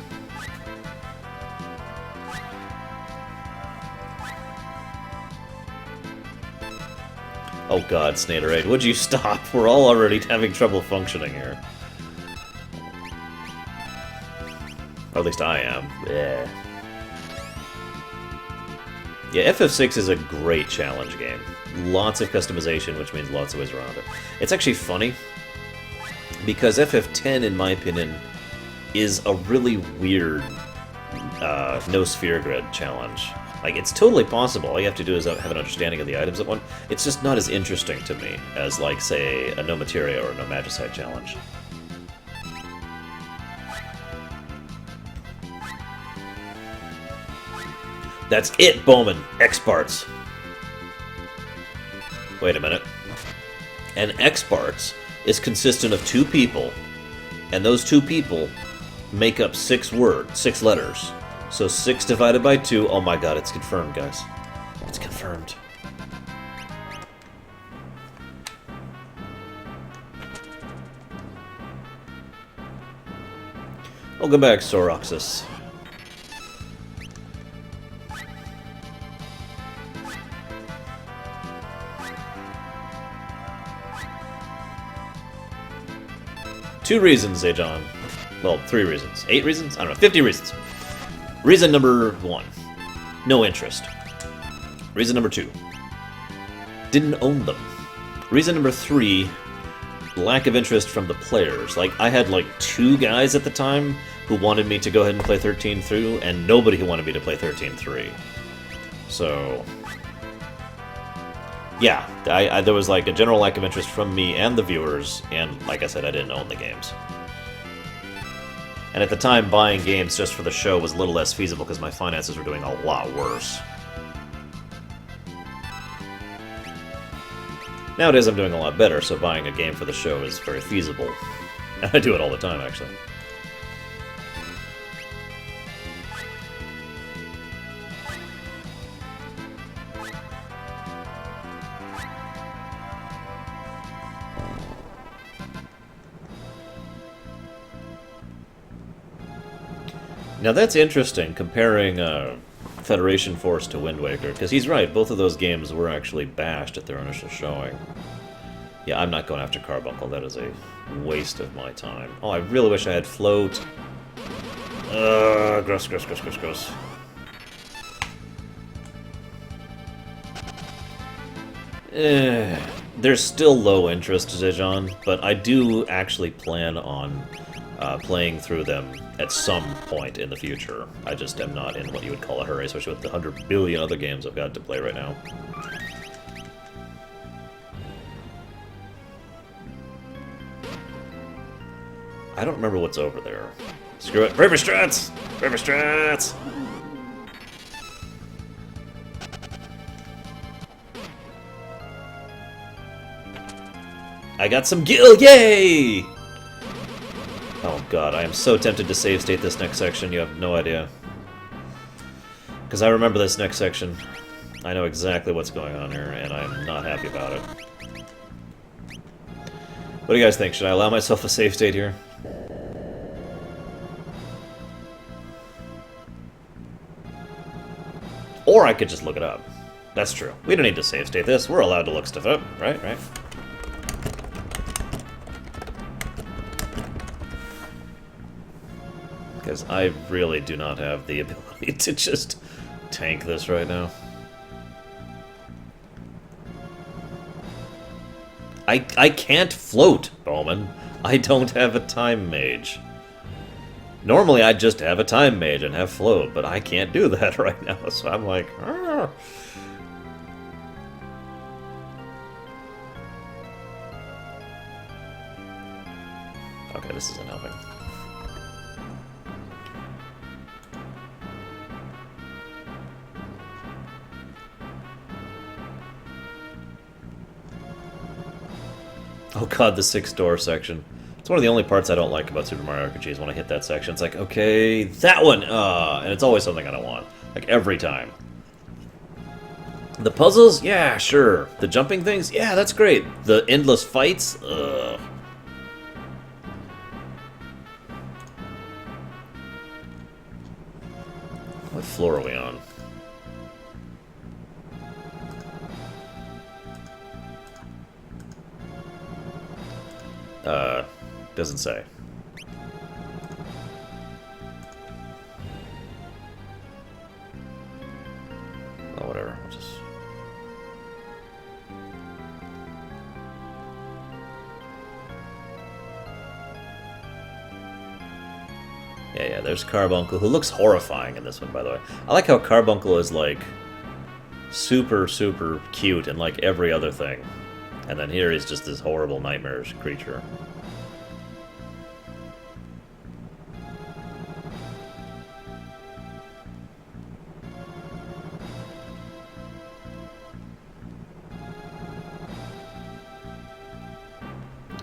Oh god, Snaderade, would you stop? We're all already having trouble functioning here. Or at least I am. Yeah. Yeah, FF6 is a great challenge game. Lots of customization, which means lots of ways around it. It's actually funny, because FF10, in my opinion, is a really weird no sphere grid challenge. Like, it's totally possible. All you have to do is have an understanding of the items at one. It's just not as interesting to me as, like, say, a no materia or a no magicite challenge. That's it, Bowman! X-Parts! Wait a minute. And X-Parts is consistent of 2 people, and those 2 people make up 6 letters. So 6 divided by 2, oh my god, it's confirmed, guys. It's confirmed. Welcome back, Soroxis. Two reasons, Ajon. Well, 3 reasons. 8 reasons? I don't know, 50 reasons. Reason number 1, no interest. Reason number 2, didn't own them. Reason number 3, lack of interest from the players. Like, I had like 2 guys at the time who wanted me to go ahead and play 13 through, and nobody who wanted me to play 13-3. So, yeah, there was like a general lack of interest from me and the viewers, and like I said, I didn't own the games. And at the time, buying games just for the show was a little less feasible because my finances were doing a lot worse. Nowadays, I'm doing a lot better, so buying a game for the show is very feasible. And I do it all the time, actually. Now that's interesting, comparing Federation Force to Wind Waker, because he's right, both of those games were actually bashed at their initial showing. Yeah, I'm not going after Carbuncle, that is a waste of my time. Oh, I really wish I had Float. Gross. There's still low interest, Zhejian, but I do actually plan on playing through them at some point in the future. I just am not in what you would call a hurry, especially with the 100 billion other games I've got to play right now. I don't remember what's over there. Screw it. Braver Strats! Braver Strats! I got some gil! Yay! Oh god, I am so tempted to save state this next section, you have no idea. Because I remember this next section. I know exactly what's going on here, and I'm not happy about it. What do you guys think? Should I allow myself a save state here? Or I could just look it up. That's true. We don't need to save state this. We're allowed to look stuff up, right? Right? Because I really do not have the ability to just tank this right now. I can't float, Bowman. I don't have a time mage. Normally I'd just have a time mage and have float, but I can't do that right now, so I'm like, argh. Okay, this isn't helping. Oh god, the 6-door section. It's one of the only parts I don't like about Super Mario RPG is when I hit that section. It's like, okay, that one! And it's always something I don't want. Like, every time. The puzzles? Yeah, sure. The jumping things? Yeah, that's great. The endless fights? Ugh. What floor are we on? Doesn't say. Oh, whatever. I'll just... Yeah, there's Carbuncle, who looks horrifying in this one, by the way. I like how Carbuncle is, like, super, super cute in, like, every other thing. And then here he's just this horrible, nightmarish creature.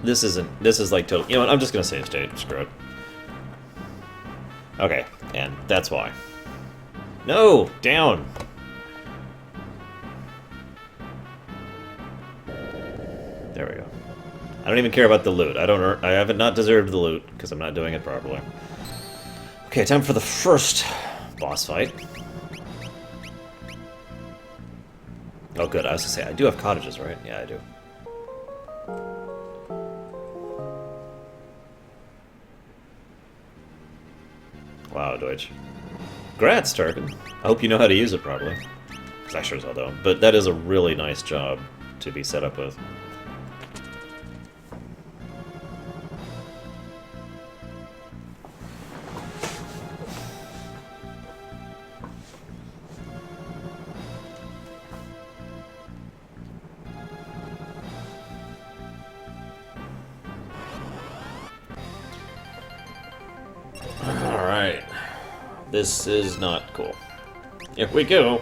This is like total... You know what, I'm just gonna save state. Screw it. Okay, and that's why. No! Down! There we go. I don't even care about the loot. I haven't not deserved the loot, because I'm not doing it properly. Okay, time for the first boss fight. Oh good, I was gonna say, I do have cottages, right? Yeah, I do. Wow, Deutsch. Grats, Tarkin. I hope you know how to use it properly. Because I sure as hell don't. But that is a really nice job to be set up with. This is not cool. Here we go.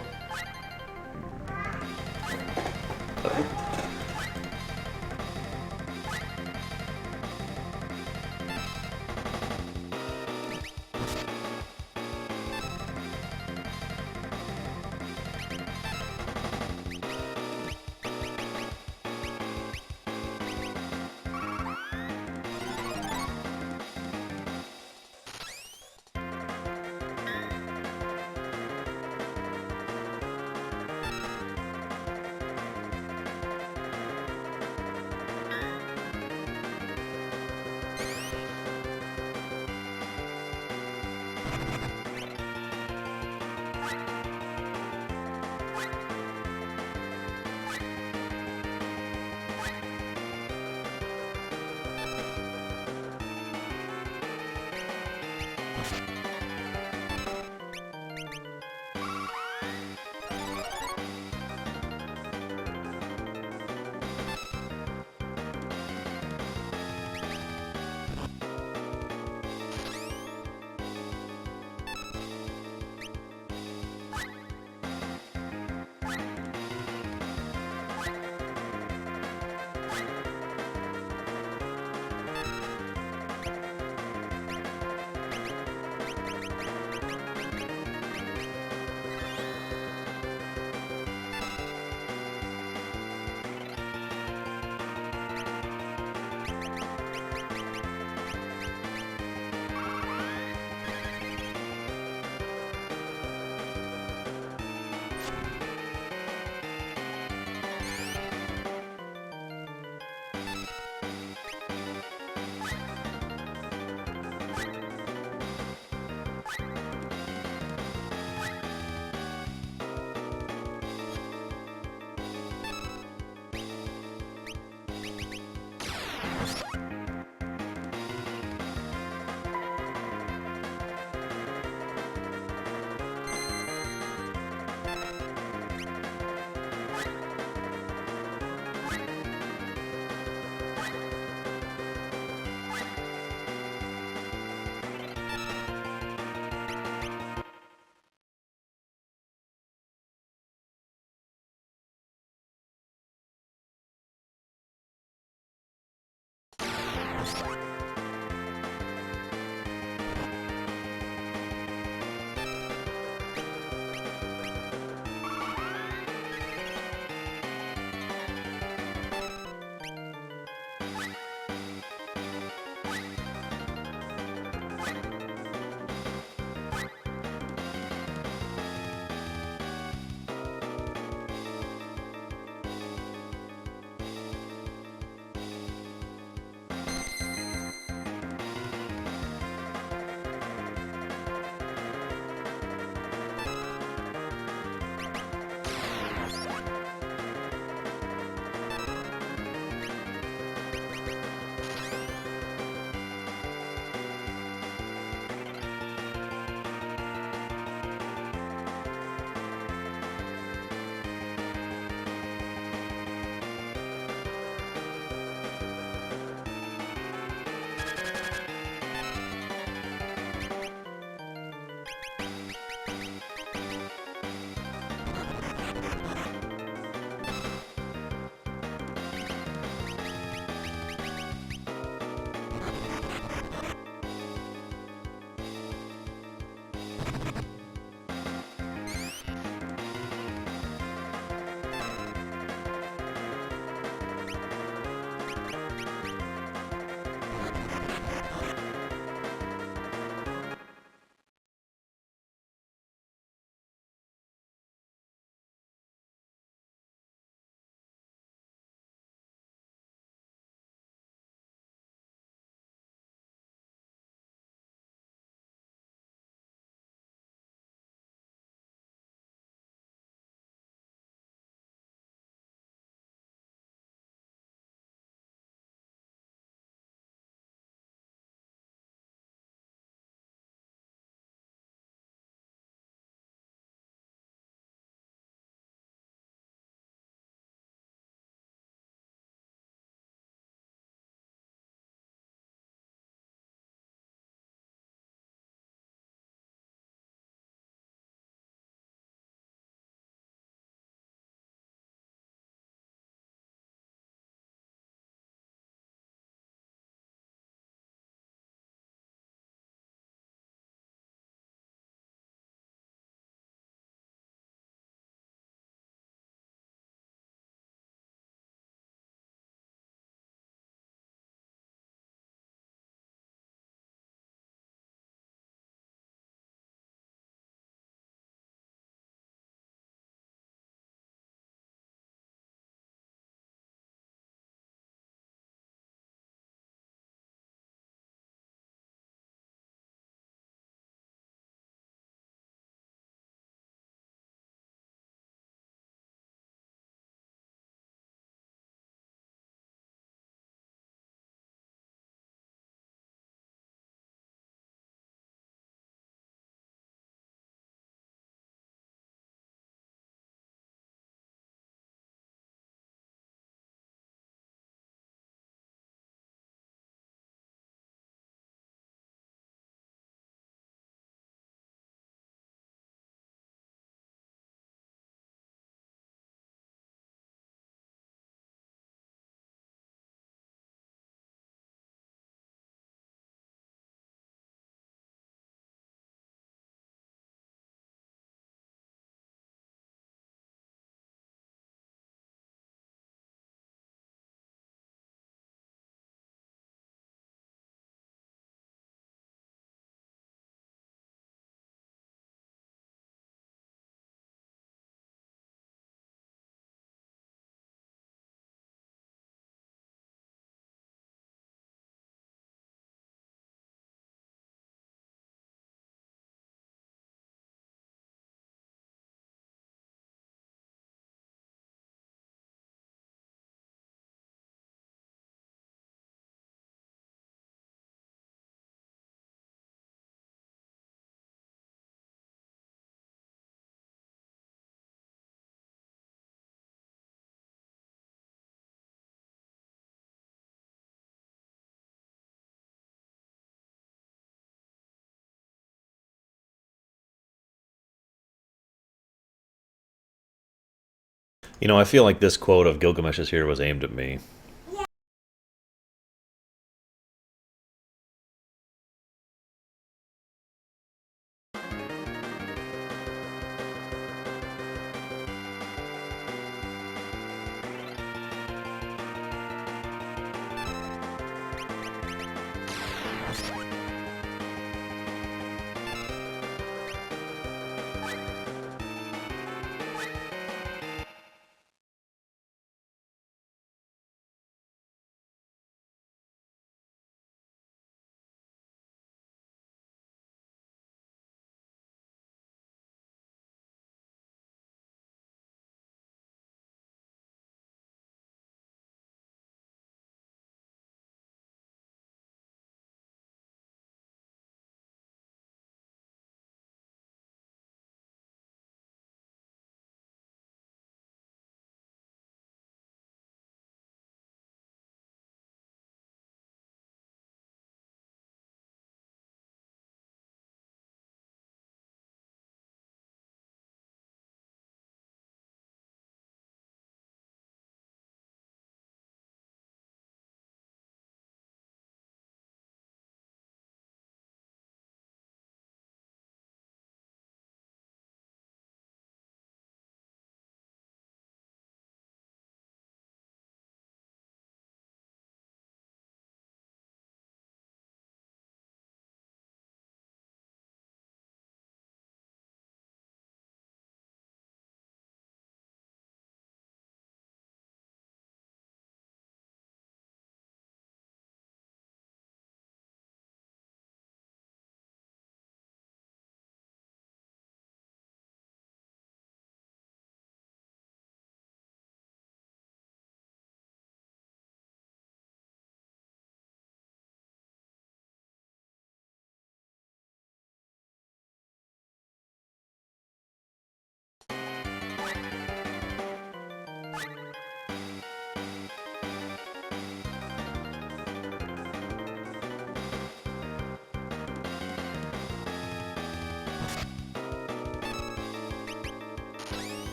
You know, I feel like this quote of Gilgamesh's here was aimed at me.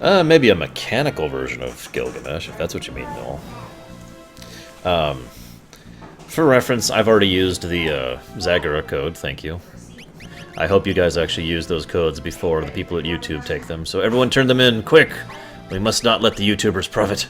Maybe a mechanical version of Gilgamesh, if that's what you mean, Noel. For reference, I've already used the Zagara code, thank you. I hope you guys actually use those codes before the people at YouTube take them, so everyone turn them in, quick! We must not let the YouTubers profit.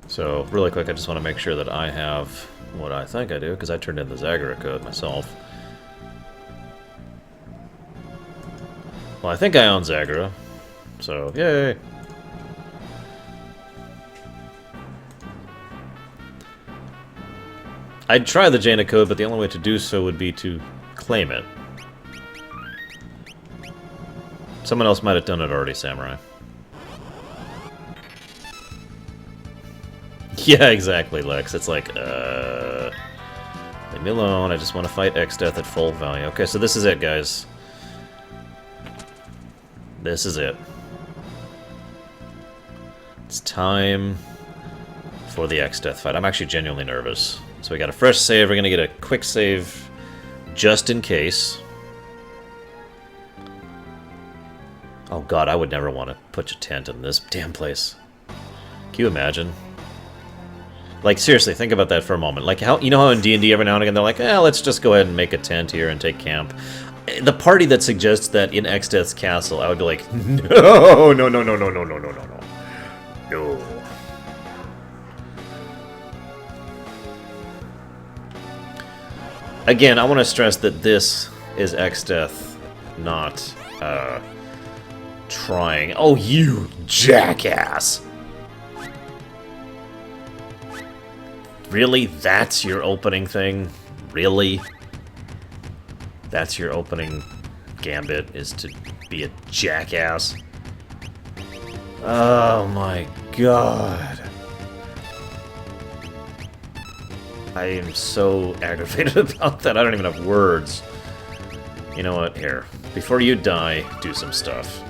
So, really quick, I just want to make sure that I have what I think I do, because I turned in the Zagara code myself. Well, I think I own Zagara, so yay! I'd try the Jaina code, but the only way to do so would be to claim it. Someone else might have done it already, Samurai. Yeah, exactly, Lex. It's like, leave me alone. I just want to fight X-Death at full value. Okay, so this is it, guys. This is it. It's time for the X-Death fight. I'm actually genuinely nervous. So we got a fresh save. We're going to get a quick save just in case. Oh god, I would never want to put a tent in this damn place. Can you imagine? Like, seriously, think about that for a moment. Like, how, you know how in D&D every now and again they're like, let's just go ahead and make a tent here and take camp. The party that suggests that in X-Death's castle, I would be like, no, no, no, no, no, no, no, no, no, no. No. Again, I want to stress that this is X-Death, not, trying. Oh, you jackass! Really? That's your opening thing? Really? That's your opening gambit, is to be a jackass? Oh my god. I am so aggravated about that, I don't even have words. You know what? Here. Before you die, do some stuff.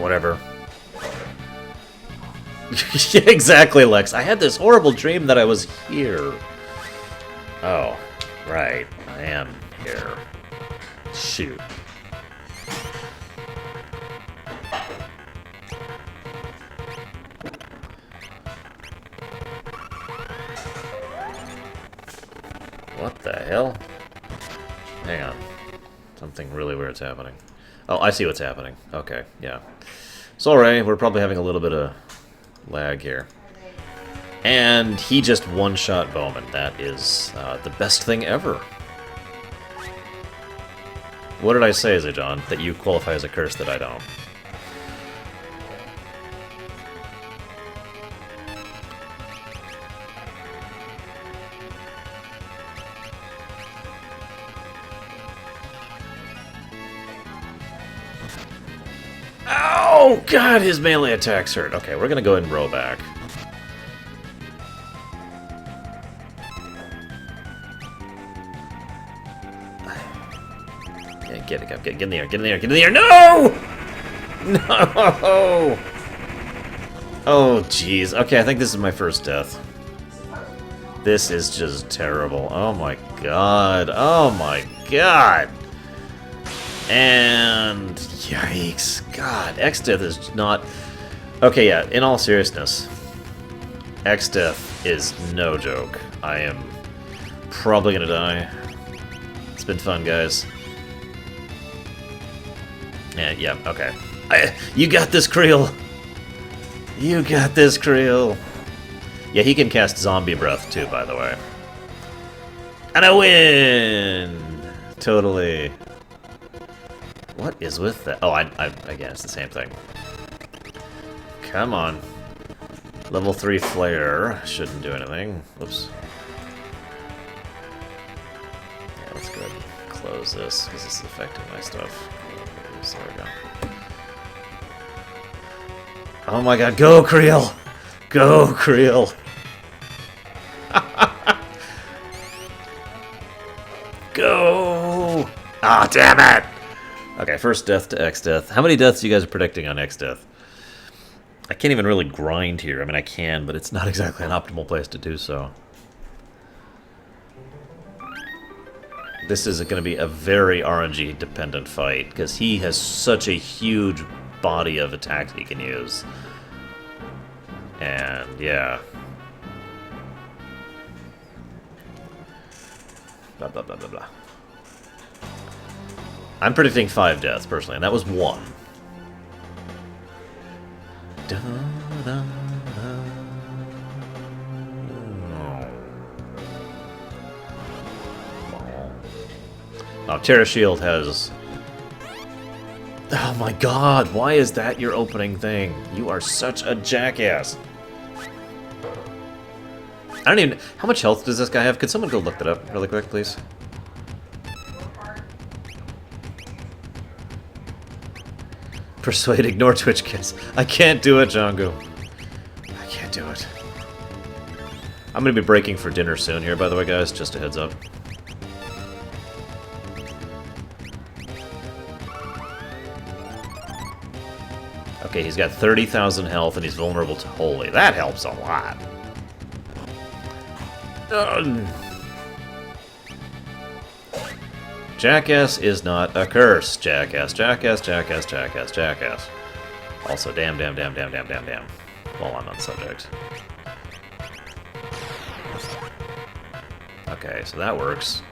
Whatever. Yeah, exactly, Lex. I had this horrible dream that I was here. Oh, right. I am here. Shoot. What the hell? Hang on. Something really weird's happening. Oh, I see what's happening. Okay, yeah. Sorry, we're probably having a little bit of lag here. And he just one-shot Bowman. That is the best thing ever. What did I say, Zajon? That you qualify as a curse that I don't. Oh god, his melee attacks hurt. Okay, we're gonna go ahead and row back. Yeah, get in the air, get in the air, get in the air. No! No! Oh, jeez. Okay, I think this is my first death. This is just terrible. Oh my god. Oh my god. And yikes. God, X-Death is not... Okay, yeah, in all seriousness, X-Death is no joke. I am probably gonna die. It's been fun, guys. Yeah, okay. You got this, Creel! You got this, Creel! Yeah, he can cast Zombie Breath, too, by the way. And I win! Totally. What is with that? Oh, again, it's the same thing. Come on. Level 3 Flare shouldn't do anything. Whoops. Yeah, let's go ahead and close this, because this is affecting my stuff. There we go. Oh my god, go, Creel! Go, Creel! Go! Ah, damn it! Okay, first death to X-Death. How many deaths you guys are predicting on X-Death? I can't even really grind here. I mean, I can, but it's not exactly an optimal place to do so. This is going to be a very RNG-dependent fight, because he has such a huge body of attacks he can use. And, yeah. Blah, blah, blah, blah, blah. I'm predicting 5 deaths, personally, and that was 1. Da, da, da. Oh, Terra Shield has... Oh my god, why is that your opening thing? You are such a jackass. I don't even... How much health does this guy have? Could someone go look that up really quick, please? Persuade, ignore Twitch kiss. I can't do it, Django. I can't do it. I'm gonna be breaking for dinner soon here, by the way, guys. Just a heads up. Okay, he's got 30,000 health and he's vulnerable to Holy. That helps a lot. Jackass is not a curse. Jackass, jackass, jackass, jackass, jackass. Also, damn. While I'm on subject. Okay, so that works.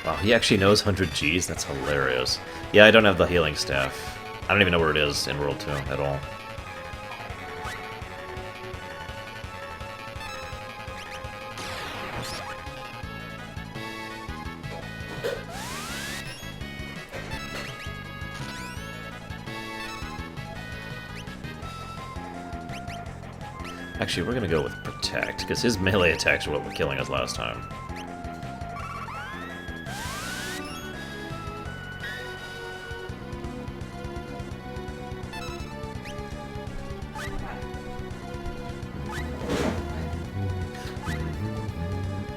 Wow, he actually knows 100 Gs? That's hilarious. Yeah, I don't have the healing staff. I don't even know where it is in World 2 at all. Actually, we're gonna go with Protect, because his melee attacks are what were killing us last time.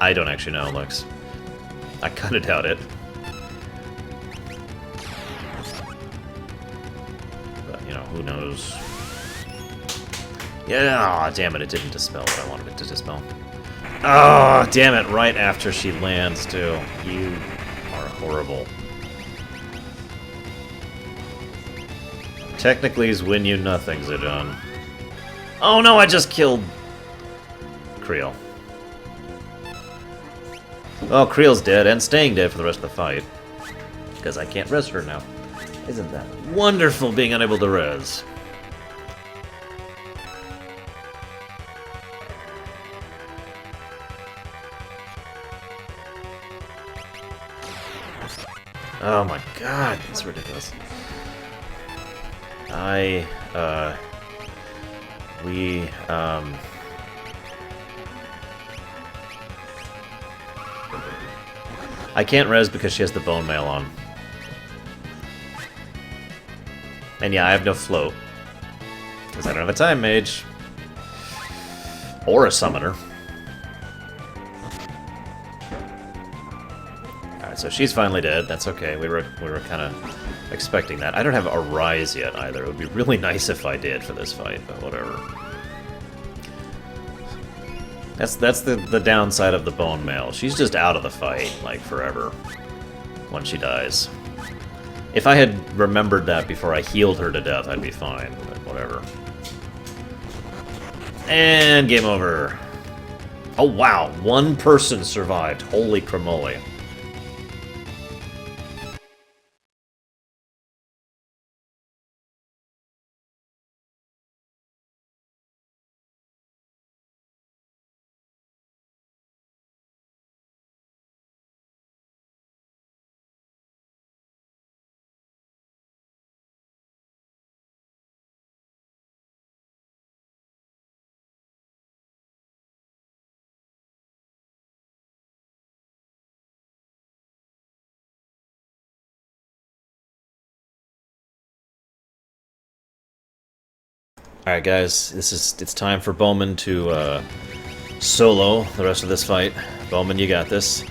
I don't actually know, Lex. I kinda doubt it. But, you know, who knows? Yeah, damn it didn't dispel what I wanted it to dispel. Oh, damn it, right after she lands, too. You are horrible. Technically's win you nothing, Zidane. Oh no, I just killed Creel. Oh, Creel's dead, and staying dead for the rest of the fight. Because I can't res her now. Isn't that wonderful, being unable to res? Oh my god, that's ridiculous. I can't res because she has the bone mail on. And yeah, I have no float. Because I don't have a time mage. Or a summoner. Alright, so she's finally dead. That's okay. We were kind of expecting that. I don't have a rise yet either. It would be really nice if I did for this fight, but whatever. That's the downside of the bone mail. She's just out of the fight, like, forever. When she dies. If I had remembered that before I healed her to death, I'd be fine, but whatever. And game over. Oh wow, 1 person survived. Holy cramoly. Alright guys, it's time for Bowman to solo the rest of this fight. Bowman, you got this.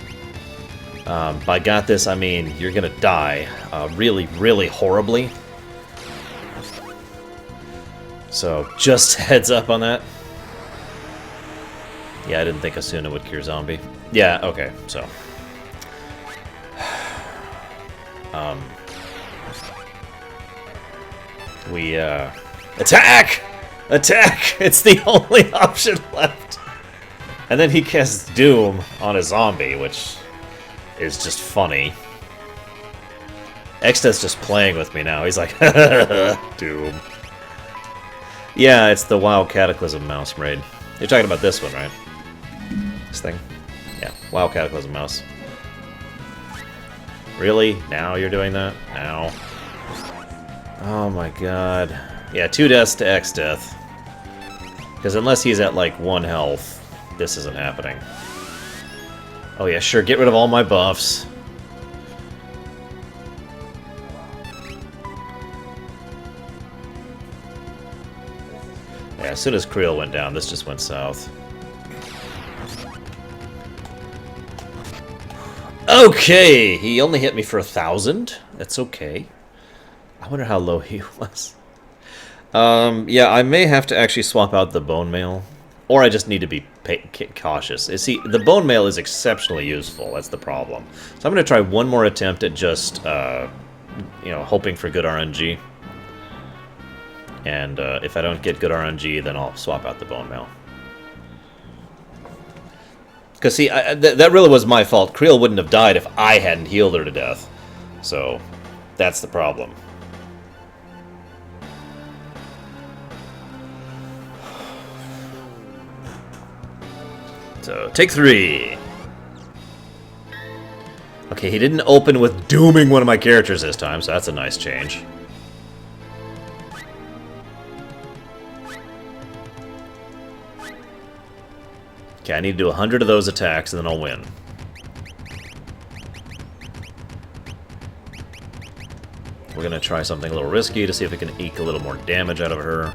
By got this, I mean you're gonna die really, really horribly. So just heads up on that. Yeah, I didn't think Asuna would cure zombie. Yeah, okay, so. We, attack! Attack! It's the only option left. And then he casts Doom on a zombie, which is just funny. Exteth's just playing with me now. He's like, Doom. Yeah, it's the WoW Cataclysm mouse raid. You're talking about this one, right? This thing? Yeah, WoW Cataclysm mouse. Really? Now you're doing that? Now? Oh my god. Yeah, 2 deaths to Exteth. Because unless he's at, like, 1 health, this isn't happening. Oh yeah, sure, get rid of all my buffs. Yeah, as soon as Creel went down, this just went south. Okay, he only hit me for 1,000. That's okay. I wonder how low he was. Yeah, I may have to actually swap out the bone mail. Or I just need to be cautious. See, the bone mail is exceptionally useful. That's the problem. So I'm going to try one more attempt at just, you know, hoping for good RNG. And if I don't get good RNG, then I'll swap out the bone mail. Because, see, that really was my fault. Creel wouldn't have died if I hadn't healed her to death. So, that's the problem. So, take 3. Okay, he didn't open with dooming one of my characters this time, so that's a nice change. Okay, I need to do 100 of those attacks, and then I'll win. We're going to try something a little risky to see if we can eke a little more damage out of her.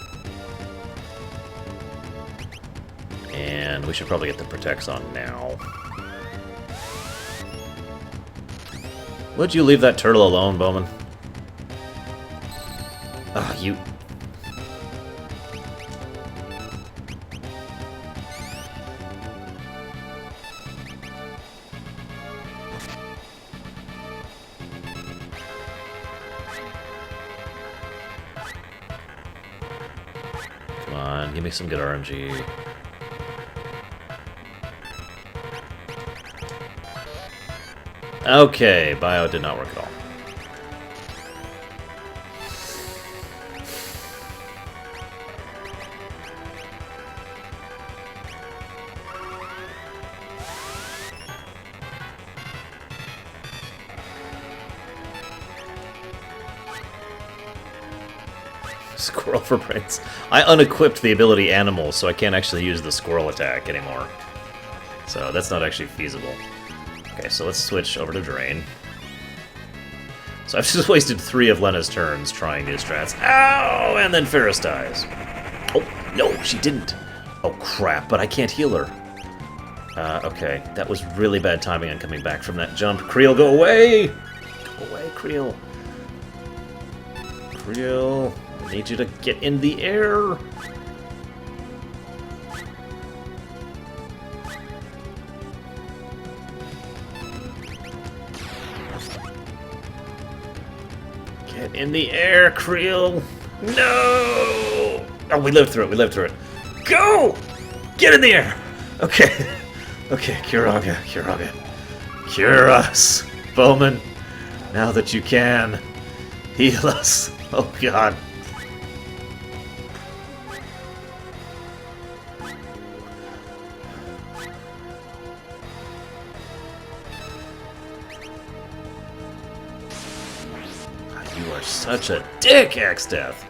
And we should probably get the protects on now. Would you leave that turtle alone, Bowman? Ah, you... Come on, give me some good RNG. Okay, bio did not work at all. Squirrel for brains. I unequipped the ability animal, so I can't actually use the squirrel attack anymore. So that's not actually feasible. Okay, so let's switch over to Drain. So I've just wasted 3 of Lena's turns trying these strats. Ow! And then Ferris dies. Oh, no, she didn't. Oh, crap, but I can't heal her. Okay, that was really bad timing on coming back from that jump. Creel, go away! Go away, Creel. Creel, I need you to get in the air. Get in the air, Creel. No! Oh, we lived through it. We lived through it. Go! Get in the air! Okay. Okay, Kiraga, Kiraga. Cure us, Bowman. Now that you can. Heal us. Oh, God. You are such a dick, Exteth.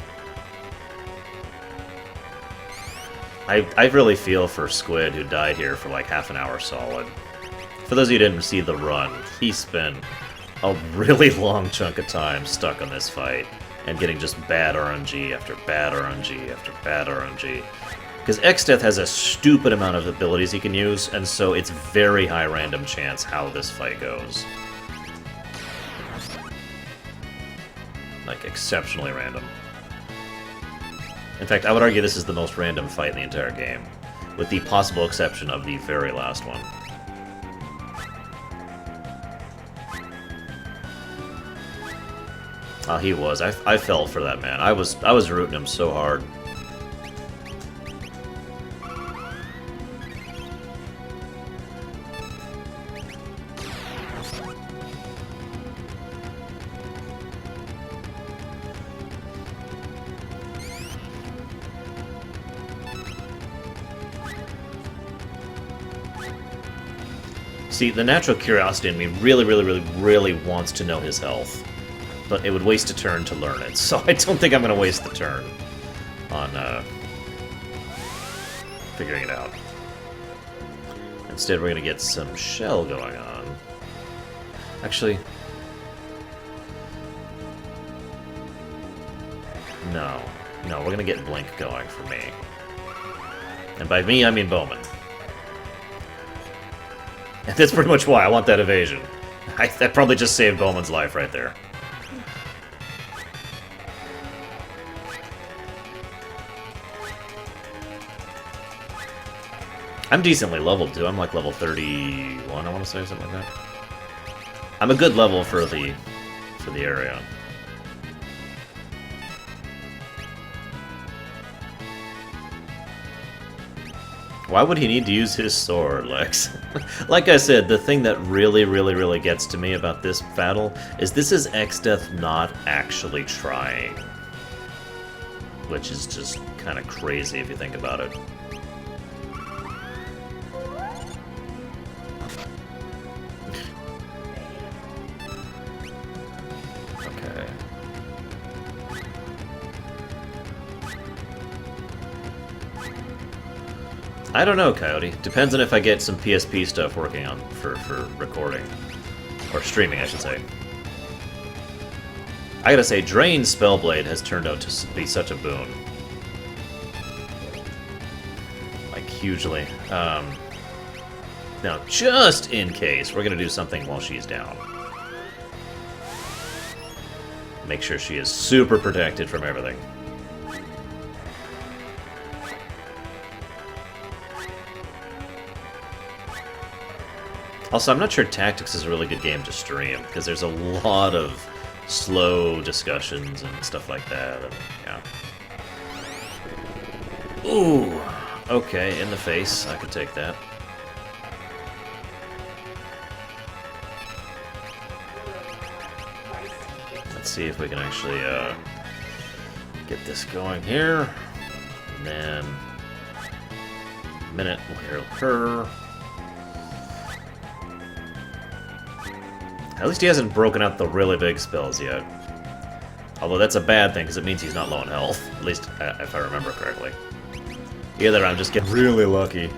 I really feel for Squid, who died here for like half an hour solid. For those of you who didn't see the run, he spent a really long chunk of time stuck on this fight and getting just bad RNG after bad RNG after bad RNG. Because Exteth has a stupid amount of abilities he can use, and so it's very high random chance how this fight goes. Like, exceptionally random. In fact, I would argue this is the most random fight in the entire game, with the possible exception of the very last one. Oh, he was. I fell for that man. I was rooting him so hard. See, the natural curiosity in me really wants to know his health. But it would waste a turn to learn it, so I don't think I'm going to waste the turn on figuring it out. Instead, we're going to get some shell going on. Actually... No. No, we're going to get Blink going for me. And by me, I mean Bowman. And that's pretty much why I want that evasion. That probably just saved Bowman's life right there. I'm decently leveled too. I'm like level 31, I want to say, something like that. I'm a good level for the area. Why would he need to use his sword, Lex? Like I said, the thing that really gets to me about this battle is this is Exdeath not actually trying. Which is just kind of crazy if you think about it. Okay. I don't know, Coyote. Depends on if I get some PSP stuff working on for recording. Or streaming, I should say. I gotta say, Drain Spellblade has turned out to be such a boon. Like, hugely. Now, just in case, we're gonna do something while she's down. Make sure she is super protected from everything. Also, I'm not sure Tactics is a really good game to stream, because there's a lot of slow discussions and stuff like that, and, yeah. Ooh! Okay, in the face. I could take that. Let's see if we can actually, get this going here. And then... minute will heal her. At least he hasn't broken out the really big spells yet. Although that's a bad thing, because it means he's not low in health. At least, if I remember correctly. Either I'm just getting really lucky.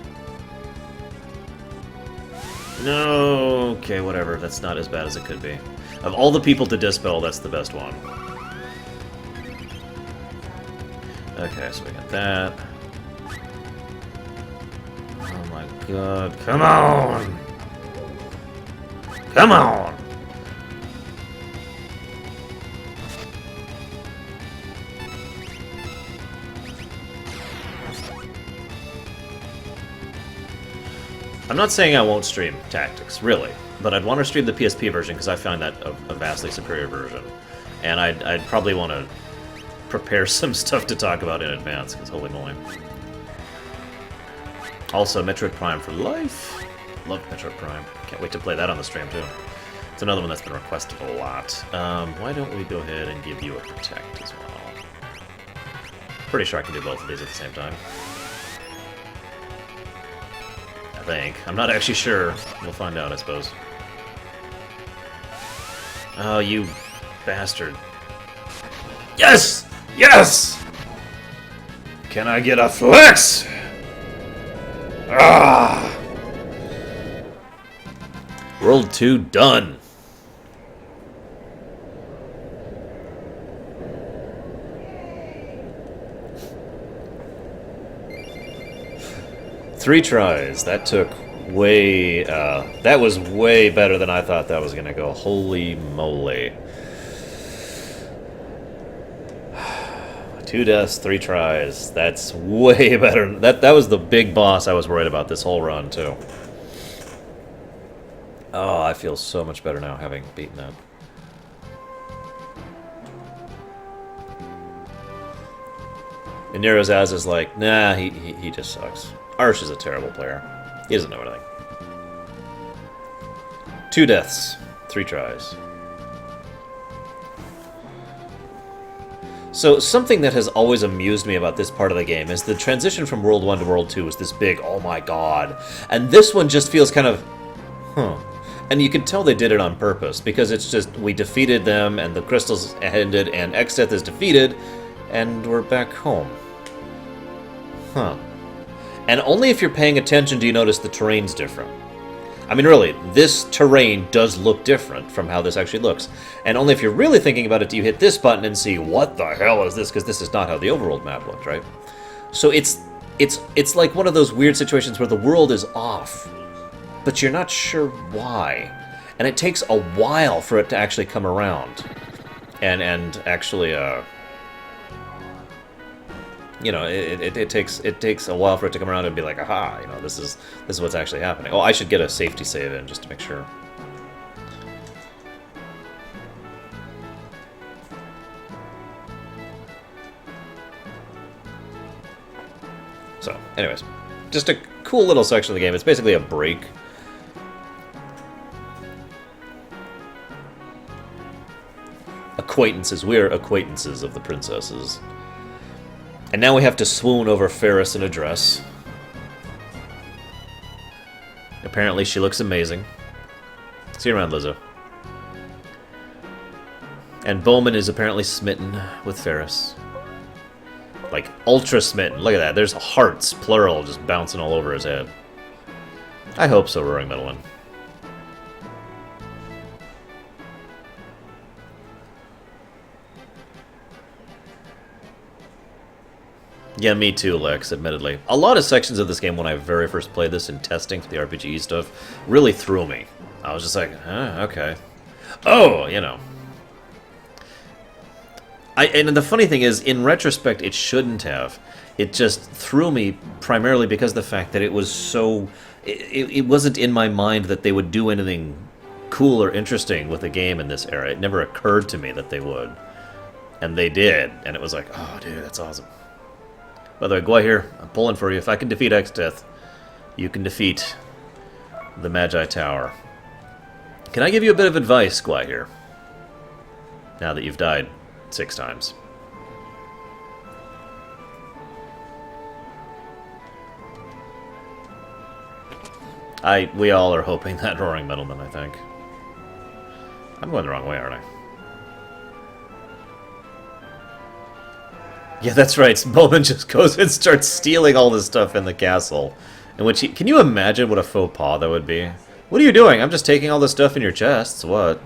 No, okay, whatever. That's not as bad as it could be. Of all the people to dispel, that's the best one. Okay, so we got that. Oh my god, come on! Come on! I'm not saying I won't stream Tactics, really, but I'd want to stream the PSP version because I find that a vastly superior version. And I'd probably want to prepare some stuff to talk about in advance, because holy moly. Also, Metroid Prime for life. Love Metroid Prime. Can't wait to play that on the stream, too. It's another one that's been requested a lot. Why don't we go ahead and give you a Protect as well? Pretty sure I can do both of these at the same time. I think. I'm not actually sure. We'll find out, I suppose. Oh, you bastard. Yes! Yes! Can I get a flex? Ah! World 2 done. Three tries. That took way... that was way better than I thought that was going to go. Holy moly. 2 deaths, 3 tries. That's way better. That was the big boss I was worried about this whole run, too. Oh, I feel so much better now having beaten that. And Nero's Az is like, nah, he just sucks. Arsh is a terrible player. He doesn't know anything. 2 deaths. 3 tries. So, something that has always amused me about this part of the game is the transition from World 1 to World 2 was this big, oh my god. And this one just feels kind of, huh. And you can tell they did it on purpose, because it's just, we defeated them, and the crystals ended, and Exdeath is defeated, and we're back home. Huh. And only if you're paying attention do you notice the terrain's different. I mean, really, this terrain does look different from how this actually looks. And only if you're really thinking about it do you hit this button and see, what the hell is this? Because this is not how the overworld map looked, right? So it's like one of those weird situations where the world is off, but you're not sure why. And it takes a while for it to actually come around. And actually, you know, it takes a while for it to come around and be like, aha, you know, this is what's actually happening. Oh, I should get a safety save in just to make sure. So, anyways, just a cool little section of the game. It's basically a break. Acquaintances. We are acquaintances of the princesses. And now we have to swoon over Ferris in a dress. Apparently she looks amazing. See you around, Lizzo. And Bowman is apparently smitten with Ferris. Like, ultra smitten. Look at that. There's hearts, plural, just bouncing all over his head. I hope so, Roaring Metalman. Yeah, me too, Lex, admittedly. A lot of sections of this game, when I very first played this in testing for the RPG stuff, really threw me. I was just like, okay. Oh, you know. And the funny thing is, in retrospect, it shouldn't have. It just threw me primarily because of the fact that it was so... It wasn't in my mind that they would do anything cool or interesting with a game in this era. It never occurred to me that they would. And they did, and it was like, oh, dude, that's awesome. By the way, go here. I'm pulling for you. If I can defeat Exdeath, you can defeat the Magi Tower. Can I give you a bit of advice, Gwahir? Now that you've died 6 times. We all are hoping that Roaring Metalman, I think. I'm going the wrong way, aren't I? Yeah, that's right. Bowman just goes and starts stealing all this stuff in the castle. In which can you imagine what a faux pas that would be? What are you doing? I'm just taking all this stuff in your chests. What?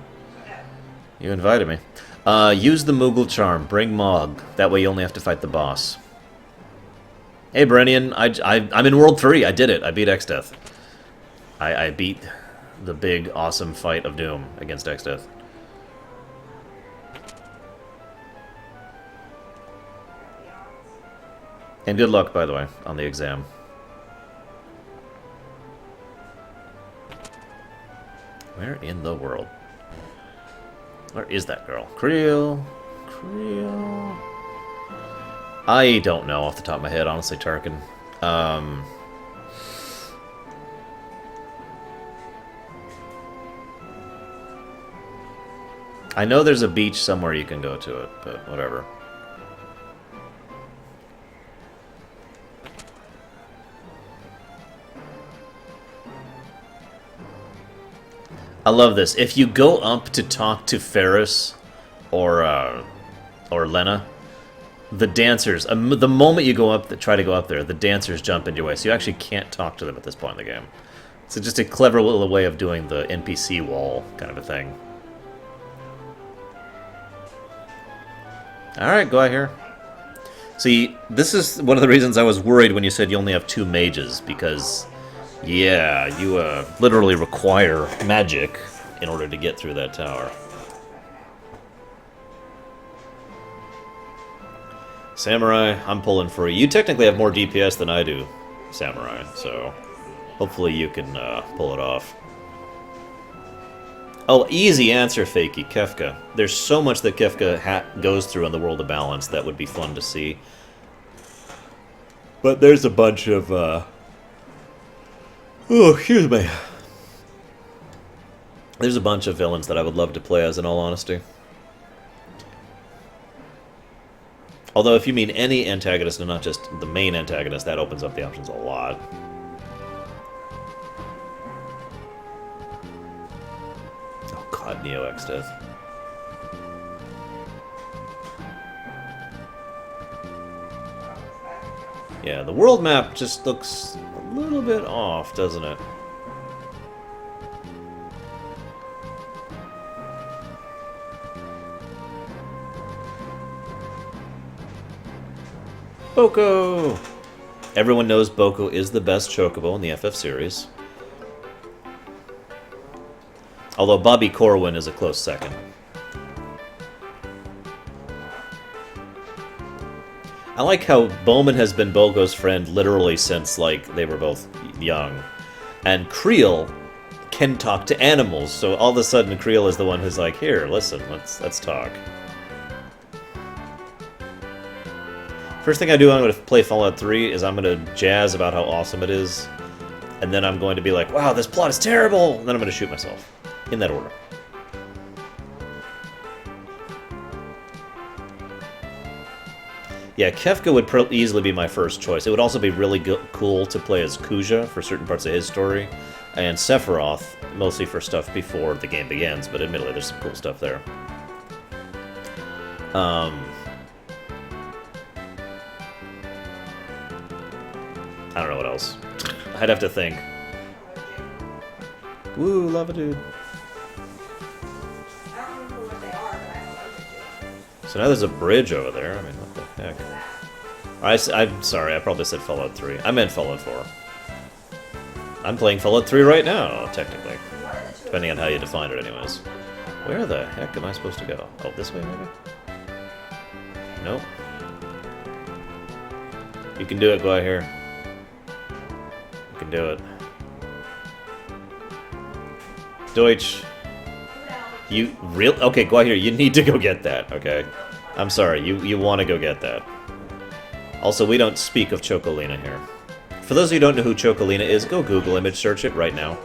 You invited me. Use the Moogle charm. Bring Mog. That way you only have to fight the boss. Hey, Brennian. I'm in World 3. I did it. I beat Exdeath. I beat the big, awesome fight of Doom against Exdeath. And good luck, by the way, on the exam. Where in the world? Where is that girl? Creel? Creel? I don't know off the top of my head, honestly, Tarkin. I know there's a beach somewhere you can go to it, but whatever. I love this. If you go up to talk to Ferris or Lena, the dancers, the moment you go up, try to go up there, the dancers jump into your way, so you actually can't talk to them at this point in the game. So just a clever little way of doing the NPC wall kind of a thing. Alright, go out here. See, this is one of the reasons I was worried when you said you only have 2 mages, because... yeah, you literally require magic in order to get through that tower. Samurai, I'm pulling for you. You technically have more DPS than I do, Samurai, so hopefully you can pull it off. Oh, easy answer, Fakey, Kefka. There's so much that Kefka goes through in the World of Balance that would be fun to see. But there's a bunch of, oh, excuse me. There's a bunch of villains that I would love to play as, in all honesty. Although, if you mean any antagonist and not just the main antagonist, that opens up the options a lot. Oh god, Neo X Death. Yeah, the world map just looks a little bit off, doesn't it? Boko! Everyone knows Boko is the best chocobo in the FF series. Although Bobby Corwin is a close second. I like how Bowman has been Boko's friend literally since, like, they were both young. And Creel can talk to animals, so all of a sudden Creel is the one who's like, here, listen, let's talk. First thing I do when I'm going to play Fallout 3 is I'm going to jazz about how awesome it is. And then I'm going to be like, wow, this plot is terrible! And then I'm going to shoot myself. In that order. Yeah, Kefka would easily be my first choice. It would also be really cool to play as Kuja for certain parts of his story. And Sephiroth, mostly for stuff before the game begins, but admittedly there's some cool stuff there. I don't know what else. I'd have to think. Woo, lava dude. I don't remember what they are, but I know what So now there's a bridge over there. I mean, what the heck? I'm sorry, I probably said Fallout 3. I meant Fallout 4. I'm playing Fallout 3 right now, technically. Depending on how you define it, anyways. Where the heck am I supposed to go? Oh, this way, maybe? Nope. You can do it, go out here. You can do it. Deutsch. You real okay? Go out here. You need to go get that. Okay, I'm sorry. You want to go get that. Also, we don't speak of Chocolina here. For those of you who don't know who Chocolina is, go Google image search it right now,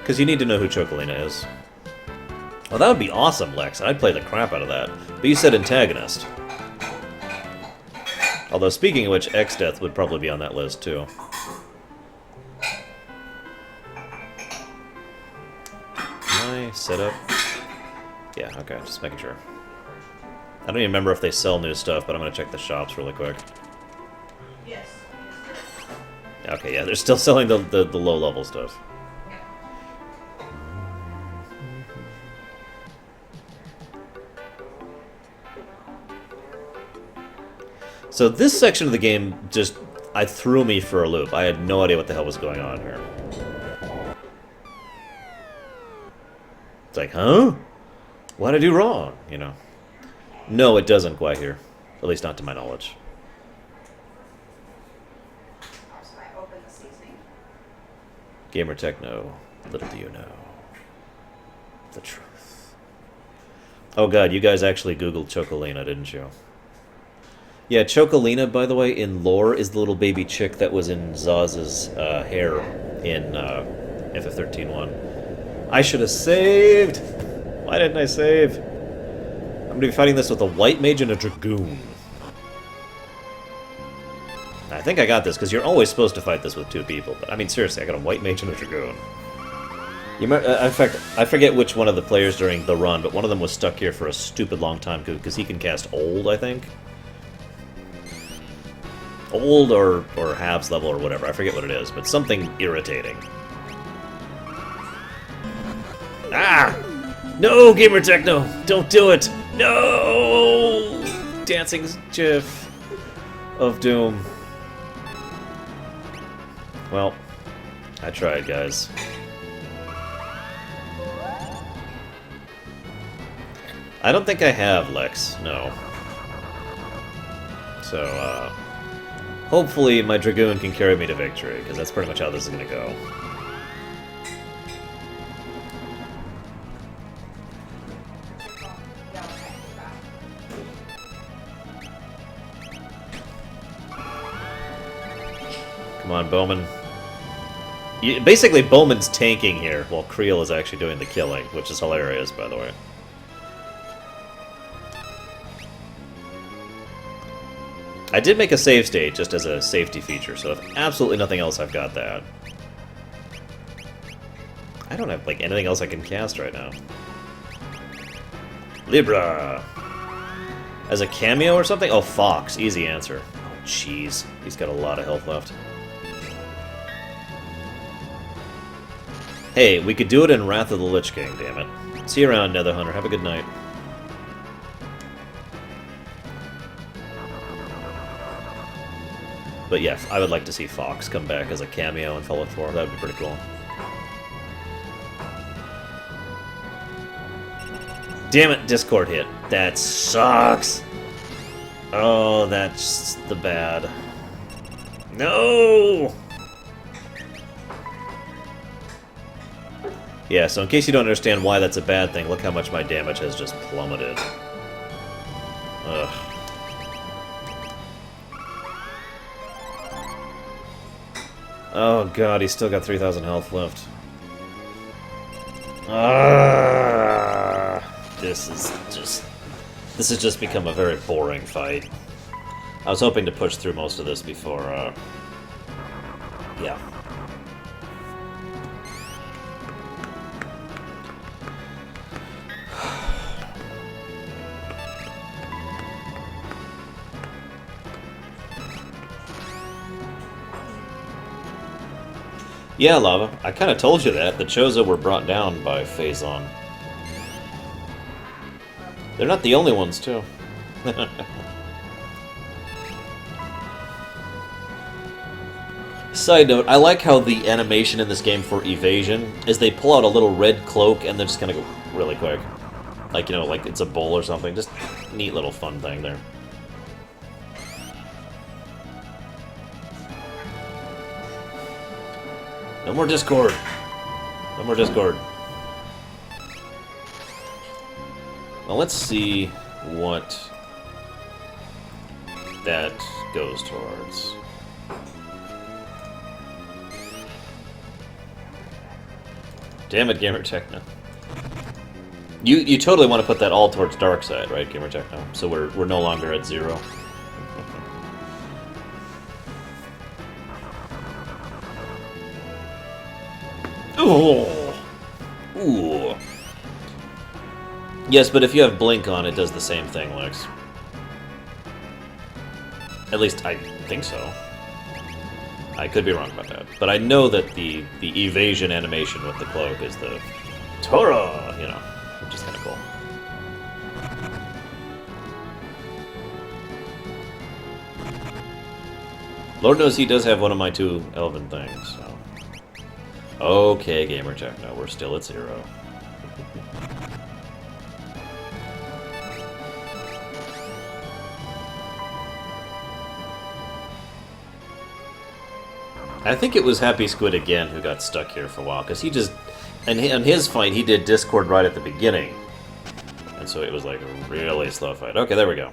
because you need to know who Chocolina is. Well, that would be awesome, Lex. I'd play the crap out of that. But you said antagonist. Although, speaking of which, X-Death would probably be on that list too. Set up? Yeah, okay, just making sure. I don't even remember if they sell new stuff, but I'm gonna check the shops really quick. Yes. Okay, yeah, they're still selling the low-level stuff. So this section of the game just threw me for a loop. I had no idea what the hell was going on here. It's like, huh? What'd I do wrong? You know? No, it doesn't quite here. At least not to my knowledge. So I open the seasoning. Gamer Techno, little do you know. The truth. Oh god, you guys actually Googled Chocolina, didn't you? Yeah, Chocolina, by the way, in lore, is the little baby chick that was in Zaz's hair in FF13-1. I should have saved! Why didn't I save? I'm going to be fighting this with a white mage and a dragoon. I think I got this, because you're always supposed to fight this with two people. But I mean, seriously, I got a white mage and a dragoon. You might, in fact, I forget which one of the players during the run, but one of them was stuck here for a stupid long time, because he can cast Old, I think. Old or halves level or whatever, I forget what it is, but something irritating. Ah! No, Gamer Techno! Don't do it! No! Dancing GIF of Doom. Well, I tried, guys. I don't think I have, Lex. No. So, hopefully my Dragoon can carry me to victory, because that's pretty much how this is going to go. Come on, Bowman. Basically, Bowman's tanking here, while Creel is actually doing the killing, which is hilarious, by the way. I did make a save state just as a safety feature, so if absolutely nothing else, I've got that. I don't have, like, anything else I can cast right now. Libra! As a cameo or something? Oh, Fox. Easy answer. Oh, jeez. He's got a lot of health left. Hey, we could do it in Wrath of the Lich King, damn it. See you around, Netherhunter. Have a good night. But yeah, I would like to see Fox come back as a cameo in Fallout 4. That would be pretty cool. Damn it, Discord hit. That sucks. Oh, that's the bad. No! Yeah, so in case you don't understand why that's a bad thing, look how much my damage has just plummeted. Ugh. Oh god, he's still got 3,000 health left. This has just become a very boring fight. I was hoping to push through most of this before, yeah. Yeah, Lava. I kind of told you that. The Chozo were brought down by Phazon. They're not the only ones, too. Side note, I like how the animation in this game for evasion is they pull out a little red cloak and they just kind of go really quick. Like, you know, like it's a bowl or something. Just neat little fun thing there. No more Discord. No more Discord. Well, let's see what that goes towards. Damn it, Gamer Techno. You totally want to put that all towards dark side, right, Gamer Techno? So we're no longer at 0. Oh. Ooh. Yes, but if you have Blink on, it does the same thing, Lex. At least I think so. I could be wrong about that. But I know that the evasion animation with the cloak is the Torah, you know, which is kind of cool. Lord knows he does have one of my 2 elven things, so. Okay, Gamer Techno, we're still at 0. I think it was Happy Squid again who got stuck here for a while, because he just... And in his fight, he did Discord right at the beginning. And so it was like a really slow fight. Okay, there we go.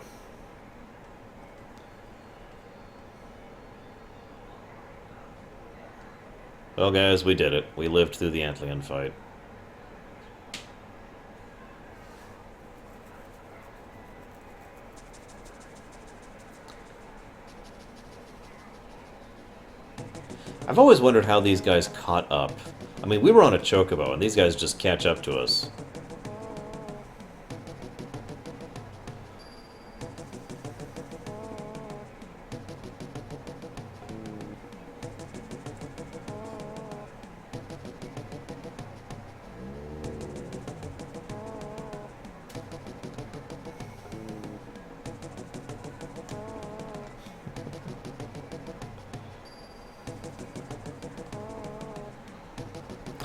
Well, guys, we did it. We lived through the Antlion fight. I've always wondered how these guys caught up. I mean, we were on a chocobo, and these guys just catch up to us.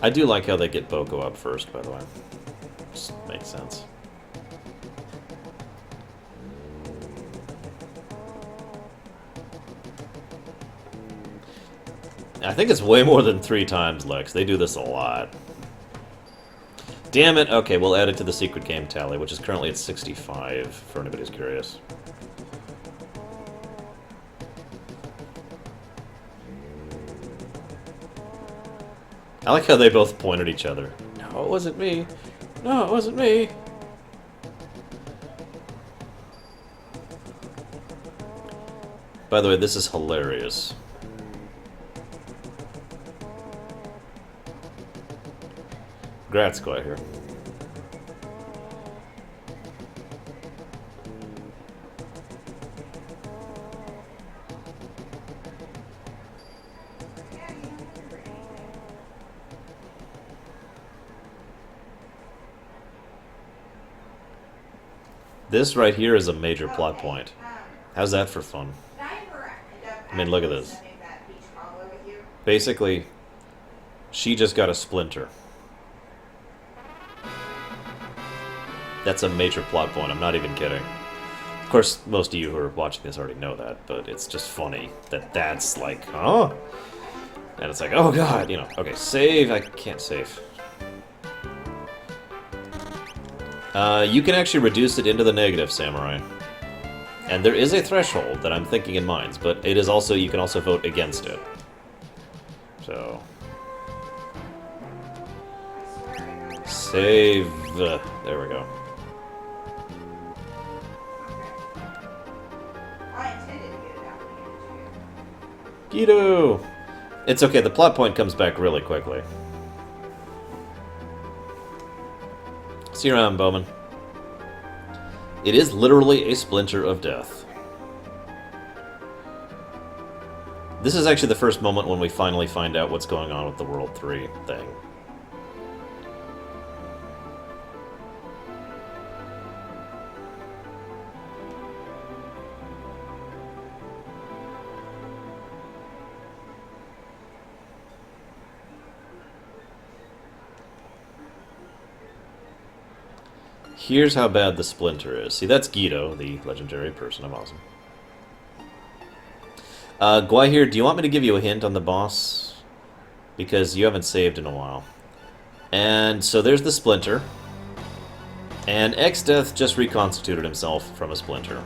I do like how they get Boko up first, by the way. Just makes sense. I think it's way more than 3 times, Lex. They do this a lot. Damn it! Okay, we'll add it to the secret game tally, which is currently at 65, for anybody who's curious. I like how they both point at each other. No, it wasn't me. No, it wasn't me. By the way, this is hilarious. Grats, go out here. This right here is a major plot point. How's that for fun? I mean, look at this. Basically, she just got a splinter. That's a major plot point, I'm not even kidding. Of course, most of you who are watching this already know that, but it's just funny that that's like, huh? And it's like, oh god, you know. Okay, save. I can't save. You can actually reduce it into the negative, Samurai. And there is a threshold that I'm thinking in minds, but it is also, you can also vote against it. So... Save. There we go. Guido! It's okay, the plot point comes back really quickly. See you around, Bowman. It is literally a splinter of death. This is actually the first moment when we finally find out what's going on with the World 3 thing. Here's how bad the splinter is. See, that's Guido, the legendary person of awesome. Guai, do you want me to give you a hint on the boss? Because you haven't saved in a while. And so there's the splinter. And X-Death just reconstituted himself from a splinter.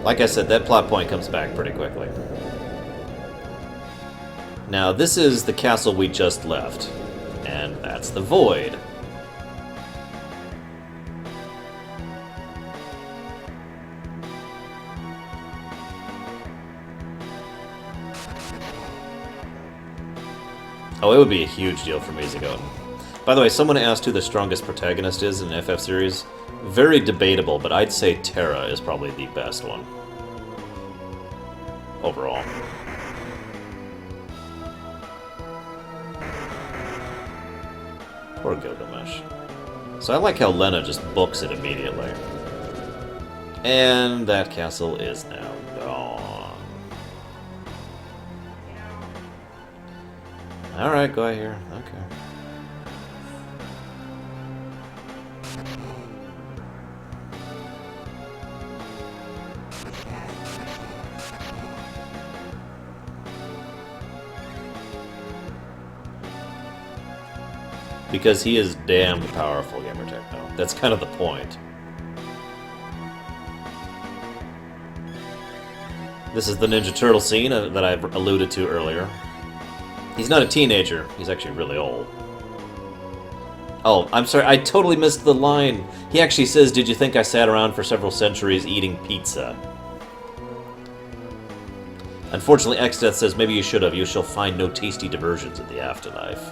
Like I said, that plot point comes back pretty quickly. Now, this is the castle we just left, and that's the Void. Oh, it would be a huge deal for Mizugoten. By the way, someone asked who the strongest protagonist is in the FF series. Very debatable, but I'd say Terra is probably the best one. Overall. Poor Gilgamesh. So I like how Lena just books it immediately. And that castle is now gone. Alright, go out here. Okay. Because he is damned powerful, Gamer Techno. That's kind of the point. This is the Ninja Turtle scene that I alluded to earlier. He's not a teenager. He's actually really old. Oh, I'm sorry. I totally missed the line. He actually says, "Did you think I sat around for several centuries eating pizza?" Unfortunately, X-Death says, "Maybe you should have. You shall find no tasty diversions in the afterlife."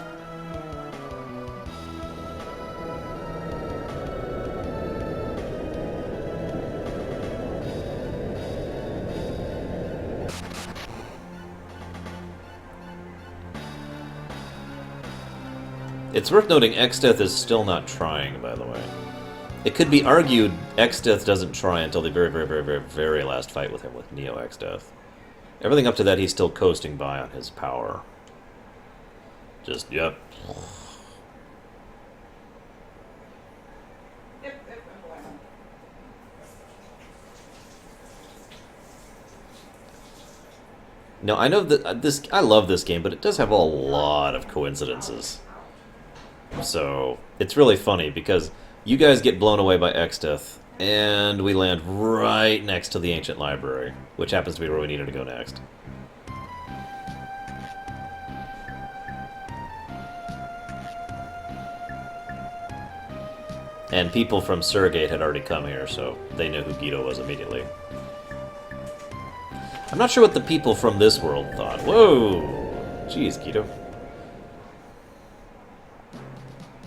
It's worth noting X-Death is still not trying, by the way. It could be argued X-Death doesn't try until the very last fight with him, with Neo X-Death. Everything up to that, he's still coasting by on his power. Just, yep. No, I know that I love this game, but it does have a lot of coincidences. So, it's really funny, because you guys get blown away by X-Death, And we land right next to the ancient library, which happens to be where we needed to go next. And people from Surrogate had already come here, so they knew who Guido was immediately. I'm not sure what the people from this world thought. Whoa! Jeez, Guido.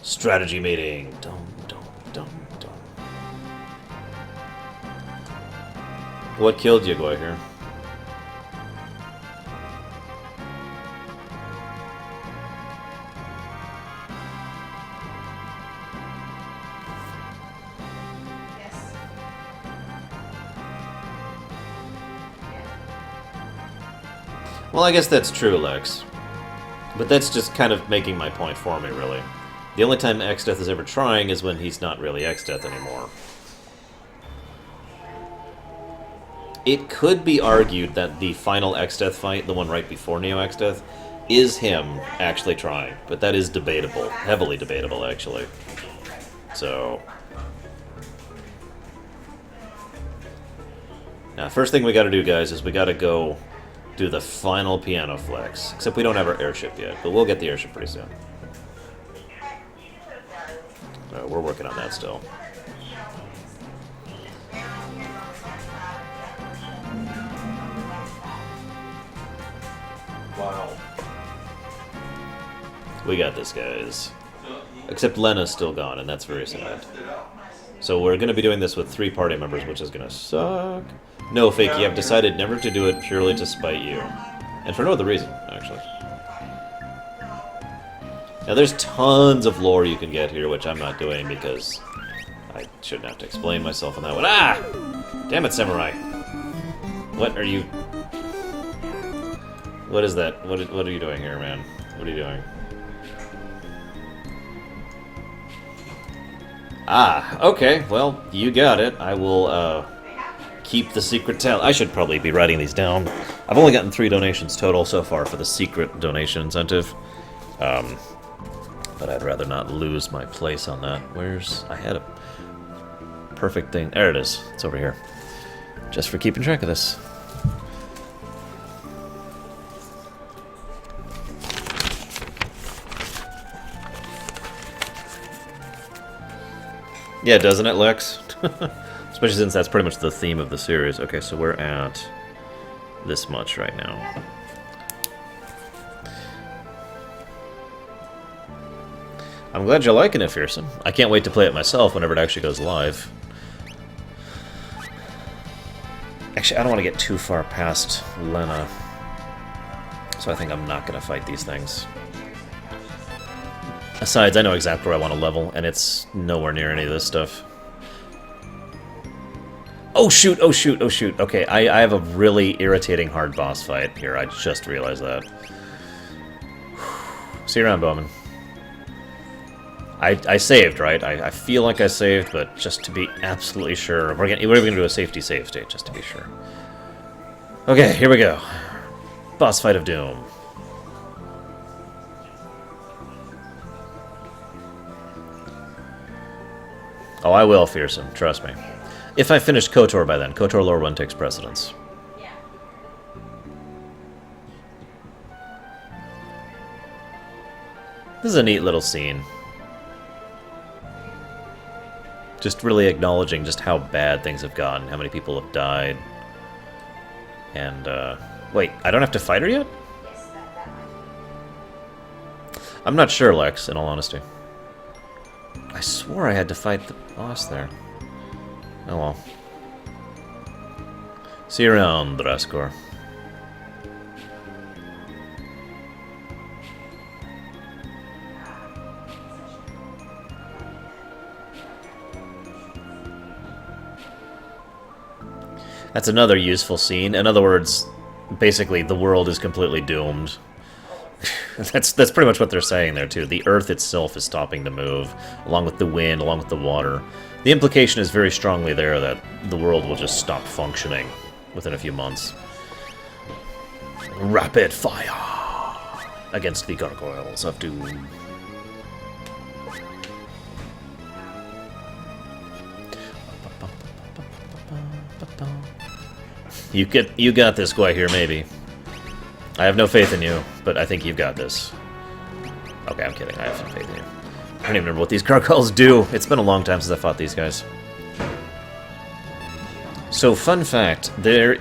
Strategy meeting. Dum, dum, dum, dum. What killed you, Goyher? Yes. Well, I guess that's true, Lex. But that's just kind of making my point for me, really. The only time Exdeath is ever trying is when he's not really Exdeath anymore. It could be argued that the final Exdeath fight, the one right before Neo Exdeath, is him actually trying. But that is debatable. Heavily debatable, actually. So... now, first thing we gotta do, guys, is we gotta go do the final piano flex. Except we don't have our airship yet, but we'll get the airship pretty soon. We're working on that still. Wow. We got this, guys. Except Lena's still gone, and that's very sad. So we're going to be doing this with 3 party members, which is going to suck. No, Fakey, I've decided never to do it purely to spite you. And for no other reason, actually. Now, there's tons of lore you can get here, which I'm not doing because I shouldn't have to explain myself on that one. Ah! Damn it, Samurai! What are you... what is that? What are you doing here, man? What are you doing? Ah, okay, well, you got it. I will, keep the secret talent. I should probably be writing these down. I've only gotten 3 donations total so far for the secret donation incentive. But I'd rather not lose my place on that. I had a perfect thing. There it is. It's over here. Just for keeping track of this. Yeah, doesn't it, Lex? Especially since that's pretty much the theme of the series. Okay, so we're at this much right now. I'm glad you're liking it, Fearsome. I can't wait to play it myself whenever it actually goes live. Actually, I don't want to get too far past Lena. So I think I'm not going to fight these things. Besides, I know exactly where I want to level, and it's nowhere near any of this stuff. Oh shoot, oh shoot, oh shoot. Okay, I have a really irritating hard boss fight here. I just realized that. See you around, Bowman. I saved, right? I feel like I saved, but just to be absolutely sure. We're even going to do a safety save state, just to be sure. Okay, here we go. Boss fight of Doom. Oh, I will, Fearsome. Trust me. If I finish KOTOR by then. KOTOR lore 1 takes precedence. Yeah. This is a neat little scene. Just really acknowledging just how bad things have gotten, how many people have died. And, wait, I don't have to fight her yet? Yes, that might. I'm not sure, Lex, in all honesty. I swore I had to fight the boss there. Oh well. See you around, Draskor. That's another useful scene. In other words, basically the world is completely doomed. That's pretty much what they're saying there too. The Earth itself is stopping to move, along with the wind, along with the water. The implication is very strongly there that the world will just stop functioning within a few months. Rapid fire against the gargoyles of doom. You got this, Guy here, maybe. I have no faith in you, but I think you've got this. Okay, I'm kidding. I have some faith in you. I don't even remember what these gargoyles do. It's been a long time since I fought these guys. So, fun fact, there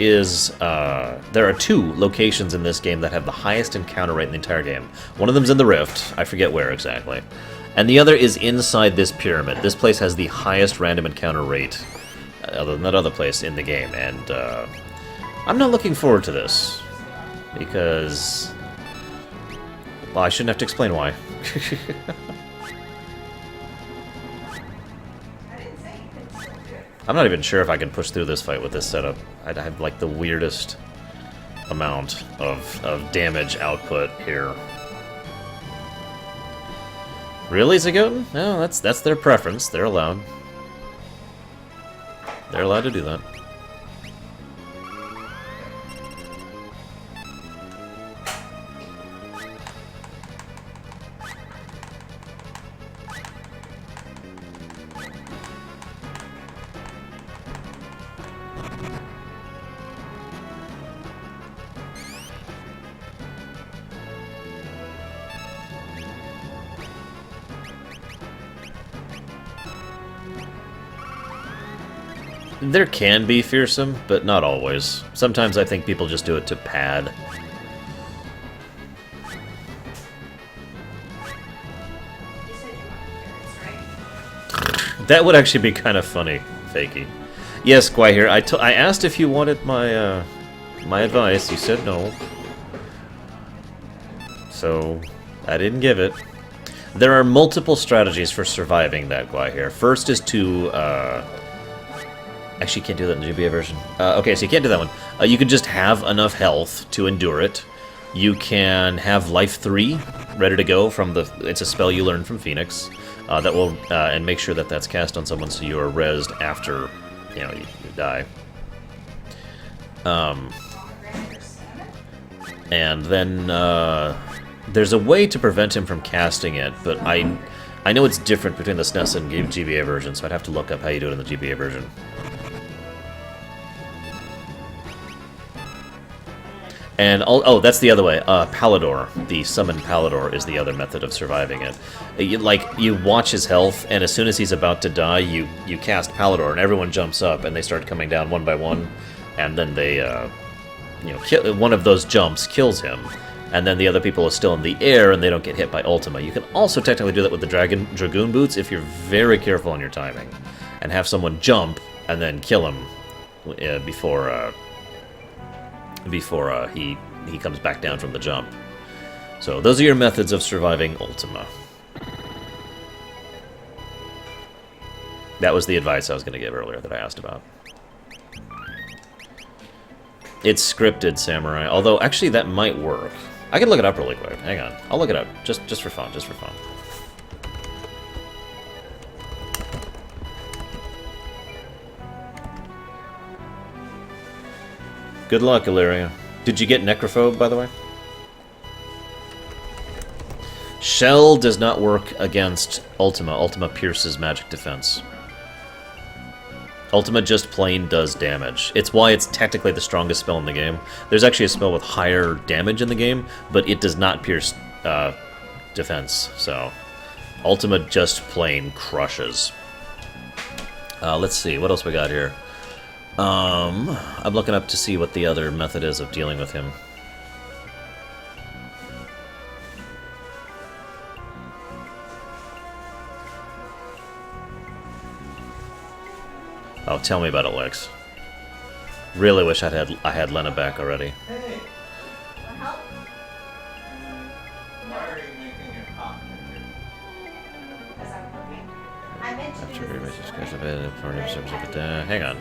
are 2 locations in this game that have the highest encounter rate in the entire game. One of them's in the Rift, I forget where exactly. And the other is inside this pyramid. This place has the highest random encounter rate, other than that other place, in the game. And, I'm not looking forward to this. Because... well, I shouldn't have to explain why. I'm not even sure if I can push through this fight with this setup. I'd have, like, the weirdest amount of damage output here. Really, Zagoten? No, that's their preference. They're allowed. They're allowed to do that. There can be fearsome, but not always. Sometimes I think people just do it to pad. That would actually be kind of funny, Fakey. Yes, Guy here. I asked if you wanted my my advice. You said no. So, I didn't give it. There are multiple strategies for surviving that, Guy here. First is to, actually, you can't do that in the GBA version. Okay, so you can't do that one. You can just have enough health to endure it. You can have life 3 ready to go from the... it's a spell you learned from Phoenix. That will... and make sure that that's cast on someone so you are rezzed after, you know, you die. And then, there's a way to prevent him from casting it, but I know it's different between the SNES and GBA version, so I'd have to look up how you do it in the GBA version. And, oh, that's the other way. Palador, the summoned Palador, is the other method of surviving it. You watch his health, and as soon as he's about to die, you cast Palador, and everyone jumps up, and they start coming down one by one, and then they, you know, one of those jumps kills him, and then the other people are still in the air, and they don't get hit by Ultima. You can also technically do that with the Dragoon Boots if you're very careful on your timing, and have someone jump, and then kill him before he comes back down from the jump. So those are your methods of surviving Ultima. That was the advice I was going to give earlier that I asked about. It's scripted, Samurai. Although, actually, that might work. I can look it up really quick. Hang on. I'll look it up. Just for fun. Just for fun. Good luck, Illyria. Did you get Necrophobe, by the way? Shell does not work against Ultima. Ultima pierces magic defense. Ultima just plain does damage. It's why it's technically the strongest spell in the game. There's actually a spell with higher damage in the game, but it does not pierce defense, so... Ultima just plain crushes. Let's see, what else we got here? I'm looking up to see what the other method is of dealing with him. Oh, tell me about it, Lex. Really wish I had Lena back already. Hey, Want help? why are you making your coffee? Because I'm looking. I meant to do this. Hang on.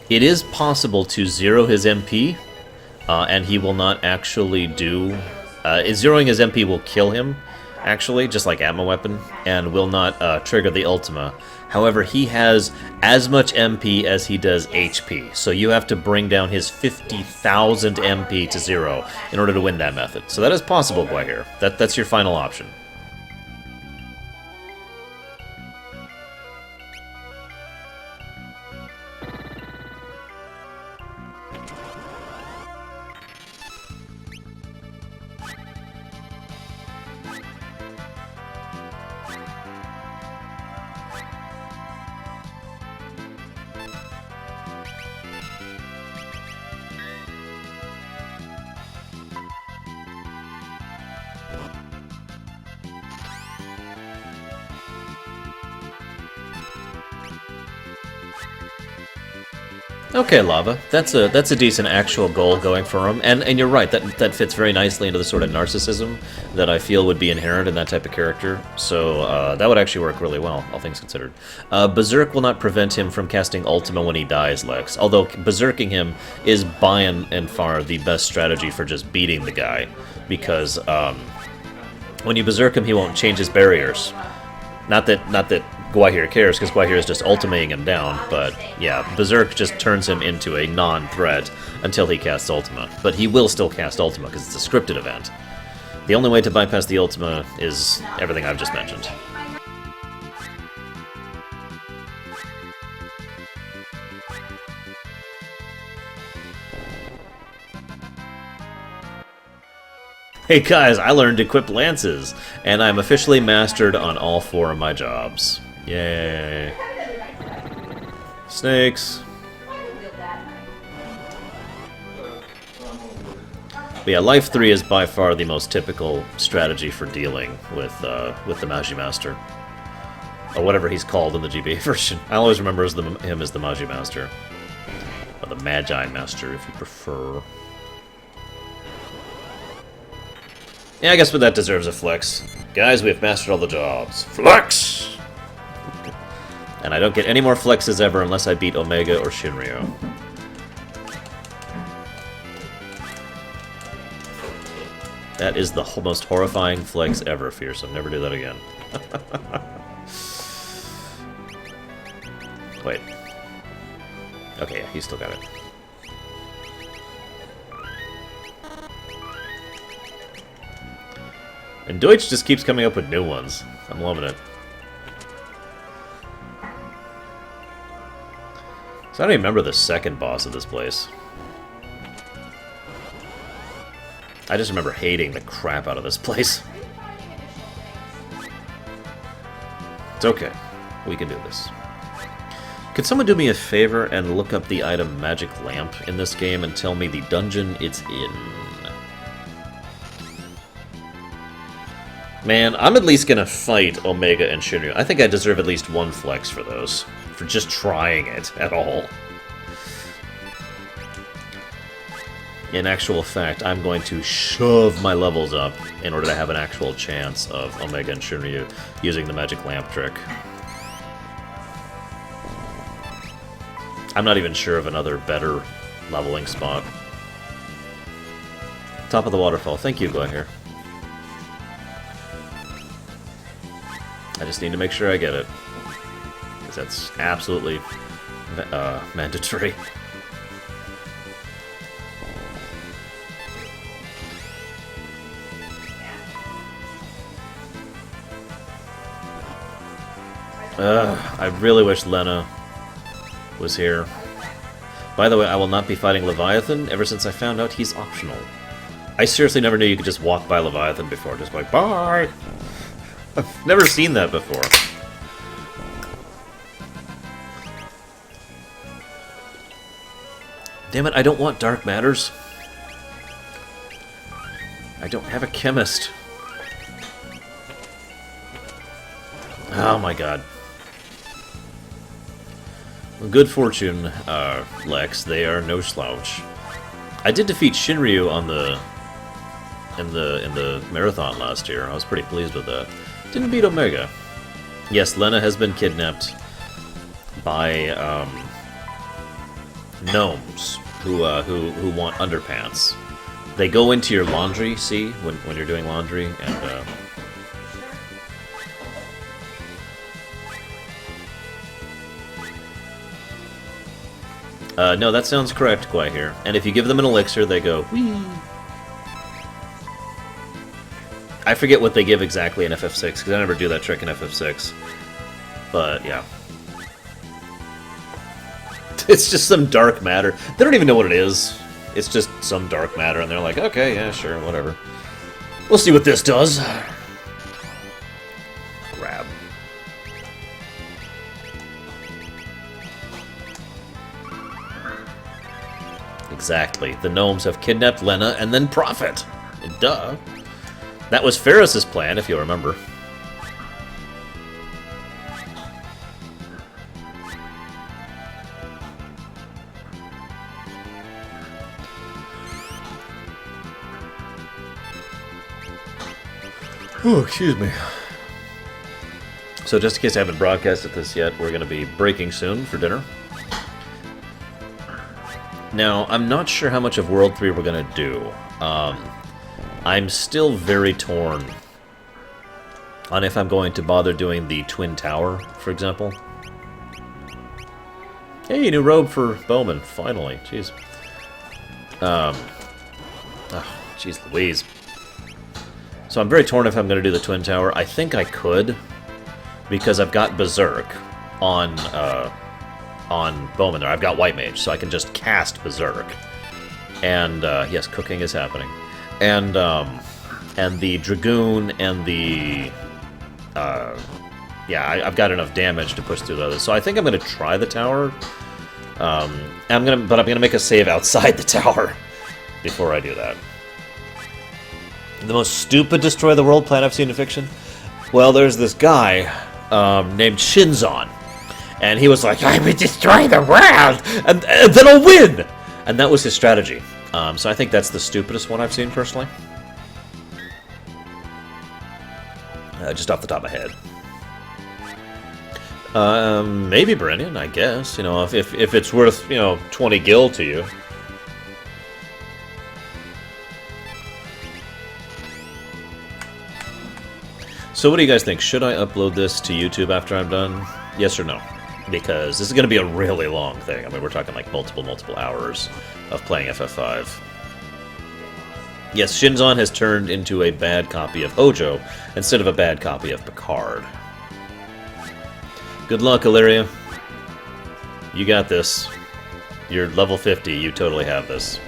It is possible to zero his MP, and he will not actually do... zeroing his MP will kill him, actually, just like Atma Weapon, and will not trigger the Ultima. However, he has as much MP as he does HP, so you have to bring down his 50,000 MP to 0 in order to win that method. So that is possible, Guahir. That's your final option. Okay, Lava. That's a decent actual goal going for him, and you're right. That fits very nicely into the sort of narcissism that I feel would be inherent in that type of character. So that would actually work really well, all things considered. Berserk will not prevent him from casting Ultima when he dies, Lex. Although berserking him is by and far the best strategy for just beating the guy, because when you berserk him, he won't change his barriers. Not that Guahir cares, because Guahir is just ultimating him down, but yeah, Berserk just turns him into a non-threat until he casts Ultima. But he will still cast Ultima, because it's a scripted event. The only way to bypass the Ultima is everything I've just mentioned. Hey guys, I learned to equip lances, and I'm officially mastered on all 4 of my jobs. Yay. Snakes. But yeah, Life 3 is by far the most typical strategy for dealing with the Magi Master. Or whatever he's called in the GBA version. I always remember him as the Magi Master. Or the Magi Master, if you prefer. Yeah, I guess that deserves a flex. Guys, we have mastered all the jobs. Flex! And I don't get any more flexes ever unless I beat Omega or Shinryu. That is the most horrifying flex ever, Fearsome. Never do that again. Wait. Okay, yeah, he's still got it. And Deutsch just keeps coming up with new ones. I'm loving it. So I don't even remember the second boss of this place. I just remember hating the crap out of this place. It's okay. We can do this. Could someone do me a favor and look up the item Magic Lamp in this game and tell me the dungeon it's in? Man, I'm at least gonna fight Omega and Shinryu. I think I deserve at least 1 flex for those. For just trying it at all. In actual fact, I'm going to shove my levels up in order to have an actual chance of Omega and Shinryu using the Magic Lamp trick. I'm not even sure of another better leveling spot. Top of the waterfall. Thank you, Guahir. I just need to make sure I get it. Because that's absolutely mandatory. I really wish Lena was here. By the way, I will not be fighting Leviathan ever since I found out he's optional. I seriously never knew you could just walk by Leviathan before, just like, bye! I've never seen that before. Damn it, I don't want dark matters. I don't have a chemist. Oh my god. Well, good fortune, Lex. They are no slouch. I did defeat Shinryu on in the marathon last year. I was pretty pleased with that. Didn't beat Omega. Yes, Lena has been kidnapped by gnomes who want underpants. They go into your laundry, see, when you're doing laundry, and No, that sounds correct, Quite here. And if you give them an elixir, they go, whee. I forget what they give exactly in FF6, because I never do that trick in FF6. But, yeah. It's just some dark matter. They don't even know what it is. It's just some dark matter, and they're like, okay, yeah, sure, whatever. We'll see what this does. Grab. Exactly. The gnomes have kidnapped Lena and then Prophet. Duh. That was Ferris's plan, if you'll remember. Oh, excuse me. So just in case I haven't broadcasted this yet, we're going to be breaking soon for dinner. Now, I'm not sure how much of World 3 we're going to do. I'm still very torn on if I'm going to bother doing the Twin Tower, for example. Hey, new robe for Bowman, finally. Jeez. Oh, jeez Louise. So I'm very torn if I'm going to do the Twin Tower. I think I could, because I've got Berserk on Bowman there. I've got White Mage, so I can just cast Berserk. And, yes, cooking is happening. And the Dragoon and the... yeah, I've got enough damage to push through the others. So I think I'm going to try the tower. But I'm going to make a save outside the tower before I do that. The most stupid destroy the world plan I've seen in fiction? Well, there's this guy named Shinzon. And he was like, I will destroy the world, and then I'll win! And that was his strategy. So I think that's the stupidest one I've seen, personally. Just off the top of my head. Maybe Brennan, I guess. You know, if it's worth, 20 gil to you. So what do you guys think? Should I upload this to YouTube after I'm done? Yes or no? Because this is going to be a really long thing. I mean, we're talking like multiple hours of playing FF5. Yes, Shinzon has turned into a bad copy of Hojo instead of a bad copy of Picard. Good luck, Illyria. You got this. You're level 50. You totally have this.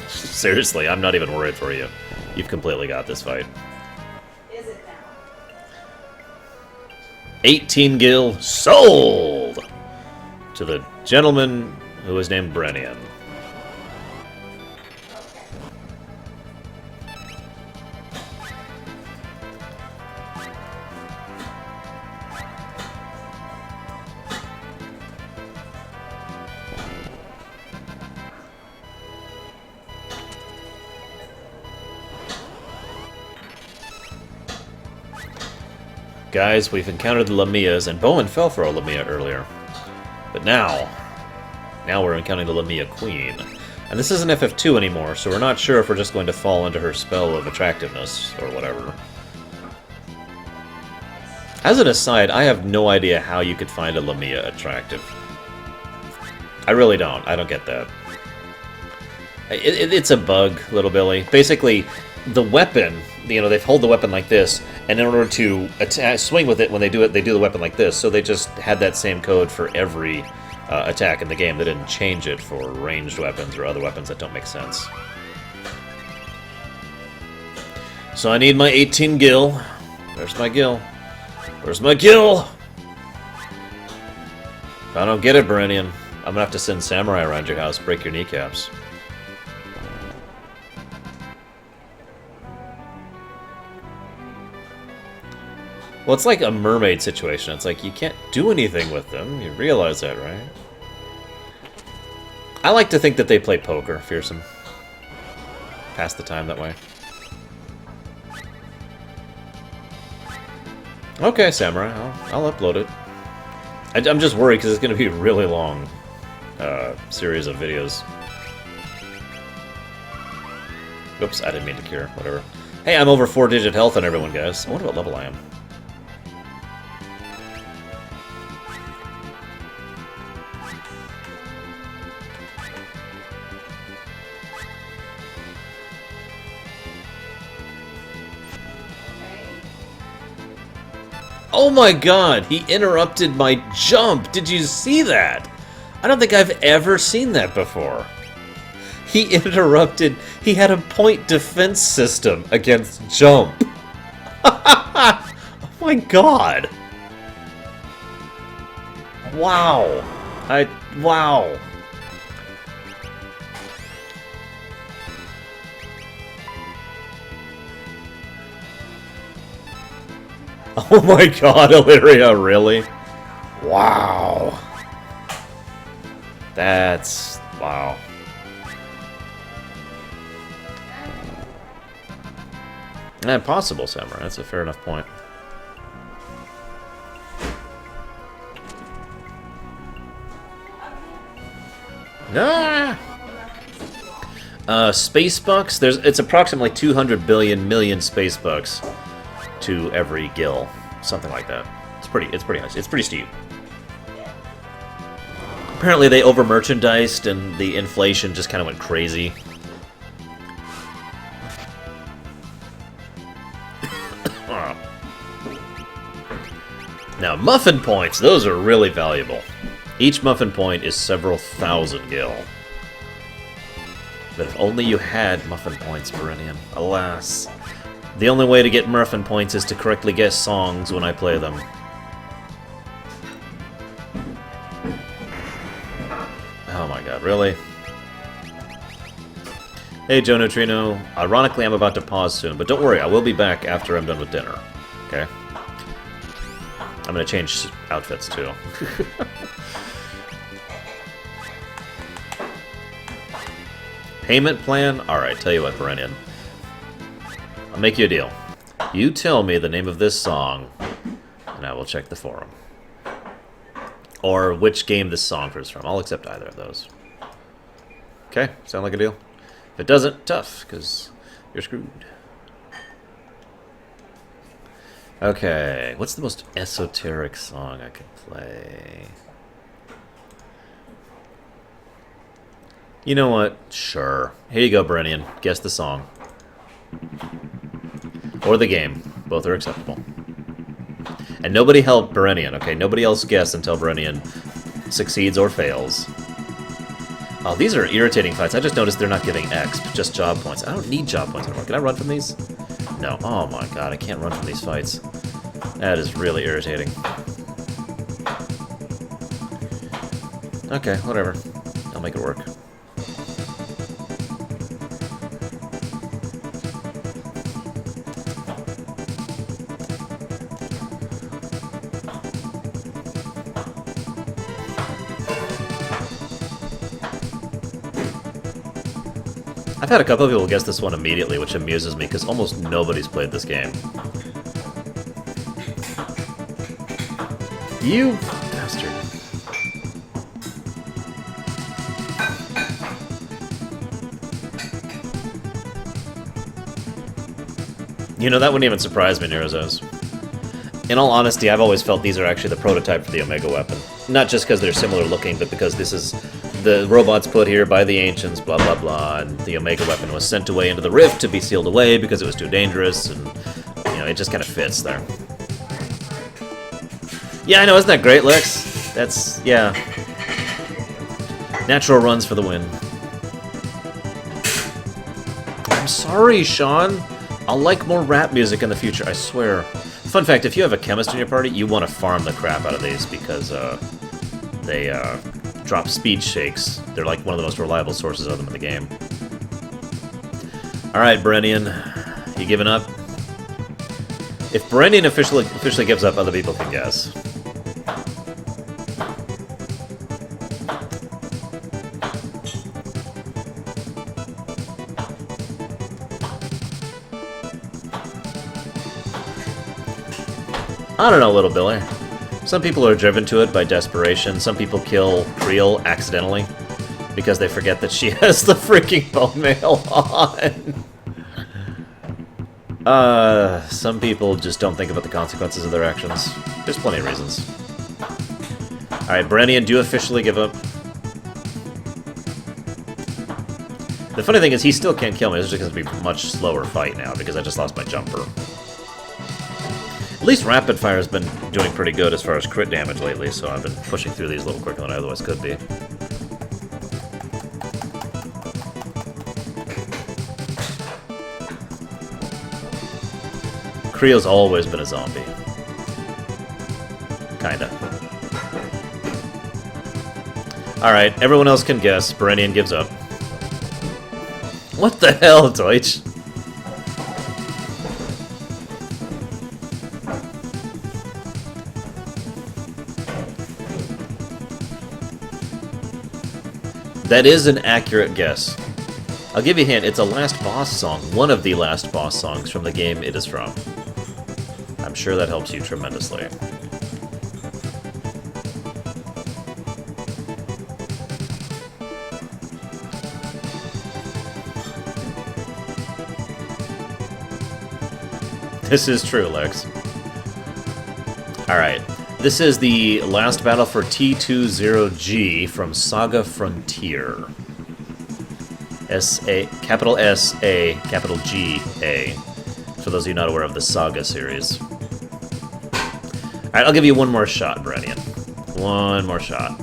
Seriously, I'm not even worried for you. You've completely got this fight. 18 gil sold to the gentleman who was named Brennian. Guys, we've encountered the Lamias, and Bowen fell for a Lamia earlier. But now we're encountering the Lamia Queen. And this isn't FF2 anymore, so we're not sure if we're just going to fall into her spell of attractiveness, or whatever. As an aside, I have no idea how you could find a Lamia attractive. I really don't. I don't get that. It's a bug, Little Billy. Basically, the weapon, they hold the weapon like this, and in order to swing with it when they do the weapon like this. So they just had that same code for every attack in the game. They didn't change it for ranged weapons or other weapons that don't make sense. So I need my 18 gil. Where's my gil? Where's my gil? If I don't get it, Berenian, I'm gonna have to send samurai around your house, break your kneecaps. Well, it's like a mermaid situation. It's like you can't do anything with them. You realize that, right? I like to think that they play poker, Fearsome. Pass the time that way. Okay, Samurai. I'll upload it. I'm just worried because it's going to be a really long series of videos. Oops, I didn't mean to cure. Whatever. Hey, I'm over 4-digit health on everyone, guys. I wonder what level I am. Oh my god, he interrupted my jump! Did you see that? I don't think I've ever seen that before. He interrupted... He had a point defense system against jump. Oh my god. Wow. Wow. Oh my god, Illyria, really? Wow. That's... wow. Possible, Samurai. That's a fair enough point. Ah! Space bucks. It's approximately 200 million space bucks to every gill, something like that. It's pretty nice. It's pretty steep. Apparently, they over merchandised, and the inflation just kind of went crazy. Now, muffin points, those are really valuable. Each muffin point is several thousand gil. But if only you had muffin points, Berenian. Alas. The only way to get muffin points is to correctly guess songs when I play them. Oh my god, really? Hey, Joe Neutrino. Ironically, I'm about to pause soon, but don't worry, I will be back after I'm done with dinner. Okay? I'm gonna change outfits, too. Payment plan? Alright, tell you what, Berenian. I'll make you a deal. You tell me the name of this song, and I will check the forum. Or which game this song is from. I'll accept either of those. Okay, sound like a deal? If it doesn't, tough, because you're screwed. Okay, what's the most esoteric song I could play? You know what? Sure. Here you go, Berenian. Guess the song. Or the game. Both are acceptable. And nobody help Berenian, okay? Nobody else guess until Berenian succeeds or fails. Oh, these are irritating fights. I just noticed they're not giving X, just job points. I don't need job points anymore. Can I run from these? No. Oh my god, I can't run from these fights. That is really irritating. Okay, whatever. I'll make it work. I've had a couple of people guess this one immediately, which amuses me, because almost nobody's played this game. You bastard. You know, that wouldn't even surprise me, Neurozos. In all honesty, I've always felt these are actually the prototype for the Omega weapon. Not just because they're similar looking, but because this is the robots put here by the ancients, blah blah blah, and the Omega weapon was sent away into the rift to be sealed away because it was too dangerous, and, you know, it just kind of fits there. Yeah, I know, isn't that great, Lex? That's, yeah. Natural runs for the win. I'm sorry, Sean. I'll like more rap music in the future, I swear. Fun fact, if you have a chemist in your party, you want to farm the crap out of these because they drop speed shakes. They're like one of the most reliable sources of them in the game. Alright, Berenian. You giving up? If Berenian officially gives up, other people can guess. I don't know, little Billy. Some people are driven to it by desperation. Some people kill Creel accidentally because they forget that she has the freaking bone mail on. Some people just don't think about the consequences of their actions. There's plenty of reasons. Alright, Berenian, do you officially give up? The funny thing is, he still can't kill me. It's just going to be a much slower fight now because I just lost my jumper. At least Rapid Fire's been doing pretty good as far as crit damage lately, so I've been pushing through these a little quicker than I otherwise could be. Creo's always been a zombie. Kinda. Alright, everyone else can guess. Berenian gives up. What the hell, Deutsch? That is an accurate guess. I'll give you a hint, it's a last boss song. One of the last boss songs from the game it is from. I'm sure that helps you tremendously. This is true, Lex. Alright. This is the last battle for T20G from Saga Frontier. S-A, capital S-A, capital G-A. For those of you not aware of the Saga series. Alright, I'll give you one more shot, Berenian. One more shot.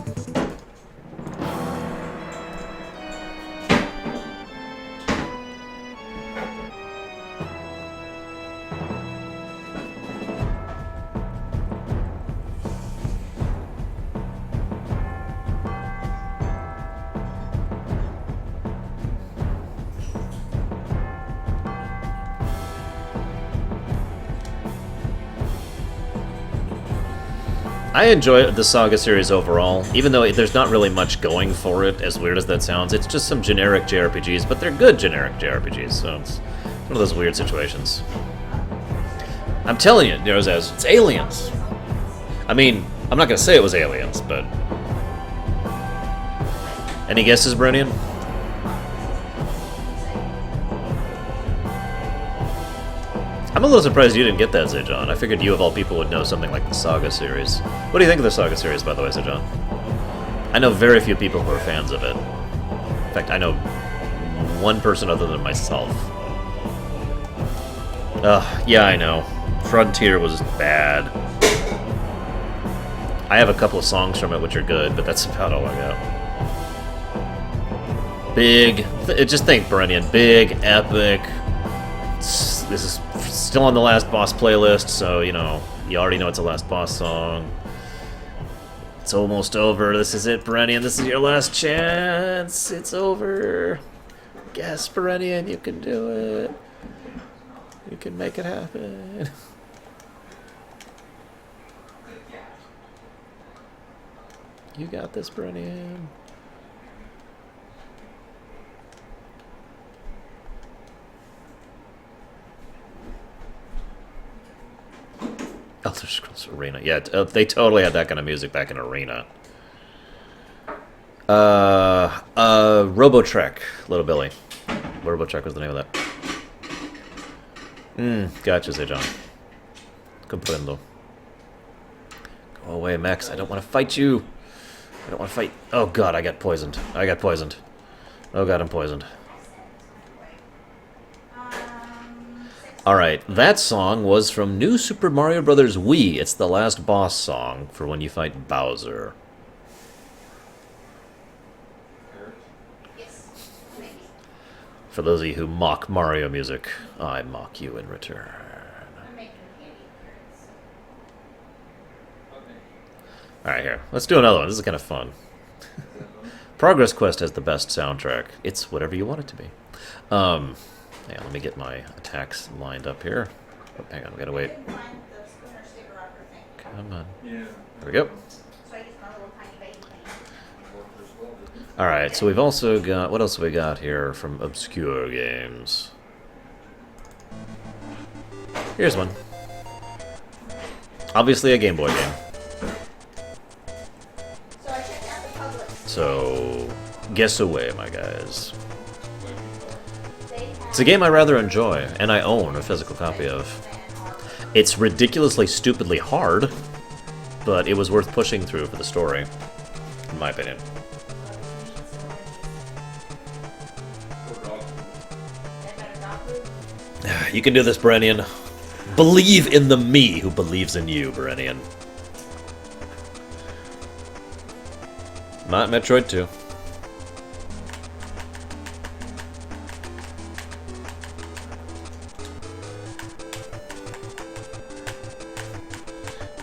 I enjoy the Saga series overall, even though there's not really much going for it, as weird as that sounds. It's just some generic JRPGs, but they're good generic JRPGs, so it's one of those weird situations. I'm telling you, Neurozaz, it's Aliens. I mean, I'm not going to say it was Aliens, but... Any guesses, Berenian? I'm a little surprised you didn't get that, Zejon. I figured you, of all people, would know something like the Saga series. What do you think of the Saga series, by the way, Zejon? I know very few people who are fans of it. In fact, I know one person other than myself. Yeah, I know. Frontier was bad. I have a couple of songs from it which are good, but that's about all I got. Big... just think, Berenian. Big, epic... This is still on the last boss playlist, so, you know, you already know it's a last boss song. It's almost over. This is it, Berenian. This is your last chance. It's over. Guess, Berenian, you can do it. You can make it happen. You got this, Berenian. Elder Scrolls Arena. Yeah, they totally had that kind of music back in Arena. Robotrek, Little Billy. Robotrek was the name of that. Gotcha, Zejon. Comprendo. Go away, Max. I don't want to fight you. I don't want to fight. Oh, God, I got poisoned. I got poisoned. Oh, God, I'm poisoned. Alright, that song was from New Super Mario Bros. Wii. It's the last boss song for when you fight Bowser. For those of you who mock Mario music, I mock you in return. Alright, here. Let's do another one. This is kind of fun. Progress Quest has the best soundtrack. It's whatever you want it to be. Yeah, let me get my attacks lined up here. Oh, hang on, we gotta wait. Come on. There we go. Alright, so we've also got... What else have we got here from obscure games? Here's one. Obviously a Game Boy game. So, guess away, my guys. It's a game I rather enjoy, and I own a physical copy of. It's ridiculously, stupidly hard, but it was worth pushing through for the story, in my opinion. You can do this, Berenian. Believe in the me who believes in you, Berenian. Not Metroid 2.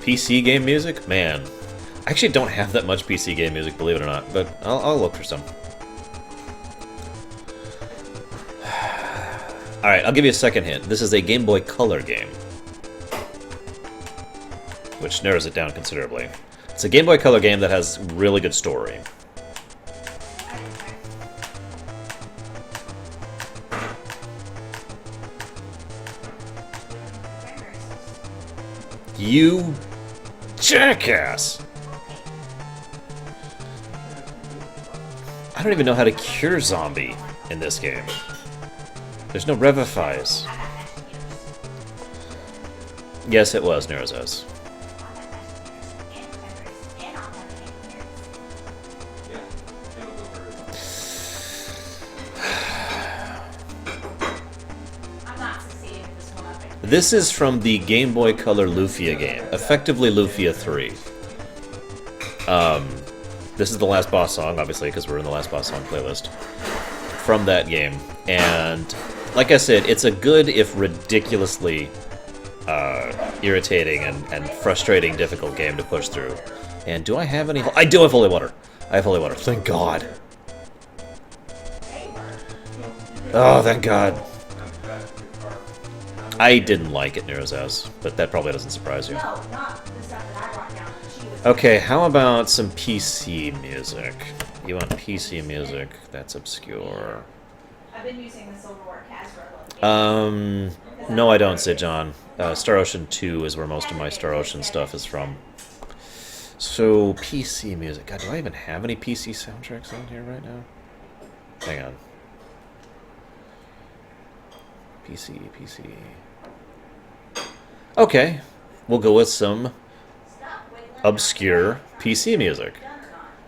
PC game music? Man. I actually don't have that much PC game music, believe it or not, but I'll look for some. Alright, I'll give you a second hint. This is a Game Boy Color game. Which narrows it down considerably. It's a Game Boy Color game that has really good story. You jackass! I don't even know how to cure zombie in this game. There's no revifies. Yes, it was Nero's. This is from the Game Boy Color Lufia game, effectively Lufia 3. This is the last boss song, obviously, because we're in the last boss song playlist from that game. And like I said, it's a good, if ridiculously irritating and frustrating, difficult game to push through. And do I have any? I do have holy water. I have holy water. Thank God. Oh, thank God. I didn't like it, Nero's house, but that probably doesn't surprise you. No, not the stuff that I brought down. Okay, how about some PC music? You want PC music? That's obscure. I've been using the Silverware cast for a little bit. No, I don't, say John. Star Ocean 2 is where most of my Star Ocean stuff is from. So, PC music. God, do I even have any PC soundtracks on here right now? Hang on. PC. Okay, we'll go with some obscure PC music,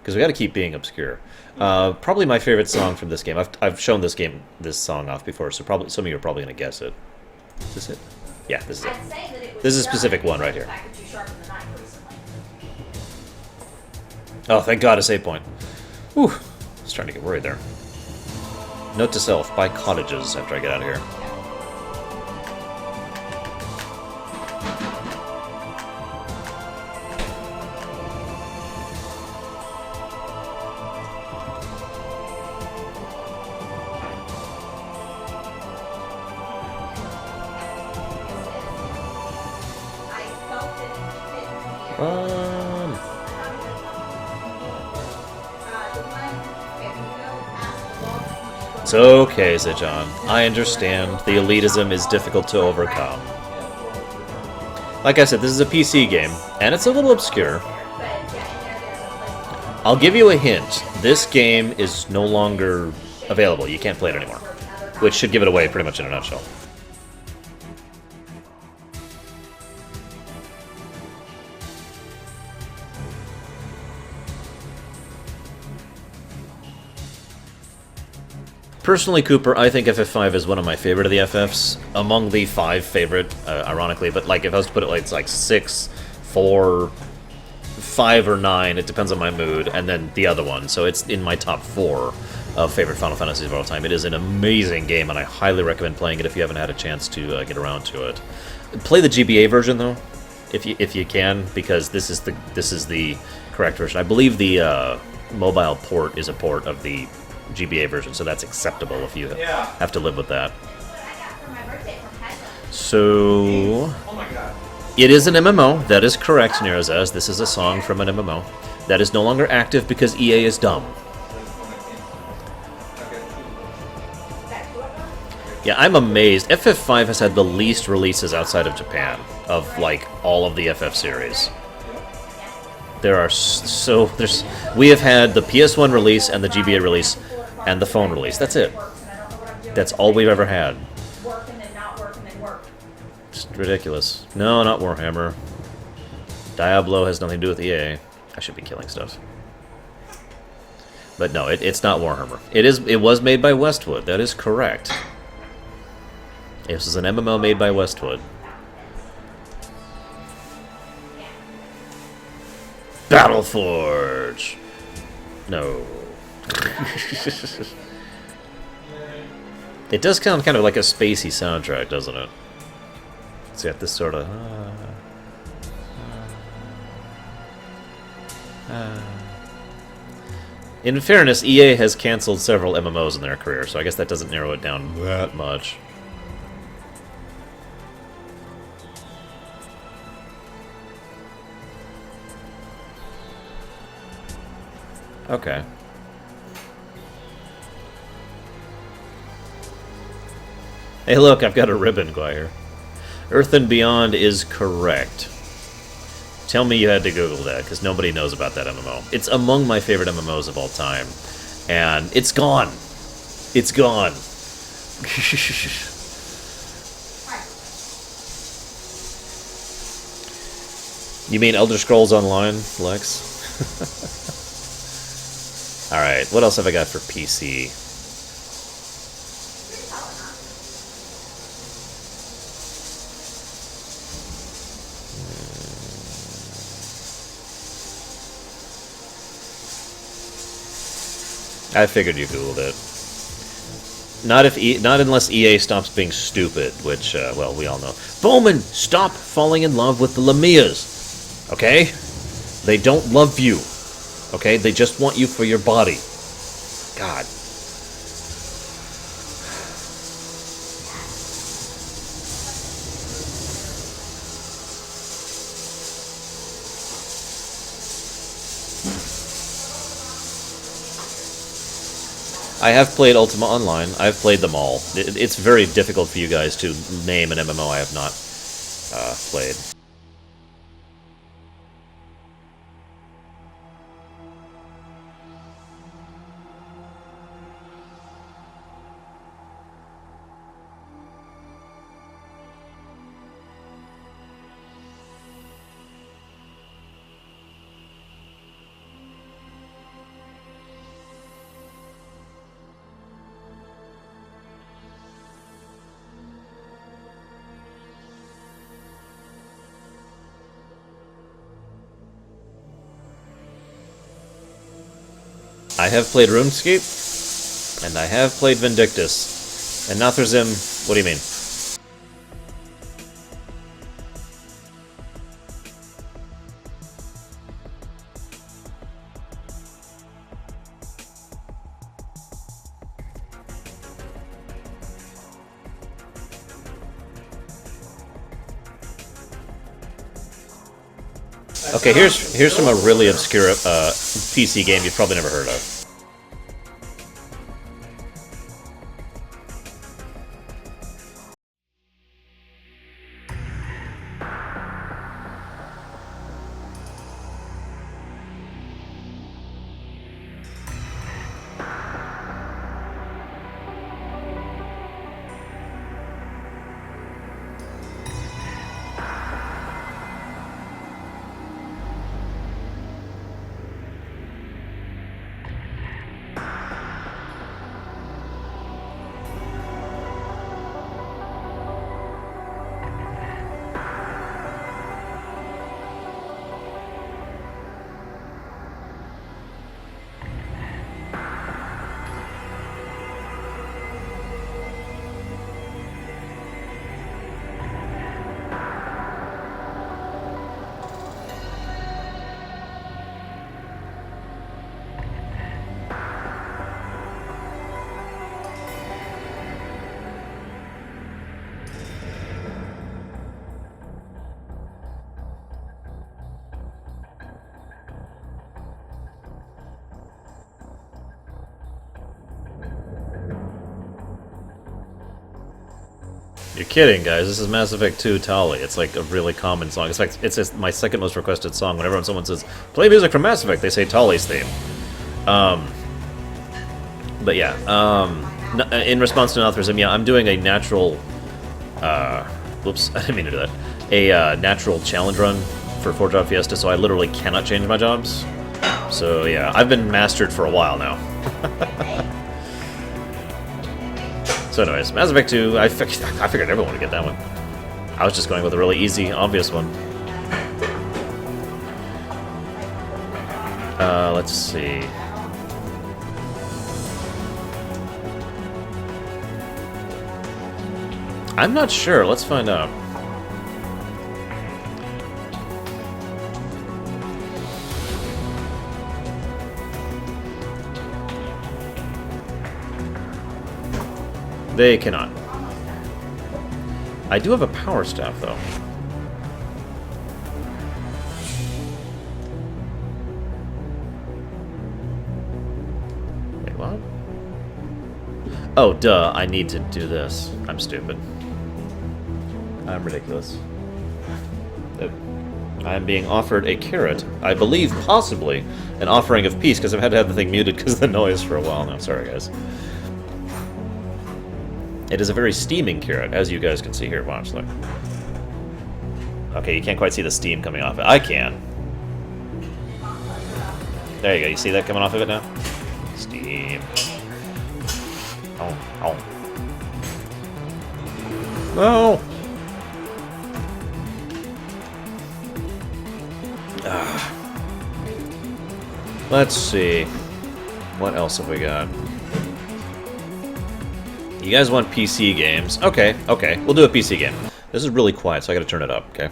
because we got to keep being obscure. Probably my favorite song from this game. I've shown this song off before, so probably some of you are probably gonna guess it. Is this it? Yeah, this is it. This is a specific one right here. Oh, thank God, a save point. Whew, I was starting to get worried there. Note to self: buy cottages after I get out of here. It's okay, said John. I understand. The elitism is difficult to overcome. Like I said, this is a PC game, and it's a little obscure. I'll give you a hint. This game is no longer available. You can't play it anymore. Which should give it away pretty much in a nutshell. Personally, Cooper, I think FF5 is one of my favorite of the FFs. Among the 5 favorite, ironically. But like, if I was to put it, like, it's like 6, 4, 5, or 9. It depends on my mood. And then the other one. So it's in my top 4 of favorite Final Fantasies of all time. It is an amazing game, and I highly recommend playing it if you haven't had a chance to get around to it. Play the GBA version, though, if you can, because this is the correct version. I believe the mobile port is a port of the GBA version, so that's acceptable if you have to live with that. So, it is an MMO. That is correct, Nerazaz. This is a song from an MMO. That is no longer active because EA is dumb. Yeah, I'm amazed. FF5 has had the least releases outside of Japan of, like, all of the FF series. We have had the PS1 release and the GBA release and the phone release. That's it. That's all we've ever had. Just ridiculous. No, not Warhammer. Diablo has nothing to do with EA. I should be killing stuff. But no, it's not Warhammer. It was made by Westwood. That is correct. This is an MMO made by Westwood. Battleforge! No. It does sound kind of like a spacey soundtrack, doesn't it? It's got this sort of... In fairness, EA has canceled several MMOs in their career, so I guess that doesn't narrow it down that much. Okay. Hey look, I've got a ribbon, Guire. Earth and Beyond is correct. Tell me you had to Google that, because nobody knows about that MMO. It's among my favorite MMOs of all time. And it's gone. It's gone. You mean Elder Scrolls Online, Lex? Alright, what else have I got for PC? I figured you Googled it. Not unless EA stops being stupid, which, well, we all know. Bowman, stop falling in love with the Lamias. Okay? They don't love you. Okay? They just want you for your body. God. I have played Ultima Online. I've played them all. It's very difficult for you guys to name an MMO I have not played. I have played RuneScape, and I have played Vindictus. And Nathrazim, what do you mean? Okay, here's from a really obscure PC game you've probably never heard of. You're kidding, guys. This is Mass Effect 2 Tali. It's like a really common song. In fact, it's my second most requested song. Whenever someone says, play music from Mass Effect, they say Tali's theme. But yeah, in response to Nathrazim, yeah, I'm doing a natural... whoops, I didn't mean to do that. A natural challenge run for 4-job Fiesta, so I literally cannot change my jobs. So yeah, I've been mastered for a while now. So anyways, Mass Effect 2, I figured everyone would get that one. I was just going with a really easy, obvious one. Let's see. I'm not sure. Let's find out. They cannot. I do have a power staff, though. Wait, what? Oh, duh. I need to do this. I'm stupid. I'm ridiculous. I'm being offered a carrot. I believe, possibly, an offering of peace, because I've had to have the thing muted because of the noise for a while now. Sorry, guys. It is a very steaming carrot, as you guys can see here. Watch, look. Okay, you can't quite see the steam coming off it. I can. There you go. You see that coming off of it now? Steam. Oh, oh. No! Let's see. What else have we got? You guys want PC games? Okay, okay. We'll do a PC game. This is really quiet, so I gotta turn it up, okay?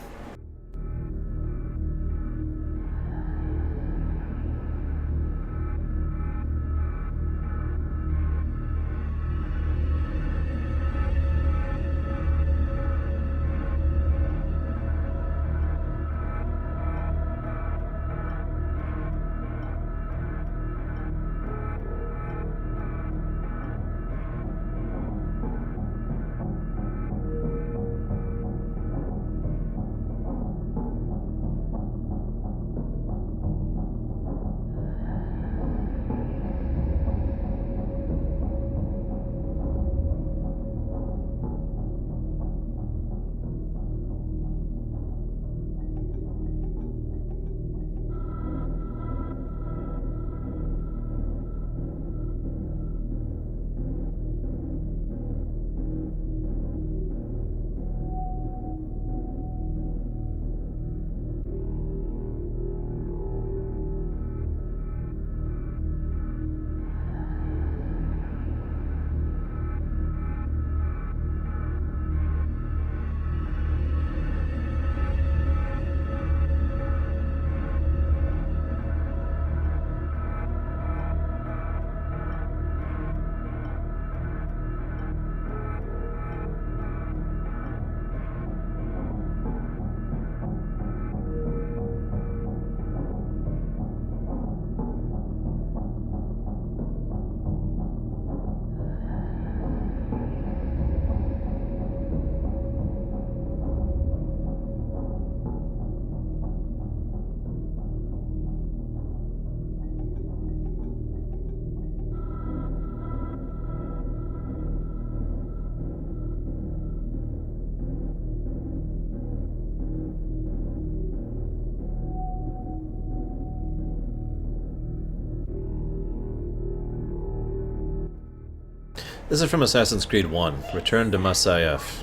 This is from Assassin's Creed 1, Return to Masyaf,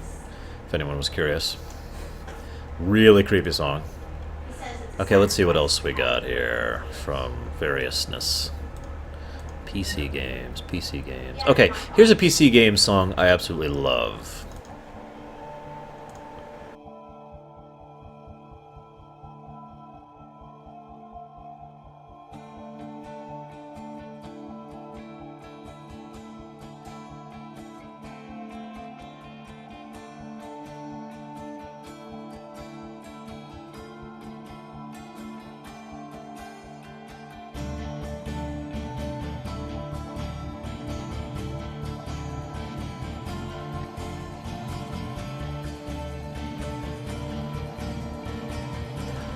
if anyone was curious. Really creepy song. Okay, let's see what else we got here from variousness. PC games, PC games. Okay, here's a PC game song I absolutely love.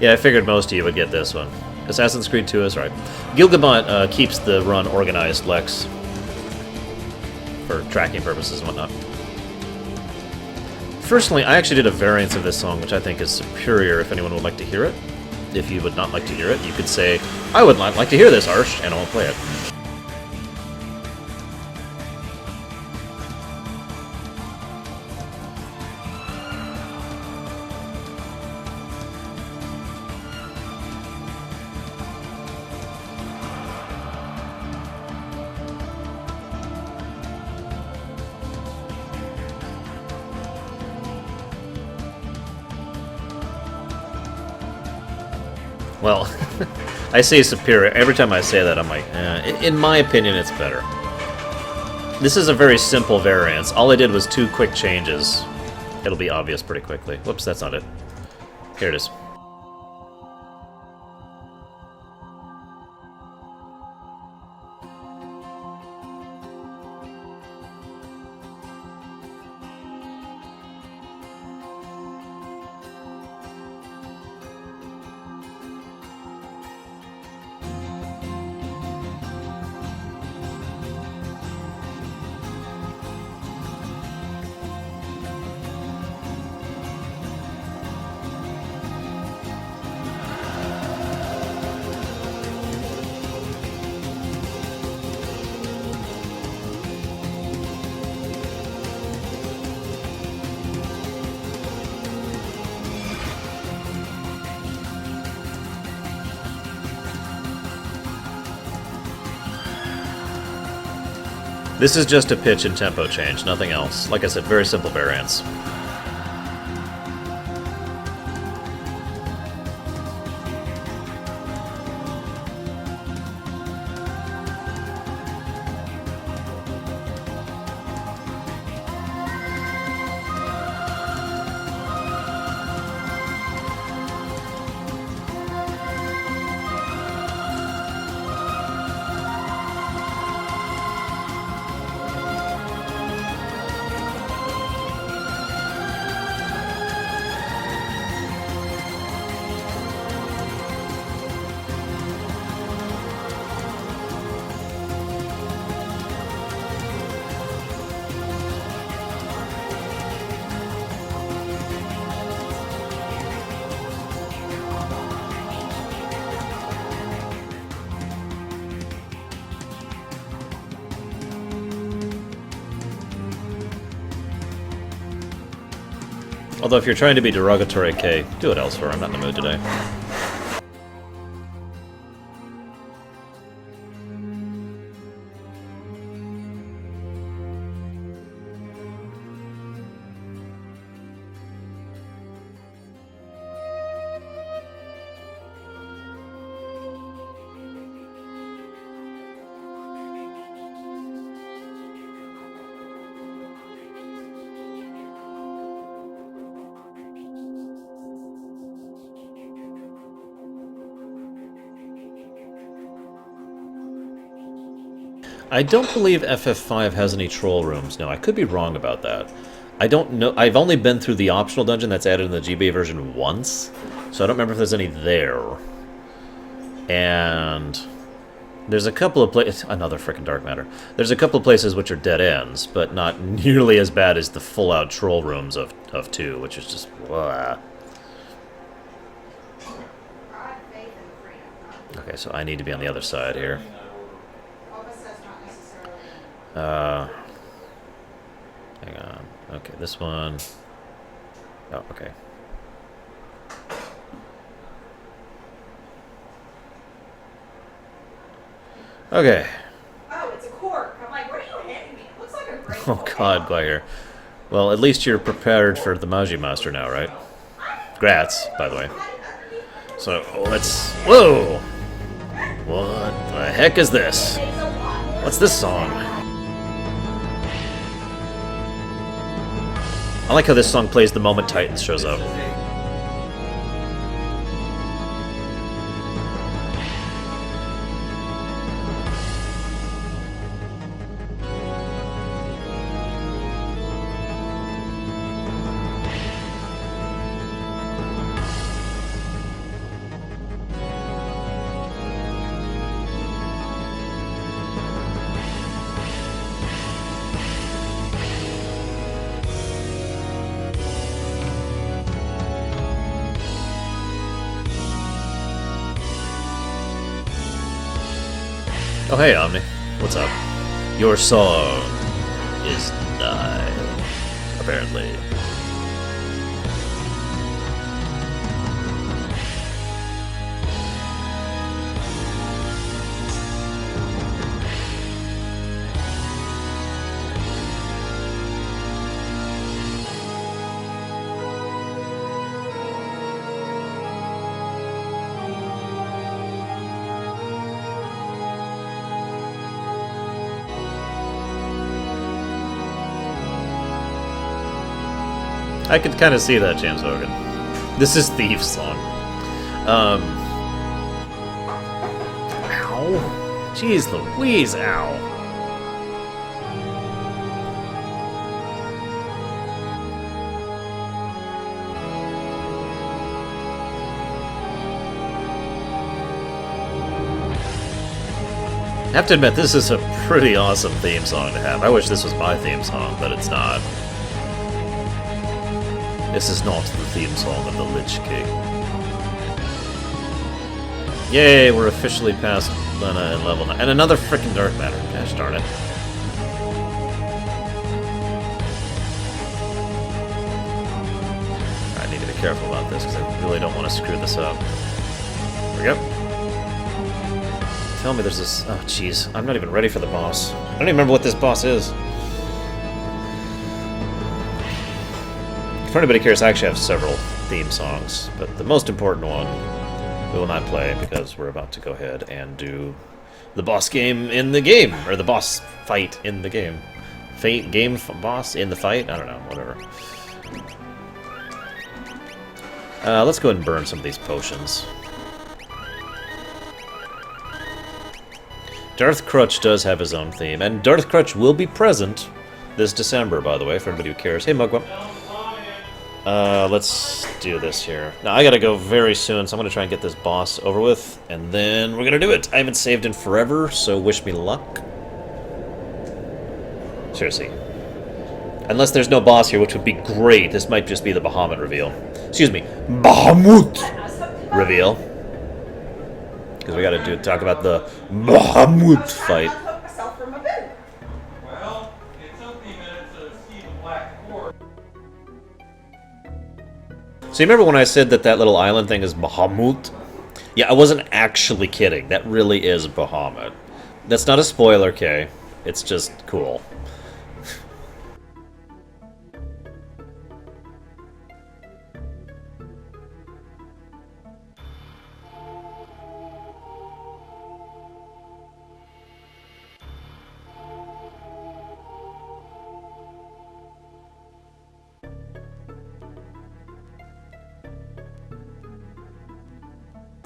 Yeah, I figured most of you would get this one. Assassin's Creed 2 is right. Gilgamot keeps the run organized, Lex, for tracking purposes and whatnot. Personally, I actually did a variance of this song, which I think is superior if anyone would like to hear it. If you would not like to hear it, you could say, I would not like to hear this, Arsh, and I won't play it. Well, I say superior. Every time I say that, I'm like, in my opinion, it's better. This is a very simple variance. All I did was 2 quick changes. It'll be obvious pretty quickly. Whoops, that's not it. Here it is. This is just a pitch and tempo change, nothing else. Like I said, very simple variants. Although if you're trying to be derogatory, Kay, do it elsewhere. I'm not in the mood today. I don't believe FF5 has any troll rooms. No, I could be wrong about that. I don't know. I've only been through the optional dungeon that's added in the GBA version once, so I don't remember if there's any there. And there's a couple of places... Another frickin' dark matter. There's a couple of places which are dead ends, but not nearly as bad as the full-out troll rooms of 2, which is just... Blah. Okay, so I need to be on the other side here. Hang on. Okay, this one. Oh, okay. Okay. Oh, it's a cork. I'm like, what are you handing me? It looks like a great. Oh God, Glagger. Well, at least you're prepared for the Magi Master now, right? Grats, by the way. So, let's... Whoa! What the heck is this? What's this song? I like how this song plays the moment Titans shows up. Oh hey, Omni. What's up? Your song is nigh, apparently. I could kind of see that, James Hogan. This is Thief's song. Ow. Jeez Louise, ow. I have to admit, this is a pretty awesome theme song to have. I wish this was my theme song, but it's not. This is not the theme song of the Lich King. Yay, we're officially past Lena and level 9. And another frickin' dark matter. Gosh darn it. I need to be careful about this, because I really don't want to screw this up. There we go. Tell me there's this... Oh, jeez. I'm not even ready for the boss. I don't even remember what this boss is. For anybody curious, I actually have several theme songs, but the most important one we will not play because we're about to go ahead and do the boss game in the game, or the boss fight in the game. Boss in the fight? I don't know, whatever. Let's go ahead and burn some of these potions. Darth Crutch does have his own theme, and Darth Crutch will be present this December, by the way, for anybody who cares. Hey, Mugwump. Let's do this here. Now, I gotta go very soon, so I'm gonna try and get this boss over with, and then we're gonna do it. I haven't saved in forever, so wish me luck. Seriously. Unless there's no boss here, which would be great. This might just be the Bahamut reveal. Excuse me. Bahamut reveal. Because we gotta talk about the Bahamut fight. Well, it took me minutes to see the black cord. So you remember when I said that little island thing is Bahamut? Yeah, I wasn't actually kidding. That really is Bahamut. That's not a spoiler, Kay. It's just cool.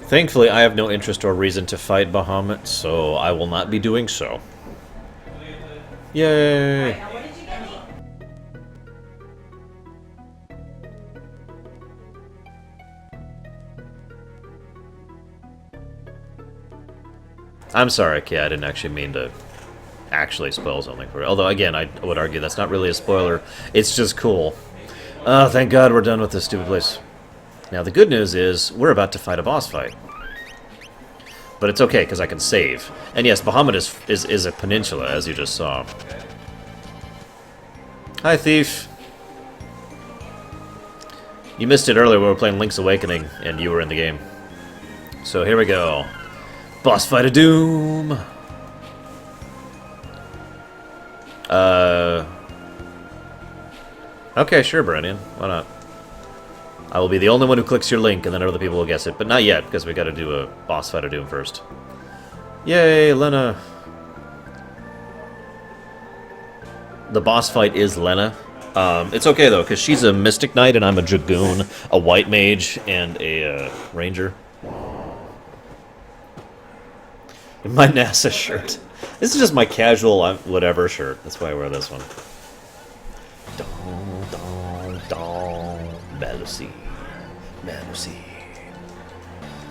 Thankfully, I have no interest or reason to fight Bahamut, so I will not be doing so. Yay! Now, what did you get me? I'm sorry, Kay, I didn't actually mean to actually spoil something for you. Although, again, I would argue that's not really a spoiler. It's just cool. Oh, thank God we're done with this stupid place. Now, the good news is, we're about to fight a boss fight. But it's okay, because I can save. And yes, Bahamut is a peninsula, as you just saw. Hi, Thief. You missed it earlier when we were playing Link's Awakening, and you were in the game. So here we go. Boss fight of doom! Okay, sure, Brennan. Why not? I will be the only one who clicks your link, and then other people will guess it. But not yet, because we gotta do a boss fight of doom first. Yay, Lena! The boss fight is Lena. It's okay, though, because she's a Mystic Knight, and I'm a Dragoon, a White Mage, and a Ranger. And my NASA shirt. This is just my casual whatever shirt. That's why I wear this one. Dong, dong, dong. Melusine. Melusine.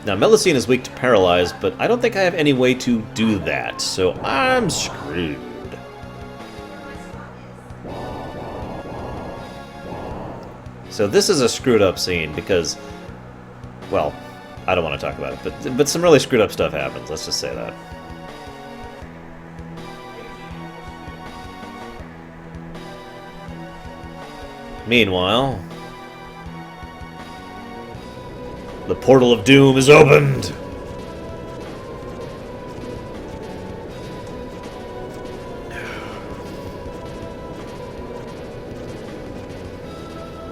Now, Melusine is weak to Paralyze, but I don't think I have any way to do that, so I'm screwed. So this is a screwed up scene because, well, I don't want to talk about it, but some really screwed up stuff happens, let's just say that. Meanwhile, the portal of doom is opened!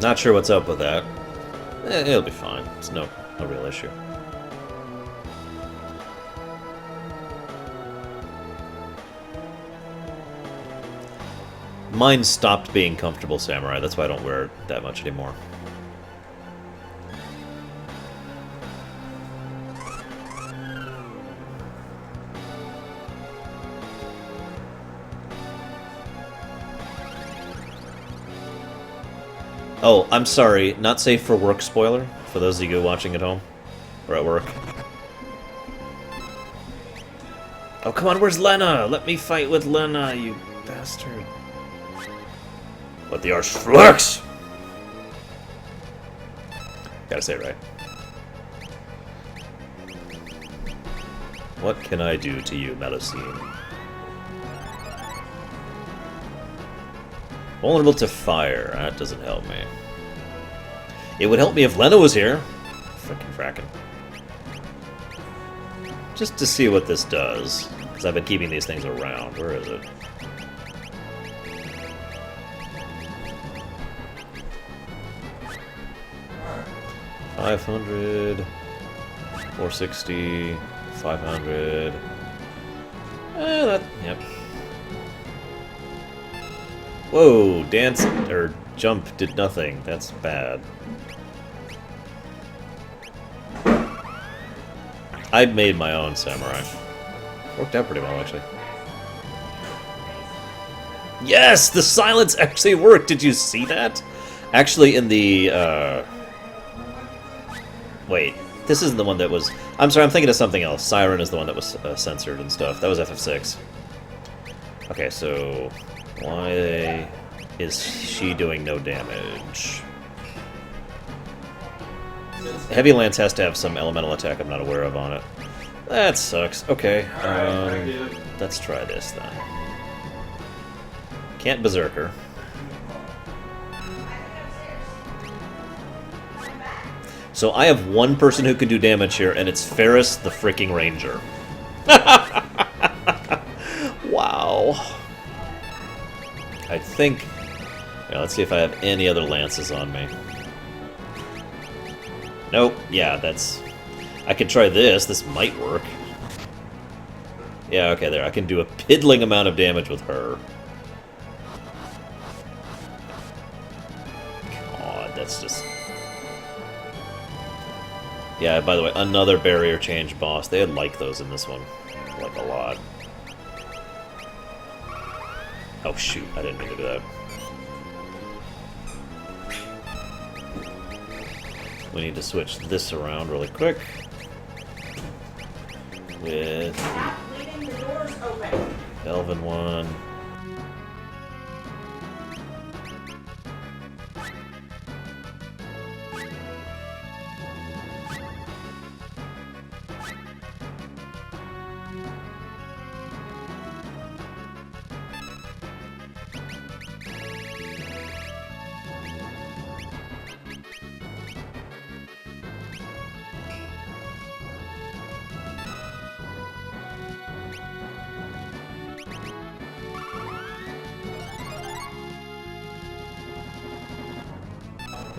Not sure what's up with that. It'll be fine. It's no real issue. Mine stopped being comfortable samurai, that's why I don't wear it that much anymore. Oh, I'm sorry, not safe for work spoiler, for those of you watching at home, or at work. Oh, come on, where's Lena? Let me fight with Lena, you bastard. What the arch flex! Gotta say it right. What can I do to you, Melusine? Vulnerable to fire. That doesn't help me. It would help me if Lena was here. Frickin' frackin'. Just to see what this does. Because I've been keeping these things around. Where is it? $500, 460, 500. Yep. Whoa, dance or jump did nothing. That's bad. I made my own samurai. Worked out pretty well, actually. Yes, the silence actually worked. Did you see that? Actually, in the wait, this isn't the one that was... I'm sorry, I'm thinking of something else. Siren is the one that was censored and stuff. That was FF6. Okay, so... why is she doing no damage? Heavy Lance has to have some elemental attack I'm not aware of on it. That sucks. Okay, let's try this then. Can't Berserker. So I have one person who can do damage here, and it's Ferris the freaking Ranger. Wow. I think... yeah, let's see if I have any other lances on me. Nope. Yeah, that's... I could try this. This might work. Yeah, okay, there. I can do a piddling amount of damage with her. God, that's just... yeah, by the way, another barrier change boss. They had like those in this one. Like a lot. Oh shoot, I didn't mean to do that. We need to switch this around really quick. With Stop leaving the doors open. Elven one.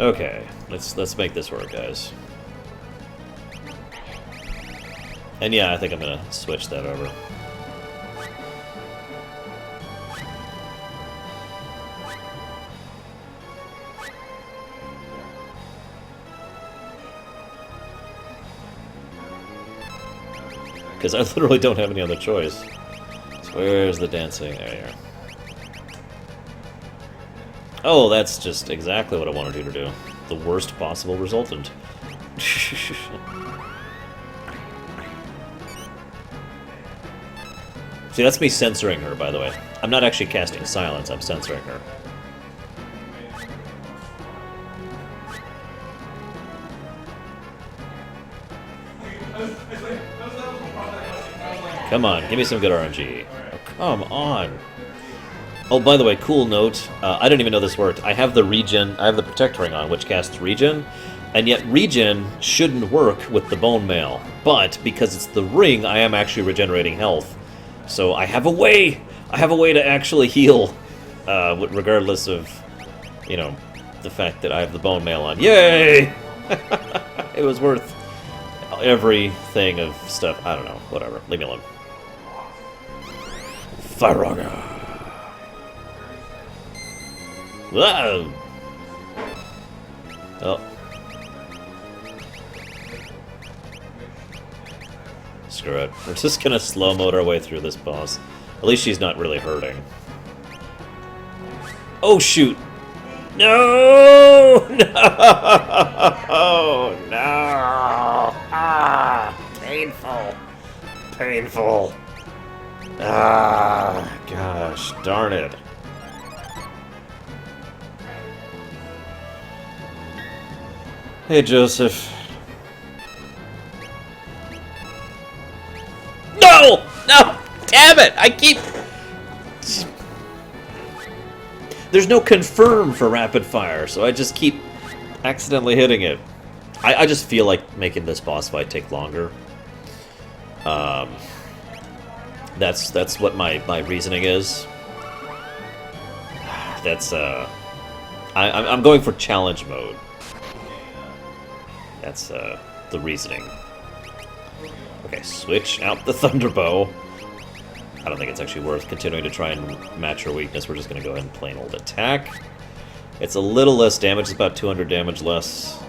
Okay, let's make this work, guys. And yeah, I think I'm gonna switch that over. Because I literally don't have any other choice. So where's the dancing? There you are. Oh, that's just exactly what I wanted you to do. The worst possible resultant. See, that's me censoring her, by the way. I'm not actually casting silence, I'm censoring her. Come on, give me some good RNG. Oh, come on. Oh, by the way, cool note. I didn't even know this worked. I have the regen. I have the Protect Ring on, which casts regen, and yet regen shouldn't work with the bone mail. But because it's the ring, I am actually regenerating health. So I have a way. I have a way to actually heal, regardless of, you know, the fact that I have the bone mail on. Yay! It was worth everything of stuff. I don't know. Whatever. Leave me alone. Firaga. Whoa! Oh. Screw it. We're just gonna slow-mo our way through this boss. At least she's not really hurting. Oh, shoot! No! No! No! Ah! Painful! Painful! Ah! Gosh, darn it. Hey, Joseph. No! No! Damn it! I keep... There's no confirm for rapid fire, so I just keep accidentally hitting it. I just feel like making this boss fight take longer. That's what my reasoning is. That's I'm going for challenge mode. That's the reasoning. Okay, switch out the Thunderbow. I don't think it's actually worth continuing to try and match her weakness. We're just going to go ahead and plain old attack. It's a little less damage. It's about 200 damage less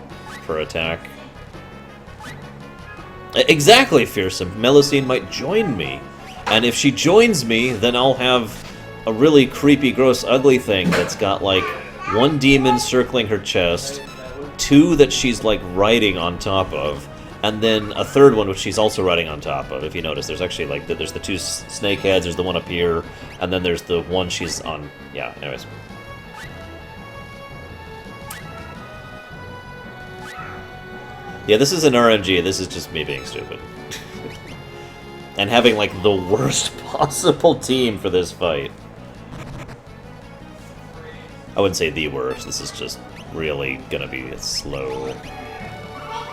per attack. Exactly, Fearsome. Melusine might join me. And if she joins me, then I'll have a really creepy, gross, ugly thing that's got, like, one demon circling her chest, two that she's, like, riding on top of, and then a third one which she's also riding on top of. If you notice, there's actually, like, there's the two snake heads, there's the one up here, and then there's the one she's on. Yeah, anyways. Yeah, this is an RNG, this is just me being stupid. And having, like, the worst possible team for this fight. I wouldn't say the worst, this is just really gonna be slow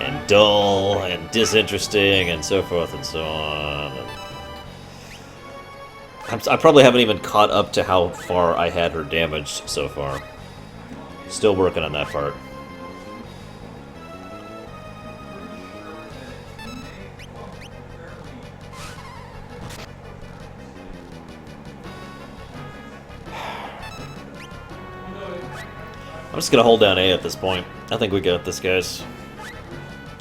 and dull and disinteresting and so forth and so on. And I probably haven't even caught up to how far I had her damaged so far. Still working on that part. I'm just gonna hold down A at this point. I think we got this, guys.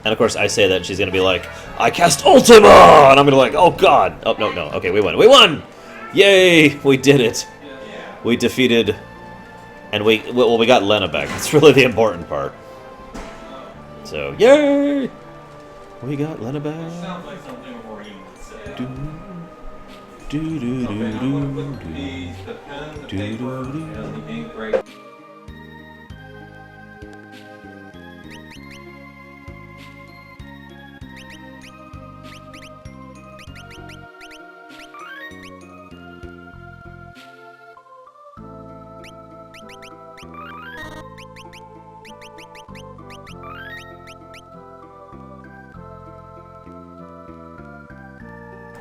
And of course, I say that, and she's gonna be like, "I cast Ultima!" And I'm gonna be like, "Oh God!" Oh no, no. Okay, we won. We won! Yay! We did it. We defeated, and we got Lena back. That's really the important part. So, yay! We got Lena back. Sounds like something a Marine would say. Do do do Okay, do I'm gonna put do the pen, the do, paper, do, do. and the ink right.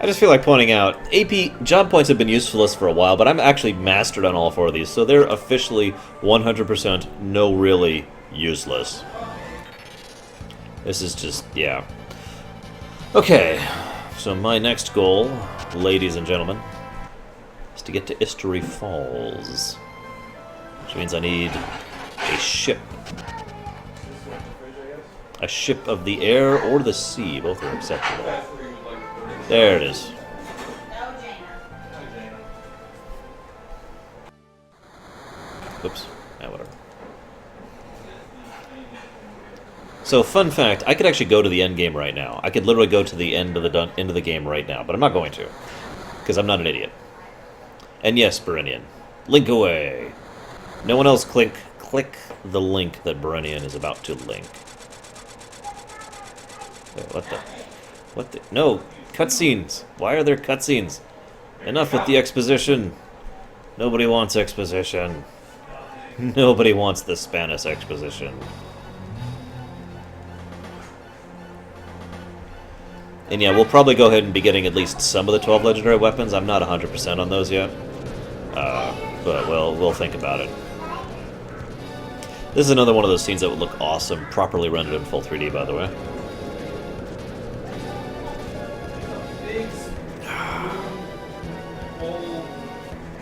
I just feel like pointing out, AP job points have been useful for a while, but I'm actually mastered on all four of these, so they're officially 100% no really useless. This is just, yeah. Okay, so my next goal, ladies and gentlemen, is to get to Istory Falls. Which means I need a ship. A ship of the air or the sea, both are acceptable. That's where you would like to put it. There it is. No, Jaina. Oops. Ah, whatever. So, fun fact, I could actually go to the end game right now. I could literally go to the end of the game right now, but I'm not going to, because I'm not an idiot. And yes, Berenian, link away. No one else click the link that Berenian is about to link. Wait, what the? No, cutscenes. Why are there cutscenes? Enough with the exposition. Nobody wants exposition. Nobody wants the Spanish exposition. And yeah, we'll probably go ahead and be getting at least some of the 12 legendary weapons. I'm not 100% on those yet. But we'll think about it. This is another one of those scenes that would look awesome, properly rendered in full 3D, by the way. Old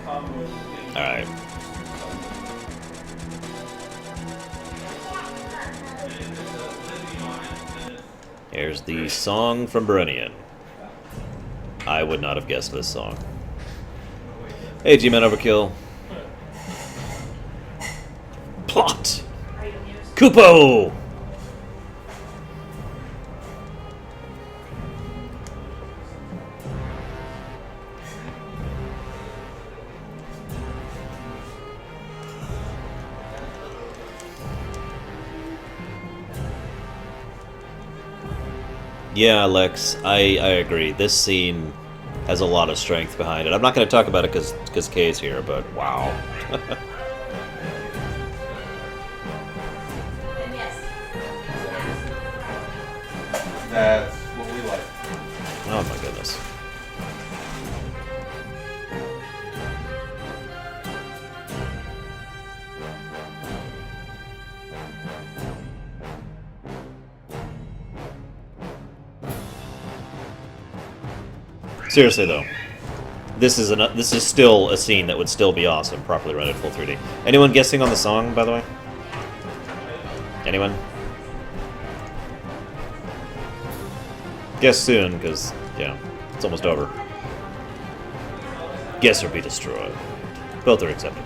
combo. Alright. Here's the song from Berenian. I would not have guessed this song. Hey, G-Man Overkill. Plot! Are you amused? Kupo! Yeah, Lex, I agree. This scene has a lot of strength behind it. I'm not going to talk about it because Kay's here, but wow. And yes. That's what we like. Oh my goodness. Seriously though, this is still a scene that would still be awesome, properly rendered full 3D. Anyone guessing on the song, by the way? Anyone? Guess soon, because, yeah, it's almost over. Guess or be destroyed. Both are accepted.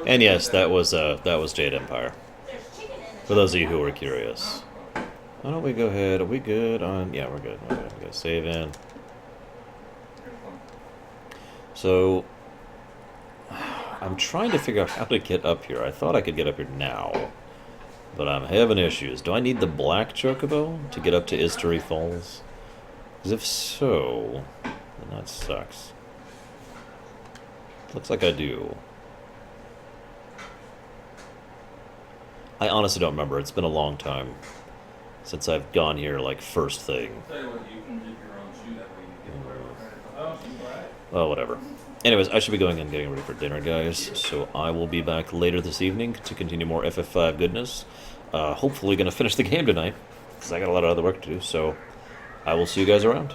And yes, that was Jade Empire. There's chicken in the For those of you who were curious. Why don't we go ahead? Are we good on? Yeah, we're good. We're good. We got save in. So I'm trying to figure out how to get up here. I thought I could get up here now, but I'm having issues. Do I need the black chocobo to get up to Istory Falls? Because if so, then that sucks. Looks like I do. I honestly don't remember. It's been a long time since I've gone here, like, first thing. Tell you what, you can dip your own shoe that way you get wherever. Oh, she's right. Well, whatever. Anyways, I should be going and getting ready for dinner, guys. So I will be back later this evening to continue more FF5 goodness. Hopefully going to finish the game tonight, because I got a lot of other work to do. So I will see you guys around.